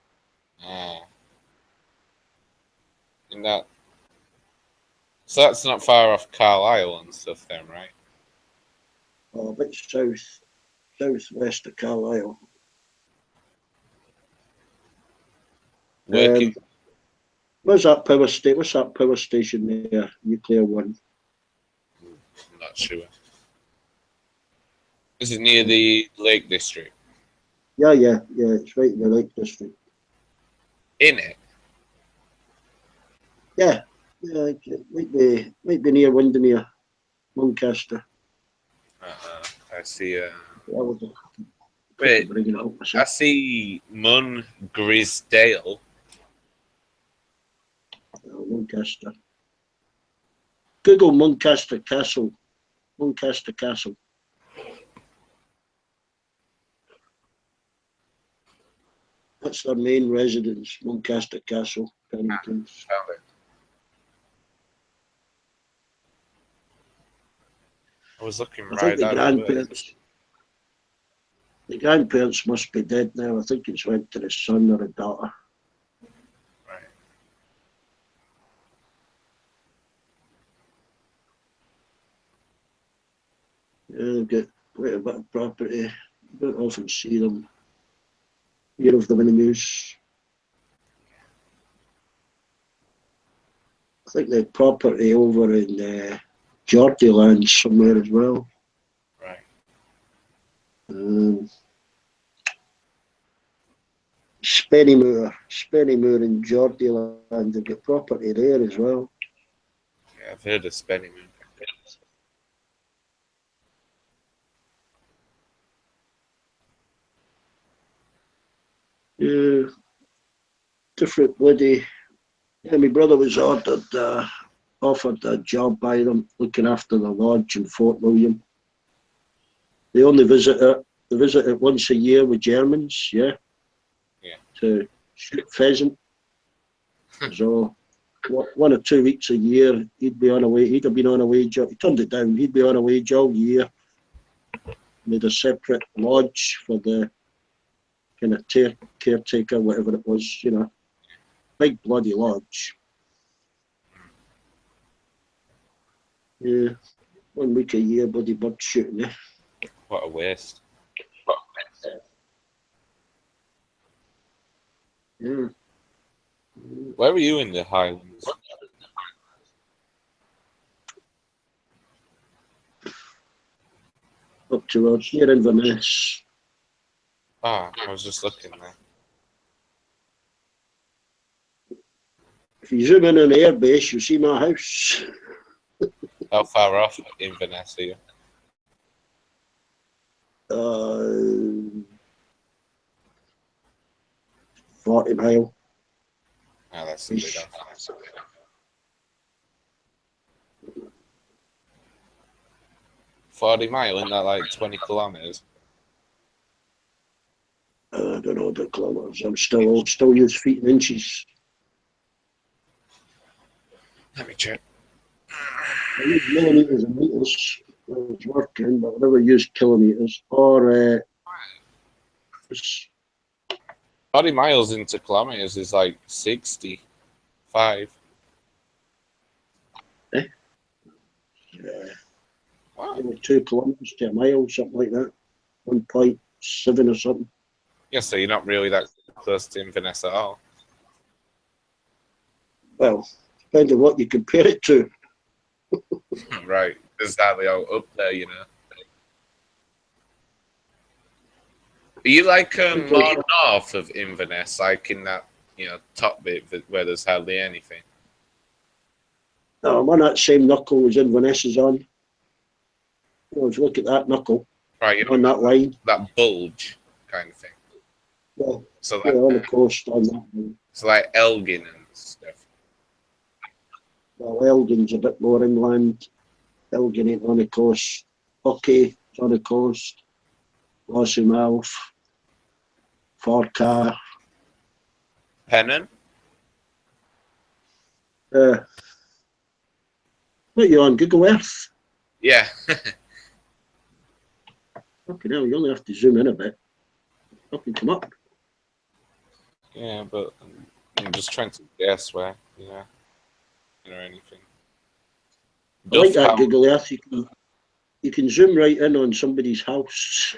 Ah. In that. So that's not far off Carlisle and stuff then, right? Oh, a bit southwest of Carlisle. Where's that power station? What's that power station there? Nuclear one. I'm not sure. Is it near the Lake District? Yeah. It's right in the Lake District. In it? Yeah. It might be near Windermere, Muncaster. I see. Wait, I see Grisdale. Muncaster. Google Muncaster Castle. Muncaster Castle. That's their main residence, Muncaster Castle, Penningtons. Found it. I was looking I think right the grandparents must be dead now. I think it's went to the son or the daughter. Right. Yeah, they've got quite a bit of property. You don't often see them. Hear of them in the news. I think they have property over in Geordie Land somewhere as well. Right. Spennymoor in Geordie Land. They've got property there as well. Yeah, I've heard of Spennymoor. Yeah, different bloody. Yeah, my brother was offered a job by them looking after the lodge in Fort William. They only visit it. They visit it once a year with Germans, yeah. To shoot pheasant. So 1 or 2 weeks a year, he'd be on a wage. He'd have been on a wage. He turned it down. He'd be on a wage all year. Made a separate lodge for the kind of caretaker, whatever it was, you know. Big bloody lodge. Yeah, 1 week a year, bloody bird shooting. Eh? What a waste. Yeah. Where were you in the Highlands? Up towards near Inverness. Ah, I was just looking there. If you zoom in on the airbase, you see my house. How far off Inverness are you? 40 mile. Oh, that's a bit off. 40 mile, isn't that like 20 kilometres? I'm still use feet and inches. Let me check. I use millimeters and meters when I was working, but I never use kilometers or. 40 miles into kilometers is like 65. Yeah. Wow. 2 kilometers to a mile, something like that. 1.7 or something. Yeah, so you're not really that close to Inverness at all. Well, depends on what you compare it to. Right. Exactly. Up there, you know. Are you like more north of Inverness, like in that, you know, top bit where there's hardly anything? No, I'm on that same knuckle as Inverness is on. You know, if you look at that knuckle, Right, you're on that line. That bulge kind of thing. Yeah, So yeah, like, on the coast on that line. so like Elgin and stuff. Well, Elgin's a bit more inland. Elgin ain't on the coast. Bucky is on the coast. Lossiemouth. Forcar. Pennon? What are you on, Google Earth? Yeah. Fucking hell, you only have to zoom in a bit. Fucking come up. Yeah, but I'm just trying to guess where, you know, or anything. I like that Duff Google Earth. You can zoom right in on somebody's house.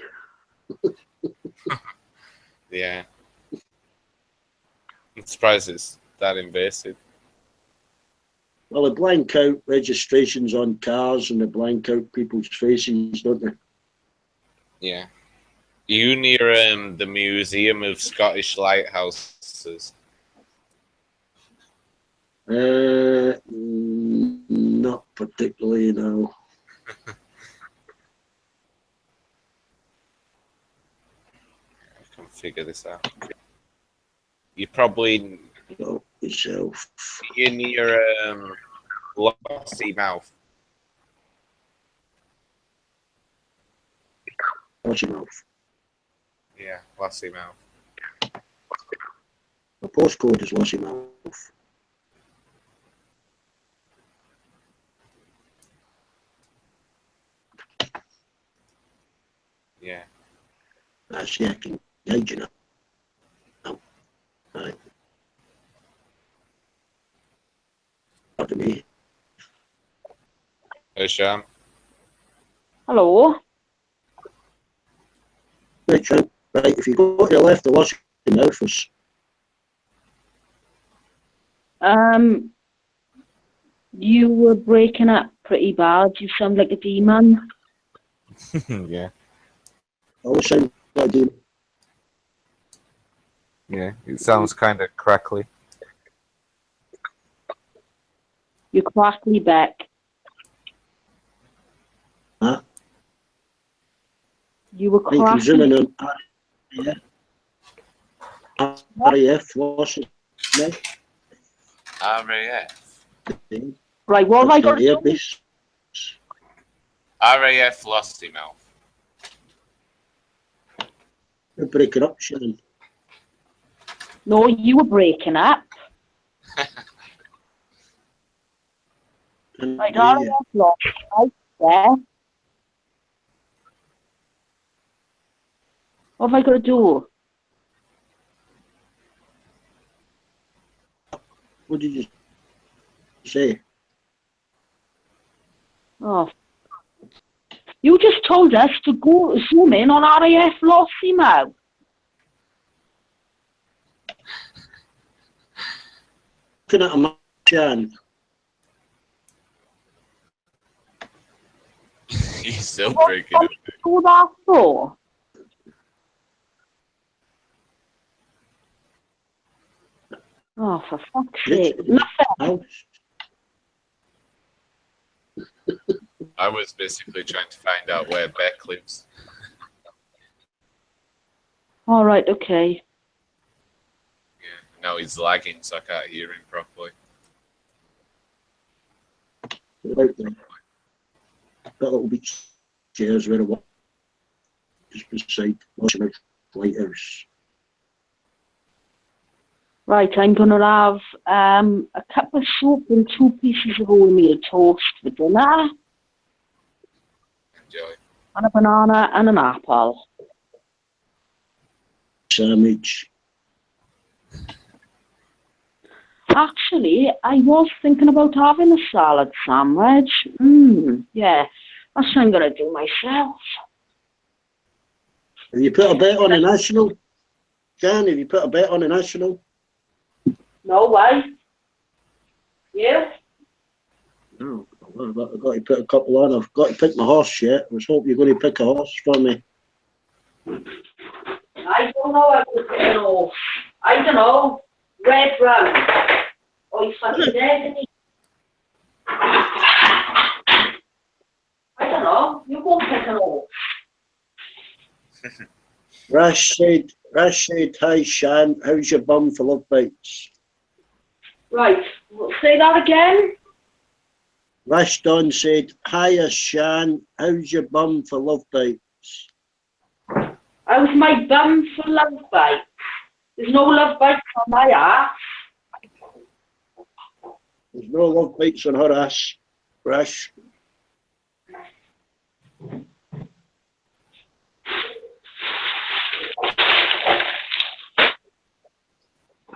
Yeah. I'm surprised it's that invasive. Well, they blank out registrations on cars and they blank out people's faces, don't they? Yeah. You near the Museum of Scottish Lighthouses? Not particularly, no. I can figure this out. You probably Go yourself. you're near Lossiemouth. Lossiemouth. Yeah, Lossiemouth. The postcode is Lossiemouth. Yeah. That's yeah, I can guide you now. Oh, right. Pardon me. Hey, Sean. Hello. Right, Sean. Right, if you go to the left of Lossiemouth is You were breaking up pretty bad. You sound like a demon. Yeah. always sound like a Yeah. It sounds kind of crackly. You cracked me back. Huh? You were You can zoom in cracking. on RAF Lossiemouth. RAF. Right, what have I got to do? Airbase. RAF Lossiemouth. You're breaking up, Sharon. No, you were breaking up. Right, RAF lost. Right there. What have I got to do? What did you say? Oh. You just told us to go zoom in on RAF Lossiemouth. Looking at a map, Sharon. He's still What breaking did up. you do that for? Oh, for fuck's sake. Nothing. I was basically trying to find out where Beck lives. All right, okay. Yeah. Now he's lagging, so I can't hear him properly. Right there. That little beach chairs where I was just beside Lossiemouth Lighthouse. Right, I'm going to have a cup of soup and 2 pieces of wholemeal toast for dinner, Enjoy. and a banana and an apple. Sandwich. Actually, I was thinking about having a salad sandwich. Yeah, that's what I'm going to do myself. Have you put a bet on the national? Jan, have you put a bet on the national? No way. You? No. I've got to put a couple on. I've got to pick my horse yet. I was hoping you're going to pick a horse for me. I don't know. I could pick an horse. I don't know. Red Run. Or you fucking dead. I don't know. You go pick an horse. Rash said, hi Shan, how's your bum for love bites? Right. Say that again. Rash Don said, hiya Shan, how's your bum for love bites? How's my bum for love bites? There's no love bites on my ass. There's no love bites on her ass, Rash.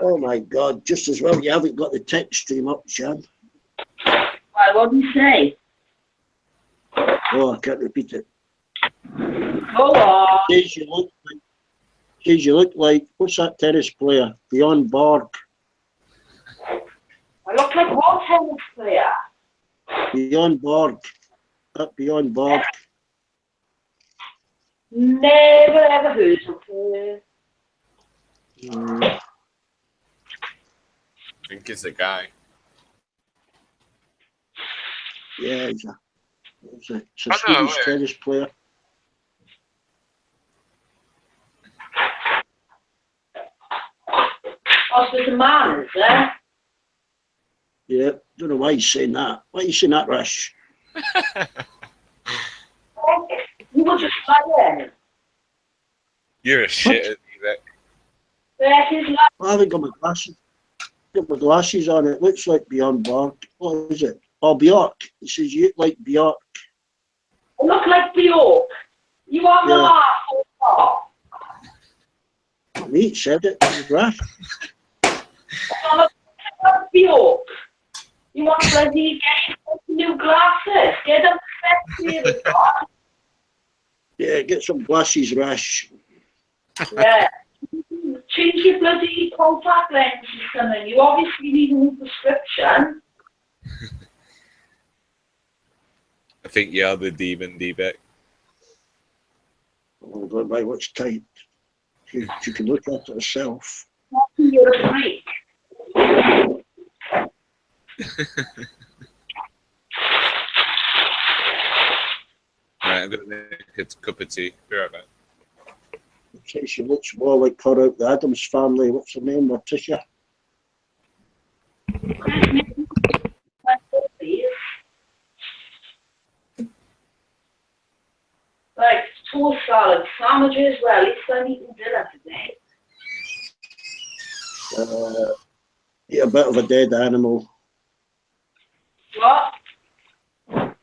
Oh my God, just as well you haven't got the text stream up, Shan. Why, what do you say? Oh, I can't repeat it. Go on. Says you look like, what's that tennis player? Beyond Borg. I look like what tennis player? Beyond Borg. That Beyond Borg. Never ever heard of her. I think it's a guy. Yeah, it's a Oh, Swedish no, tennis player. Oh, so it's a man, is there? Yeah, don't know why he's saying that. Why are you saying that, Rash? You were just lying. You're a shit at that. There is like, I haven't got my glasses. Got my glasses on. It looks like Beyond Borg. What is it? Oh, Bjork. It says you look like Bjork. I look like Bjork. You are the Yeah. laugh or what? Me said it. It was Rash. I look like Bjork. You want bloody get new glasses? Get them sexy. Yeah, get some glasses, Rash. Yeah. Change your bloody contact lenses or something. You obviously need a new prescription. I think you're the demon, D-Beck. Oh, but by what's tight? She can look at it herself. You're a freak. Right, I'm going to make a cup of tea. Be right back. Okay, she looks more like her out the Addams family. What's her name? Morticia. Like toast salad, sandwiches. Well, at least I'm eating dinner today. Yeah, a bit of a dead animal. What? A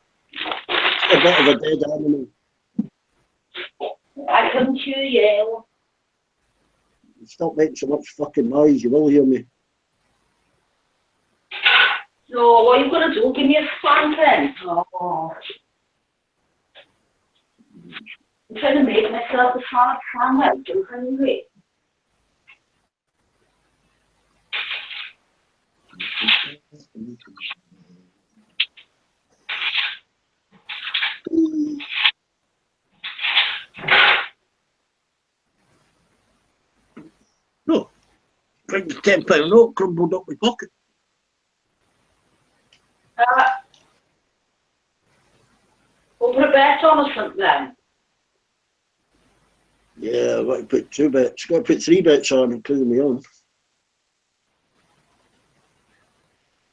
bit of a dead animal. I couldn't hear you. Stop making so much fucking noise. You will hear me. So what are you gonna do? Give me a spanking. Oh. I'm trying to make myself a salad sandwich. I'm hungry. No. Bring the £10 note crumbled up my pocket. We'll put a bet on or something. Yeah, I've got to put 2 bets. Got to put 3 bets on, including my own.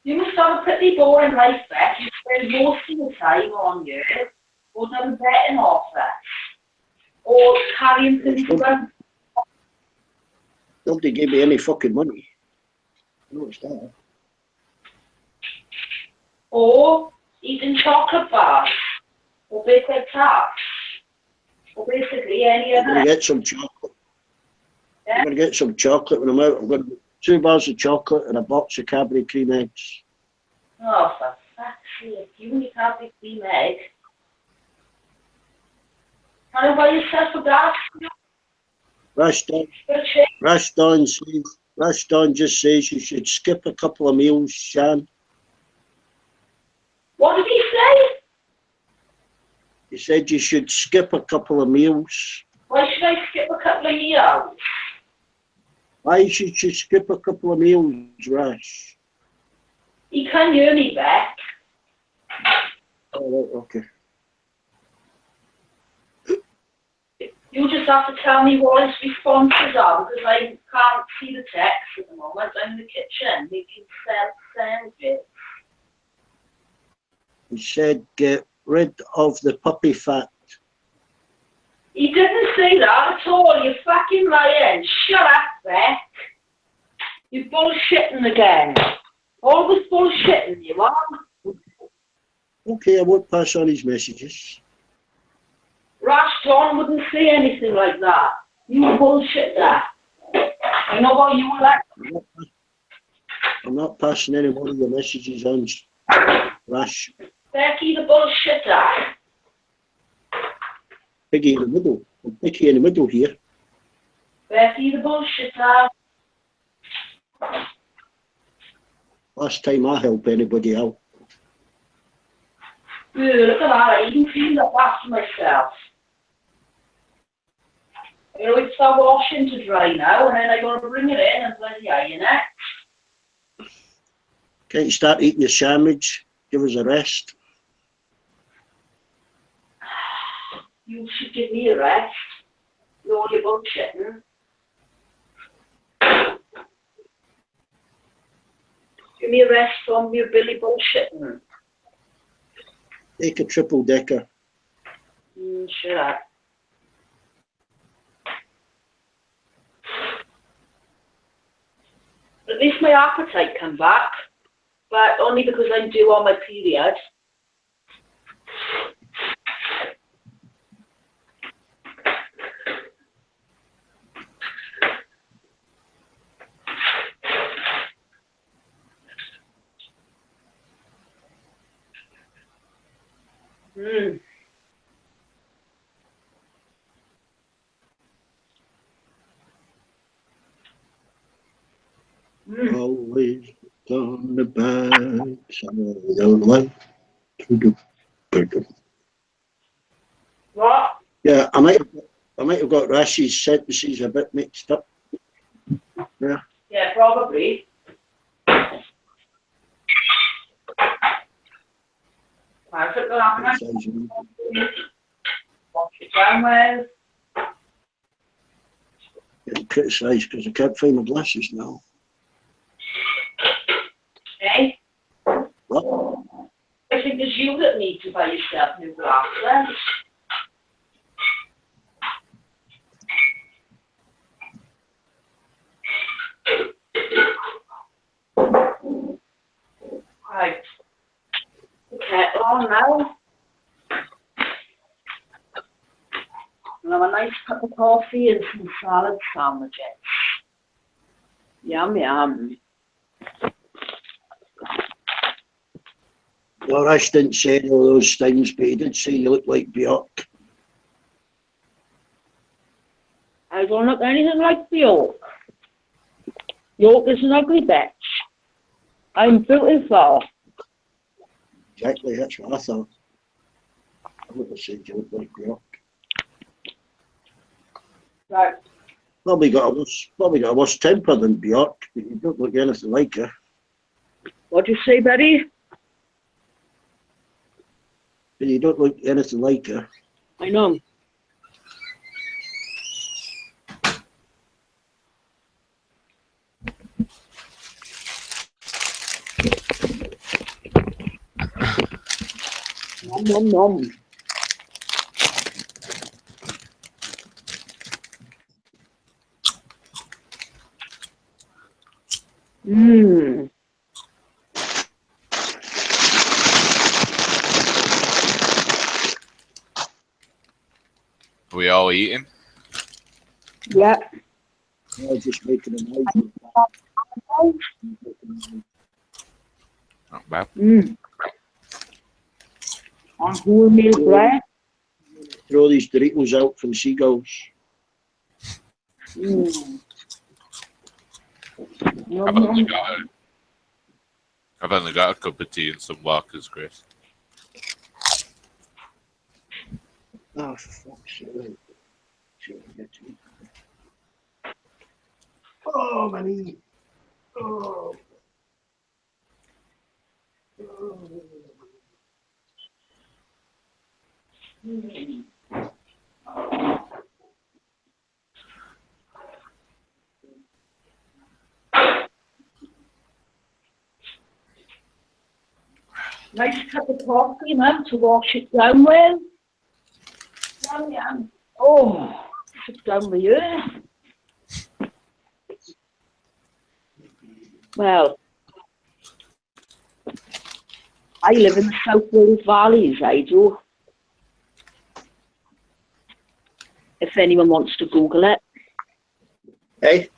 You must have a pretty boring life, Beck. You spend most of your time on you, or have a betting office, or carrying things around. Nobody gave me any fucking money. What's that? Or eating chocolate bars. Or bakery tarts. Or basically any I'm going other. to get some chocolate. Yeah? I'm going to get some chocolate when I'm out. I'm going to get 2 bars of chocolate and a box of Cadbury cream eggs. Oh, for fuck's sake. You only have the cream egg. Can I buy yourself a gas? Rushdown just says you should skip a couple of meals, Shan. What did he say? He said you should skip a couple of meals. Why should I skip a couple of meals? Why should you skip a couple of meals, Rush? He can hear me back. Oh, right, okay. You just have to tell me what his responses are because I can't see the text at the moment. I'm in the kitchen making sandwiches. He said get rid of the puppy fat. He didn't say that at all. You're fucking lying. Shut up, Beck. You're bullshitting again. Always bullshitting, you are. Okay, I won't pass on his messages. Rash John wouldn't say anything like that. You bullshit that. I know how you like. I'm not passing any more of your messages on, Rash. Becky the bullshitter. Piggy in the middle. I'm Piggy in the middle here. Becky the bullshitter. Last time I help anybody out. Ooh, look at that. I even cleaned up after myself. You know, it's start washing to dry now, and then I gotta bring it in and bloody iron it. Can't you start eating your sandwich? Give us a rest. You should give me a rest. You're all your bullshitting. Give me a rest from your Billy bullshitting. Take a triple decker. Shut up. At least my appetite come back, but only because I'm due on my period. Always on the back side of life. What? Yeah, I might have got Rash's sentences a bit mixed up. Yeah. Yeah, probably. I took the lamp. Wash it down with. Getting criticised because I can't find my glasses now. Hey? What? I think it's you that need to buy yourself new glasses. Right. Okay, on now. I'll have a nice cup of coffee and some salad sandwiches. Yum, yum. Well, Rash didn't say all those things, but he did say you look like Bjork. I don't look anything like York. York is an ugly bitch. I'm beautiful. Exactly, that's what I thought. I would have said you look like Bjork. Right. Probably got a worse temper than Bjork, but you don't look anything like her. What'd you say, Betty? But you don't look anything like her. I know. Nom nom nom. Mmm. Are we all eating? Yeah. I was just making a noise. Not bad. On wholemeal bread. Throw these Doritos out from seagulls. I've only got a cup of tea and some Walker's, Chris. Oh, for fuck's sake. Oh, my knee. Oh. Nice cup of coffee, man, to wash it down with. Yum, yum. Oh, sit down with you. Well, I live in the South Wales Valleys, I do. If anyone wants to Google it. Hey?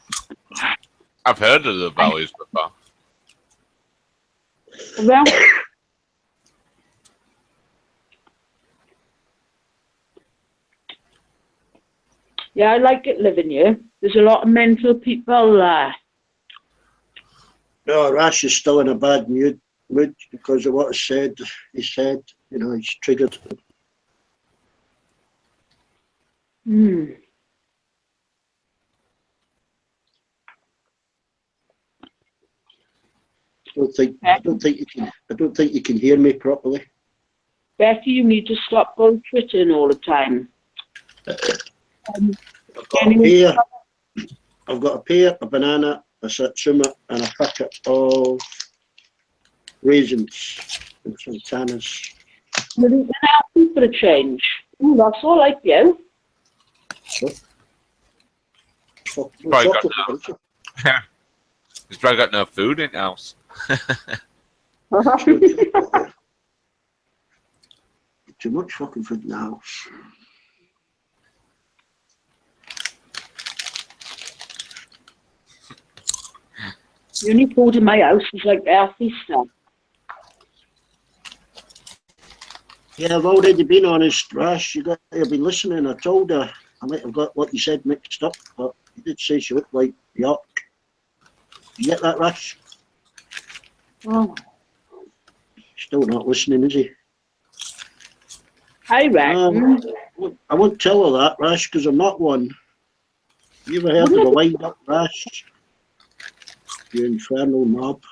I've heard of the valleys before. Well, yeah, I like it living here. There's a lot of mental people there. No, Rash is still in a bad mood because of what he said, you know, he's triggered. I don't think you can hear me properly. Becky, you need to stop bullshitting all the time. I've got a pear, a banana, a satsuma, and a packet of raisins and sultanas. You're eating healthy for a change. Ooh, that's all like you. He's probably got no food in the house. Too much fucking food in the house. The only food in my house is like healthy stuff. Yeah, I've already been honest, Rash. You've been listening. I told her I might have got what you said mixed up, but you did say she looked like yuck. You get that, Rash? Oh. Still not listening, is he? I reckon. I won't tell her that, Rash, because I'm not one. You ever heard of a wind-up, Rash? You infernal mob.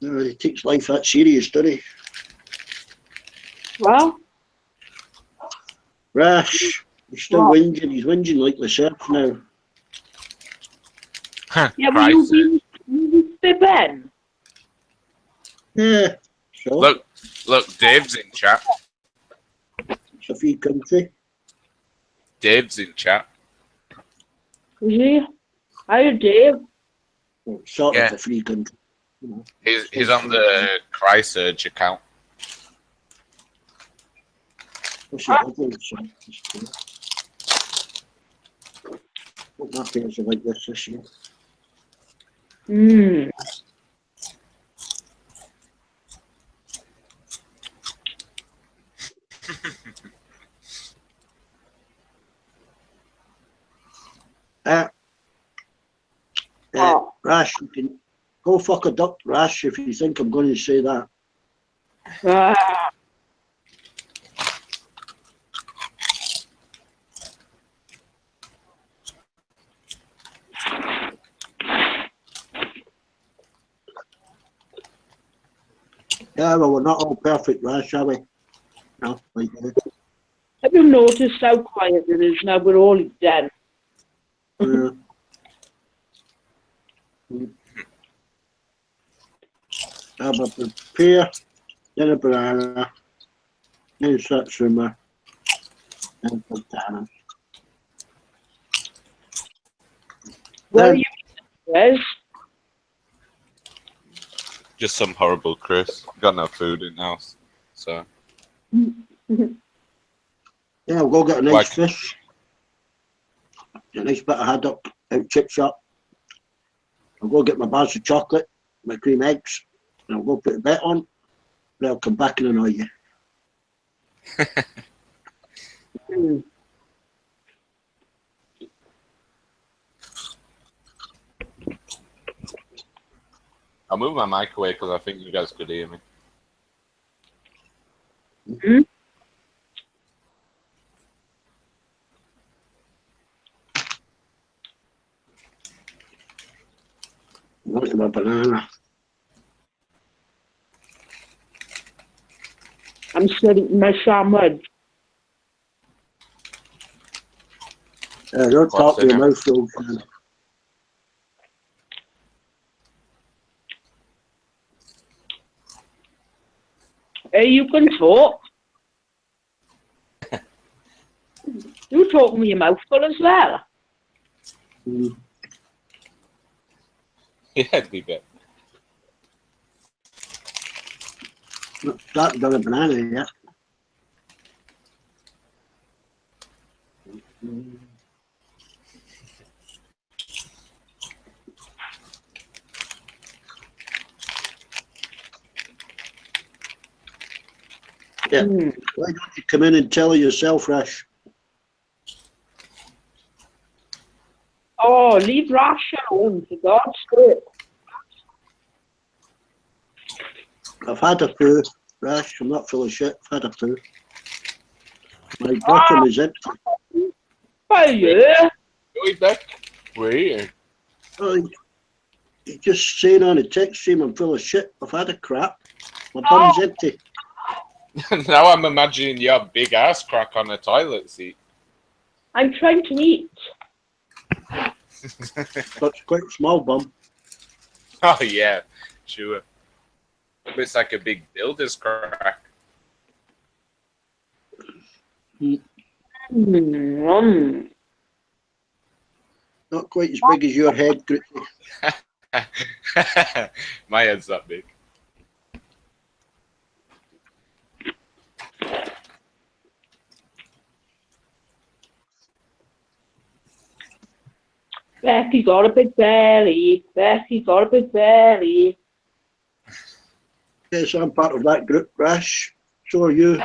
No, he takes life that serious, doesn't he? Well? Rash, he's still whinging. He's whinging like myself now. Yeah, will you be Ben? Yeah, sure. Look, Dave's in chat. It's a free country. Dave's in chat. Is he? Hi, Dave. Well, sort of a free country. You know. He's on the Christchurch account. What's your other song? What my pairs are like this year. Rash, you can go fuck a duck, Rash, if you think I'm going to say that. Yeah, well, we're not all perfect, Rash, are we? No, like Have you noticed how quiet it is now? We're all dead. How about the pear, then a banana, then satsuma, and sultana. Where are you, Wes? Just some horrible Chris. Got no food in the house. So Yeah, I'll go get a nice Like- fish. Get a nice bit of haddock out chip shop. I'll go get my bars of chocolate, my cream eggs, and I'll go put a bet on. And I'll come back and annoy you. Mm. I'll move my mic away because I think you guys could hear me. Mhm. Want my banana. I'm still eating my sandwich. Don't talk with your mouth full. Hey, you can talk. You talking with your mouth full as well. Mm. Yeah, D-Bet. Not started on a banana yet. Yeah. Mm. Why don't you come in and tell her yourself, Rash? Oh, leave Rash alone, for God's sake. I've had a poo, Rash. I'm not full of shit. I've had a poo. My bottom is empty. Oh, yeah. Go back. Where? Oh, you're just saying on a text stream I'm full of shit. I've had a crap. My bum's empty. Now I'm imagining your big ass crack on a toilet seat. I'm trying to eat. That's quite a small bum. Oh yeah, sure. It's like a big builder's crack. Mm. Not quite as big as your head, Gritty. My head's that big. Becky got a big belly. Becky got a big belly. Yes, I'm part of that group, Rash. So are you.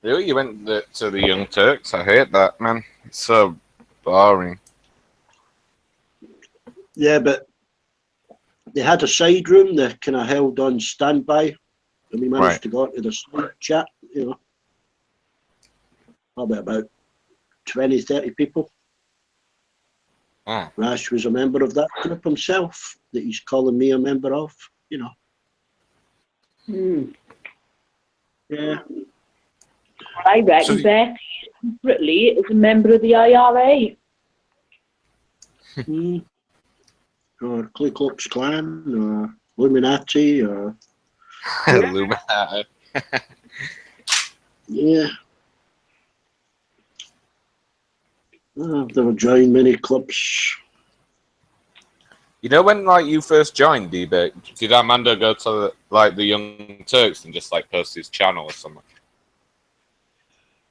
Really? You went to the Young Turks? I hate that, man. It's so boring. Yeah, but they had a side room that kind of held on standby, and we managed Right. to go into the side chat, you know. Probably about 20, 30 people. Ah. Rash was a member of that group himself that he's calling me a member of, you know. Mm. Yeah. I reckon So- Becky secretly is a member of the IRA. Or Ku Klux Klan, or Illuminati, or Illuminati. yeah. I've never joined many clubs. You know when like you first joined D-Bet, did Armando go to the Young Turks and just like post his channel or something?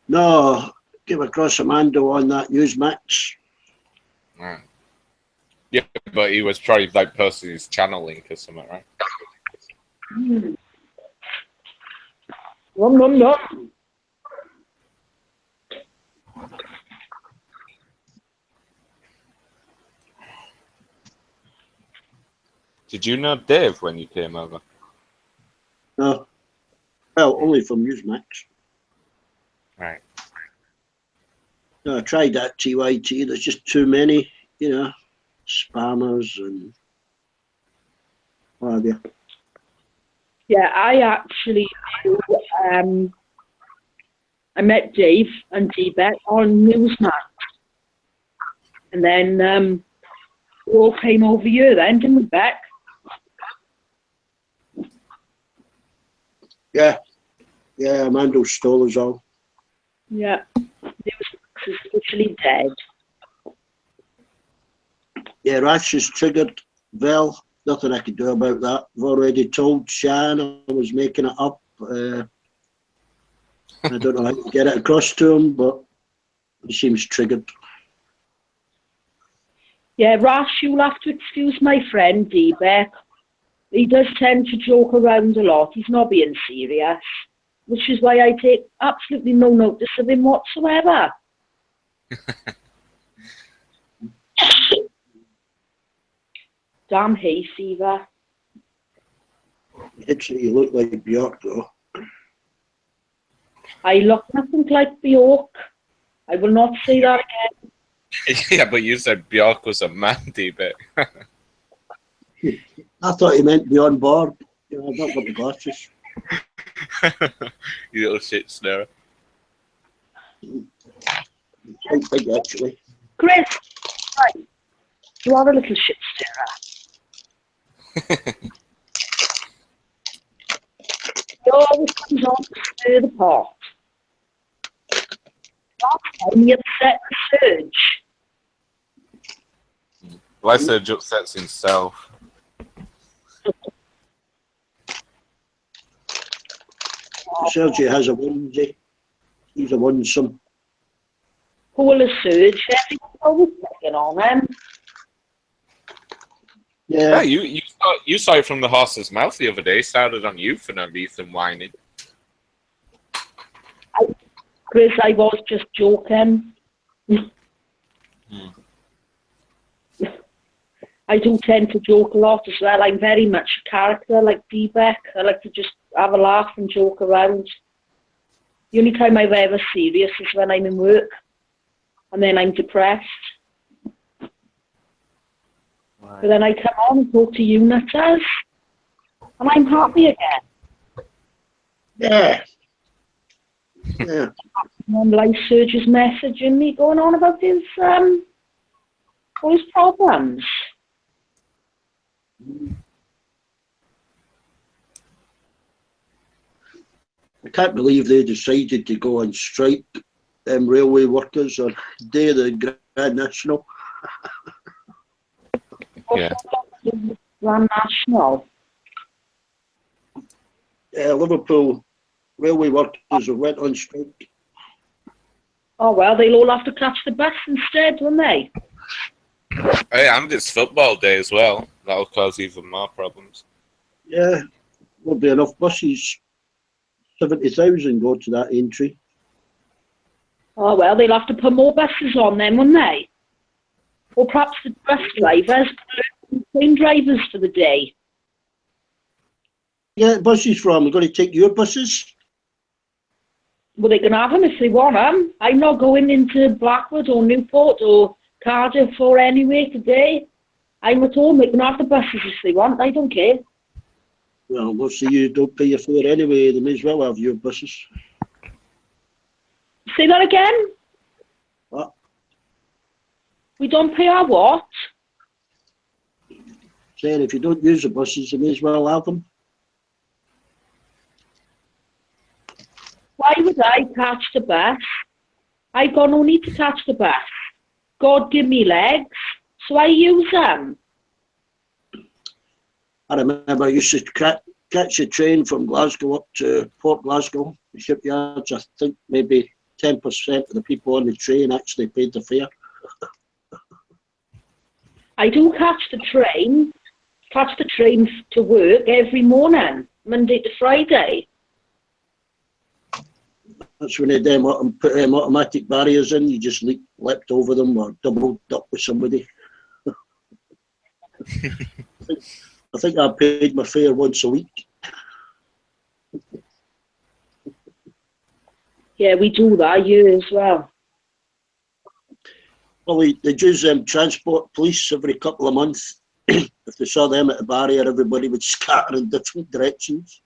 No, came across Amando on that Newsmax. Right. Yeah, but he was probably like posting his channel link or something, right? Mm. Nom nom nom. Did you know Dave when you came over? No. Well, only from Newsmax. Right. No, I tried that TYT. There's just too many, you know, spammers and what have you. Yeah, I actually knew, I met Dave and D-Bet on Newsmax. And then we all came over here then, didn't we, Beck? Yeah. Yeah, Amando stole us all. Yeah. Newsmax is officially dead. Yeah, Rash has triggered Vel nothing I could do about that. I've already told Shan I was making it up. I don't know how to get it across to him, but he seems triggered. Yeah, Rash, you'll have to excuse my friend, D-Beck. He does tend to joke around a lot. He's not being serious, which is why I take absolutely no notice of him whatsoever. Damn hay fever. Actually, you look like Bjork, though. I look nothing like Bjork. I will not say that again. Yeah, but you said Bjork was a man, D-Beck. I thought he meant beyond board. You know, I've not got the glasses. You little shit snare. Quite big, actually. Chris, right. You are a little shit stirrer. He always comes on to stir the pot. Last time he upset the Surge. Why Surge upsets himself? Sergio has a onesie. He's a one-some. Poor Surge. Everyone's always picking on him. Yeah. Yeah, you saw it from the horse's mouth the other day. Started on you for no reason whining. Chris, I was just joking. I do tend to joke a lot as well. I'm very much a character like D-Beck. I like to just have a laugh and joke around. The only time I'm ever serious is when I'm in work. And then I'm depressed. Right. But then I come on and talk to you nutters. And I'm happy again. Yeah. Yeah. And Life Surge is messaging me, going on about his all his problems. I can't believe they decided to go on strike, railway workers, on the day of the Grand National. Yeah. Grand National. Liverpool railway workers have went on strike. Oh, well, they'll all have to catch the bus instead, won't they? Hey, and it's football day as well. That'll cause even more problems. Yeah, won't be enough buses. 70,000 go to that entry. Oh, well, they'll have to put more buses on then, won't they? Or perhaps the bus drivers, train drivers for the day. Yeah, buses from. We're going to take your buses. Well, they can have them if they want them. I'm not going into Blackwood or Newport or Cardiff or anywhere today. I'm at home. They can have the buses if they want. I don't care. Well, most of you don't pay your fare anyway. They may as well have your buses. Say that again? What? We don't pay our what? Saying if you don't use the buses, they may as well have them. Why would I catch the bus? I've got no need to catch the bus. God give me legs, so I use them. I remember I used to catch a train from Glasgow up to Port Glasgow, the shipyards. I think maybe 10% of the people on the train actually paid the fare. I do catch the train to work every morning, Monday to Friday. That's when they put them automatic barriers in. You just leapt over them or doubled up with somebody. I think I paid my fare once a week. Yeah, we do that here as well. Well, they use transport police every couple of months. If they saw them at the barrier, everybody would scatter in different directions,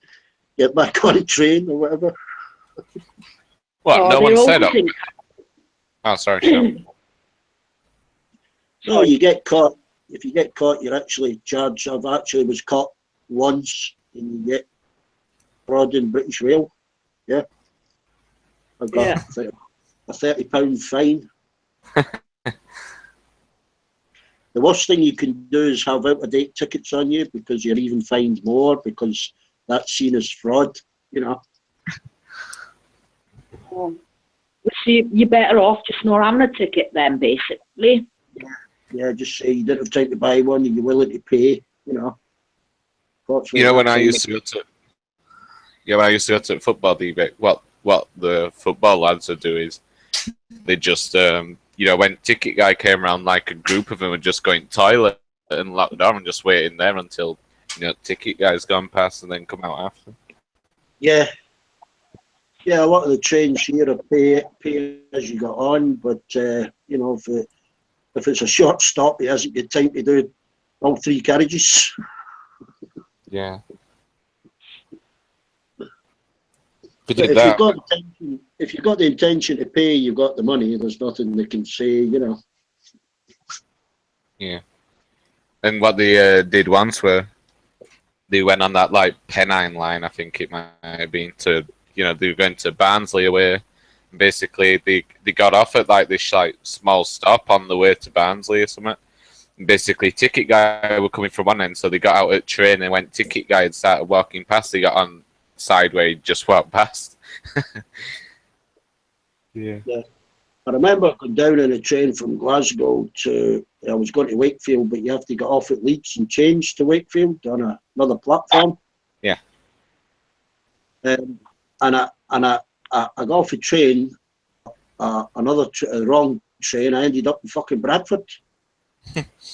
get back on a train or whatever. What? No one said it. Oh, sorry, Sean. No, you get caught. If you get caught, you're actually charged. I've actually was caught once, and you get fraud in British Rail. Yeah, I've got a £30 fine. The worst thing you can do is have out-of-date tickets on you, because you're even fined more, because that's seen as fraud, you know. So you're better off just not having a ticket then, basically. Yeah, just say you didn't have time to buy one and you're willing to pay, you know. You know, when I Fortunately, used to go to, when I used to go to football debate, what the football lads would do is they just, you know, when ticket guy came around, like a group of them would just go in toilet and lock the door and just wait in there until, you know, ticket guy's gone past and then come out after. Yeah. Yeah, a lot of the trains here are pay as you go on, but, you know, if it's a short stop, he hasn't got time to do all three carriages. Yeah. But if you've got the intention to pay, you've got the money. There's nothing they can say, you know. Yeah. And what they did once were they went on that like Pennine line, I think it might have been, to, you know, they were going to Barnsley away. Basically, they got off at like this like small stop on the way to Barnsley or something. And basically, ticket guy were coming from one end, so they got out at train and went ticket guy and started walking past. They got on side where he just walked past. Yeah. I remember going down on a train from Glasgow to, I was going to Wakefield, but you have to get off at Leeds and change to Wakefield on another platform. Yeah. And I got off a train, wrong train. I ended up in fucking Bradford.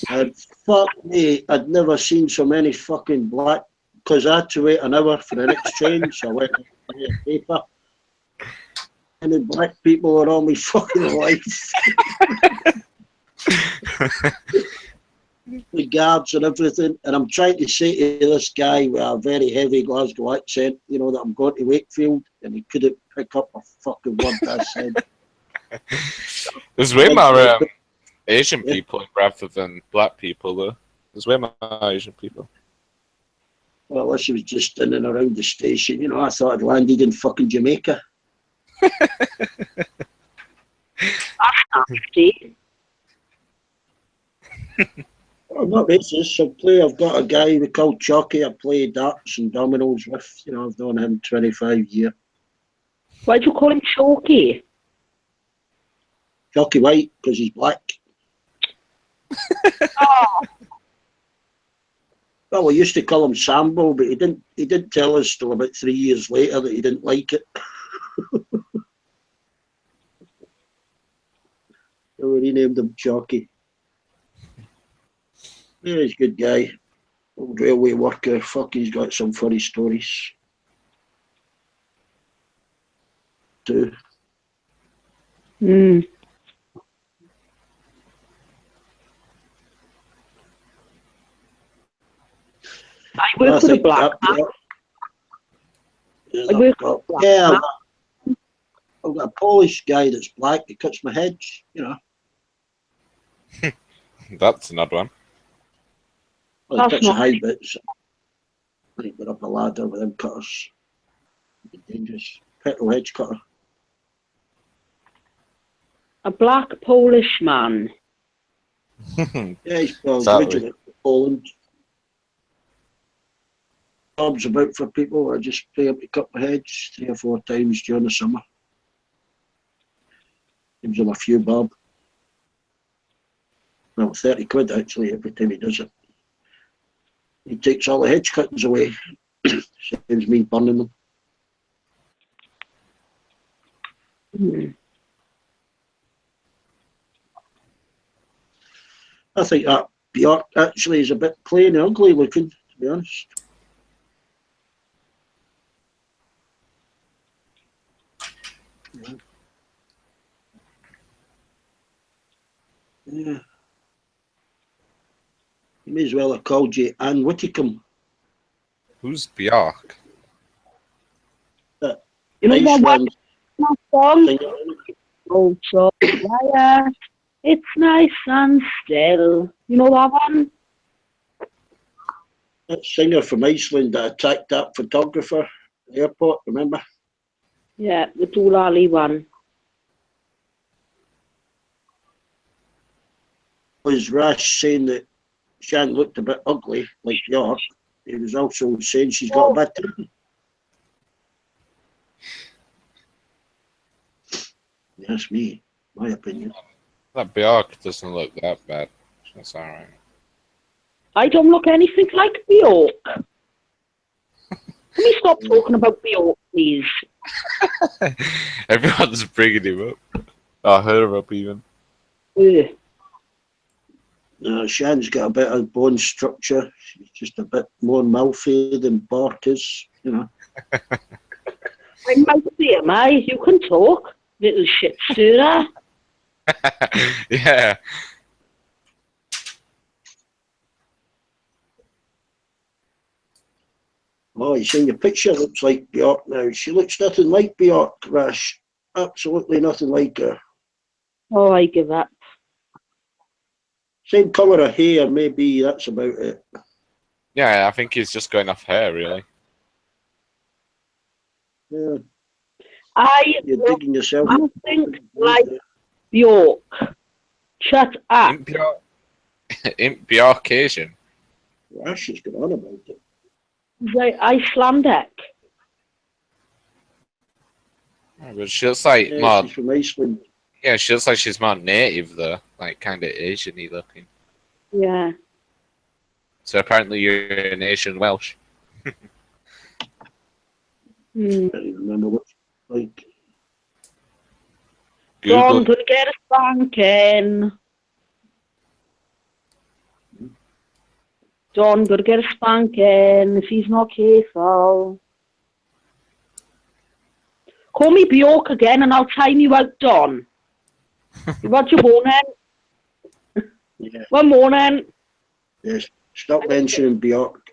And fuck me, I'd never seen so many fucking black, because I had to wait an hour for the next train, so I went to get a paper. And the black people are on me fucking life. The guards and everything. And I'm trying to say to this guy with a very heavy Glasgow accent, you know, that I'm going to Wakefield, and he couldn't pick up a fucking word I said. There's way more Asian people in Bradford than black people, though. There's way more Asian people. Well, this was just in and around the station. You know, I thought I'd landed in fucking Jamaica. That's nasty. I'm not racist. I've got a guy we call Chucky. I play darts and dominoes with. You know, I've known him 25 years. Why do you call him Chalky? Chucky White, because he's black. Oh. Well, we used to call him Sambo, but he didn't tell us till about 3 years later that he didn't like it. So we renamed him Chucky. Yeah, he's a good guy. Old railway worker. Fuck, he's got some funny stories too. Mm. I work with a black man. I've got a Polish guy that's black. He cuts my hedge, you know. That's an odd one. Well, he cuts the high bits. I think we're up a ladder with them cutters. Dangerous. Petrol hedge cutter. A black Polish man. Yeah, he's originally from Poland. Jobs about for people. I just pay him to cut my hedge 3 or 4 times during the summer. Gives him a few bob. Well, 30 quid actually every time he does it. He takes all the hedge cuttings away. Saves me burning them. Mm. I think that Bjork actually is a bit plain and ugly looking, to be honest. Yeah. You may as well have called you Anne Whitcomb. Who's Bjork? You know what song? Oh, so yeah, it's nice and still. You know that one? That singer from Iceland that attacked that photographer at the airport, remember? Yeah, the Doolally one. was Rash saying that Shan looked a bit ugly, like York. He was also saying she's got a bad temper. That's me, my opinion. That Bjork doesn't look that bad. That's all right. I don't look anything like Bjork. Can we stop talking about Bjork, please? Everyone's bringing him up. Or her up, even. Ugh. Shan's got a bit of bone structure. She's just a bit more mouthy than Bart is, you know. I'm mouthy, am I? You can talk, little shit stirrer. Yeah. Oh, you seen your picture? Looks like Bjork now. She looks nothing like Bjork, Rash. Absolutely nothing like her. Oh, I give up. Same colour of hair, maybe. That's about it. Yeah, I think he's just going off hair, really. Yeah. You're digging yourself. Nothing like Bjork. Shut up. Imp Bjork Asian. Rash has gone on about it. Icelandic. Yeah, but she looks like Yeah, more. she's from Iceland. Yeah, she looks like she's more native though, like kind of Asian-y looking. Yeah. So apparently you're an Asian Welsh. I don't remember what she's like. John gonna get a spanking. John gonna get a spanking if he's not careful. Call me Bjork again and I'll time you out, Don. You want your morning? Yeah. One morning. Yes. Stop mentioning Bjork.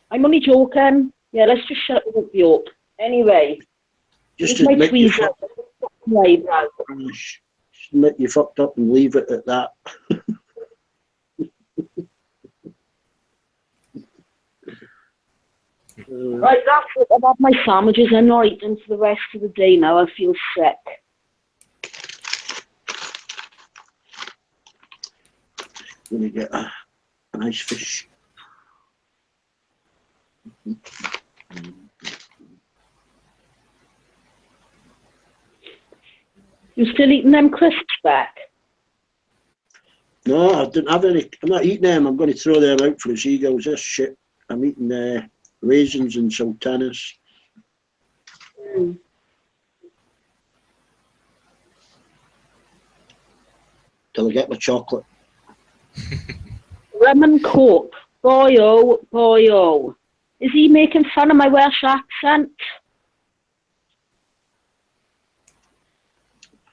I'm only joking. Yeah, let's just shut up, Bjork. Anyway. Just my admit you tweezer. Just admit you fucked up and leave it at that. Right, that's it. I've had my sandwiches. I'm not eating for the rest of the day now. I feel sick. Gonna get a nice fish. You still eating them crisps back? No, I didn't have any. I'm not eating them. I'm going to throw them out for the seagulls. This shit. I'm eating raisins and sultanas. Till I get my chocolate. Rum and Coke. Boy, oh, boy, oh. Is he making fun of my Welsh accent?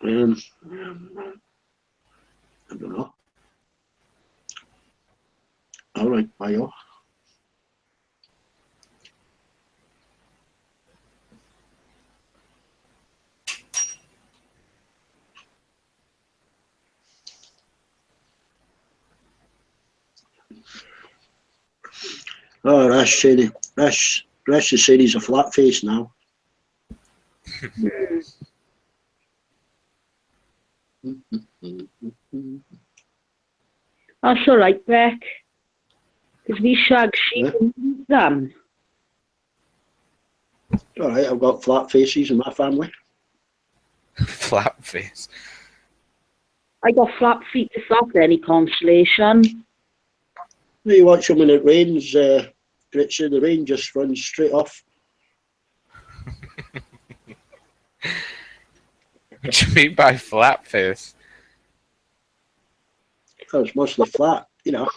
I don't know. All right, bye. Oh, Rash said Rash has said he's a flat face now. That's all right, Beck. Because we shag sheep and eat them. All right, I've got flat faces in my family. Flat face. I got flat feet if that's any consolation. You watch them when it rains, Richard, the rain just runs straight off. What do you mean by flat face? Because it's mostly flat, you know.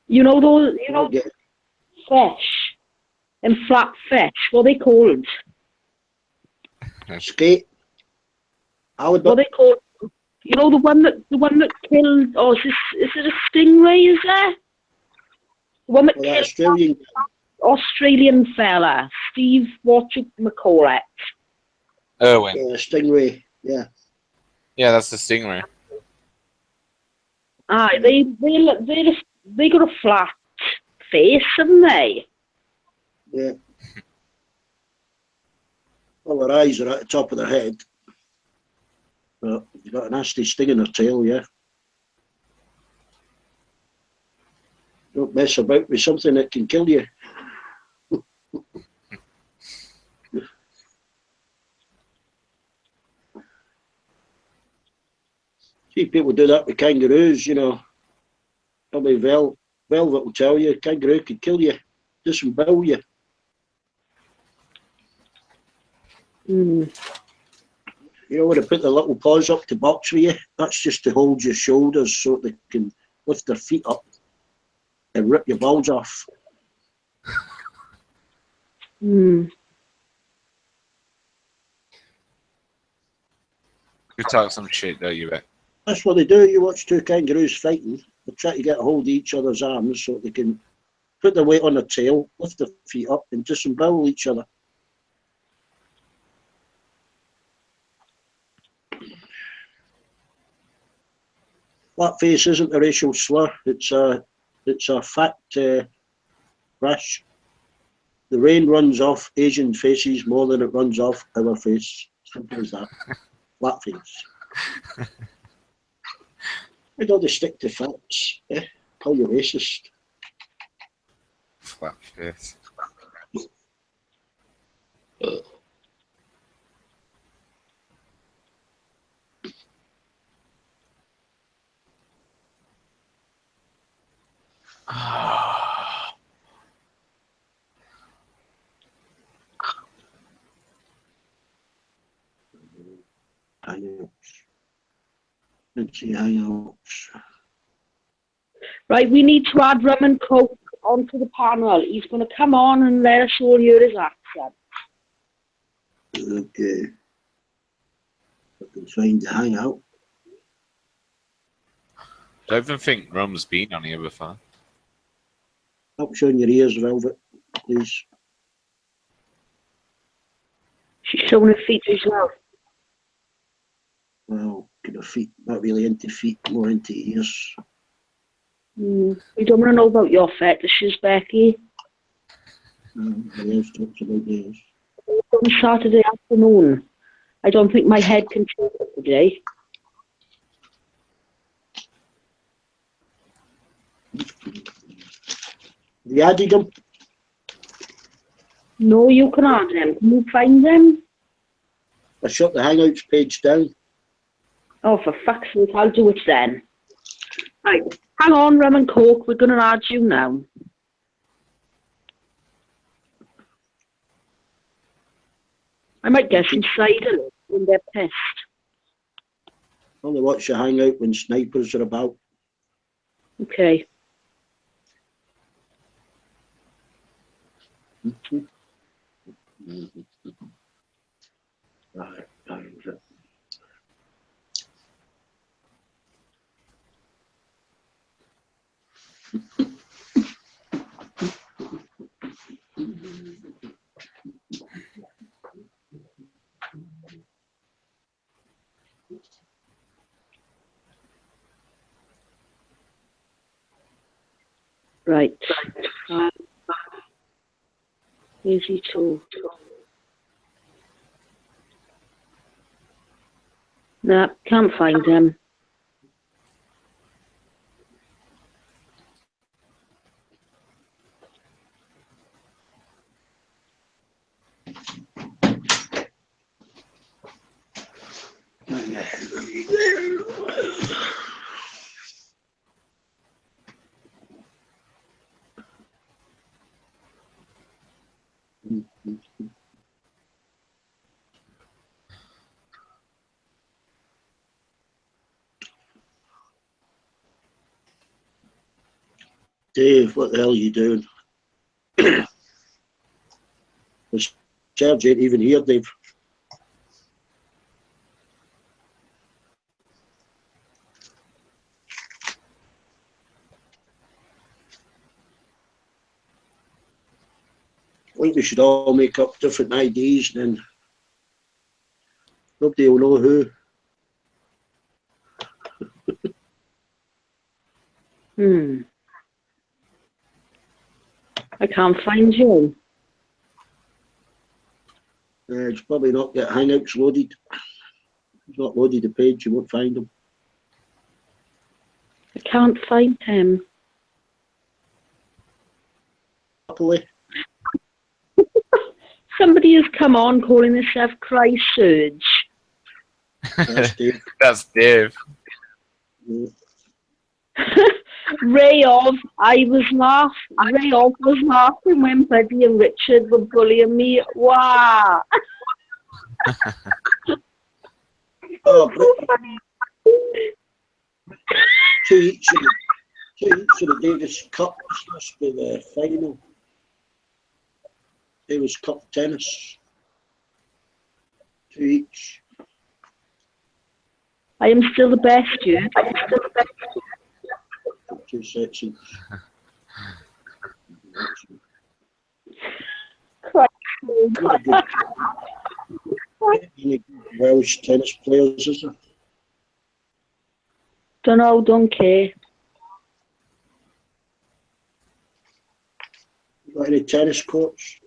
You know those, fish and flat fish. What are they called? Skate. What are they called? You know the one that killed. Oh, is it a stingray? Is there? The one that killed Australian fella, Steve. What you call it? Irwin. Stingray. Yeah. Yeah, that's the stingray. Aye, they got a flat face, haven't they? Yeah. Well, their eyes are at the top of their head. But you've got a nasty sting in their tail, yeah. Don't mess about with something that can kill you. See, people do that with kangaroos, you know. Probably Velvet will tell you, kangaroo could kill you, disembowel you. Mm. You know, when they put their little paws up to box with you, that's just to hold your shoulders so they can lift their feet up and rip your balls off. Mm. You talk some shit, don't you, Bet? That's what they do. You watch two kangaroos fighting. They try to get a hold of each other's arms so they can put their weight on their tail, lift their feet up, and disembowel each other. Flatface isn't a racial slur. It's a fact, Rash. The rain runs off Asian faces more than it runs off our face. Simple as that. Flatface. Why don't they stick to facts? Call you racist. Flat face. Hangouts. Let's see hangouts. Right, we need to add Rum and Coke onto the panel. He's going to come on and let us all hear his accent. Okay. I can find the hangout. I don't even think Rum's been on here before. Stop showing your ears, Velvet, please. She's showing her feet as well. Well, kind of feet, not really into feet, more into ears. We don't want to know about your fetishes, Becky. Yes, talks about ears. On Saturday afternoon. I don't think my head can take it today. Have you added them? No, you can add them. Can you find them? I shut the Hangouts page down. Oh, for fuck's sake, I'll do it then. Right, hang on, Rum and Coke. We're going to add you now. I might get some cider when they're pissed. Only watch the Hangout when snipers are about. Okay. Right. Right. Easy to. Nah, can't find them. Dave, what the hell are you doing? The sergeant even here, Dave. I think we should all make up different IDs, then nobody will know who. I can't find you. It's probably not get Hangouts loaded. If it's not loaded the page, you won't find them. I can't find him. properly. Somebody has come on calling themselves Christ Surge. That's Dave. That's Dave. Mm. Ray of was laughing when Buddy and Richard were bullying me. Wow. Oh, two each of the Davis Cups must be the final. Davis Cup tennis. Two each. I am still the best, dude. 2 sets each. Any good Welsh tennis players, is there? Don't know, don't care. You got any tennis courts?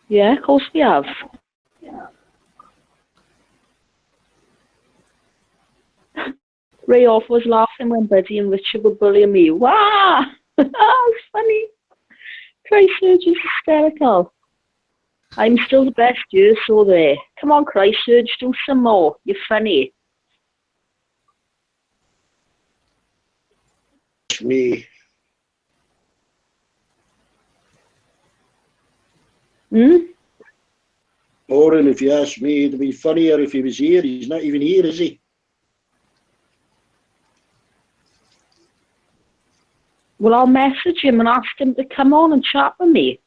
Yeah, of course we have. Ray off was laughing when Buddy and Richard were bullying me. Wow! That's funny. Christchurch is hysterical. I'm still the best, you, so there. Come on, Christchurch, do some more. You're funny. It's me. Oren, if you ask me, it'd be funnier if he was here. He's not even here, is he? Well, I'll message him and ask him to come on and chat with me.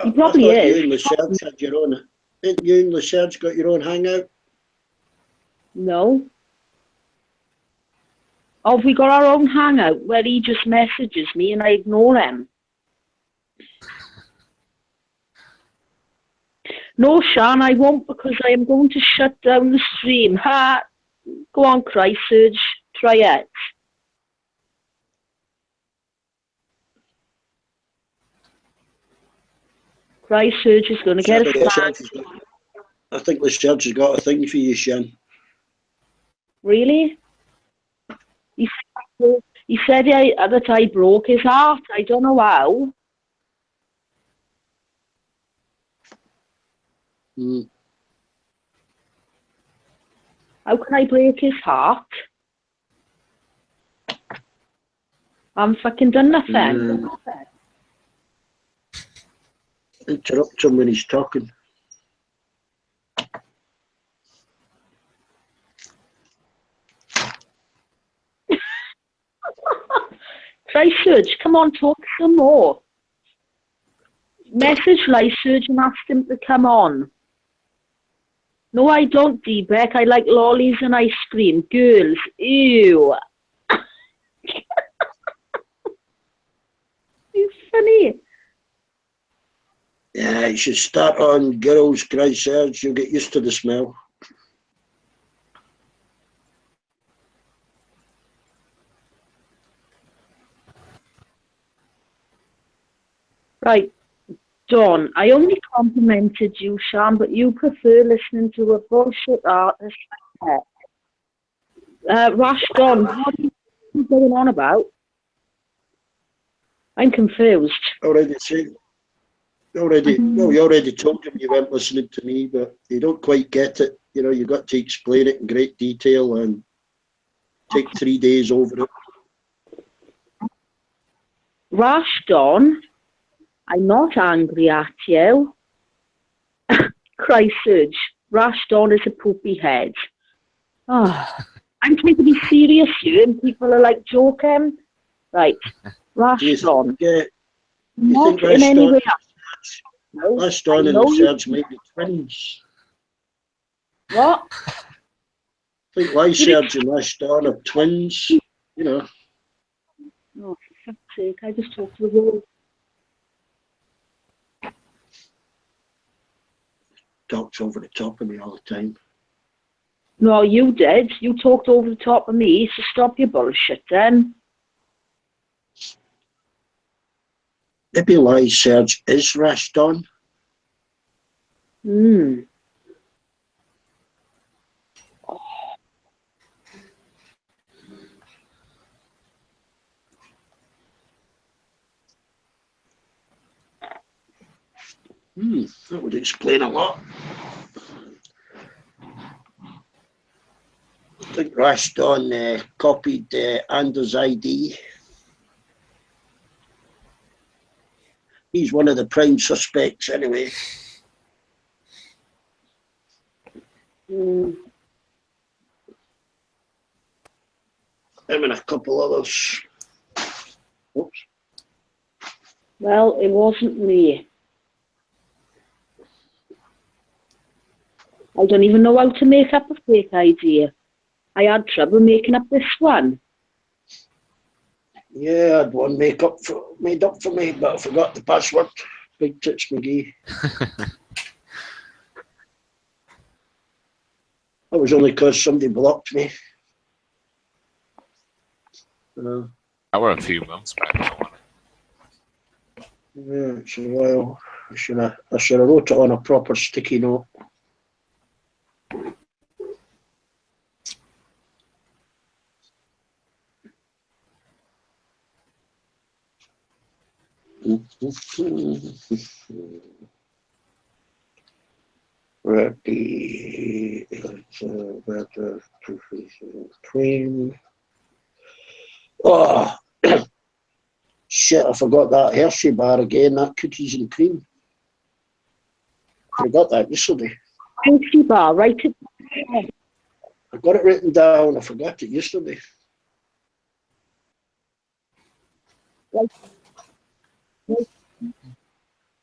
He probably I thought is. you and Lacerge had your own. Didn't you and Lacerge got your own hangout? No. Oh, have we got our own hangout where he just messages me and I ignore him? No, Sean, I won't, because I am going to shut down the stream. Ha! Go on, Christchurch. Try it. Christchurch is going to get a flag. I think Lacerge has got a thing for you, Sean. Really? He said that I broke his heart. I don't know how. Mm. How can I break his heart? I'm fucking done nothing. Interrupt him when he's talking. Christchurch, come on, talk some more. Message Lysurge and ask him to come on. No, I don't, D-Beck. I like lollies and ice cream. Girls, ew. It's funny. Yeah, you should start on girls, Christchurch. You'll get used to the smell. Right, Dawn, I only complimented you, Sean, but you prefer listening to a bullshit artist. Rash Dawn, what are you going on about? I'm confused. Already said. Already, well, you already told him you weren't listening to me, but you don't quite get it. You know, you've got to explain it in great detail and take 3 days over it. Rash Dawn, I'm not angry at you. Christchurch, Rash Dawn is a poopy head. Oh, I'm trying to be serious here, and people are like joking. Right, Rash Dawn. Yeah, Not in any way. No, Rash Dawn and Lyserge might be twins. What? I think Lyserge and Rash Dawn are twins, you know. Oh, for fuck's sake, I just talked to the world. Talks over the top of me all the time. No, you did. You talked over the top of me, so stop your bullshit then. Maybe Lyserge is Rash Dawn. That would explain a lot. I think Raston copied Anders' ID. He's one of the prime suspects anyway. Him and a couple others. Oops. Well, it wasn't me. I don't even know how to make up a fake ID. I had trouble making up this one. Yeah, I had one made up for me, but I forgot the password. Big Tits McGee. That was only because somebody blocked me. That were a few months back. Yeah, it's a while. I should have wrote it on a proper sticky note. Ready, better cream. Oh, shit! I forgot that Hershey bar again. That cookies and cream. I forgot that yesterday. Hershey bar, right? I got it written down. I forgot it yesterday.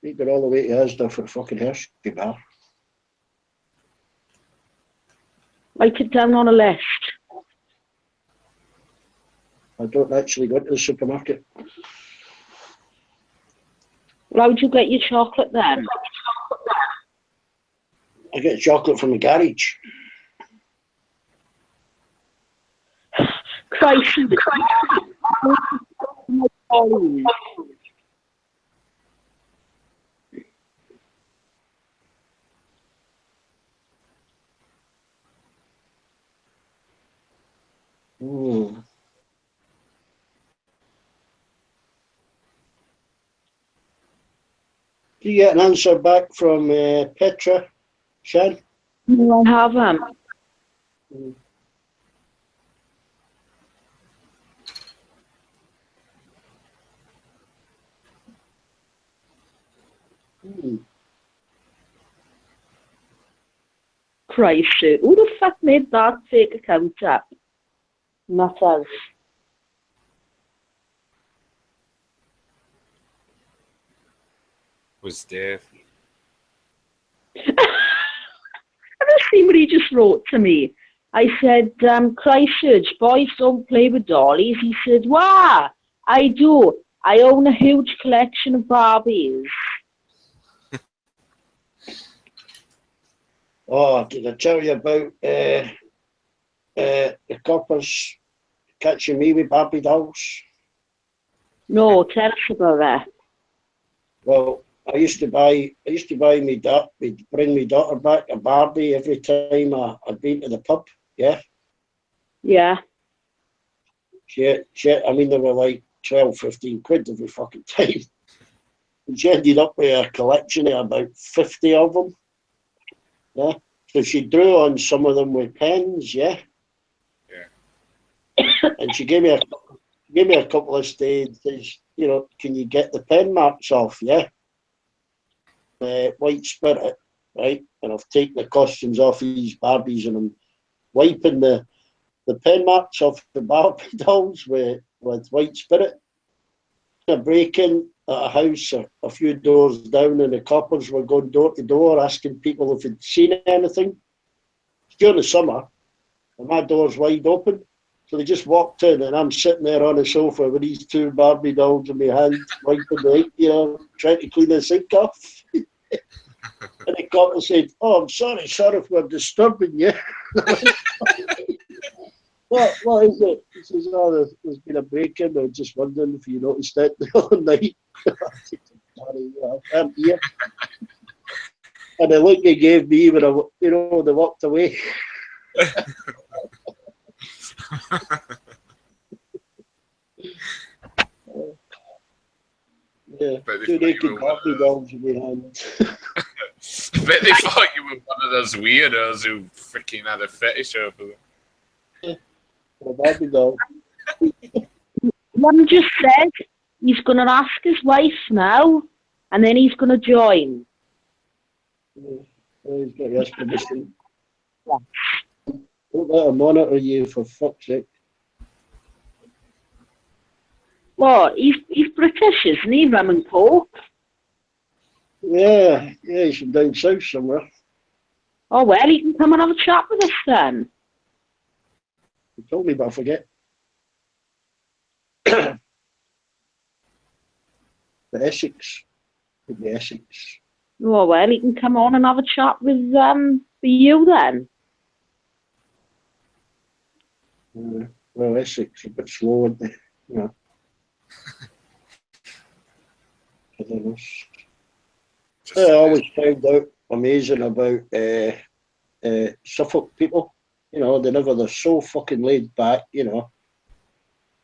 You got all the way to Asda for a fucking Hershey bar. Write it down on a list. I don't actually go to the supermarket. Well, how'd you get your chocolate then? I get chocolate from the garage. Christ. Do you get an answer back from Petra, Shan? No, I haven't. Christ, who the fuck made that fake account up? Not us. Was Dave. Have you seen what he just wrote to me? I said, Christchurch, boys don't play with dollies. He said, "Wah, I do. I own a huge collection of Barbies." Oh, did I tell you about the coppers catching me with Barbie dolls? No, tell us about that. Well, I used to buy me bring my daughter back a Barbie every time I'd been to the pub. Yeah. Yeah. I mean, they were like 12, 15 quid every fucking time. And she ended up with a collection of about 50 of them. Yeah. So she drew on some of them with pens, yeah. Yeah. And she gave me a couple of stages, says, you know, can you get the pen marks off, yeah? White spirit, right? And I've taken the costumes off these Barbies and I'm wiping the pen marks off the Barbie dolls with white spirit. A break-in at a house a few doors down, and the coppers were going door to door asking people if they'd seen anything. It's during the summer, and my door's wide open. So they just walked in, and I'm sitting there on a sofa with these two Barbie dolls in my hand, wiping the, trying to clean the sink off. And the copper said, "Oh, I'm sorry, sir, if we're disturbing you." What is it? He says, "Oh, there's been a break-in. I was just wondering if you noticed it the other night." Sorry, I can't hear. And the look they gave me when they walked away. Yeah, Bet they two thought you naked were one of Barbie dolls in my hand. I bet they thought you were one of those weirdos who freaking had a fetish over them. A Barbie doll. One just said he's going to ask his wife now, and then he's going to join. Yeah. Oh, he's got to ask permission. Don't let her monitor you, for fuck's sake. What? He's British, isn't he, rum and coke? Yeah, he's from down south somewhere. Oh, well, he can come and have a chat with us then. He told me, but I forget. The Essex. The Essex. Oh, well, he can come on and have a chat with you then. Well, Essex, a bit slow, isn't they? You know. I don't know. I always found out amazing about Suffolk people. You know, they're so fucking laid back, you know.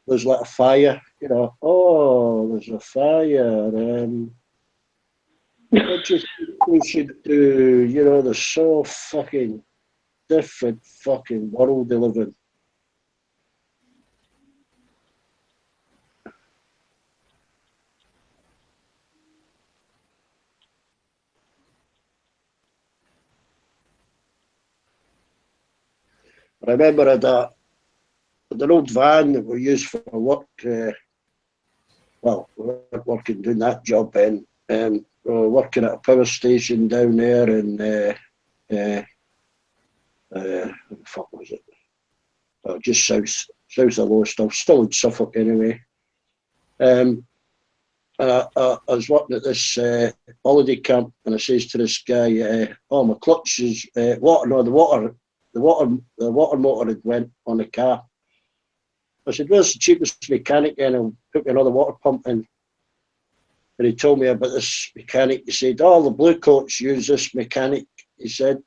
There's like a fire, you know. Oh, there's a fire. What do you think we should do? You know, there's so fucking different fucking world they live in. I remember I had an old van that we used for work. Well, we weren't working, doing that job then. We were working at a power station down there in, what the fuck was it? Oh, just south of Lowestoft, still in Suffolk anyway. I was working at this holiday camp, and I says to this guy, "Oh, my clutch is water. No, the water motor had went on the car." I said, "Where's the cheapest mechanic?" And I'll put me another water pump in. And he told me about this mechanic. He said, "All the blue coats use this mechanic." He said,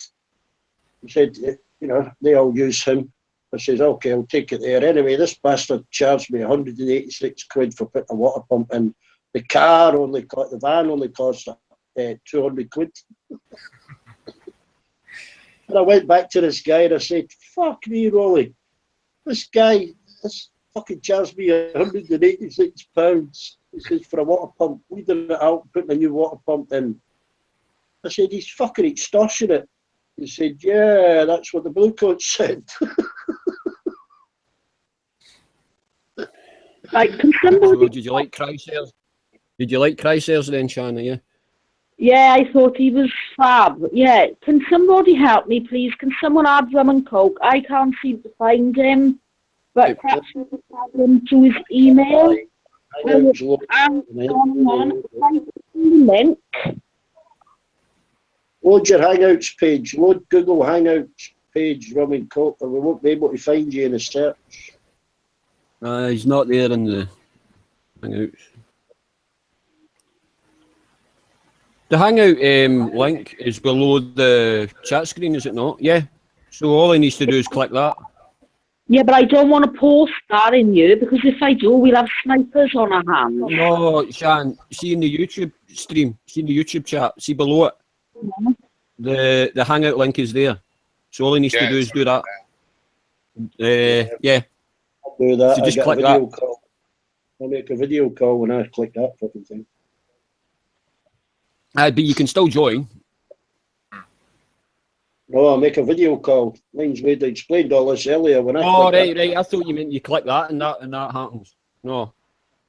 "You know, they all use him." I says, "Okay, I'll take it there." Anyway, this bastard charged me 186 quid for putting a water pump in. The van only cost 200 quid. And I went back to this guy and I said, "Fuck me, Rolly. This fucking charged me £186. He says, for a water pump, leaving it out, putting a new water pump in." I said, "He's fucking extortionate." He said, "Yeah, that's what the blue coat said." Like, can So somebody... did you like Chrysler's? Did you like Chrysler's then, Shanna? Yeah. Yeah, I thought he was fab. Yeah, can somebody help me, please? Can someone add rum and coke? I can't seem to find him, but perhaps you could add him to his email. Link. Load your Hangouts page. Load Google Hangouts page, rum and coke, or we won't be able to find you in the search. He's not there in the Hangouts. The Hangout link is below the chat screen, is it not? Yeah. So all he needs to do is click that. Yeah, but I don't want to post that in you, because if I do, we'll have snipers on our hands. No, Shan, see in the YouTube stream, see in the YouTube chat, see below it. Yeah. The Hangout link is there. So all he needs to do is do that. Yeah. I'll do that. So just I'll click get a video that. call. I'll make a video call when I click that fucking thing. But you can still join. No, I'll make a video call. Mine's made. I explained all this earlier when I Oh, click right. I thought you meant you click that and that happens. No,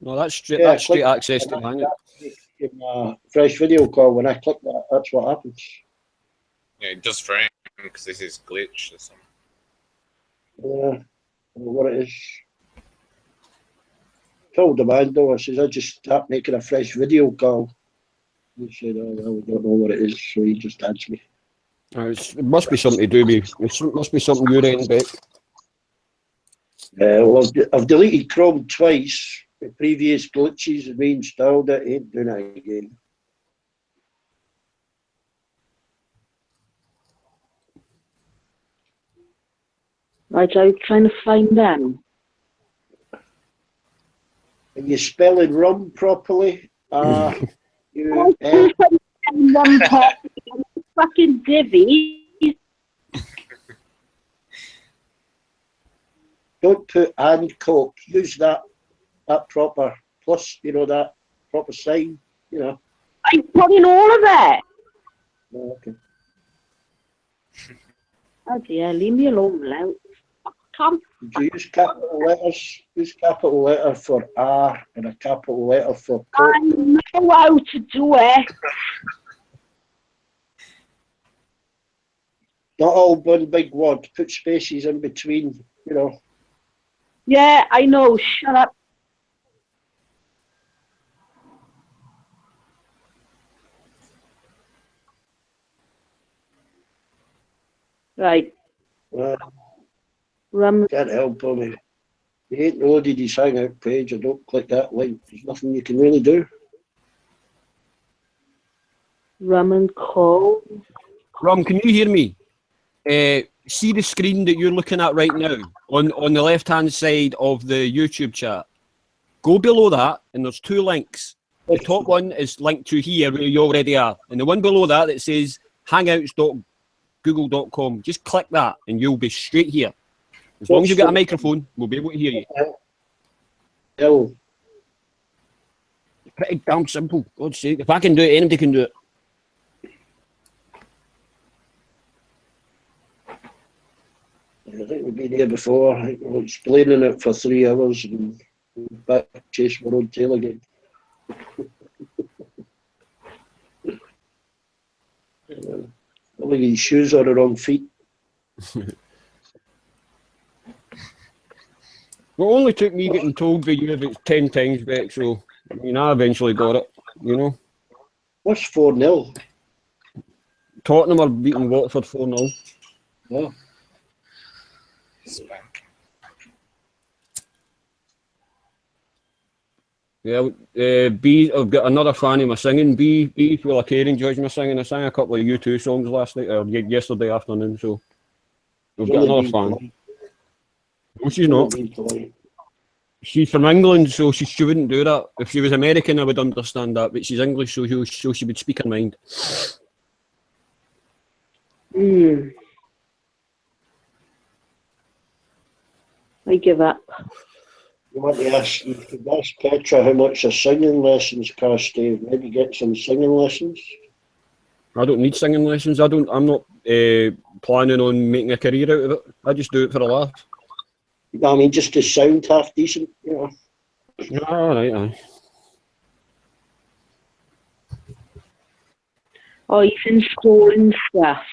that's straight. Yeah, That's straight click access to the Hangout. Give a fresh video call when I click that. That's what happens. Yeah, just for him, because this is glitch or something. Yeah, I don't know what it is. Told the man though, I says, "I just start making a fresh video call." He said, "Oh, well, we don't know what it is," so he just adds me. It must be something to do with. It must be something you're in, Beck. Well, I've deleted Chrome twice. The previous glitches have reinstalled it. Ain't doing it again. Right, I'm trying to find them. Are you spelling rum properly? You, One person, fucking divvy. don't put and Coke. Use that proper plus, that proper sign, I put in all of that. Oh, okay. Oh dear, leave me alone now. Come. Did you use capital letters? Use capital letter for R and a capital letter for Coke. I know how to do it. Not all one big word. Put spaces in between, Yeah, I know. Shut up. Right. Can't help me. You ain't loaded his hangout page, or don't click that link. There's nothing you can really do. Rum and coke. Rum, can you hear me? See the screen that you're looking at right now on the left-hand side of the YouTube chat. Go below that, and there's two links. The top one is linked to here, where you already are. And the one below that says hangouts.google.com. Just click that, and you'll be straight here. As long as you've got a microphone, we'll be able to hear you. Hell. Pretty damn simple. God's sake. If I can do it, anybody can do it. I think we've been here before. I think we're explaining it for 3 hours and back chase my own tail again. I think his shoes are the wrong feet. Well, it only took me getting told by you about 10 times, Beck, so I mean, I eventually got it, What's 4-0? Tottenham are beating Watford 4-0. Yeah. Yeah, B, I've got another fan of my singing. B, feel like Karen enjoys my singing. I sang a couple of U2 songs last night, or yesterday afternoon, so we've got another fan. No, she's not. She's from England, so she wouldn't do that. If she was American, I would understand that, but she's English, so she would speak her mind. I give up. You want to ask Petra how much her singing lessons cost, Dave? Maybe get some singing lessons? I don't need singing lessons. I'm not planning on making a career out of it. I just do it for a laugh. I mean, just to sound half decent, All right, aye. Oh, he's installing stuff.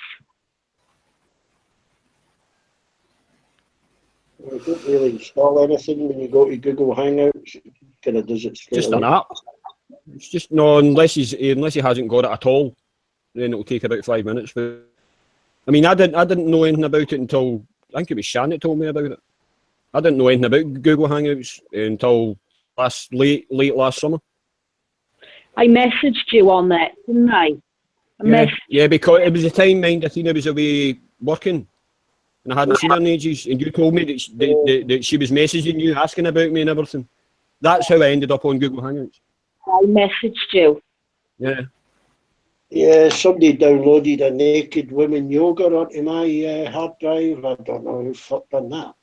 I don't really install anything when you go to Google Hangouts. It kind of does it straight Just away. an app. It's just no, unless he hasn't got it at all, then it'll take about 5 minutes. I mean, I didn't know anything about it until I think it was Shan that told me about it. I didn't know anything about Google Hangouts until late last summer. I messaged you on that, didn't I? Yeah, because it was the time, mind, Athena was away working, and I hadn't seen her in ages, and you told me that she was messaging you, asking about me and everything. That's how I ended up on Google Hangouts. I messaged you. Yeah. Yeah, somebody downloaded a naked women yoga onto my hard drive. I don't know who fuck done that.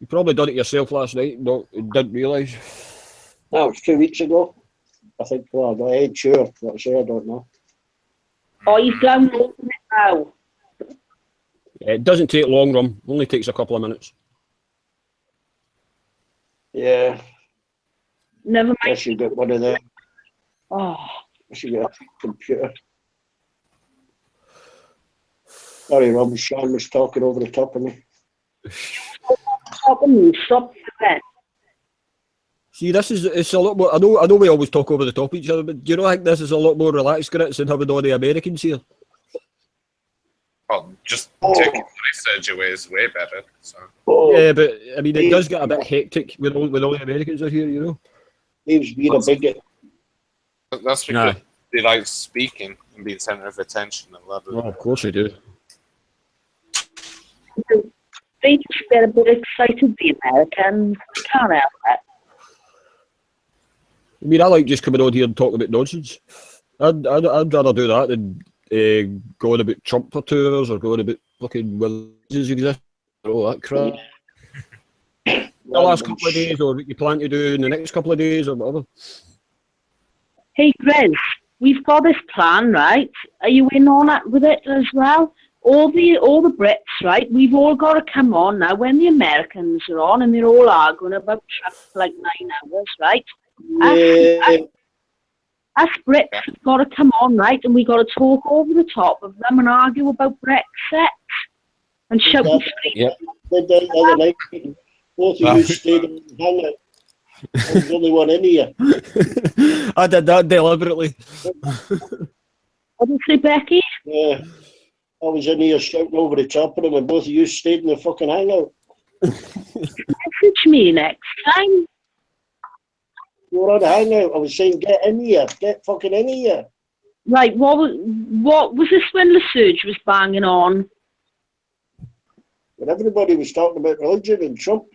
You probably done it yourself last night, but didn't realise. That was 2 weeks ago. I think, well, I ain't sure. Let's say I don't know. Oh, he's downloading it now. Yeah, it doesn't take long, Rum. Only takes a couple of minutes. Yeah. Never mind. I should get one of them. Oh. I should get a computer. Sorry, Rob, Sean was talking over the top of me. Stop that. See, it's a lot more. I know we always talk over the top of each other, but do you know, I think this is a lot more relaxed, Grits, than having all the Americans here. Well, just taking my away is way better. So. Yeah, but I mean, it does get a bit hectic with all the Americans are here, you know. Dave's being a bigot. That's because they like speaking and being centre of attention. And love it. Oh, of course they do. They just get a bit excited, the Americans. Can't help that. I mean, I like just coming on here and talking about nonsense. I'd rather do that than go on about Trump for 2 hours or go on about fucking religions exist or all that crap. The last couple of days, or what you plan to do in the next couple of days, or whatever. Hey, Grizz, we've got this plan, right? Are you in on it with it as well? All the Brits, right? We've all got to come on now. When the Americans are on and they're all arguing about Trump for like 9 hours, right? Us Brits have got to come on, right? And we got to talk over the top of them and argue about Brexit and shout and scream. Yep. Both of you stayed in the hangout. I was the only one in here. I did that deliberately. What did you say, Becky? Yeah. I was in here shouting over the top of them, and both of you stayed in the fucking hangout. Message me next time. You were on the hangout. I was saying, get in here. Get fucking in here. Right, what was this when the Surge was banging on? But everybody was talking about religion and Trump.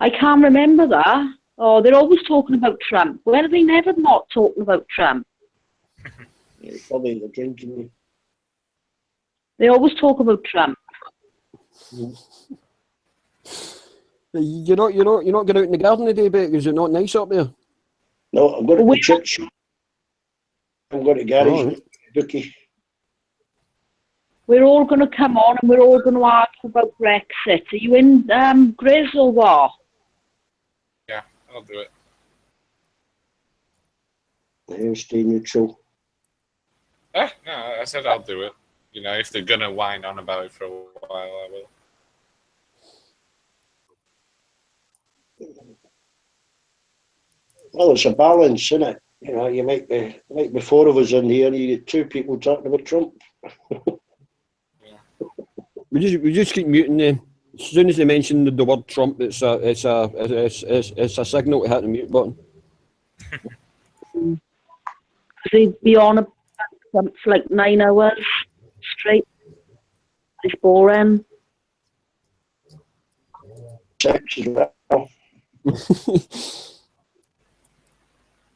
I can't remember that. Oh, they're always talking about Trump. When are they never not talking about Trump? Yeah, probably the drinking. They always talk about Trump. You're not going out in the garden today, Beck? Is it not nice up there? No, I'm going to the church. I'm going to Gary's bookie. We're all going to come on and we're all going to argue about Brexit. Are you in Grizz or what? Yeah, I'll do it. I'll stay neutral. No, I said I'll do it. You know, if they're going to whine on about it for a while, I will. Well, it's a balance, isn't it? You know, you might be 4 of us in here, and you get 2 people talking about Trump. We just keep muting them. As soon as they mention the word Trump, it's a signal to hit the mute button. They'd be on about Trump for like 9 hours straight. It's boring. Sex as well.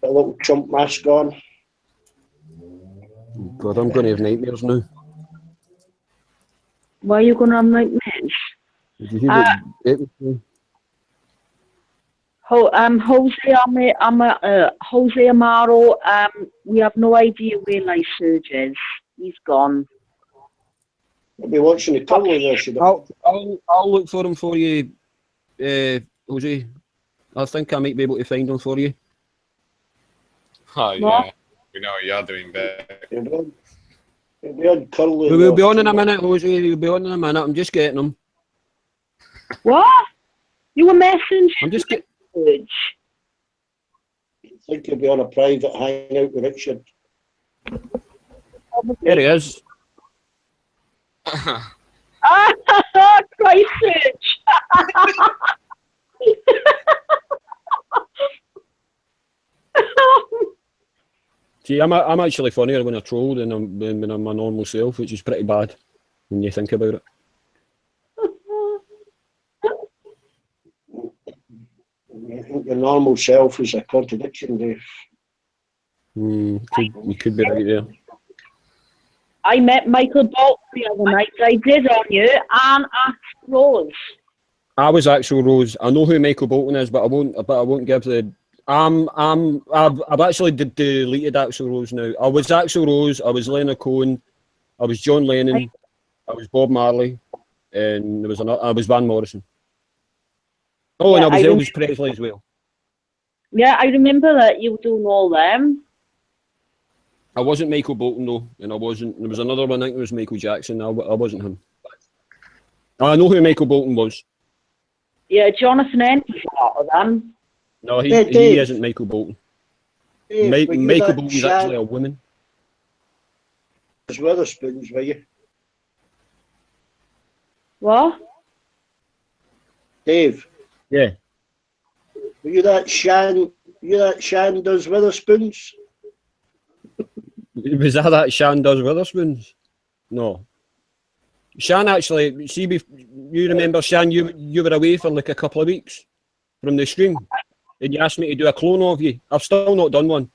A little Trump mask on. God, I'm going to have nightmares now. Why are you going to have nightmares? Did you hear Jose Amaro, we have no idea where Life Surge is. He's gone. I'll be watching the tunnel there, should I? I'll look for him for you, Jose. I think I might be able to find him for you. Oh, yeah. We know what you're doing, Beck. We'll be on in a minute, Jose. We'll be on in a minute. I'm just getting him. What? You were messaging? I'm just getting. I think you'll be on a private hangout with Richard. There he is. Christchurch. See, I'm actually funnier when I troll than when I'm my normal self, which is pretty bad when you think about it. I think your normal self is a contradiction, Dave. You could be right there. I met Michael Bolton the other night. I did on you and asked Rose. I was Axl Rose. I know who Michael Bolton is, but I won't give the. I've actually deleted Axl Rose now. I was Axl Rose. I was Leonard Cohen. I was John Lennon. I was Bob Marley, and I was Van Morrison. Oh, yeah, and I was Elvis Presley as well. Yeah, I remember that you were doing all them. I wasn't Michael Bolton though, and I wasn't. There was another one. I think it was Michael Jackson. I wasn't him. I know who Michael Bolton was. Yeah, Jonathan N was part of them. No, he isn't Michael Bolton. Michael Bolton's actually a woman. As Weatherspoons, were you? What? Dave. Yeah. Were you that Shan? Shan does Weatherspoons? Was that Shan does Witherspoons? No. Shan actually, you remember Shan, you were away for like a couple of weeks from the stream. and you asked me to do a clone of you. I've still not done one,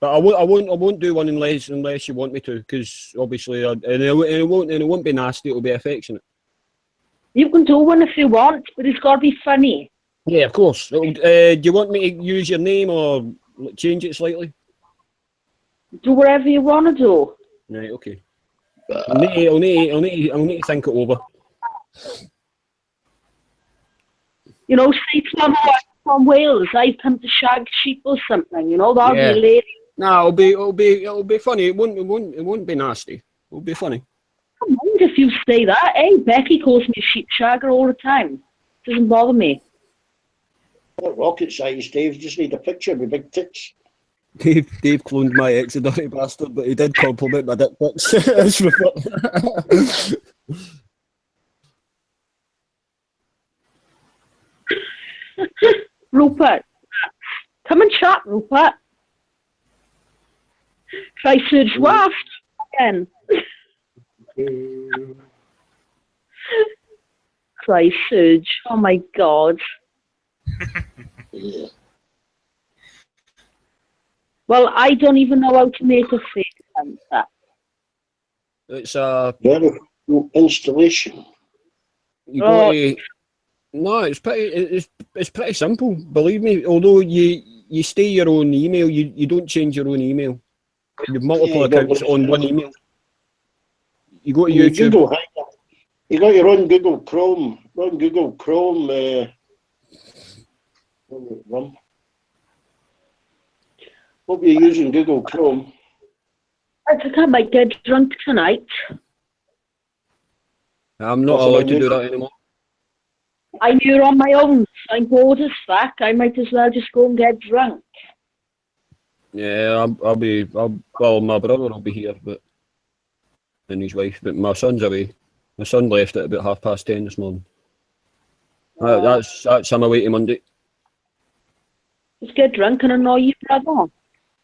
but I won't do one unless you want me to, because obviously, and it won't be nasty. It'll be affectionate. You can do one if you want, but it's got to be funny. Yeah, of course. Do you want me to use your name or change it slightly? Do whatever you want to do. Right, okay. I'll need to think it over. You know, say from Wales, I've come to shag sheep or something. You know, that'll be late. No, it'll be funny. It won't be nasty. It'll be funny. I don't mind if you say that. Hey, Becky calls me a sheep shagger all the time. Doesn't bother me. Not rocket science, Dave. You just need a picture with big tits. Dave cloned my ex, a dirty bastard, but he did compliment my dick pics. Rupert, come and chat, Rupert. Try Serge Waft again. Christ, Serge. Oh my God. Yeah. Well, I don't even know how to make a fake Santa. It's a Very cool installation. No, it's pretty simple. Believe me. Although you stay your own email, you don't change your own email. You have multiple accounts on one email. You go to YouTube. You got your own Google Chrome. Run Google Chrome. Hope you're using Google Chrome. I think I might get drunk tonight. I'm not allowed to do that anymore. I'm here on my own. I'm bored as fuck. I might as well just go and get drunk. Yeah, well, my brother will be here, and his wife, but my son's away. My son left at about 10:30 this morning. That's him away to Monday. Just get drunk and annoy your brother.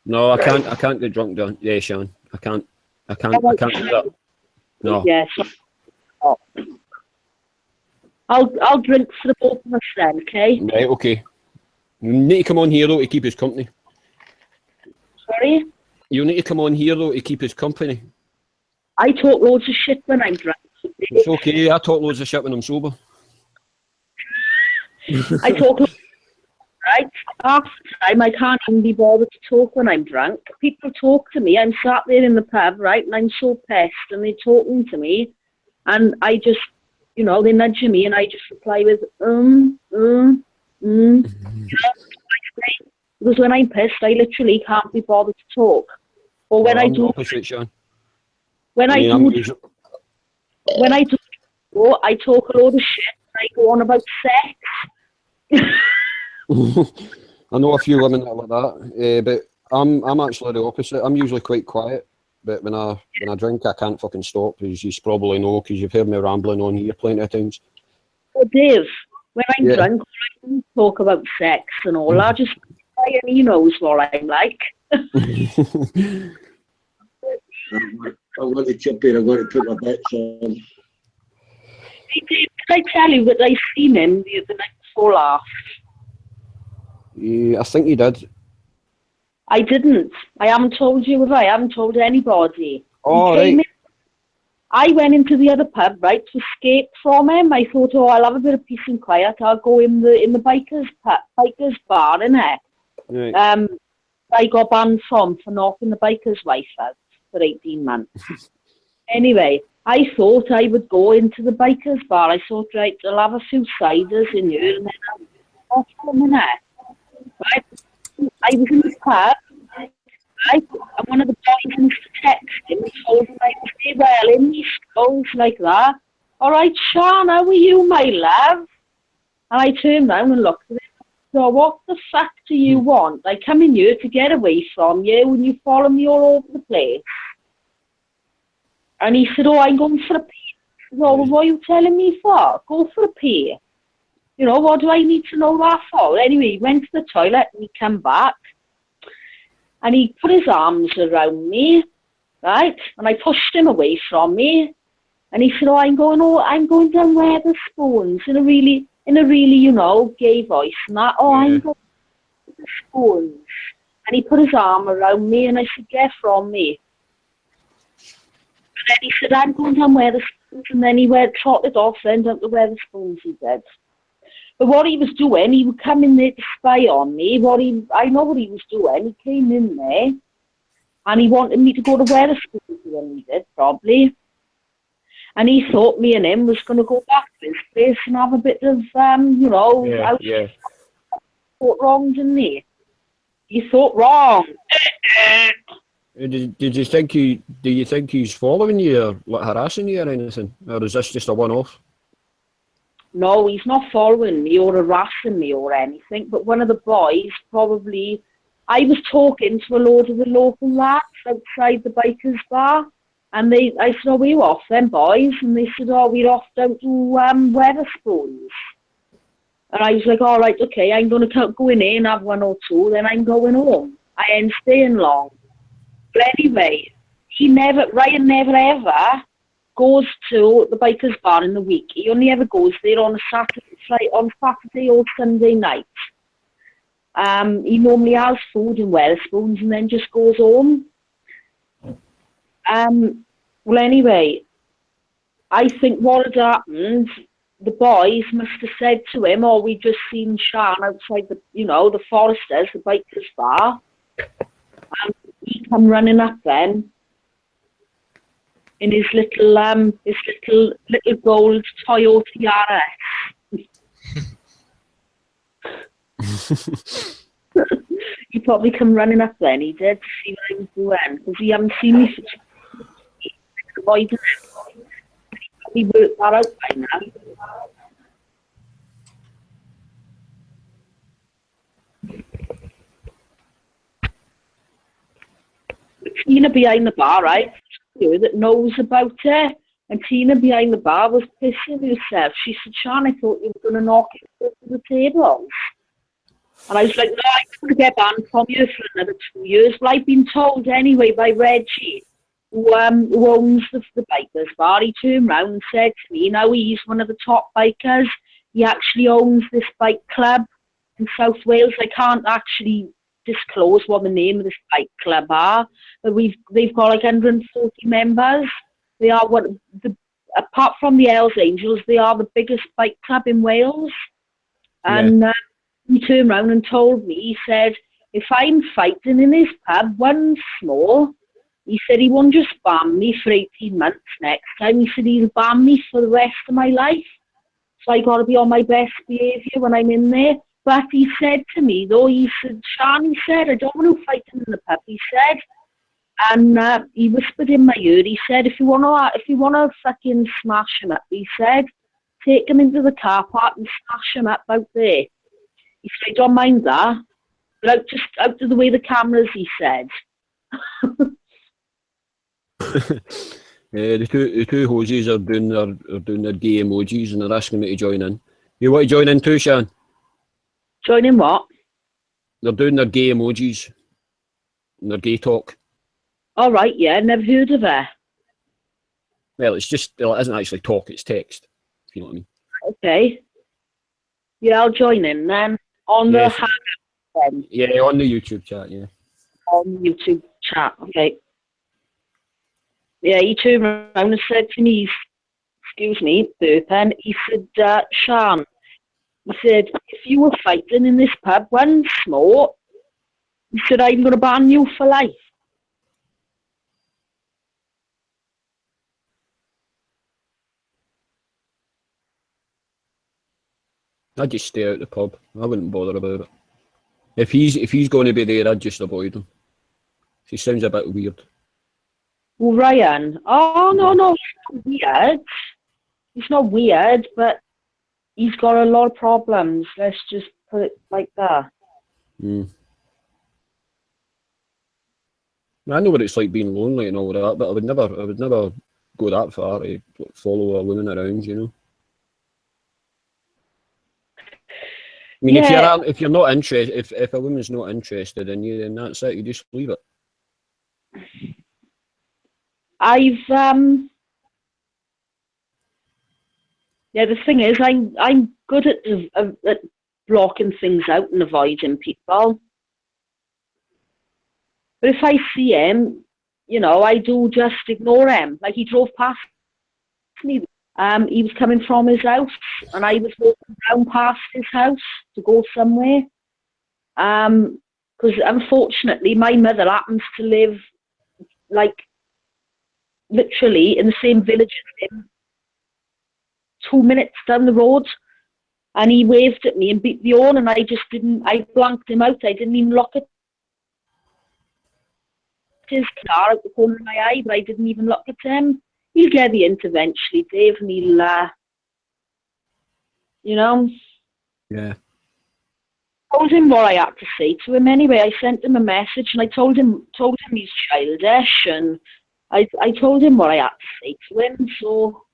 No, I can't get drunk, John. Yeah, Sean. I can't do that. No. Yes. I'll drink for the both of us then, okay? Right, okay. You need to come on here though to keep his company. Sorry? You need to come on here though to keep his company. I talk loads of shit when I'm drunk. It's okay, I talk loads of shit when I'm sober. I talk right? Half the time I can't even be bothered to talk when I'm drunk. People talk to me, I'm sat there in the pub, right, and I'm so pissed and they're talking to me and I just, you know, they nudge me and I just reply with, You know, because when I'm pissed, I literally can't be bothered to talk. Or when I do, when I talk a load of shit, I go on about sex. I know a few women that are like that, but I'm actually the opposite. I'm usually quite quiet, but when I drink, I can't fucking stop, as you probably know, because you've heard me rambling on here plenty of times. Oh, Dave, when I'm drunk, I don't talk about sex and all. I just cry and he knows what I'm like. I'm going to chip in. I'm going to put my bets on. Hey, Dave, can I tell you that I seen him the night before last? Yeah, I think you did. I didn't. I haven't told you, have I? I haven't told anybody. Oh, right. I went into the other pub, right, to escape from him. I thought, I'll have a bit of peace and quiet. I'll go in the bikers bar, innit? Right. I got banned for knocking the biker's wife out for 18 months. Anyway, I thought I would go into the bikers bar. I thought, right, I'll have a few ciders in here and then I'll off for a minute. Right? I was in the pub, right, and one of the boys used to text him and told him I was stay well in these clothes like that. All right, Sean, how are you, my love? And I turned round and looked at him. So what the fuck do you want? I come in here to get away from you and you follow me all over the place. And he said, I'm going for a pee. I said, well, what are you telling me for? Go for a pee. You know, what do I need to know that for? Anyway, he went to the toilet and he came back. And he put his arms around me, right? And I pushed him away from me. And he said, I'm going down Wetherspoons in a really, you know, gay voice and that. I'm going spoons. And he put his arm around me, and I said, get from me. And then he said, I'm going down where the spoons, and then he trotted off then down to where the spoons, he did. But what he was doing, he would come in there to spy on me. I know what he was doing. He came in there, and he wanted me to go to where the spoons were, and he did, probably. And he thought me and him was going to go back to his place and have a bit of, thought wrong, didn't he? He thought wrong. Did you think do you think he's following you or like harassing you or anything? Or is this just a one-off? No, he's not following me or harassing me or anything, but one of the boys probably... I was talking to a load of the local lads outside the bikers bar, and I said, oh, we off then, boys? And they said, oh, we're off down to Wetherspoons. And I was like, all right, okay, I'm going to go in here and have one or two, then I'm going home. I ain't staying long. But anyway, Ryan never ever goes to the bikers bar in the week. He only ever goes there on Saturday or Sunday night. He normally has food in Wetherspoons and then just goes home. Well, anyway, I think what had happened, the boys must have said to him, oh, we just seen Sean outside the Foresters, the bikers bar. And he come running up then in his little gold Toyota Yaris. He probably come running up then, he did, to see what I was doing, because he hadn't seen me for 2 weeks. He worked that out by now. Tina behind the bar, right? That knows about it. And Tina behind the bar was pissing herself. She said, Sean, I thought you were going to knock it over the tables. And I was like, no, I'm going to get banned from you for another 2 years. Well, I've been told anyway by Reggie, who owns the bikers bar. He turned round and said to me, now he's one of the top bikers. He actually owns this bike club in South Wales. I can't actually disclose what the name of this bike club are, but they've got like 140 members. They are apart from the Hells Angels, they are the biggest bike club in Wales. And he turned round and told me, he said, if I'm fighting in his pub once more, he said he won't just ban me for 18 months next time. He said he'll ban me for the rest of my life. So I got to be on my best behaviour when I'm in there. But he said to me, though, he said, Sean, he said, I don't want to fight him in the pub, he said. And he whispered in my ear, he said, if you want to fucking smash him up, he said, take him into the car park and smash him up out there. He said, I don't mind that, but out of the way the cameras, he said. The two hosies are doing their gay emojis and they're asking me to join in. You want to join in too, Sean? Join in what? They're doing their gay emojis and their gay talk. All right, yeah, never heard of it. Well, it isn't actually talk, it's text, if you know what I mean. Okay. Yeah, I'll join in then. On the Yeah, on the YouTube chat, yeah. On the YouTube chat, okay. Yeah, he turned around and said to me, excuse me, burping, he said, Sean, he said, if you were fighting in this pub once more, he said, I'm going to ban you for life. I'd just stay out the pub. I wouldn't bother about it. If he's going to be there, I'd just avoid him. He sounds a bit weird. Well, Ryan, oh, no, he's not weird. He's not weird, but he's got a lot of problems. Let's just put it like that. I know what it's like being lonely and all that, but I would never go that far to follow a woman around, you know. I mean, if you're not interested, if a woman's not interested in you, then that's it. You just leave it. The thing is, I'm good at blocking things out and avoiding people. But if I see him, you know, I do just ignore him. Like he drove past me. He was coming from his house, and I was walking down past his house to go somewhere. Because unfortunately, my mother happens to live like literally in the same village as him, 2 minutes down the road. And he waved at me and beat the horn, and I blanked him out. I didn't even look at his car out the corner of my eye, but I didn't even look at him. He'll get the hint eventually, Dave, and he'll, you know. Yeah. I told him what I had to say to him anyway. I sent him a message, and I told him he's childish, and I told him what I had to say to him. So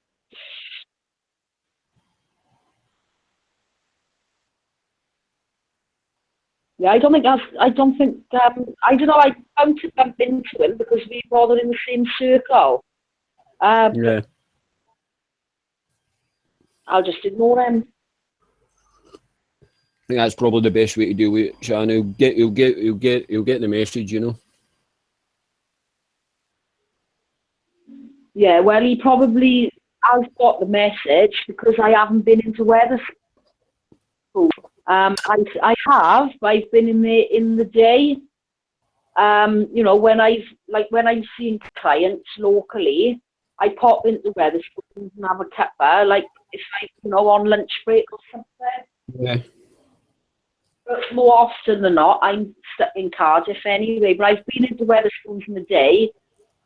yeah, I don't know. I don't know. I bound to bump into him because we bothered in the same circle. Yeah. I'll just ignore him. I think that's probably the best way to deal with it, Sean. He'll get the message, you know. Yeah, well, he probably has got the message because I haven't been into weather school. I have. I've been in there in the day. You know, when I've seen clients locally, I pop into weather schools and have a cuppa, like if I, you know, on lunch break or something. Yeah. But more often than not, I'm stuck in Cardiff anyway. But I've been into weather schools in the day.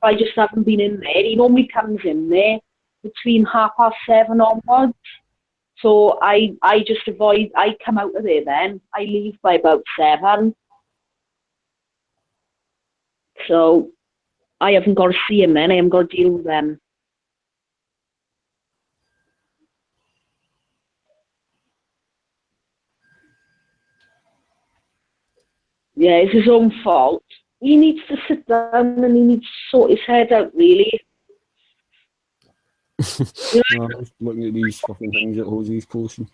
But I just haven't been in there. He normally comes in there between 7:30 onwards. So I just avoid. I come out of there then. I leave by about 7. So I haven't got to see him then. I haven't got to deal with them. Yeah, it's his own fault. He needs to sit down and he needs to sort his head out, really. You know, I'm just looking at these fucking things that Josie's posting.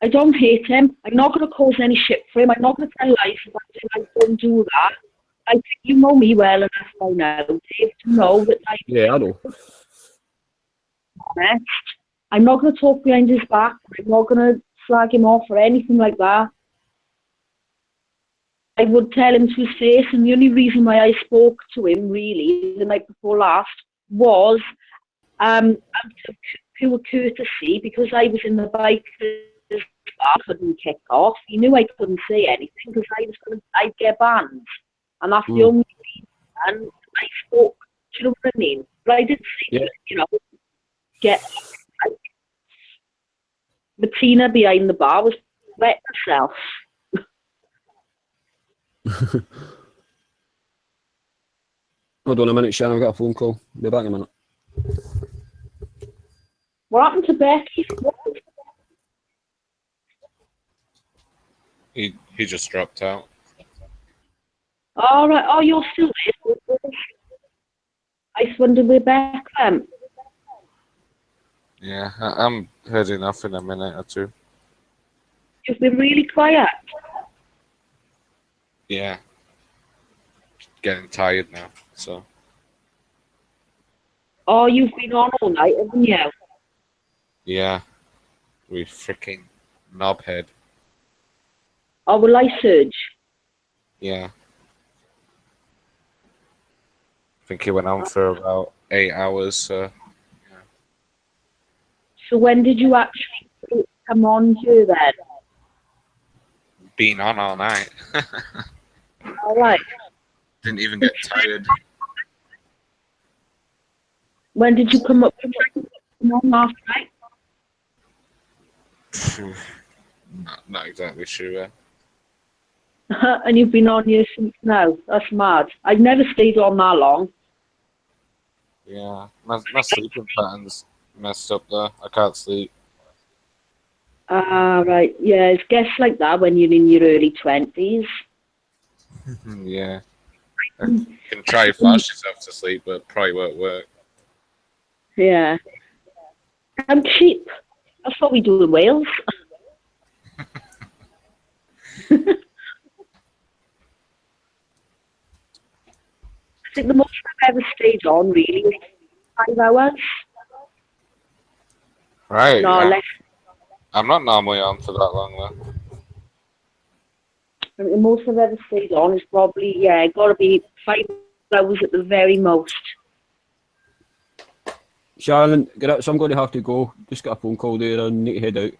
I don't hate him. I'm not going to cause any shit for him. I'm not going to tell lies about him. I don't do that. I think you know me well enough by now, Dave, to know that Yeah, I know. I'm not going to talk behind his back. I'm not going to slag him off or anything like that. I would tell him to his face, and the only reason why I spoke to him really the night before last was out of pure courtesy, because I was in the bike his car couldn't kick off. He knew I couldn't say anything because I'd get banned, and that's the only reason. And I spoke. Do you know what I mean? But I did say, you know, get like, Bettina behind the bar was wet herself. Hold on a minute, Shannon. I've got a phone call. Be back in a minute. What happened to Becky? He just dropped out. All right. Oh, you're still there. I just wondered where Beck went. Yeah, I'm heading off in a minute or two. You've been really quiet. Yeah. Getting tired now, so. Oh, you've been on all night, haven't you? Yeah. We freaking knobhead. Oh, will I surge? Yeah. I think he went on for about 8 hours, so. So when did you actually come on here then? Been on all night. All right. Didn't even get tired. When did you come up on last night? Not exactly sure. And you've been on here since now. That's mad. I've never stayed on that long. Yeah, my sleeping pattern's messed up though. I can't sleep. Right. Yeah, it's guess like that when you're in your early 20s. Yeah. You can try to force yourself to sleep, but it probably won't work. Yeah. I'm cheap. That's what we do in Wales. think the most I've ever stayed on really is 5 hours. Right. No, Yeah. less. I'm not normally on for that long though. I mean, the most I've ever stayed on is probably, yeah, got to be 5 hours at the very most. Sharon, so I'm going to have to go. Just got a phone call there. I need to head out.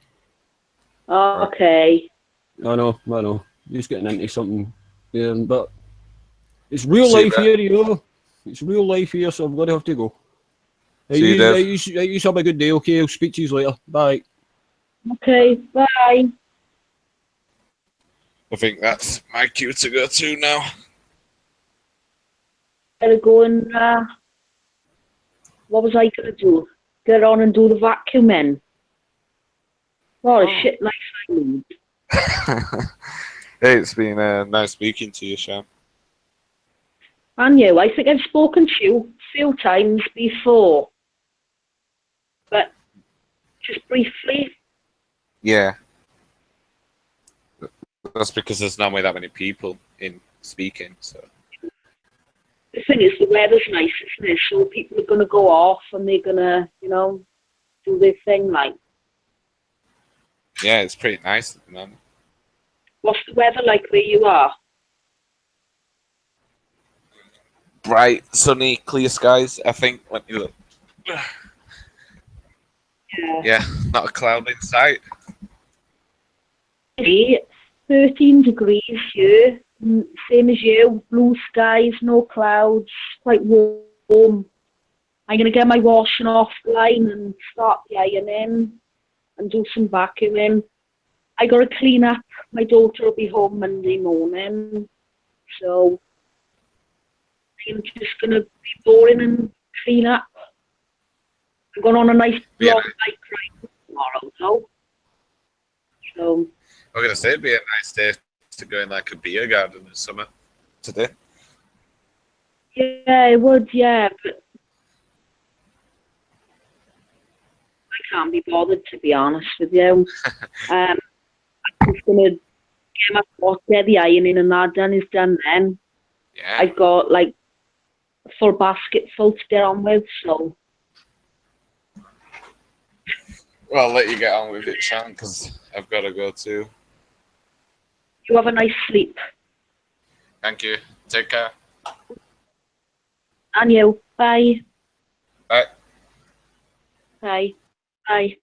Okay. I know. Just getting into something. Yeah, but it's real See you, life Brett. here, you know. It's real life here, so I'm going to have to go. See you, Dave. You have a good day, okay? I'll speak to you later. Bye. Okay, bye. I think that's my cue to go to now. Gotta go and, what was I gonna do? Get on and do the vacuuming. What a shit life I lead. Hey, it's been nice speaking to you, Sean. And you, I think I've spoken to you a few times before. But just briefly. Yeah. That's because there's not that many people in speaking, so. The thing is, the weather's nice, isn't it? So people are going to go off and they're going to, do their thing, like. Yeah, it's pretty nice at the moment. What's the weather like where you are? Bright, sunny, clear skies, I think. Let me look. Yeah, not a cloud in sight. 13 degrees here, same as you, blue skies, no clouds, quite warm. I'm going to get my washing off line and start the ironing and do some vacuuming. I got to clean up. My daughter will be home Monday morning, so I'm just going to be boring and clean up. I'm going on a nice long bike ride tomorrow, though. So. I'm going to say it'd be a nice day to go in like a beer garden in summer today. Yeah, it would, yeah, but I can't be bothered, to be honest with you. I'm just going to get my pot, get the ironing and that done is done then. Yeah. I've got like a full basket full to get on with, so. Well, I'll let you get on with it, Sean, because I've got to go too. You have a nice sleep. Thank you. Take care. And you. Bye. Bye. Bye. Bye.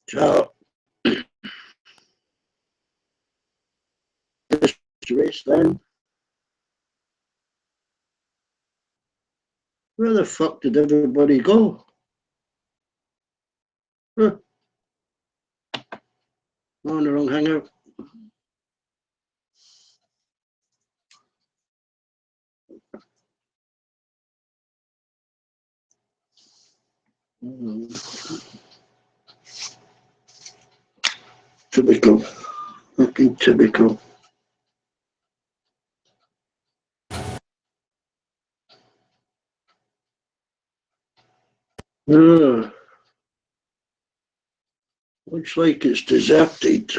So, this race then. Where the fuck did everybody go? Huh. On the wrong hangout. Typical. Fucking typical. Looks like it's deserted.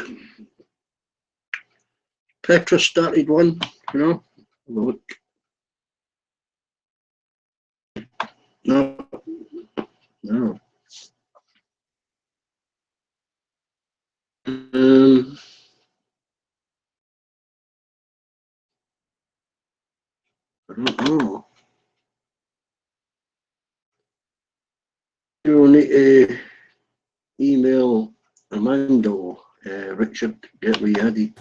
Petra started one, you know. Look. No. No. I don't know. You need to email Armando, Richard, get we added.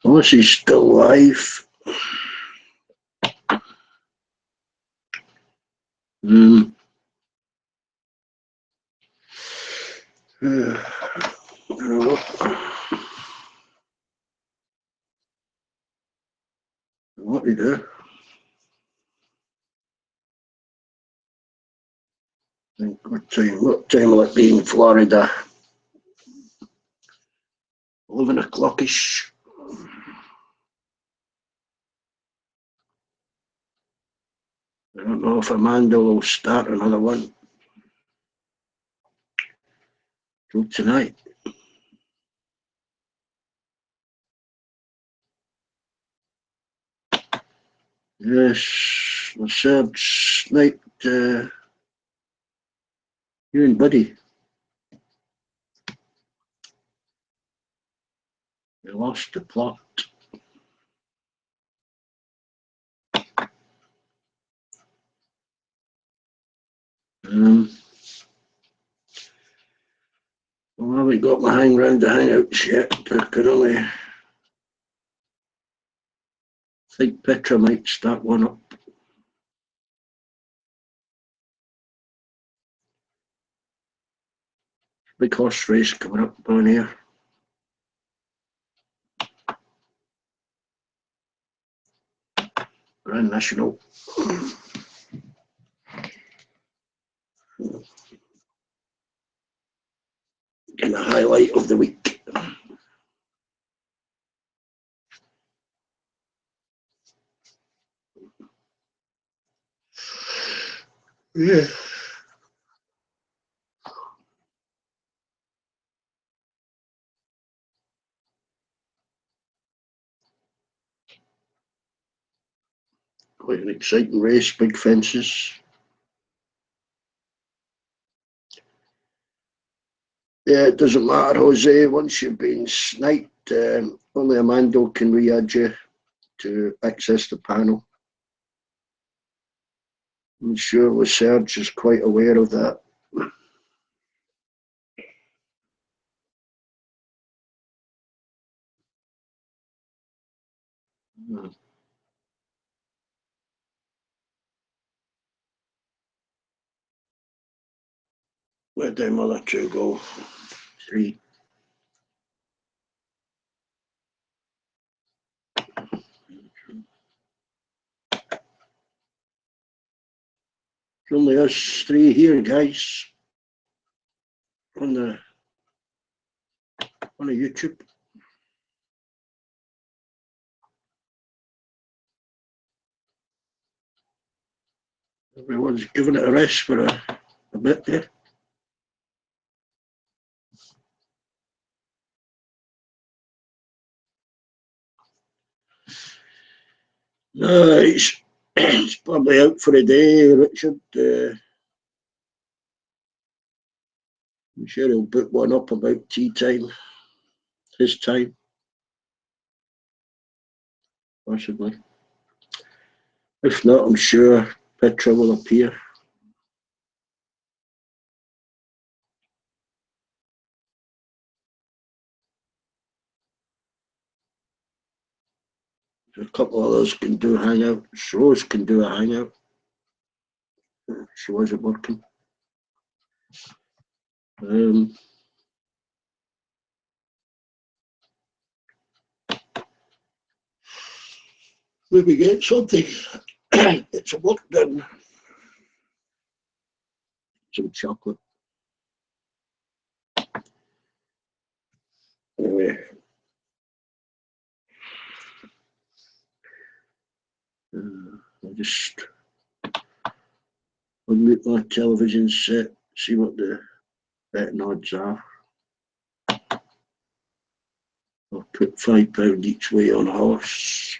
Oh, she's still alive. What to do? What time will it be in Florida? 11 o'clock-ish. I don't know if Amanda will start another one till tonight. Yes, the Serbs night, you and Buddy. They lost the plot. Well, I haven't got my hang round the hangouts yet. I could only think Petra might start one up. Big horse race coming up down here. Grand National. And a highlight of the week. Yeah. Quite an exciting race, big fences. Yeah, it doesn't matter, Jose. Once you've been sniped, only Amando can re-add you to access the panel. I'm sure Serge is quite aware of that. Where'd them other two go? Three. It's only us three here, guys, on the YouTube. Everyone's giving it a rest for a bit there. No, it's probably out for a day, Richard. I'm sure he'll book one up about tea time, his time, possibly. If not, I'm sure Petra will appear. A couple of others can do hangouts. Rose can do a hangout. She wasn't working. Maybe get something. It's a work done. Some chocolate. Anyway. I'll just unmute my television set, see what the betting odds are. I'll put £5 each way on a horse.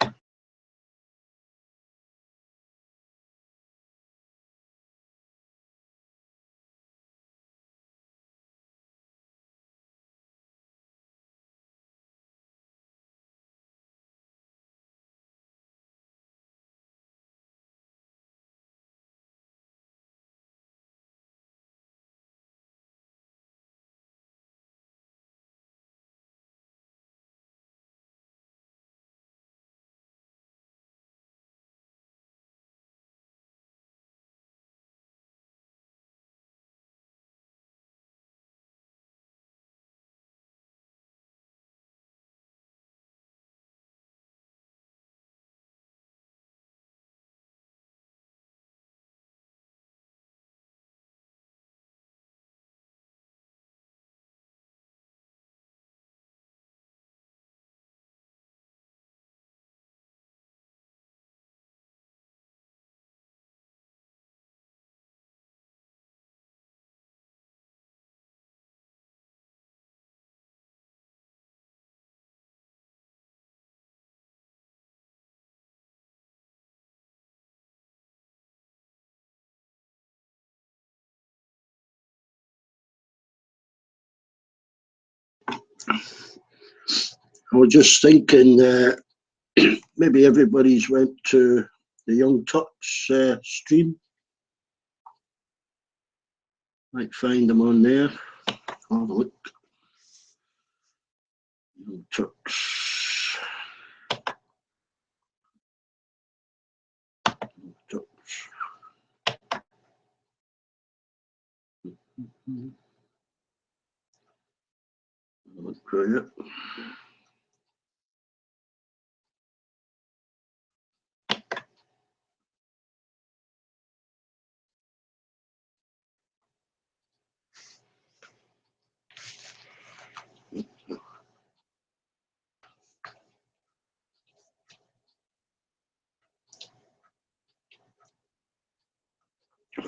I was just thinking maybe everybody's went to the Young Turks stream. Might find them on there. Have a look. Young Turks. Turks. Look for it.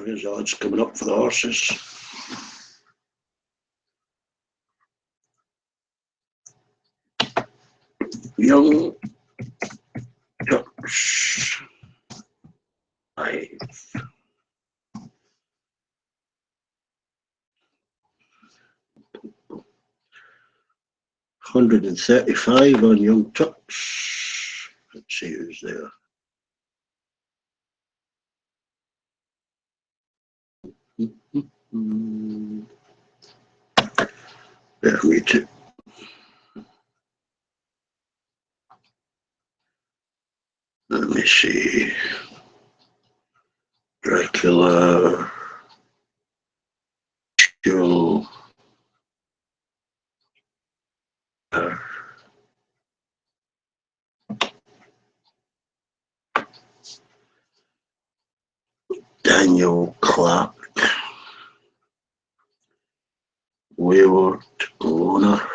There's odds coming up for the horses. Young Turks. 135 on Young Turks. Let's see who's there. Bear with it. Let me see. Dracula. Joe. Daniel Clark. Wayward. Lona.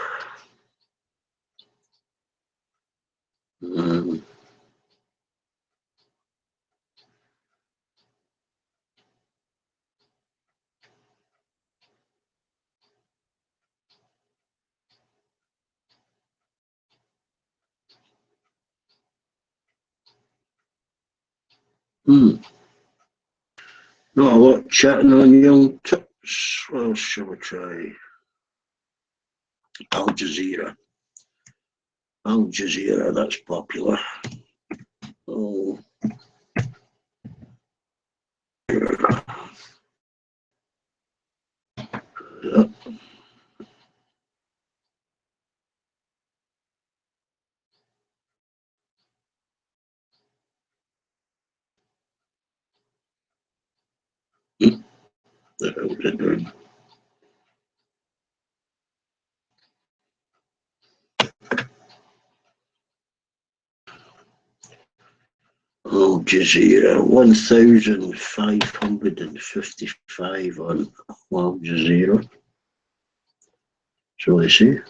Not a lot chatting on young tips. What else shall we try? Al Jazeera. Al Jazeera, that's popular. Oh. Yeah. The hell was it doing? Al Jazeera, 1,555 on Al Jazeera. So they say.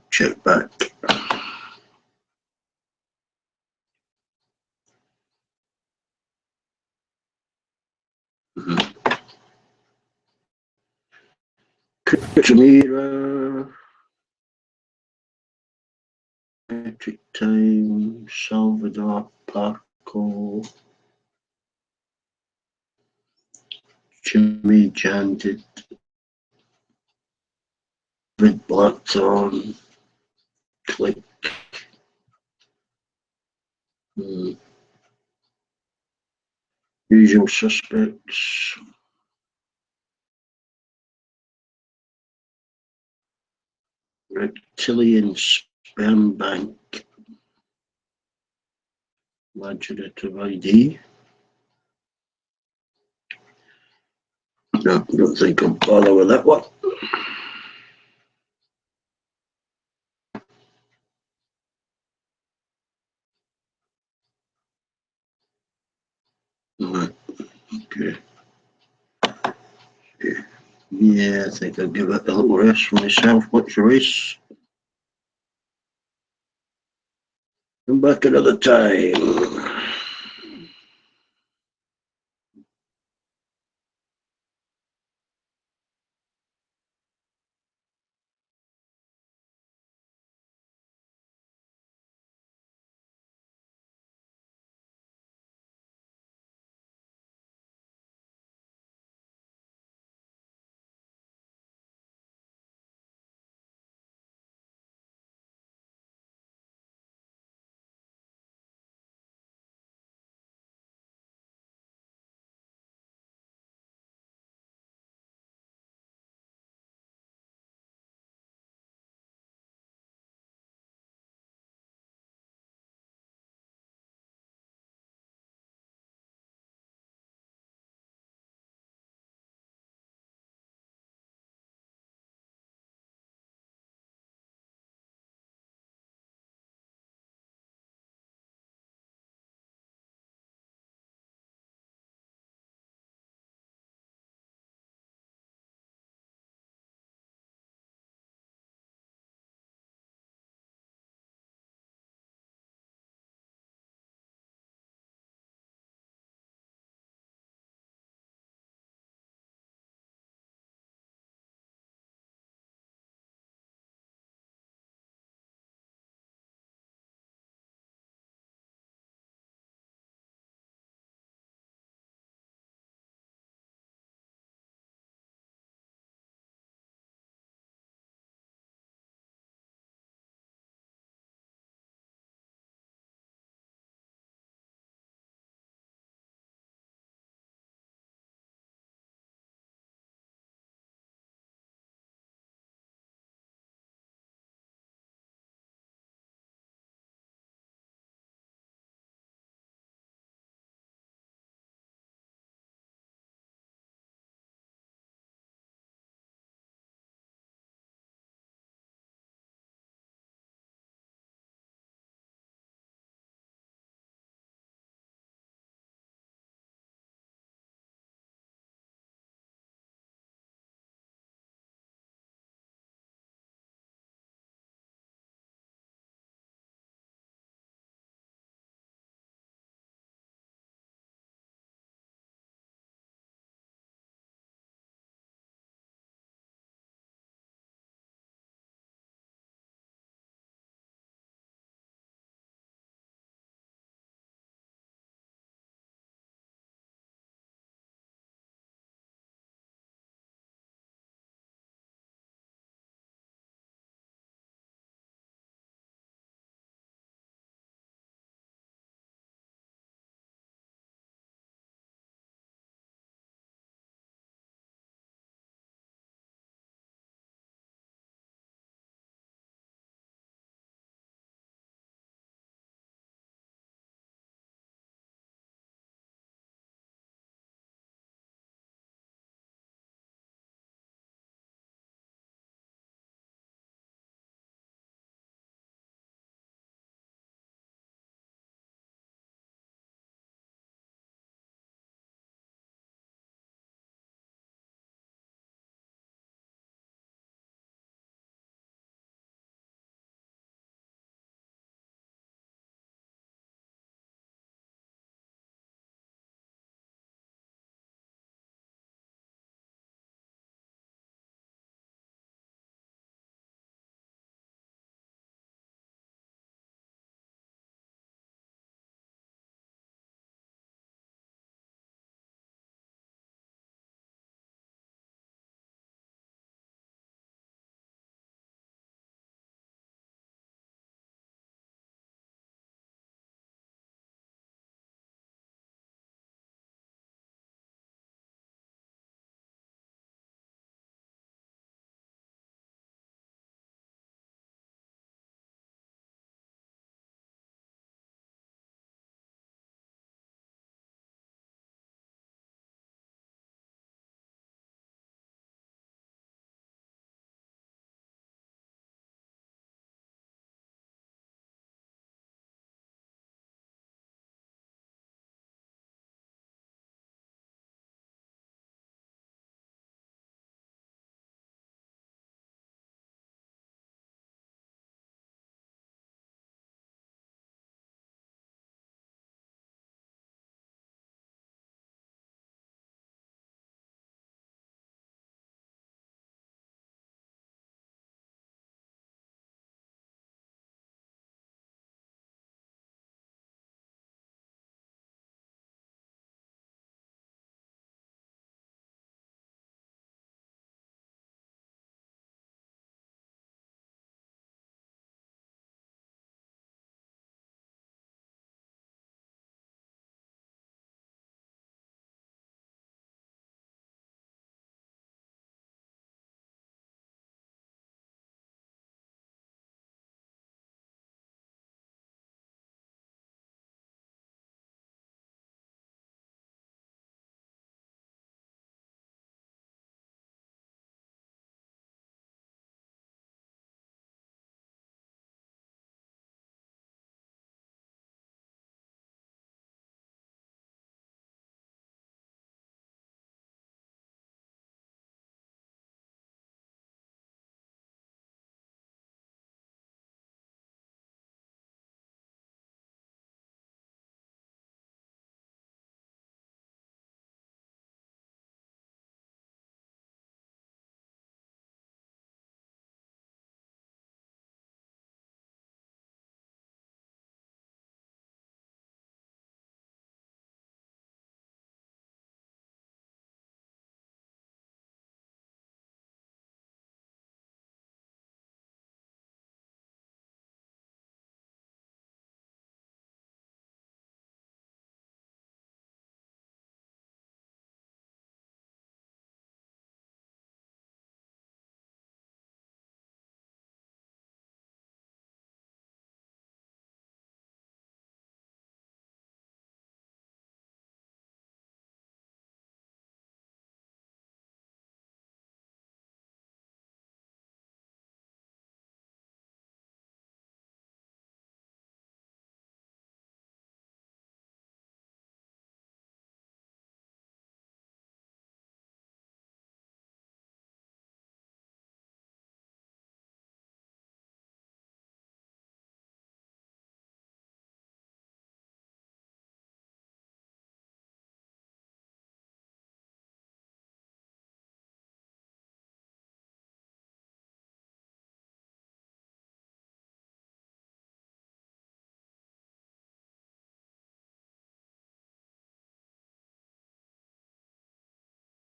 Check back. Kashmir, Metric Time, Salvador Parco, Jimmy Jandit, David Blackthorn, Click. Usual suspects. Reptilian Sperm Bank. Imaginative ID. No, I don't think I'll bother with that one. Right. Okay. Yeah, I think I'll give it a little rest for myself. Watch the race. Come back another time.